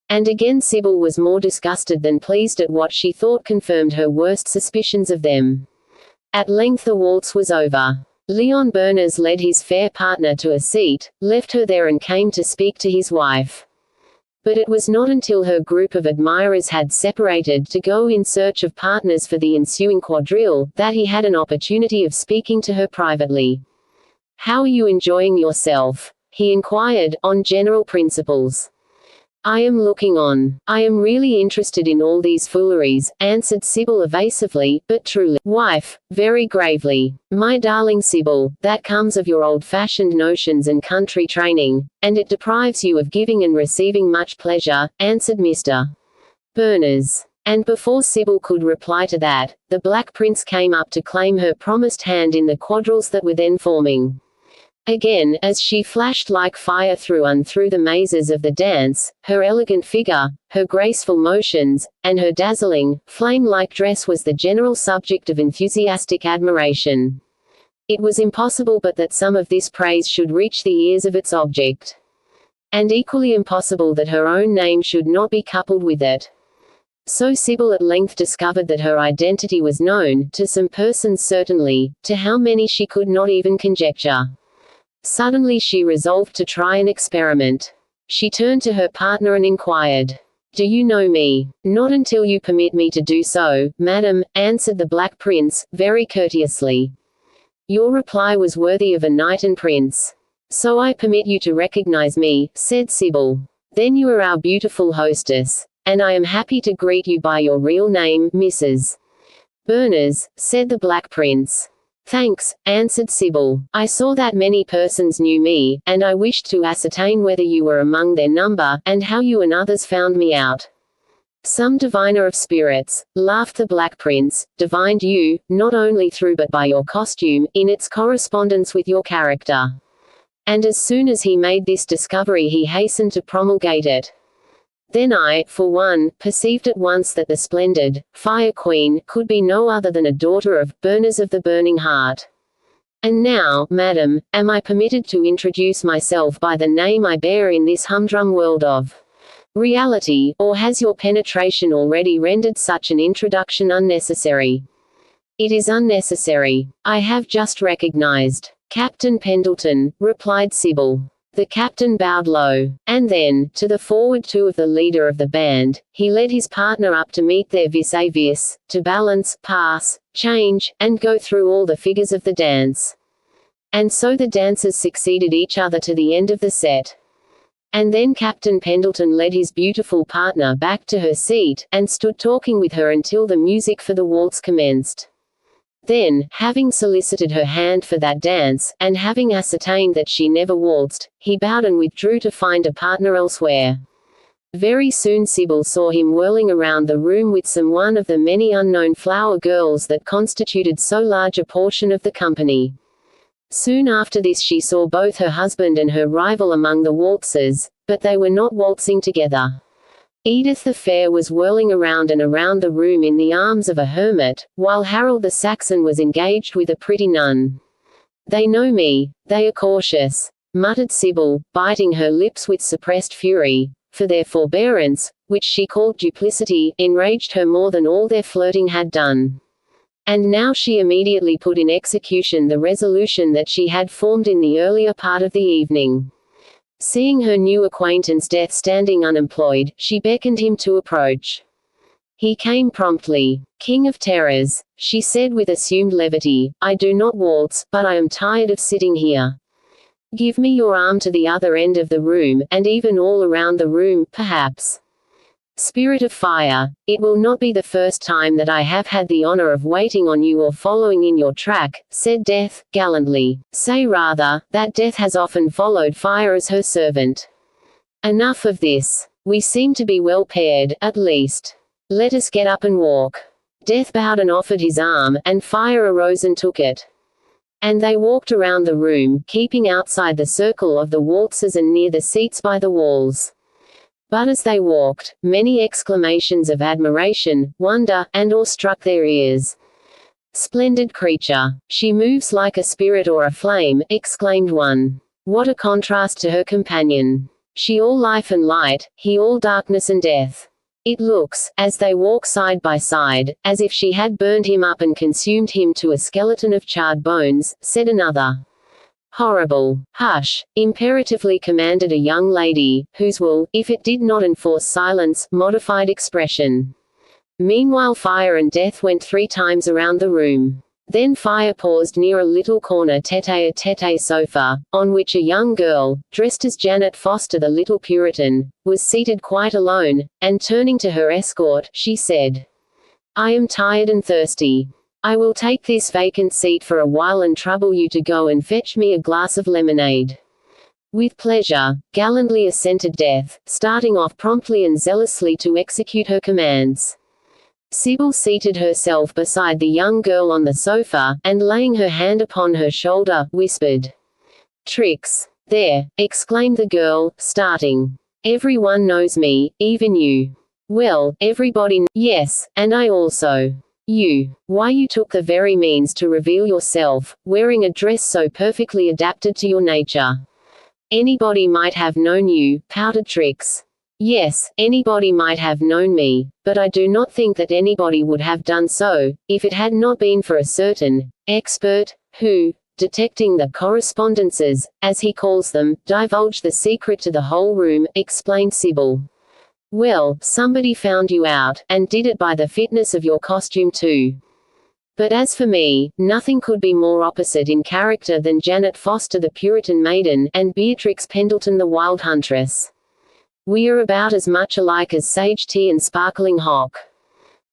And again Sybil was more disgusted than pleased at what she thought confirmed her worst suspicions of them. At length the waltz was over. Leon Berners led his fair partner to a seat, left her there and came to speak to his wife. But it was not until her group of admirers had separated to go in search of partners for the ensuing quadrille, that he had an opportunity of speaking to her privately. "How are you enjoying yourself?" he inquired, on general principles. "I am looking on. I am really interested in all these fooleries," answered Sybil evasively, but truly. Wife, very gravely. "My darling Sybil, that comes of your old-fashioned notions and country training, and it deprives you of giving and receiving much pleasure," answered Mr. Berners. And before Sybil could reply to that, the Black Prince came up to claim her promised hand in the quadrilles that were then forming. Again, as she flashed like fire through the mazes of the dance, her elegant figure, her graceful motions, and her dazzling, flame-like dress was the general subject of enthusiastic admiration. It was impossible but that some of this praise should reach the ears of its object. And equally impossible that her own name should not be coupled with it. So Sybil at length discovered that her identity was known, to some persons certainly, to how many she could not even conjecture. Suddenly she resolved to try an experiment. She turned to her partner and inquired, "Do you know me?" "Not until you permit me to do so, madam," answered the Black Prince, very courteously. "Your reply was worthy of a knight and prince. So I permit you to recognize me," said Sybil. "Then you are our beautiful hostess. And I am happy to greet you by your real name, Mrs. Berners," said the Black Prince. "Thanks," answered Sybil. "I saw that many persons knew me, and I wished to ascertain whether you were among their number, and how you and others found me out." Some diviner of spirits, laughed the Black Prince, divined you, not only through but by your costume, in its correspondence with your character. And as soon as he made this discovery he hastened to promulgate it. Then I, for one, perceived at once that the splendid, Fire Queen, could be no other than a daughter of, Burners of the Burning Heart. And now, madam, am I permitted to introduce myself by the name I bear in this humdrum world of reality, or has your penetration already rendered such an introduction unnecessary? It is unnecessary. I have just recognized Captain Pendleton, replied Sybil. The captain bowed low, and then, to the forward two of the leader of the band, he led his partner up to meet their vis-a-vis, to balance, pass, change, and go through all the figures of the dance. And so the dancers succeeded each other to the end of the set. And then Captain Pendleton led his beautiful partner back to her seat, and stood talking with her until the music for the waltz commenced. Then, having solicited her hand for that dance, and having ascertained that she never waltzed, he bowed and withdrew to find a partner elsewhere. Very soon Sybil saw him whirling around the room with some one of the many unknown flower girls that constituted so large a portion of the company. Soon after this she saw both her husband and her rival among the waltzers, but they were not waltzing together. Edith the Fair was whirling around and around the room in the arms of a hermit, while Harold the Saxon was engaged with a pretty nun. They know me, they are cautious, muttered Sybil, biting her lips with suppressed fury, for their forbearance, which she called duplicity, enraged her more than all their flirting had done. And now she immediately put in execution the resolution that she had formed in the earlier part of the evening. Seeing her new acquaintance Death standing unemployed, she beckoned him to approach. He came promptly. King of Terrors, she said with assumed levity, I do not waltz, but I am tired of sitting here. Give me your arm to the other end of the room, and even all around the room, perhaps. Spirit of Fire, it will not be the first time that I have had the honor of waiting on you or following in your track, said Death, gallantly. Say rather, that Death has often followed Fire as her servant. Enough of this. We seem to be well paired, at least. Let us get up and walk. Death bowed and offered his arm, and Fire arose and took it. And they walked around the room, keeping outside the circle of the waltzers and near the seats by the walls. But as they walked, many exclamations of admiration, wonder, and awe struck their ears. Splendid creature! She moves like a spirit or a flame, exclaimed one. What a contrast to her companion! She all life and light, he all darkness and death. It looks, as they walk side by side, as if she had burned him up and consumed him to a skeleton of charred bones, said another. Horrible. Hush, imperatively commanded a young lady, whose will, if it did not enforce silence, modified expression. Meanwhile Fire and Death went 3 times around the room. Then Fire paused near a little corner tete-a-tete sofa, on which a young girl, dressed as Janet Foster the Little Puritan, was seated quite alone, and turning to her escort, she said, I am tired and thirsty. I will take this vacant seat for a while and trouble you to go and fetch me a glass of lemonade. With pleasure, gallantly assented Death, starting off promptly and zealously to execute her commands. Sybil seated herself beside the young girl on the sofa, and laying her hand upon her shoulder, whispered, Trix. There, exclaimed the girl, starting. Everyone knows me, even you. Well, everybody yes, and I also. You. Why you took the very means to reveal yourself, wearing a dress so perfectly adapted to your nature. Anybody might have known you, pouted Trix. Yes, anybody might have known me, but I do not think that anybody would have done so, if it had not been for a certain expert, who, detecting the correspondences, as he calls them, divulged the secret to the whole room, explained Sybil. Well, somebody found you out, and did it by the fitness of your costume too. But as for me, nothing could be more opposite in character than Janet Foster the Puritan maiden, and Beatrix Pendleton the wild huntress. We are about as much alike as sage tea and sparkling hock.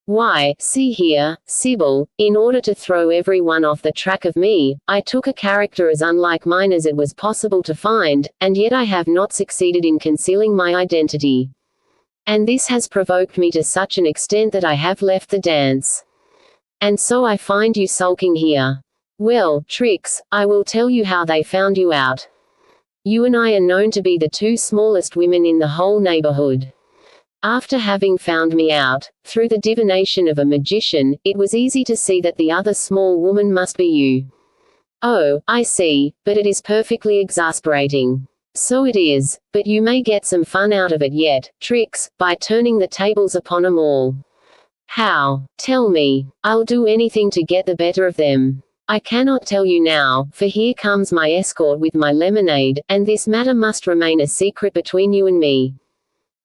Why, see here, Sybil, in order to throw everyone off the track of me, I took a character as unlike mine as it was possible to find, and yet I have not succeeded in concealing my identity. And this has provoked me to such an extent that I have left the dance. And so I find you sulking here. Well, Trix, I will tell you how they found you out. You and I are known to be the two smallest women in the whole neighborhood. After having found me out, through the divination of a magician, it was easy to see that the other small woman must be you. Oh, I see, but it is perfectly exasperating. So it is, but you may get some fun out of it yet, Trix, by turning the tables upon 'em all. How? Tell me. I'll do anything to get the better of them. I cannot tell you now, for here comes my escort with my lemonade, and this matter must remain a secret between you and me.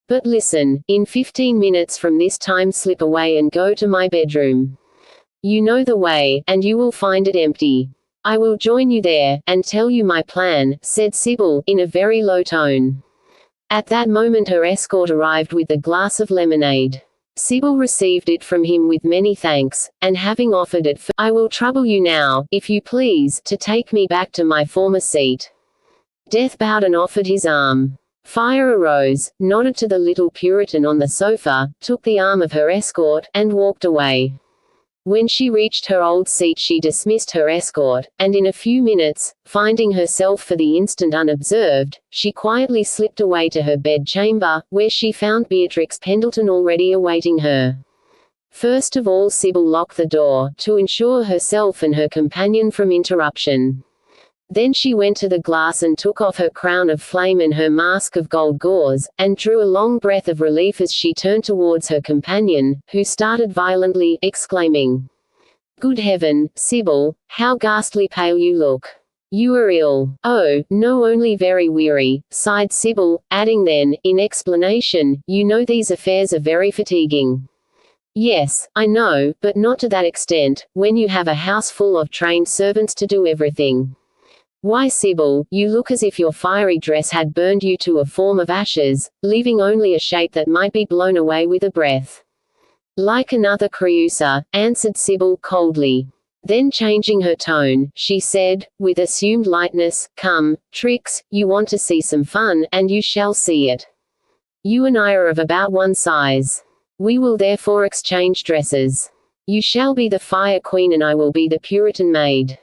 But listen, in 15 minutes from this time slip away and go to my bedroom. You know the way, and you will find it empty. I will join you there, and tell you my plan, said Sybil, in a very low tone. At that moment her escort arrived with a glass of lemonade. Sybil received it from him with many thanks, and having offered it I will trouble you now, if you please, to take me back to my former seat. Death bowed and offered his arm. Fire arose, nodded to the little Puritan on the sofa, took the arm of her escort, and walked away. When she reached her old seat she dismissed her escort, and in a few minutes, finding herself for the instant unobserved, she quietly slipped away to her bed-chamber, where she found Beatrix Pendleton already awaiting her. First of all Sybil locked the door, to ensure herself and her companion from interruption. Then she went to the glass and took off her crown of flame and her mask of gold gauze, and drew a long breath of relief as she turned towards her companion, who started violently, exclaiming, "Good heaven, Sybil, how ghastly pale you look! You are ill." "Oh, no, only very weary," sighed Sybil, adding then, in explanation, "you know these affairs are very fatiguing." "Yes, I know, but not to that extent, when you have a house full of trained servants to do everything. Why, Sybil, you look as if your fiery dress had burned you to a form of ashes, leaving only a shape that might be blown away with a breath." "Like another Creusa," answered Sybil coldly. Then changing her tone, she said, with assumed lightness, "Come, Trix, you want to see some fun, and you shall see it. You and I are of about one size. We will therefore exchange dresses. You shall be the Fire Queen and I will be the Puritan maid.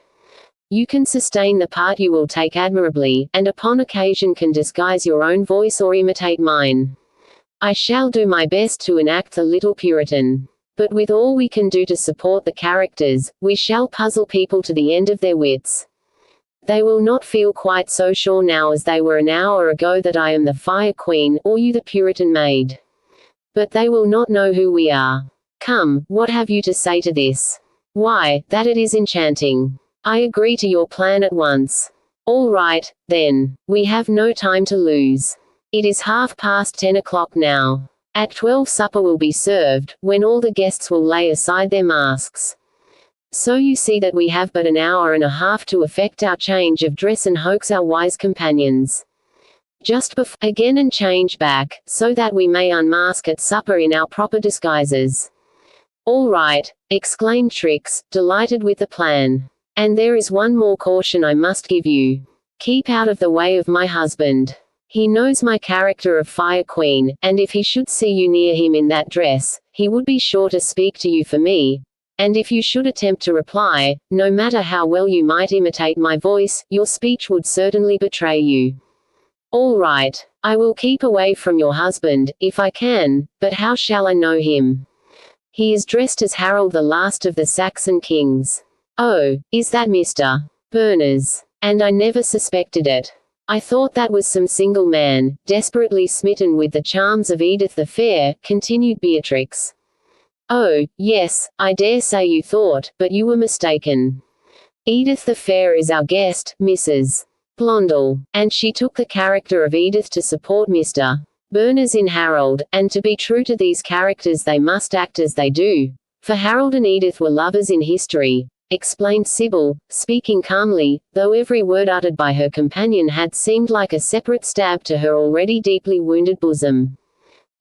You can sustain the part you will take admirably, and upon occasion can disguise your own voice or imitate mine. I shall do my best to enact the little Puritan. But with all we can do to support the characters, we shall puzzle people to the end of their wits. They will not feel quite so sure now as they were an hour ago that I am the Fire Queen, or you the Puritan maid. But they will not know who we are. Come, what have you to say to this?" "Why, that it is enchanting. I agree to your plan at once." "All right, then. We have no time to lose. It is 10:30 o'clock now. At 12 supper will be served, when all the guests will lay aside their masks. So you see that we have but an hour and a half to effect our change of dress and hoax our wise companions. Just before again and change back, so that we may unmask at supper in our proper disguises." "All right," exclaimed Trix, delighted with the plan. "And there is one more caution I must give you. Keep out of the way of my husband. He knows my character of Fire Queen, and if he should see you near him in that dress, he would be sure to speak to you for me, and if you should attempt to reply, no matter how well you might imitate my voice, your speech would certainly betray you." "All right. I will keep away from your husband, if I can, but how shall I know him? He is dressed as Harold the last of the Saxon kings." "Oh, is that Mr. Berners? And I never suspected it. I thought that was some single man, desperately smitten with the charms of Edith the Fair," continued Beatrix. "Oh, yes, I dare say you thought, but you were mistaken. Edith the Fair is our guest, Mrs. Blondel, and she took the character of Edith to support Mr. Berners in Harold, and to be true to these characters they must act as they do, for Harold and Edith were lovers in history," explained Sybil, speaking calmly, though every word uttered by her companion had seemed like a separate stab to her already deeply wounded bosom.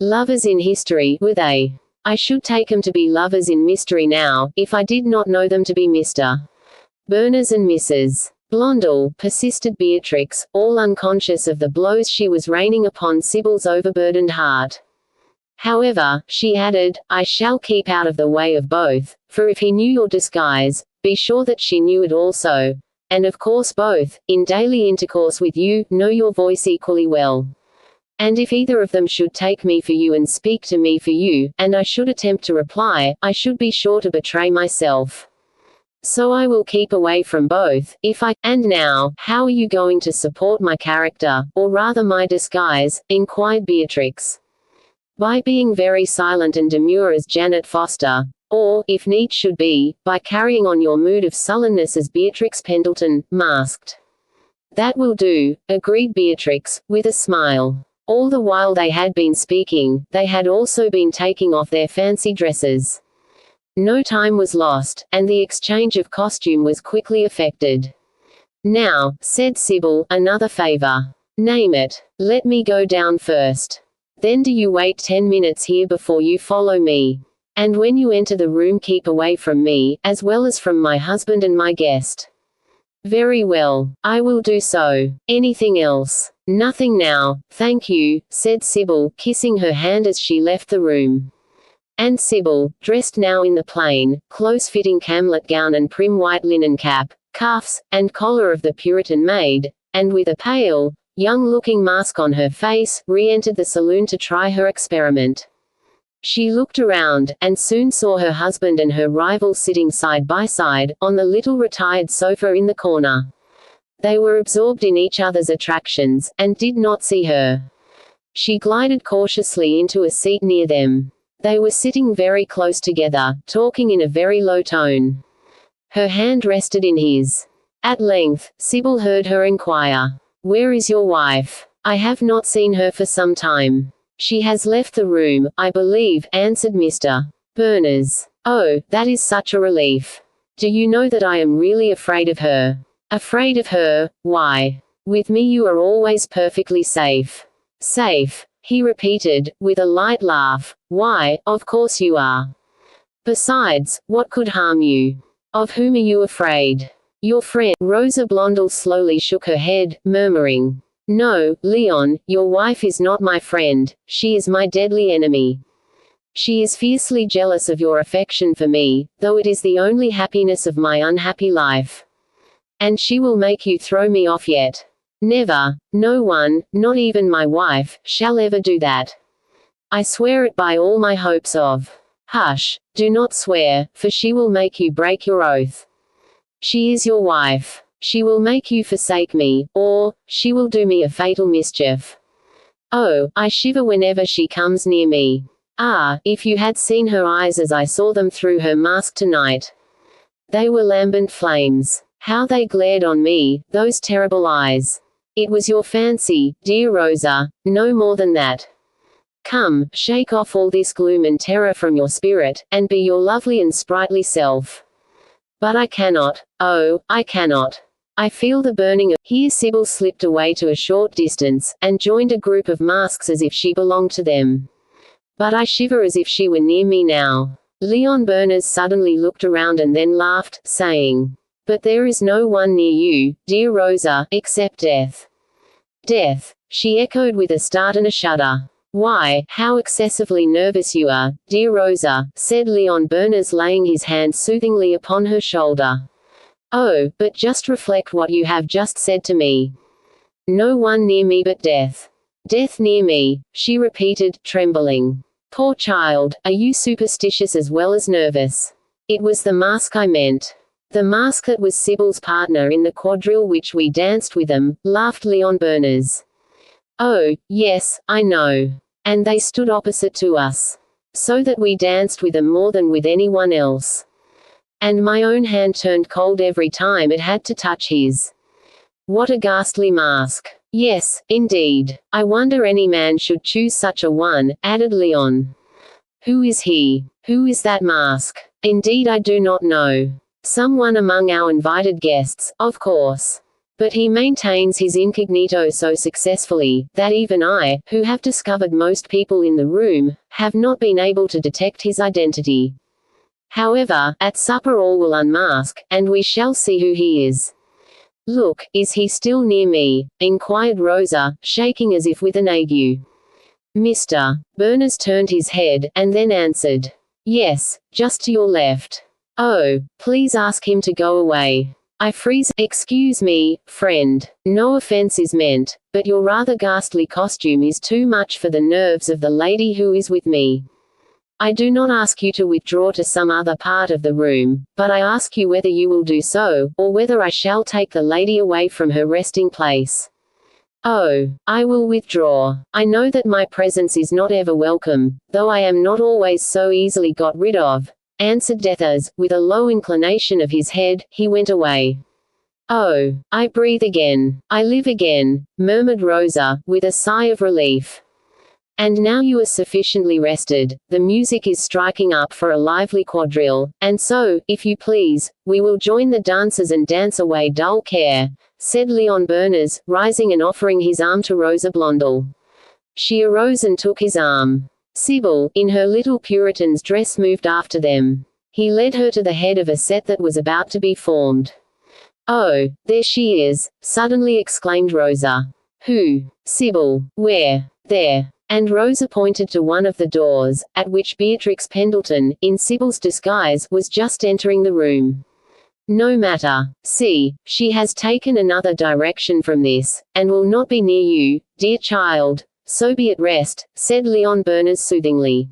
"Lovers in history, were they? I should take them to be lovers in mystery now, if I did not know them to be Mr. Berners and Mrs. Blondel," persisted Beatrix, all unconscious of the blows she was raining upon Sybil's overburdened heart. However, she added, I shall keep out of the way of both, for if he knew your disguise, be sure that she knew it also. And of course both, in daily intercourse with you, know your voice equally well. And if either of them should take me for you and speak to me for you, and I should attempt to reply, I should be sure to betray myself. So I will keep away from both, if I— And now, how are you going to support my character, or rather my disguise? Inquired Beatrix. By being very silent and demure as Janet Foster, or, if need should be, by carrying on your mood of sullenness as Beatrix Pendleton, masked. That will do, agreed Beatrix, with a smile. All the while they had been speaking, they had also been taking off their fancy dresses. No time was lost, and the exchange of costume was quickly effected. Now, said Sybil, another favor. Name it. Let me go down first. Then do you wait 10 minutes here before you follow me. And when you enter the room keep away from me, as well as from my husband and my guest. Very well, I will do so. Anything else? Nothing now, thank you, said Sybil, kissing her hand as she left the room. And Sybil, dressed now in the plain, close-fitting camlet gown and prim white linen cap, cuffs, and collar of the Puritan maid, and with a pale, young-looking mask on her face, re-entered the saloon to try her experiment. She looked around, and soon saw her husband and her rival sitting side by side, on the little retired sofa in the corner. They were absorbed in each other's attractions, and did not see her. She glided cautiously into a seat near them. They were sitting very close together, talking in a very low tone. Her hand rested in his. At length, Sybil heard her inquire, "Where is your wife? I have not seen her for some time." "She has left the room, I believe," answered Mr. Berners. "Oh, that is such a relief. Do you know that I am really afraid of her?" "Afraid of her? Why? With me you are always perfectly safe." "Safe?" he repeated, with a light laugh. "Why, of course you are. Besides, what could harm you? Of whom are you afraid?" "Your friend." Rosa Blondel slowly shook her head, murmuring, "No, Leon, your wife is not my friend, she is my deadly enemy. She is fiercely jealous of your affection for me, though it is the only happiness of my unhappy life. And she will make you throw me off yet. Never, no one, not even my wife, shall ever do that. I swear it by all my hopes of—" "Hush, do not swear, for she will make you break your oath. She is your wife. She will make you forsake me, or she will do me a fatal mischief. Oh, I shiver whenever she comes near me. Ah, if you had seen her eyes as I saw them through her mask tonight. They were lambent flames. How they glared on me, those terrible eyes. It was your fancy, dear Rosa, no more than that. Come, shake off all this gloom and terror from your spirit, and be your lovely and sprightly self." "But I cannot. Oh, I cannot. I feel the burning of—" Here Sybil slipped away to a short distance, and joined a group of masks as if she belonged to them. "But I shiver as if she were near me now." Leon Berners suddenly looked around and then laughed, saying, "But there is no one near you, dear Rosa, except death." "Death?" she echoed with a start and a shudder. "Why, how excessively nervous you are, dear Rosa," said Leon Berners, laying his hand soothingly upon her shoulder. "Oh, but just reflect what you have just said to me. No one near me but death. Death near me," she repeated, trembling. "Poor child, are you superstitious as well as nervous?" "It was the mask I meant. The mask that was Sybil's partner in the quadrille which we danced with them," laughed Leon Berners. "Oh, yes, I know. And they stood opposite to us. So that we danced with them more than with anyone else. And my own hand turned cold every time it had to touch his. What a ghastly mask. Yes, indeed. I wonder any man should choose such a one," added Leon. "Who is he? Who is that mask?" "Indeed I do not know. Someone among our invited guests, of course. But he maintains his incognito so successfully, that even I, who have discovered most people in the room, have not been able to detect his identity. However, at supper all will unmask, and we shall see who he is." "Look, is he still near me?" inquired Rosa, shaking as if with an ague. Mr. Berners turned his head, and then answered, "Yes, just to your left." "Oh, please ask him to go away." I freeze. "Excuse me, friend. No offense is meant, but your rather ghastly costume is too much for the nerves of the lady who is with me. I do not ask you to withdraw to some other part of the room, but I ask you whether you will do so, or whether I shall take the lady away from her resting place." "Oh, I will withdraw. I know that my presence is not ever welcome, though I am not always so easily got rid of," answered Death as, with a low inclination of his head, he went away. "Oh, I breathe again. I live again," murmured Rosa, with a sigh of relief. "And now you are sufficiently rested, the music is striking up for a lively quadrille, and so, if you please, we will join the dancers and dance away dull care," said Leon Berners, rising and offering his arm to Rosa Blondel. She arose and took his arm. Sybil, in her little Puritan's dress, moved after them. He led her to the head of a set that was about to be formed. "Oh, there she is," suddenly exclaimed Rosa. "Who?" "Sybil." "Where?" "There." And Rosa pointed to one of the doors, at which Beatrix Pendleton, in Sybil's disguise, was just entering the room. "No matter. See, she has taken another direction from this, and will not be near you, dear child. So be at rest," said Leon Berners soothingly.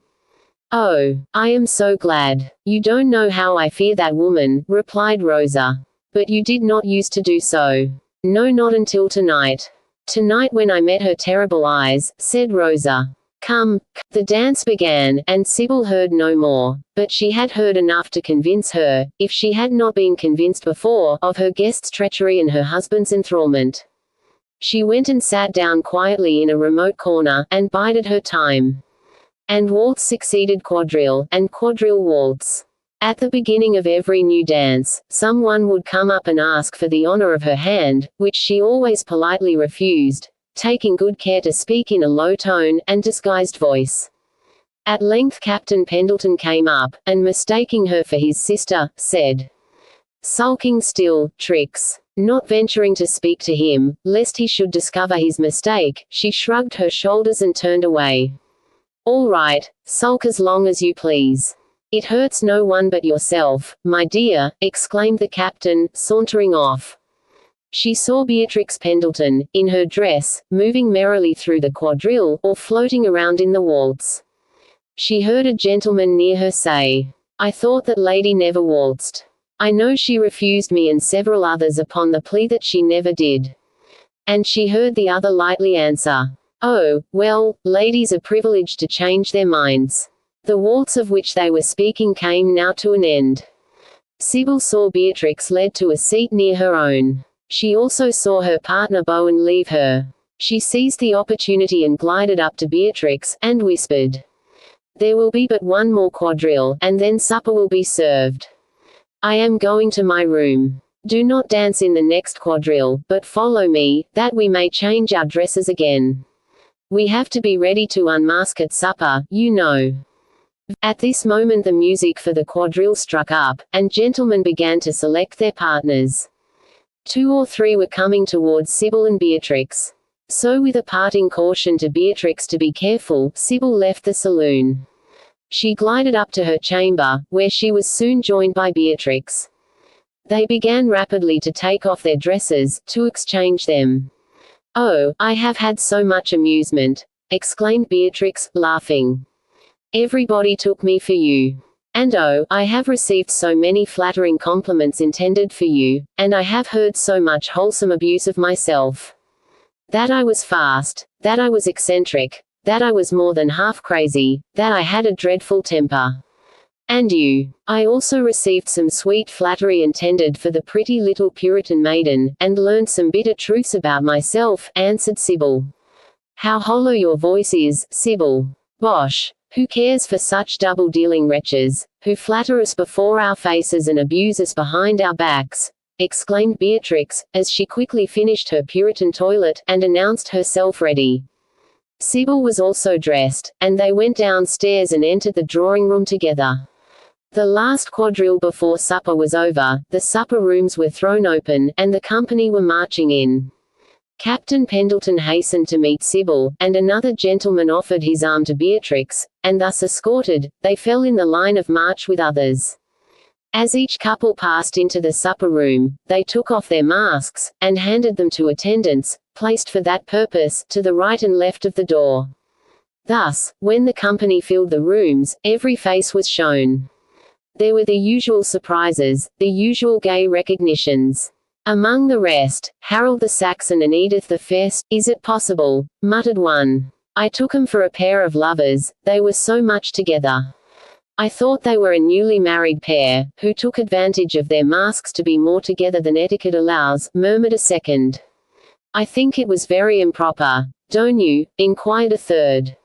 "Oh, I am so glad. You don't know how I fear that woman," replied Rosa. "But you did not used to do so." "No, not until tonight." "Tonight when I met her terrible eyes," said Rosa. Come. The dance began, and Sybil heard no more, but she had heard enough to convince her, if she had not been convinced before, of her guest's treachery and her husband's enthrallment. She went and sat down quietly in a remote corner, and bided her time. And waltz succeeded quadrille, and quadrille waltz. At the beginning of every new dance, someone would come up and ask for the honor of her hand, which she always politely refused, taking good care to speak in a low tone and disguised voice. At length Captain Pendleton came up, and mistaking her for his sister, said, "Sulking still, Trix." Not venturing to speak to him, lest he should discover his mistake, she shrugged her shoulders and turned away. "All right, sulk as long as you please. It hurts no one but yourself, my dear," exclaimed the captain, sauntering off. She saw Beatrix Pendleton, in her dress, moving merrily through the quadrille, or floating around in the waltz. She heard a gentleman near her say, "I thought that lady never waltzed. I know she refused me and several others upon the plea that she never did." And she heard the other lightly answer, "Oh, well, ladies are privileged to change their minds." The waltz of which they were speaking came now to an end. Sybil saw Beatrix led to a seat near her own. She also saw her partner Bowen leave her. She seized the opportunity and glided up to Beatrix, and whispered, "There will be but one more quadrille, and then supper will be served. I am going to my room. Do not dance in the next quadrille, but follow me, that we may change our dresses again. We have to be ready to unmask at supper, you know." At this moment the music for the quadrille struck up, and gentlemen began to select their partners. 2 or 3 were coming towards Sybil and Beatrix. So with a parting caution to Beatrix to be careful, Sybil left the saloon. She glided up to her chamber, where she was soon joined by Beatrix. They began rapidly to take off their dresses, to exchange them. "Oh, I have had so much amusement," exclaimed Beatrix, laughing. "Everybody took me for you. And oh, I have received so many flattering compliments intended for you, and I have heard so much wholesome abuse of myself. That I was fast, that I was eccentric, that I was more than half crazy, that I had a dreadful temper. And you." "I also received some sweet flattery intended for the pretty little Puritan maiden, and learned some bitter truths about myself," answered Sybil. "How hollow your voice is, Sybil. Bosh! Who cares for such double-dealing wretches, who flatter us before our faces and abuse us behind our backs?" exclaimed Beatrix, as she quickly finished her Puritan toilet, and announced herself ready. Sybil was also dressed, and they went downstairs and entered the drawing-room together. The last quadrille before supper was over, the supper rooms were thrown open, and the company were marching in. Captain Pendleton hastened to meet Sybil, and another gentleman offered his arm to Beatrix, and thus escorted, they fell in the line of march with others. As each couple passed into the supper room, they took off their masks, and handed them to attendants, placed for that purpose, to the right and left of the door. Thus, when the company filled the rooms, every face was shown. There were the usual surprises, the usual gay recognitions. Among the rest, Harold the Saxon and Edith the Fess. "Is it possible?" muttered one. "I took 'em for a pair of lovers, they were so much together. I thought they were a newly married pair, who took advantage of their masks to be more together than etiquette allows," murmured a second. "I think it was very improper, don't you?" inquired a third.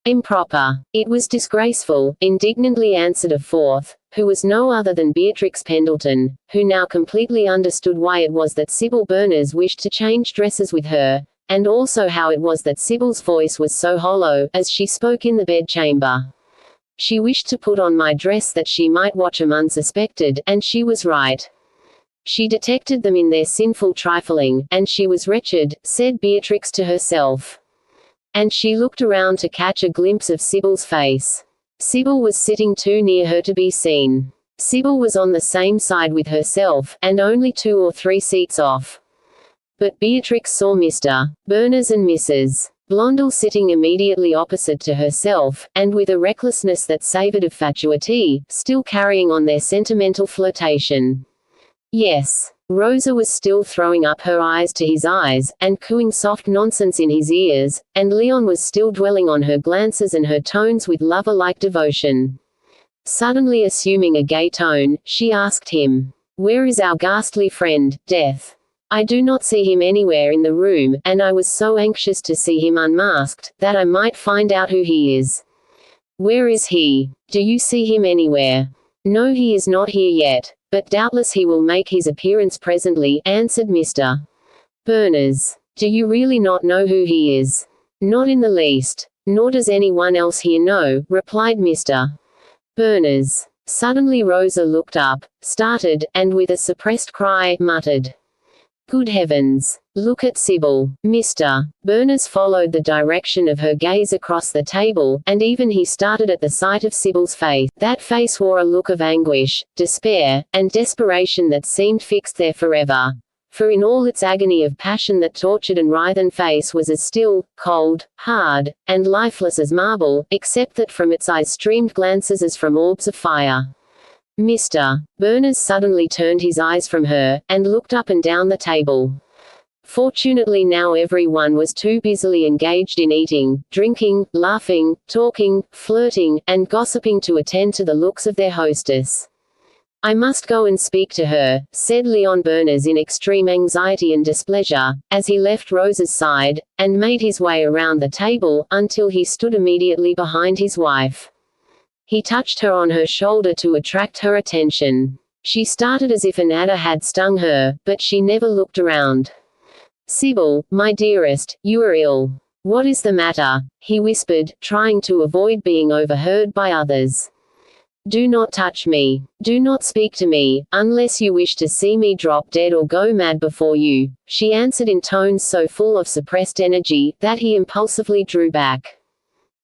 "Improper. It was disgraceful," indignantly answered a fourth, who was no other than Beatrix Pendleton, who now completely understood why it was that Sybil Berners wished to change dresses with her, and also how it was that Sybil's voice was so hollow, as she spoke in the bedchamber. "She wished to put on my dress that she might watch 'em unsuspected, and she was right. She detected them in their sinful trifling, and she was wretched," said Beatrix to herself. And she looked around to catch a glimpse of Sybil's face. Sybil was sitting too near her to be seen. Sybil was on the same side with herself, and only 2 or 3 seats off. But Beatrix saw Mr. Berners and Mrs. Blondel sitting immediately opposite to herself, and with a recklessness that savoured of fatuity, still carrying on their sentimental flirtation. Yes. Rosa was still throwing up her eyes to his eyes, and cooing soft nonsense in his ears, and Leon was still dwelling on her glances and her tones with lover-like devotion. Suddenly assuming a gay tone, she asked him, "Where is our ghastly friend, Death? I do not see him anywhere in the room, and I was so anxious to see him unmasked, that I might find out who he is. Where is he? Do you see him anywhere?" "No, he is not here yet, but doubtless he will make his appearance presently," answered Mr. Berners. "Do you really not know who he is?" "Not in the least. Nor does anyone else here know," replied Mr. Berners. Suddenly Rosa looked up, started, and with a suppressed cry, muttered, "Good heavens! Look at Sybil." Mr. Berners followed the direction of her gaze across the table, and even he started at the sight of Sybil's face. That face wore a look of anguish, despair, and desperation that seemed fixed there forever. For in all its agony of passion that tortured and writhen face was as still, cold, hard, and lifeless as marble, except that from its eyes streamed glances as from orbs of fire. Mr. Berners suddenly turned his eyes from her, and looked up and down the table. Fortunately now everyone was too busily engaged in eating, drinking, laughing, talking, flirting, and gossiping to attend to the looks of their hostess. "I must go and speak to her," said Leon Berners in extreme anxiety and displeasure, as he left Rosa's side, and made his way around the table, until he stood immediately behind his wife. He touched her on her shoulder to attract her attention. She started as if an adder had stung her, but she never looked around. "Sybil, my dearest, you are ill. What is the matter?" he whispered, trying to avoid being overheard by others. "Do not touch me. Do not speak to me, unless you wish to see me drop dead or go mad before you," she answered in tones so full of suppressed energy, that he impulsively drew back.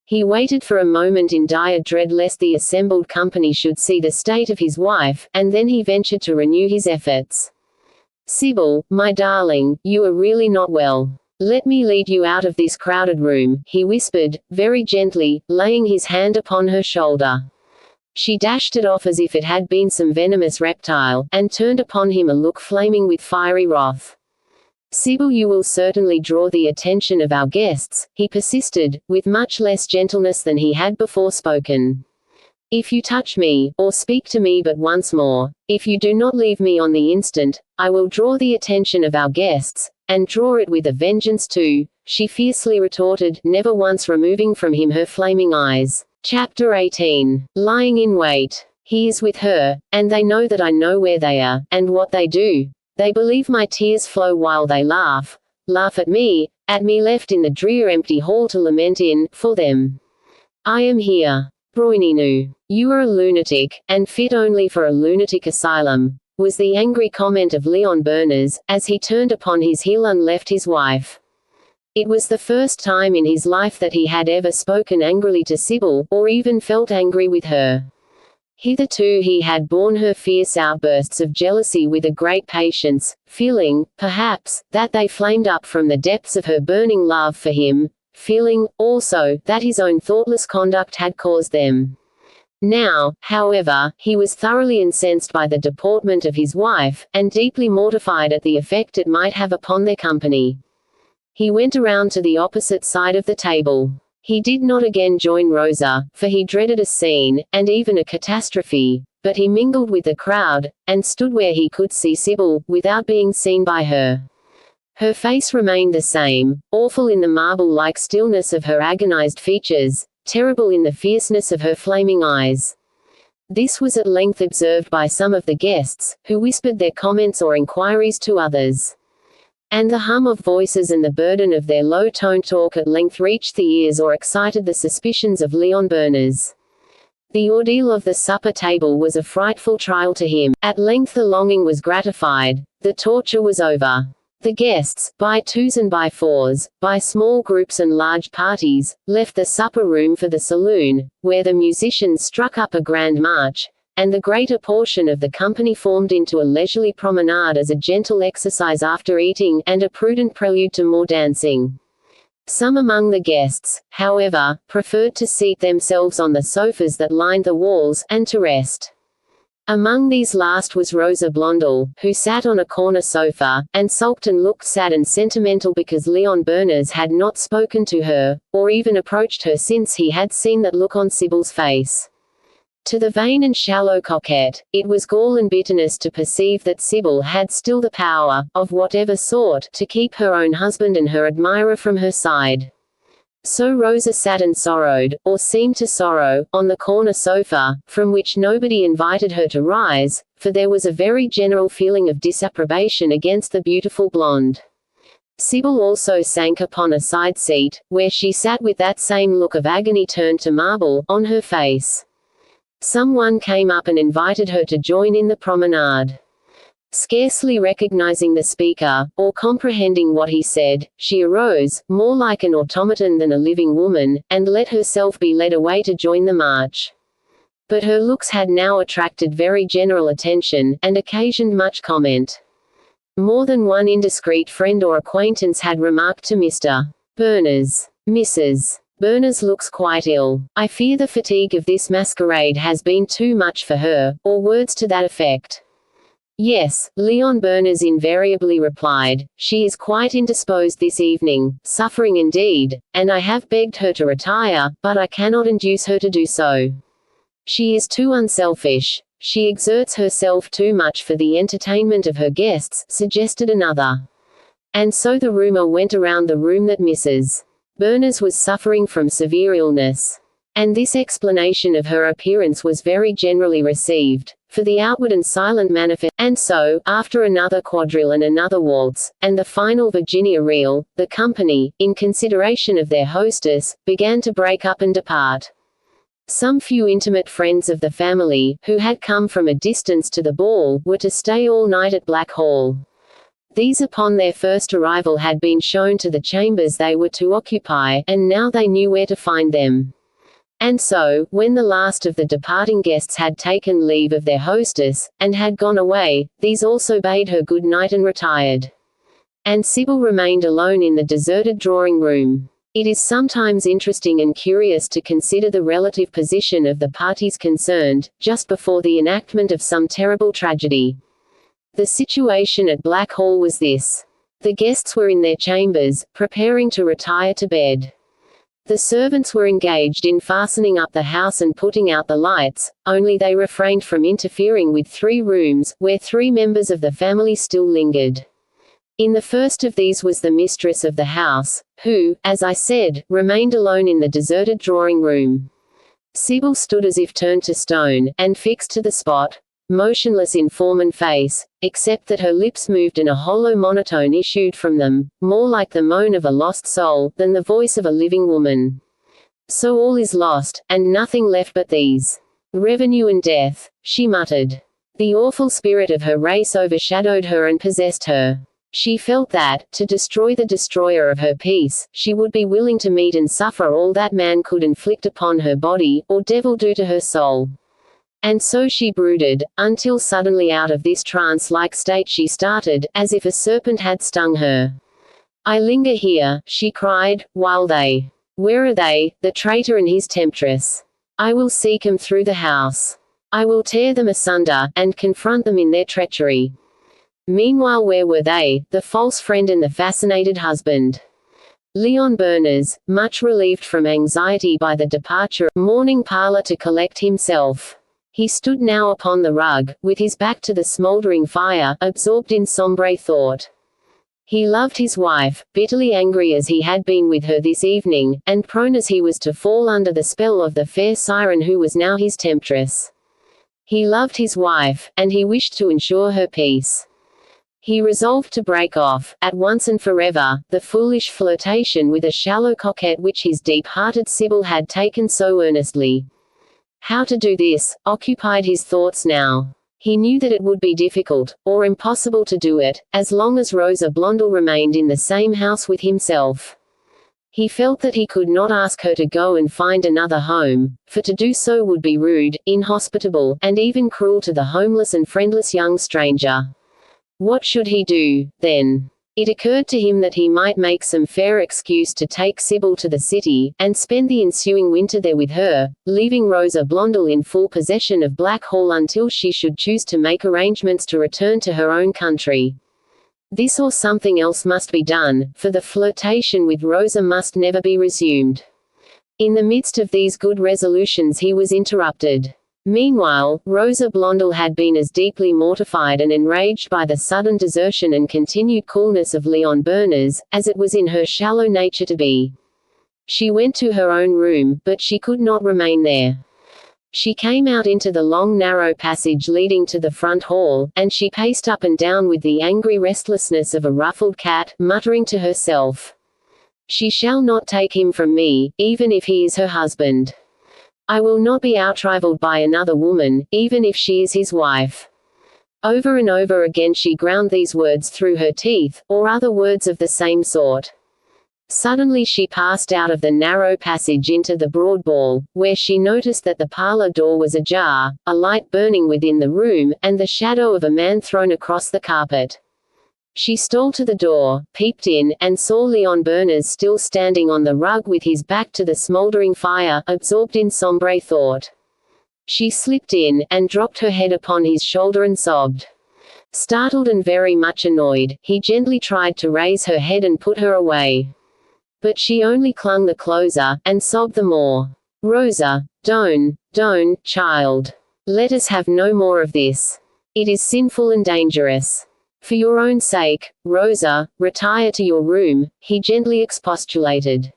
He waited for a moment in dire dread lest the assembled company should see the state of his wife, and then he ventured to renew his efforts. "Sybil, my darling, you are really not well. Let me lead you out of this crowded room," he whispered, very gently, laying his hand upon her shoulder. She dashed it off as if it had been some venomous reptile, and turned upon him a look flaming with fiery wrath. "Sybil, you will certainly draw the attention of our guests," he persisted, with much less gentleness than he had before spoken. "If you touch me, or speak to me but once more, if you do not leave me on the instant, I will draw the attention of our guests, and draw it with a vengeance too," she fiercely retorted, never once removing from him her flaming eyes. Chapter 18. Lying in wait. "He is with her, and they know that I know where they are, and what they do. They believe my tears flow while they laugh at me left in the drear empty hall to lament in, for them. I am here. Broininu. You are a lunatic, and fit only for a lunatic asylum. was the angry comment of Leon Berners, as he turned upon his heel and left his wife. It was the first time in his life that he had ever spoken angrily to Sybil, or even felt angry with her. Hitherto he had borne her fierce outbursts of jealousy with a great patience, feeling, perhaps, that they flamed up from the depths of her burning love for him, feeling, also, that his own thoughtless conduct had caused them. Now, however, he was thoroughly incensed by the deportment of his wife, and deeply mortified at the effect it might have upon their company. He went around to the opposite side of the table. He did not again join Rosa, for he dreaded a scene, and even a catastrophe, but he mingled with the crowd, and stood where he could see Sybil, without being seen by her. Her face remained the same, awful in the marble-like stillness of her agonized features, terrible in the fierceness of her flaming eyes. This was at length observed by some of the guests, who whispered their comments or inquiries to others. And the hum of voices and the burden of their low-toned talk at length reached the ears or excited the suspicions of Leon Berners. The ordeal of the supper table was a frightful trial to him. At length the longing was gratified, the torture was over. The guests, by twos and by fours, by small groups and large parties, left the supper room for the saloon, where the musicians struck up a grand march, and the greater portion of the company formed into a leisurely promenade as a gentle exercise after eating, and a prudent prelude to more dancing. Some among the guests, however, preferred to seat themselves on the sofas that lined the walls, and to rest. Among these last was Rosa Blondel, who sat on a corner sofa, and sulked and looked sad and sentimental because Leon Berners had not spoken to her, or even approached her since he had seen that look on Sybil's face. To the vain and shallow coquette, it was gall and bitterness to perceive that Sybil had still the power, of whatever sort, to keep her own husband and her admirer from her side. So Rosa sat and sorrowed, or seemed to sorrow, on the corner sofa, from which nobody invited her to rise, for there was a very general feeling of disapprobation against the beautiful blonde. Sybil also sank upon a side seat, where she sat with that same look of agony turned to marble, on her face. Someone came up and invited her to join in the promenade. Scarcely recognizing the speaker, or comprehending what he said, she arose, more like an automaton than a living woman, and let herself be led away to join the march. But her looks had now attracted very general attention, and occasioned much comment. More than one indiscreet friend or acquaintance had remarked to Mr. Berners, "Mrs. Berners looks quite ill. I fear the fatigue of this masquerade has been too much for her," or words to that effect. "Yes," Leon Berners invariably replied, "she is quite indisposed this evening, suffering indeed, and I have begged her to retire, but I cannot induce her to do so. She is too unselfish. She exerts herself too much for the entertainment of her guests," suggested another. And so the rumor went around the room that Mrs. Berners was suffering from severe illness. And this explanation of her appearance was very generally received, for the outward and silent manifest. And so, after another quadrille and another waltz, and the final Virginia reel, the company, in consideration of their hostess, began to break up and depart. Some few intimate friends of the family, who had come from a distance to the ball, were to stay all night at Black Hall. These upon their first arrival had been shown to the chambers they were to occupy, and now they knew where to find them. And so, when the last of the departing guests had taken leave of their hostess, and had gone away, these also bade her good night and retired. And Sybil remained alone in the deserted drawing-room. It is sometimes interesting and curious to consider the relative position of the parties concerned, just before the enactment of some terrible tragedy. The situation at Black Hall was this. The guests were in their chambers, preparing to retire to bed. The servants were engaged in fastening up the house and putting out the lights, only they refrained from interfering with 3 rooms, where 3 members of the family still lingered. In the first of these was the mistress of the house, who, as I said, remained alone in the deserted drawing-room. Sybil stood as if turned to stone, and fixed to the spot, motionless in form and face, except that her lips moved and a hollow monotone issued from them, more like the moan of a lost soul, than the voice of a living woman. "So all is lost, and nothing left but these. Revenue and death," she muttered. The awful spirit of her race overshadowed her and possessed her. She felt that, to destroy the destroyer of her peace, she would be willing to meet and suffer all that man could inflict upon her body, or devil do to her soul. And so she brooded, until suddenly out of this trance-like state she started, as if a serpent had stung her. "I linger here," she cried, "while they. Where are they, the traitor and his temptress? I will seek them through the house. I will tear them asunder, and confront them in their treachery." Meanwhile, where were they, the false friend and the fascinated husband? Leon Berners, much relieved from anxiety by the departure, morning parlor to collect himself. He stood now upon the rug, with his back to the smoldering fire, absorbed in sombre thought. He loved his wife, bitterly angry as he had been with her this evening, and prone as he was to fall under the spell of the fair siren who was now his temptress. He loved his wife, and he wished to ensure her peace. He resolved to break off, at once and forever, the foolish flirtation with a shallow coquette which his deep-hearted Sibyl had taken so earnestly. How to do this occupied his thoughts now. He knew that it would be difficult, or impossible to do it, as long as Rosa Blondel remained in the same house with himself. He felt that he could not ask her to go and find another home, for to do so would be rude, inhospitable, and even cruel to the homeless and friendless young stranger. What should he do, then? It occurred to him that he might make some fair excuse to take Sibyl to the city, and spend the ensuing winter there with her, leaving Rosa Blondel in full possession of Black Hall until she should choose to make arrangements to return to her own country. This or something else must be done, for the flirtation with Rosa must never be resumed. In the midst of these good resolutions he was interrupted. Meanwhile, Rosa Blondel had been as deeply mortified and enraged by the sudden desertion and continued coolness of Leon Berners, as it was in her shallow nature to be. She went to her own room, but she could not remain there. She came out into the long narrow passage leading to the front hall, and she paced up and down with the angry restlessness of a ruffled cat, muttering to herself, "She shall not take him from me, even if he is her husband. I will not be outrivaled by another woman, even if she is his wife." Over and over again she ground these words through her teeth, or other words of the same sort. Suddenly she passed out of the narrow passage into the broad hall, where she noticed that the parlor door was ajar, a light burning within the room, and the shadow of a man thrown across the carpet. She stole to the door, peeped in, and saw Leon Berners still standing on the rug with his back to the smoldering fire, absorbed in sombre thought. She slipped in, and dropped her head upon his shoulder and sobbed. Startled and very much annoyed, he gently tried to raise her head and put her away. But she only clung the closer, and sobbed the more. "Rosa, don't, child. Let us have no more of this. It is sinful and dangerous. For your own sake, Rosa, retire to your room," he gently expostulated.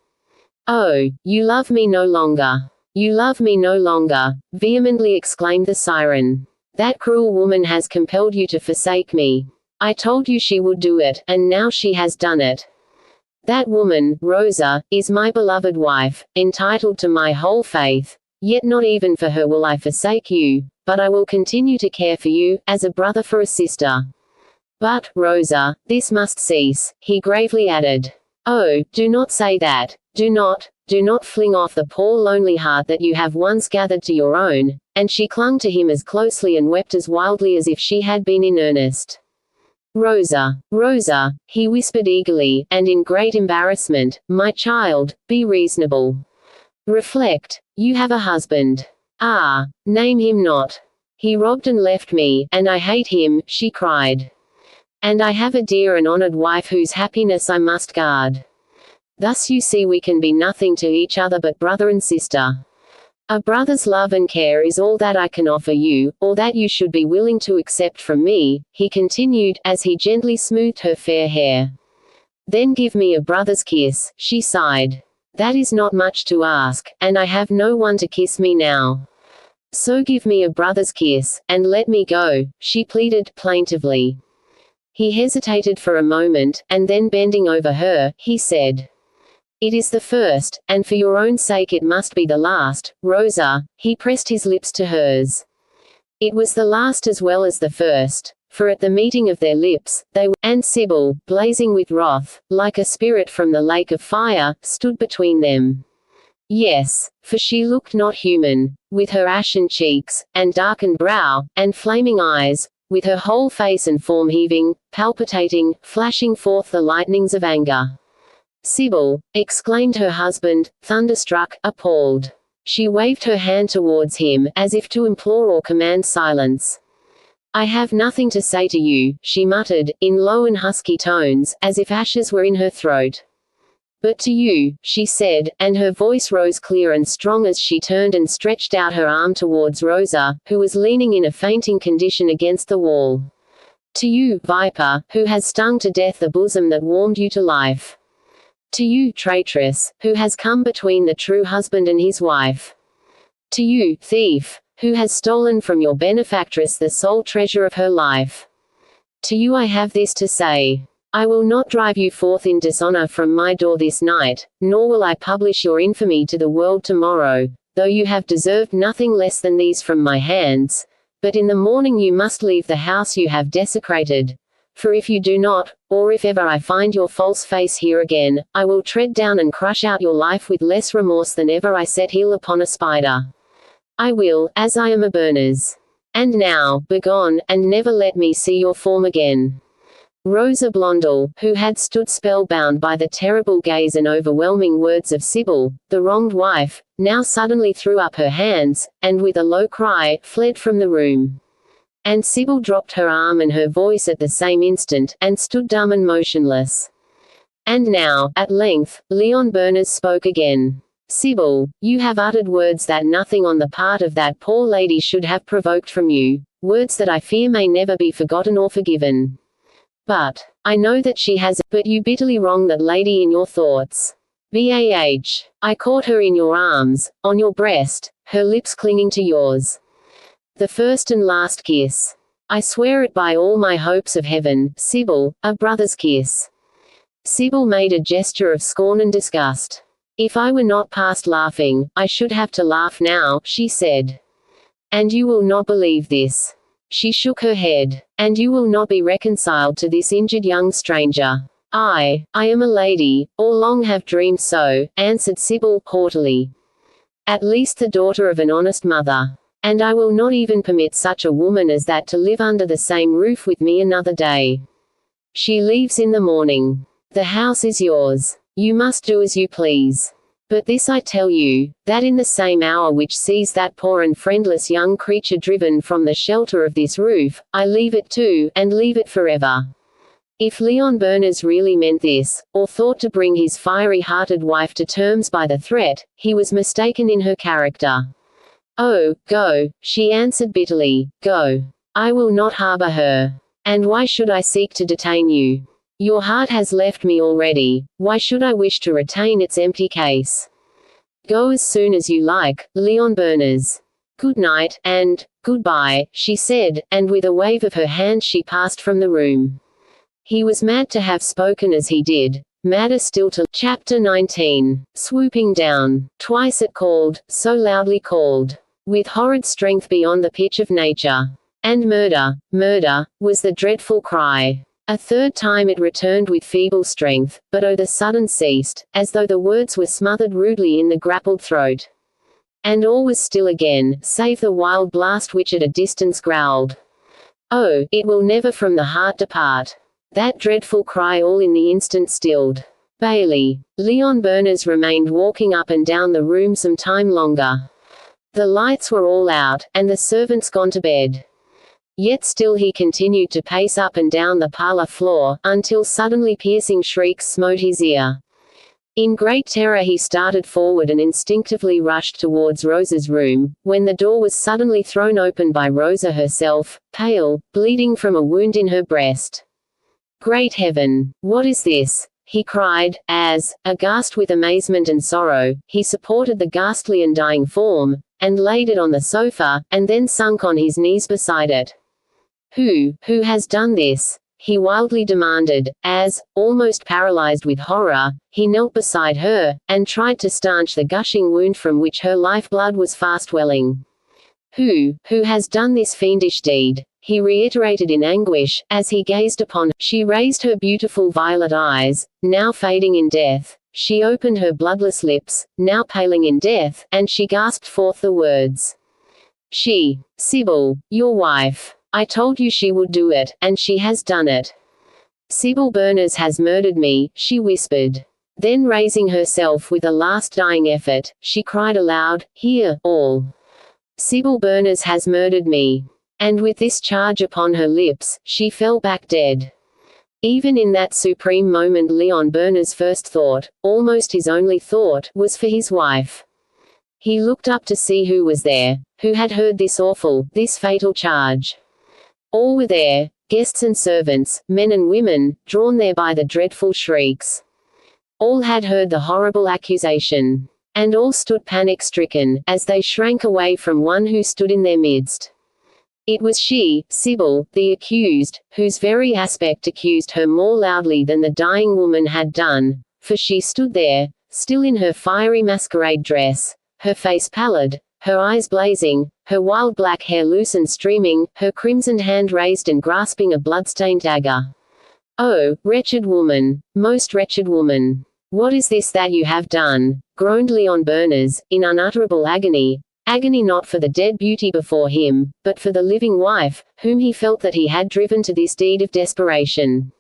"Oh, you love me no longer. You love me no longer," vehemently exclaimed the siren. "That cruel woman has compelled you to forsake me. I told you she would do it, and now she has done it. That woman, Rosa, is my beloved wife, entitled to my whole faith. Yet not even for her will I forsake you, but I will continue to care for you, as a brother for a sister. But, Rosa, this must cease," he gravely added. "Oh, do not say that. Do not fling off the poor lonely heart that you have once gathered to your own," and she clung to him as closely and wept as wildly as if she had been in earnest. "Rosa, Rosa," he whispered eagerly, and in great embarrassment, "my child, be reasonable. Reflect. You have a husband. Ah, name him not. He robbed and left me, and I hate him," she cried. "And I have a dear and honored wife whose happiness I must guard. Thus you see we can be nothing to each other but brother and sister. A brother's love and care is all that I can offer you, or that you should be willing to accept from me," he continued, as he gently smoothed her fair hair. "Then give me a brother's kiss," she sighed. "That is not much to ask, and I have no one to kiss me now. So give me a brother's kiss, and let me go," she pleaded, plaintively. He hesitated for a moment, and then bending over her, he said, "It is the first, and for your own sake it must be the last, Rosa." He pressed his lips to hers. It was the last as well as the first, for at the meeting of their lips, and Sybil, blazing with wrath, like a spirit from the lake of fire, stood between them. Yes, for she looked not human, with her ashen cheeks, and darkened brow, and flaming eyes, with her whole face and form heaving, palpitating, flashing forth the lightnings of anger. "Sybil," exclaimed her husband, thunderstruck, appalled. She waved her hand towards him, as if to implore or command silence. "I have nothing to say to you," she muttered, in low and husky tones, as if ashes were in her throat. "But to you," she said, and her voice rose clear and strong as she turned and stretched out her arm towards Rosa, who was leaning in a fainting condition against the wall. "To you, viper, who has stung to death the bosom that warmed you to life. To you, traitress, who has come between the true husband and his wife. To you, thief, who has stolen from your benefactress the sole treasure of her life. To you I have this to say. I will not drive you forth in dishonor from my door this night, nor will I publish your infamy to the world tomorrow, though you have deserved nothing less than these from my hands, but in the morning you must leave the house you have desecrated. For if you do not, or if ever I find your false face here again, I will tread down and crush out your life with less remorse than ever I set heel upon a spider. I will, as I am a Berners. And now, begone, and never let me see your form again." Rosa Blondel, who had stood spellbound by the terrible gaze and overwhelming words of Sybil, the wronged wife, now suddenly threw up her hands, and with a low cry, fled from the room. And Sybil dropped her arm and her voice at the same instant, and stood dumb and motionless. And now, at length, Leon Berners spoke again. "Sybil, you have uttered words that nothing on the part of that poor lady should have provoked from you, words that I fear may never be forgotten or forgiven. But I know that she has, but you bitterly wrong that lady in your thoughts. I caught her in your arms, on your breast, her lips clinging to yours. The first and last kiss. I swear it by all my hopes of heaven, Sybil, a brother's kiss." Sybil made a gesture of scorn and disgust. "If I were not past laughing, I should have to laugh now," she said. "And you will not believe this." She shook her head. "And you will not be reconciled to this injured young stranger." I am a lady, or long have dreamed so," answered Sybil, haughtily. "At least the daughter of an honest mother. And I will not even permit such a woman as that to live under the same roof with me another day. She leaves in the morning. The house is yours. You must do as you please. But this I tell you, that in the same hour which sees that poor and friendless young creature driven from the shelter of this roof, I leave it too, and leave it forever." If Leon Berners really meant this, or thought to bring his fiery-hearted wife to terms by the threat, he was mistaken in her character. "Oh, go," she answered bitterly, "go. I will not harbor her. And why should I seek to detain you? Your heart has left me already, why should I wish to retain its empty case? Go as soon as you like, Leon Berners. Good night, and goodbye," she said, and with a wave of her hand she passed from the room. He was mad to have spoken as he did, madder still to. Chapter 19. Swooping down. Twice it called, so loudly called, with horrid strength beyond the pitch of nature. And murder, murder, was the dreadful cry. A third time it returned with feeble strength, but oh the sudden ceased, as though the words were smothered rudely in the grappled throat. And all was still again, save the wild blast which at a distance growled. Oh, it will never from the heart depart. That dreadful cry all in the instant stilled. Bailey. Leon Berners remained walking up and down the room some time longer. The lights were all out, and the servants gone to bed. Yet still he continued to pace up and down the parlor floor, until suddenly piercing shrieks smote his ear. In great terror he started forward and instinctively rushed towards Rosa's room, when the door was suddenly thrown open by Rosa herself, pale, bleeding from a wound in her breast. "Great heaven! What is this?" he cried, as, aghast with amazement and sorrow, he supported the ghastly and dying form, and laid it on the sofa, and then sunk on his knees beside it. Who has done this?" he wildly demanded, as, almost paralyzed with horror, he knelt beside her, and tried to stanch the gushing wound from which her life-blood was fast welling. Who has done this fiendish deed?" he reiterated in anguish, as he gazed upon her. She raised her beautiful violet eyes, now fading in death. She opened her bloodless lips, now paling in death, and she gasped forth the words. "She, Sybil, your wife. I told you she would do it, and she has done it. Sybil Berners has murdered me," she whispered. Then raising herself with a last dying effort, she cried aloud, "Hear, all. Sybil Berners has murdered me." And with this charge upon her lips, she fell back dead. Even in that supreme moment Leon Berners' first thought, almost his only thought, was for his wife. He looked up to see who was there, who had heard this awful, this fatal charge. All were there, guests and servants, men and women, drawn there by the dreadful shrieks. All had heard the horrible accusation. And all stood panic-stricken, as they shrank away from one who stood in their midst. It was she, Sybil, the accused, whose very aspect accused her more loudly than the dying woman had done, for she stood there, still in her fiery masquerade dress, her face pallid, her eyes blazing, her wild black hair loose and streaming, her crimsoned hand raised and grasping a blood-stained dagger. "Oh, wretched woman, most wretched woman! What is this that you have done?" groaned Leon Berners, in unutterable agony, agony not for the dead beauty before him, but for the living wife, whom he felt that he had driven to this deed of desperation.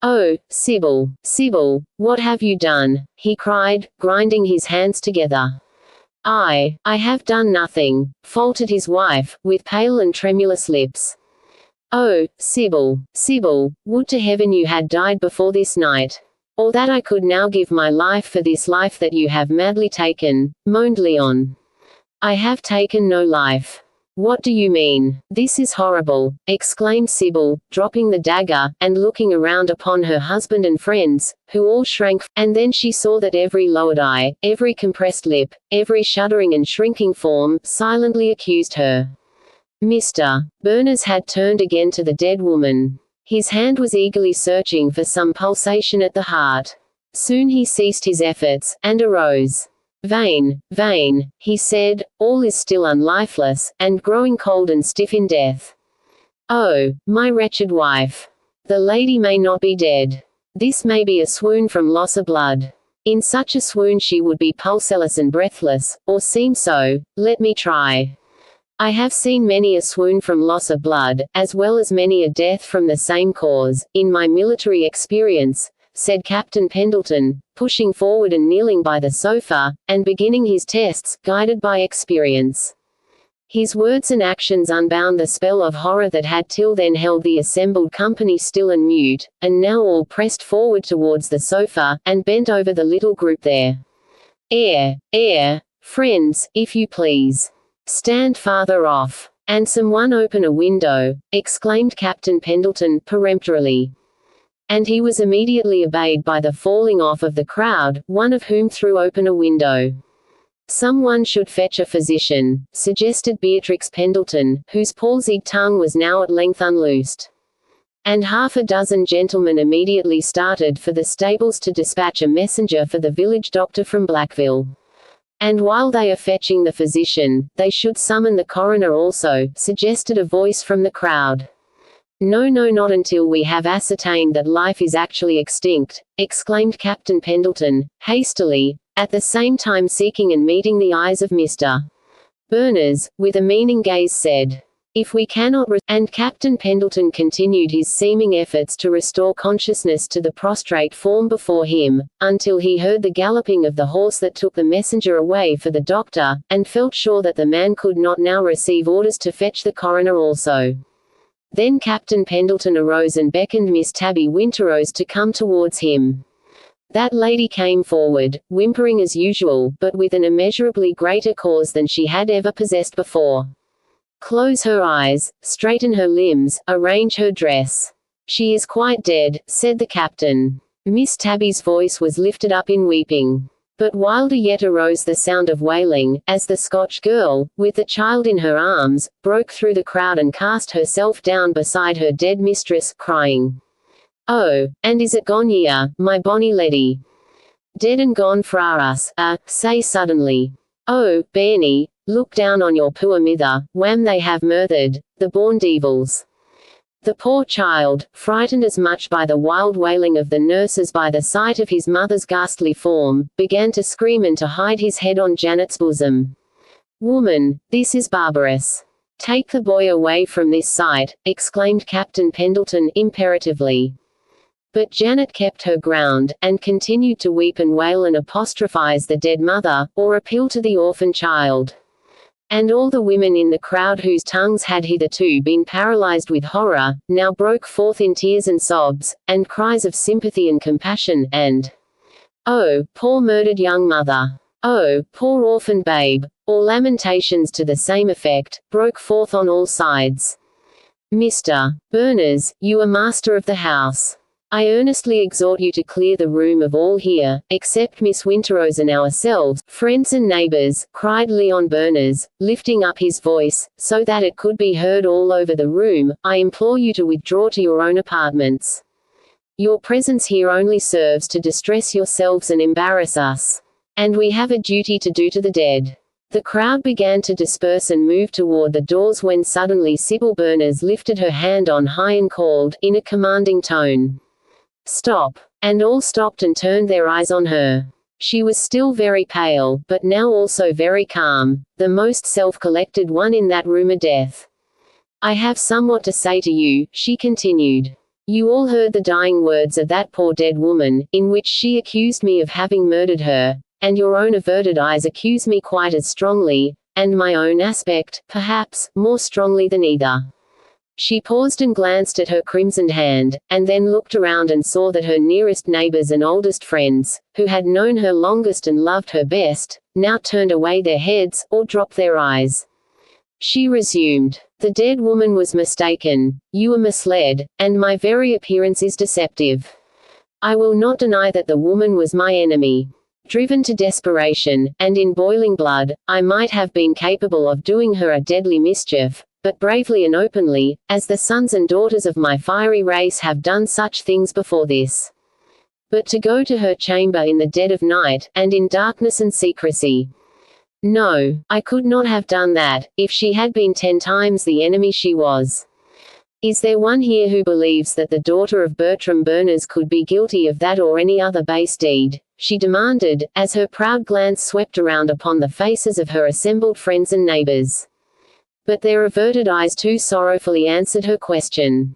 "Oh, Sybil, Sybil, what have you done?" he cried, grinding his hands together. I have done nothing," faltered his wife, with pale and tremulous lips. "Oh, Sybil, Sybil, would to heaven you had died before this night. Or that I could now give my life for this life that you have madly taken," moaned Leon. "I have taken no life." "What do you mean? This is horrible," exclaimed Sybil, dropping the dagger, and looking around upon her husband and friends, who all shrank, and then she saw that every lowered eye, every compressed lip, every shuddering and shrinking form, silently accused her. Mr. Berners had turned again to the dead woman. His hand was eagerly searching for some pulsation at the heart. Soon he ceased his efforts, and arose. "Vain, vain," he said, "all is still unlifeless, and growing cold and stiff in death. Oh, my wretched wife! The lady may not be dead. This may be a swoon from loss of blood. In such a swoon she would be pulseless and breathless, or seem so. Let me try. I have seen many a swoon from loss of blood, as well as many a death from the same cause, in my military experience," said Captain Pendleton, pushing forward and kneeling by the sofa, and beginning his tests, guided by experience. His words and actions unbound the spell of horror that had till then held the assembled company still and mute, and now all pressed forward towards the sofa, and bent over the little group there. Air, friends, if you please. Stand farther off. And someone open a window," exclaimed Captain Pendleton, peremptorily. And he was immediately obeyed by the falling off of the crowd, one of whom threw open a window. "Someone should fetch a physician," suggested Beatrix Pendleton, whose palsied tongue was now at length unloosed. And half a dozen gentlemen immediately started for the stables to dispatch a messenger for the village doctor from Blackville. "And while they are fetching the physician, they should summon the coroner also," suggested a voice from the crowd. "No, not until we have ascertained that life is actually extinct," exclaimed Captain Pendleton, hastily, at the same time seeking and meeting the eyes of Mr. Berners, with a meaning gaze said, "If we cannot and Captain Pendleton continued his seeming efforts to restore consciousness to the prostrate form before him, until he heard the galloping of the horse that took the messenger away for the doctor, and felt sure that the man could not now receive orders to fetch the coroner also. Then Captain Pendleton arose and beckoned Miss Tabby Winterrose to come towards him. That lady came forward, whimpering as usual, but with an immeasurably greater cause than she had ever possessed before. "Close her eyes, straighten her limbs, arrange her dress. She is quite dead," said the captain. Miss Tabby's voice was lifted up in weeping. But wilder yet arose the sound of wailing, as the Scotch girl, with the child in her arms, broke through the crowd and cast herself down beside her dead mistress, crying, "Oh, and is it gone yea, my bonny leddy? Dead and gone fra us, say suddenly. Oh, bairnie, Look down on your poor mither, wham they have murthered, the born devils. The poor child, frightened as much by the wild wailing of the nurse as by the sight of his mother's ghastly form, began to scream and to hide his head on Janet's bosom. Woman, this is barbarous. Take the boy away from this sight, exclaimed Captain Pendleton imperatively. But Janet kept her ground, and continued to weep and wail and apostrophize the dead mother, or appeal to the orphan child. And all the women in the crowd whose tongues had hitherto been paralyzed with horror, now broke forth in tears and sobs, and cries of sympathy and compassion, and, "Oh, poor murdered young mother! Oh, poor orphaned babe!" or lamentations to the same effect, broke forth on all sides. "Mr. Berners, you are master of the house. I earnestly exhort you to clear the room of all here, except Miss Winterrose and ourselves, friends and neighbors," cried Leon Berners, lifting up his voice, so that it could be heard all over the room. "I implore you to withdraw to your own apartments. Your presence here only serves to distress yourselves and embarrass us. And we have a duty to do to the dead." The crowd began to disperse and move toward the doors when suddenly Sybil Berners lifted her hand on high and called, in a commanding tone, "Stop!" And all stopped and turned their eyes on her. She was still very pale, but now also very calm, the most self-collected one in that room of death. "I have somewhat to say to you," she continued. "You all heard the dying words of that poor dead woman, in which she accused me of having murdered her, and your own averted eyes accuse me quite as strongly, and my own aspect, perhaps, more strongly than either." She paused and glanced at her crimsoned hand, and then looked around and saw that her nearest neighbors and oldest friends, who had known her longest and loved her best, now turned away their heads, or dropped their eyes. She resumed, "The dead woman was mistaken, you were misled, and my very appearance is deceptive. I will not deny that the woman was my enemy. Driven to desperation, and in boiling blood, I might have been capable of doing her a deadly mischief, but bravely and openly, as the sons and daughters of my fiery race have done such things before this. But to go to her chamber in the dead of night, and in darkness and secrecy. No, I could not have done that, if she had been 10 times the enemy she was. Is there one here who believes that the daughter of Bertram Berners could be guilty of that or any other base deed?" she demanded, as her proud glance swept around upon the faces of her assembled friends and neighbors. But their averted eyes too sorrowfully answered her question.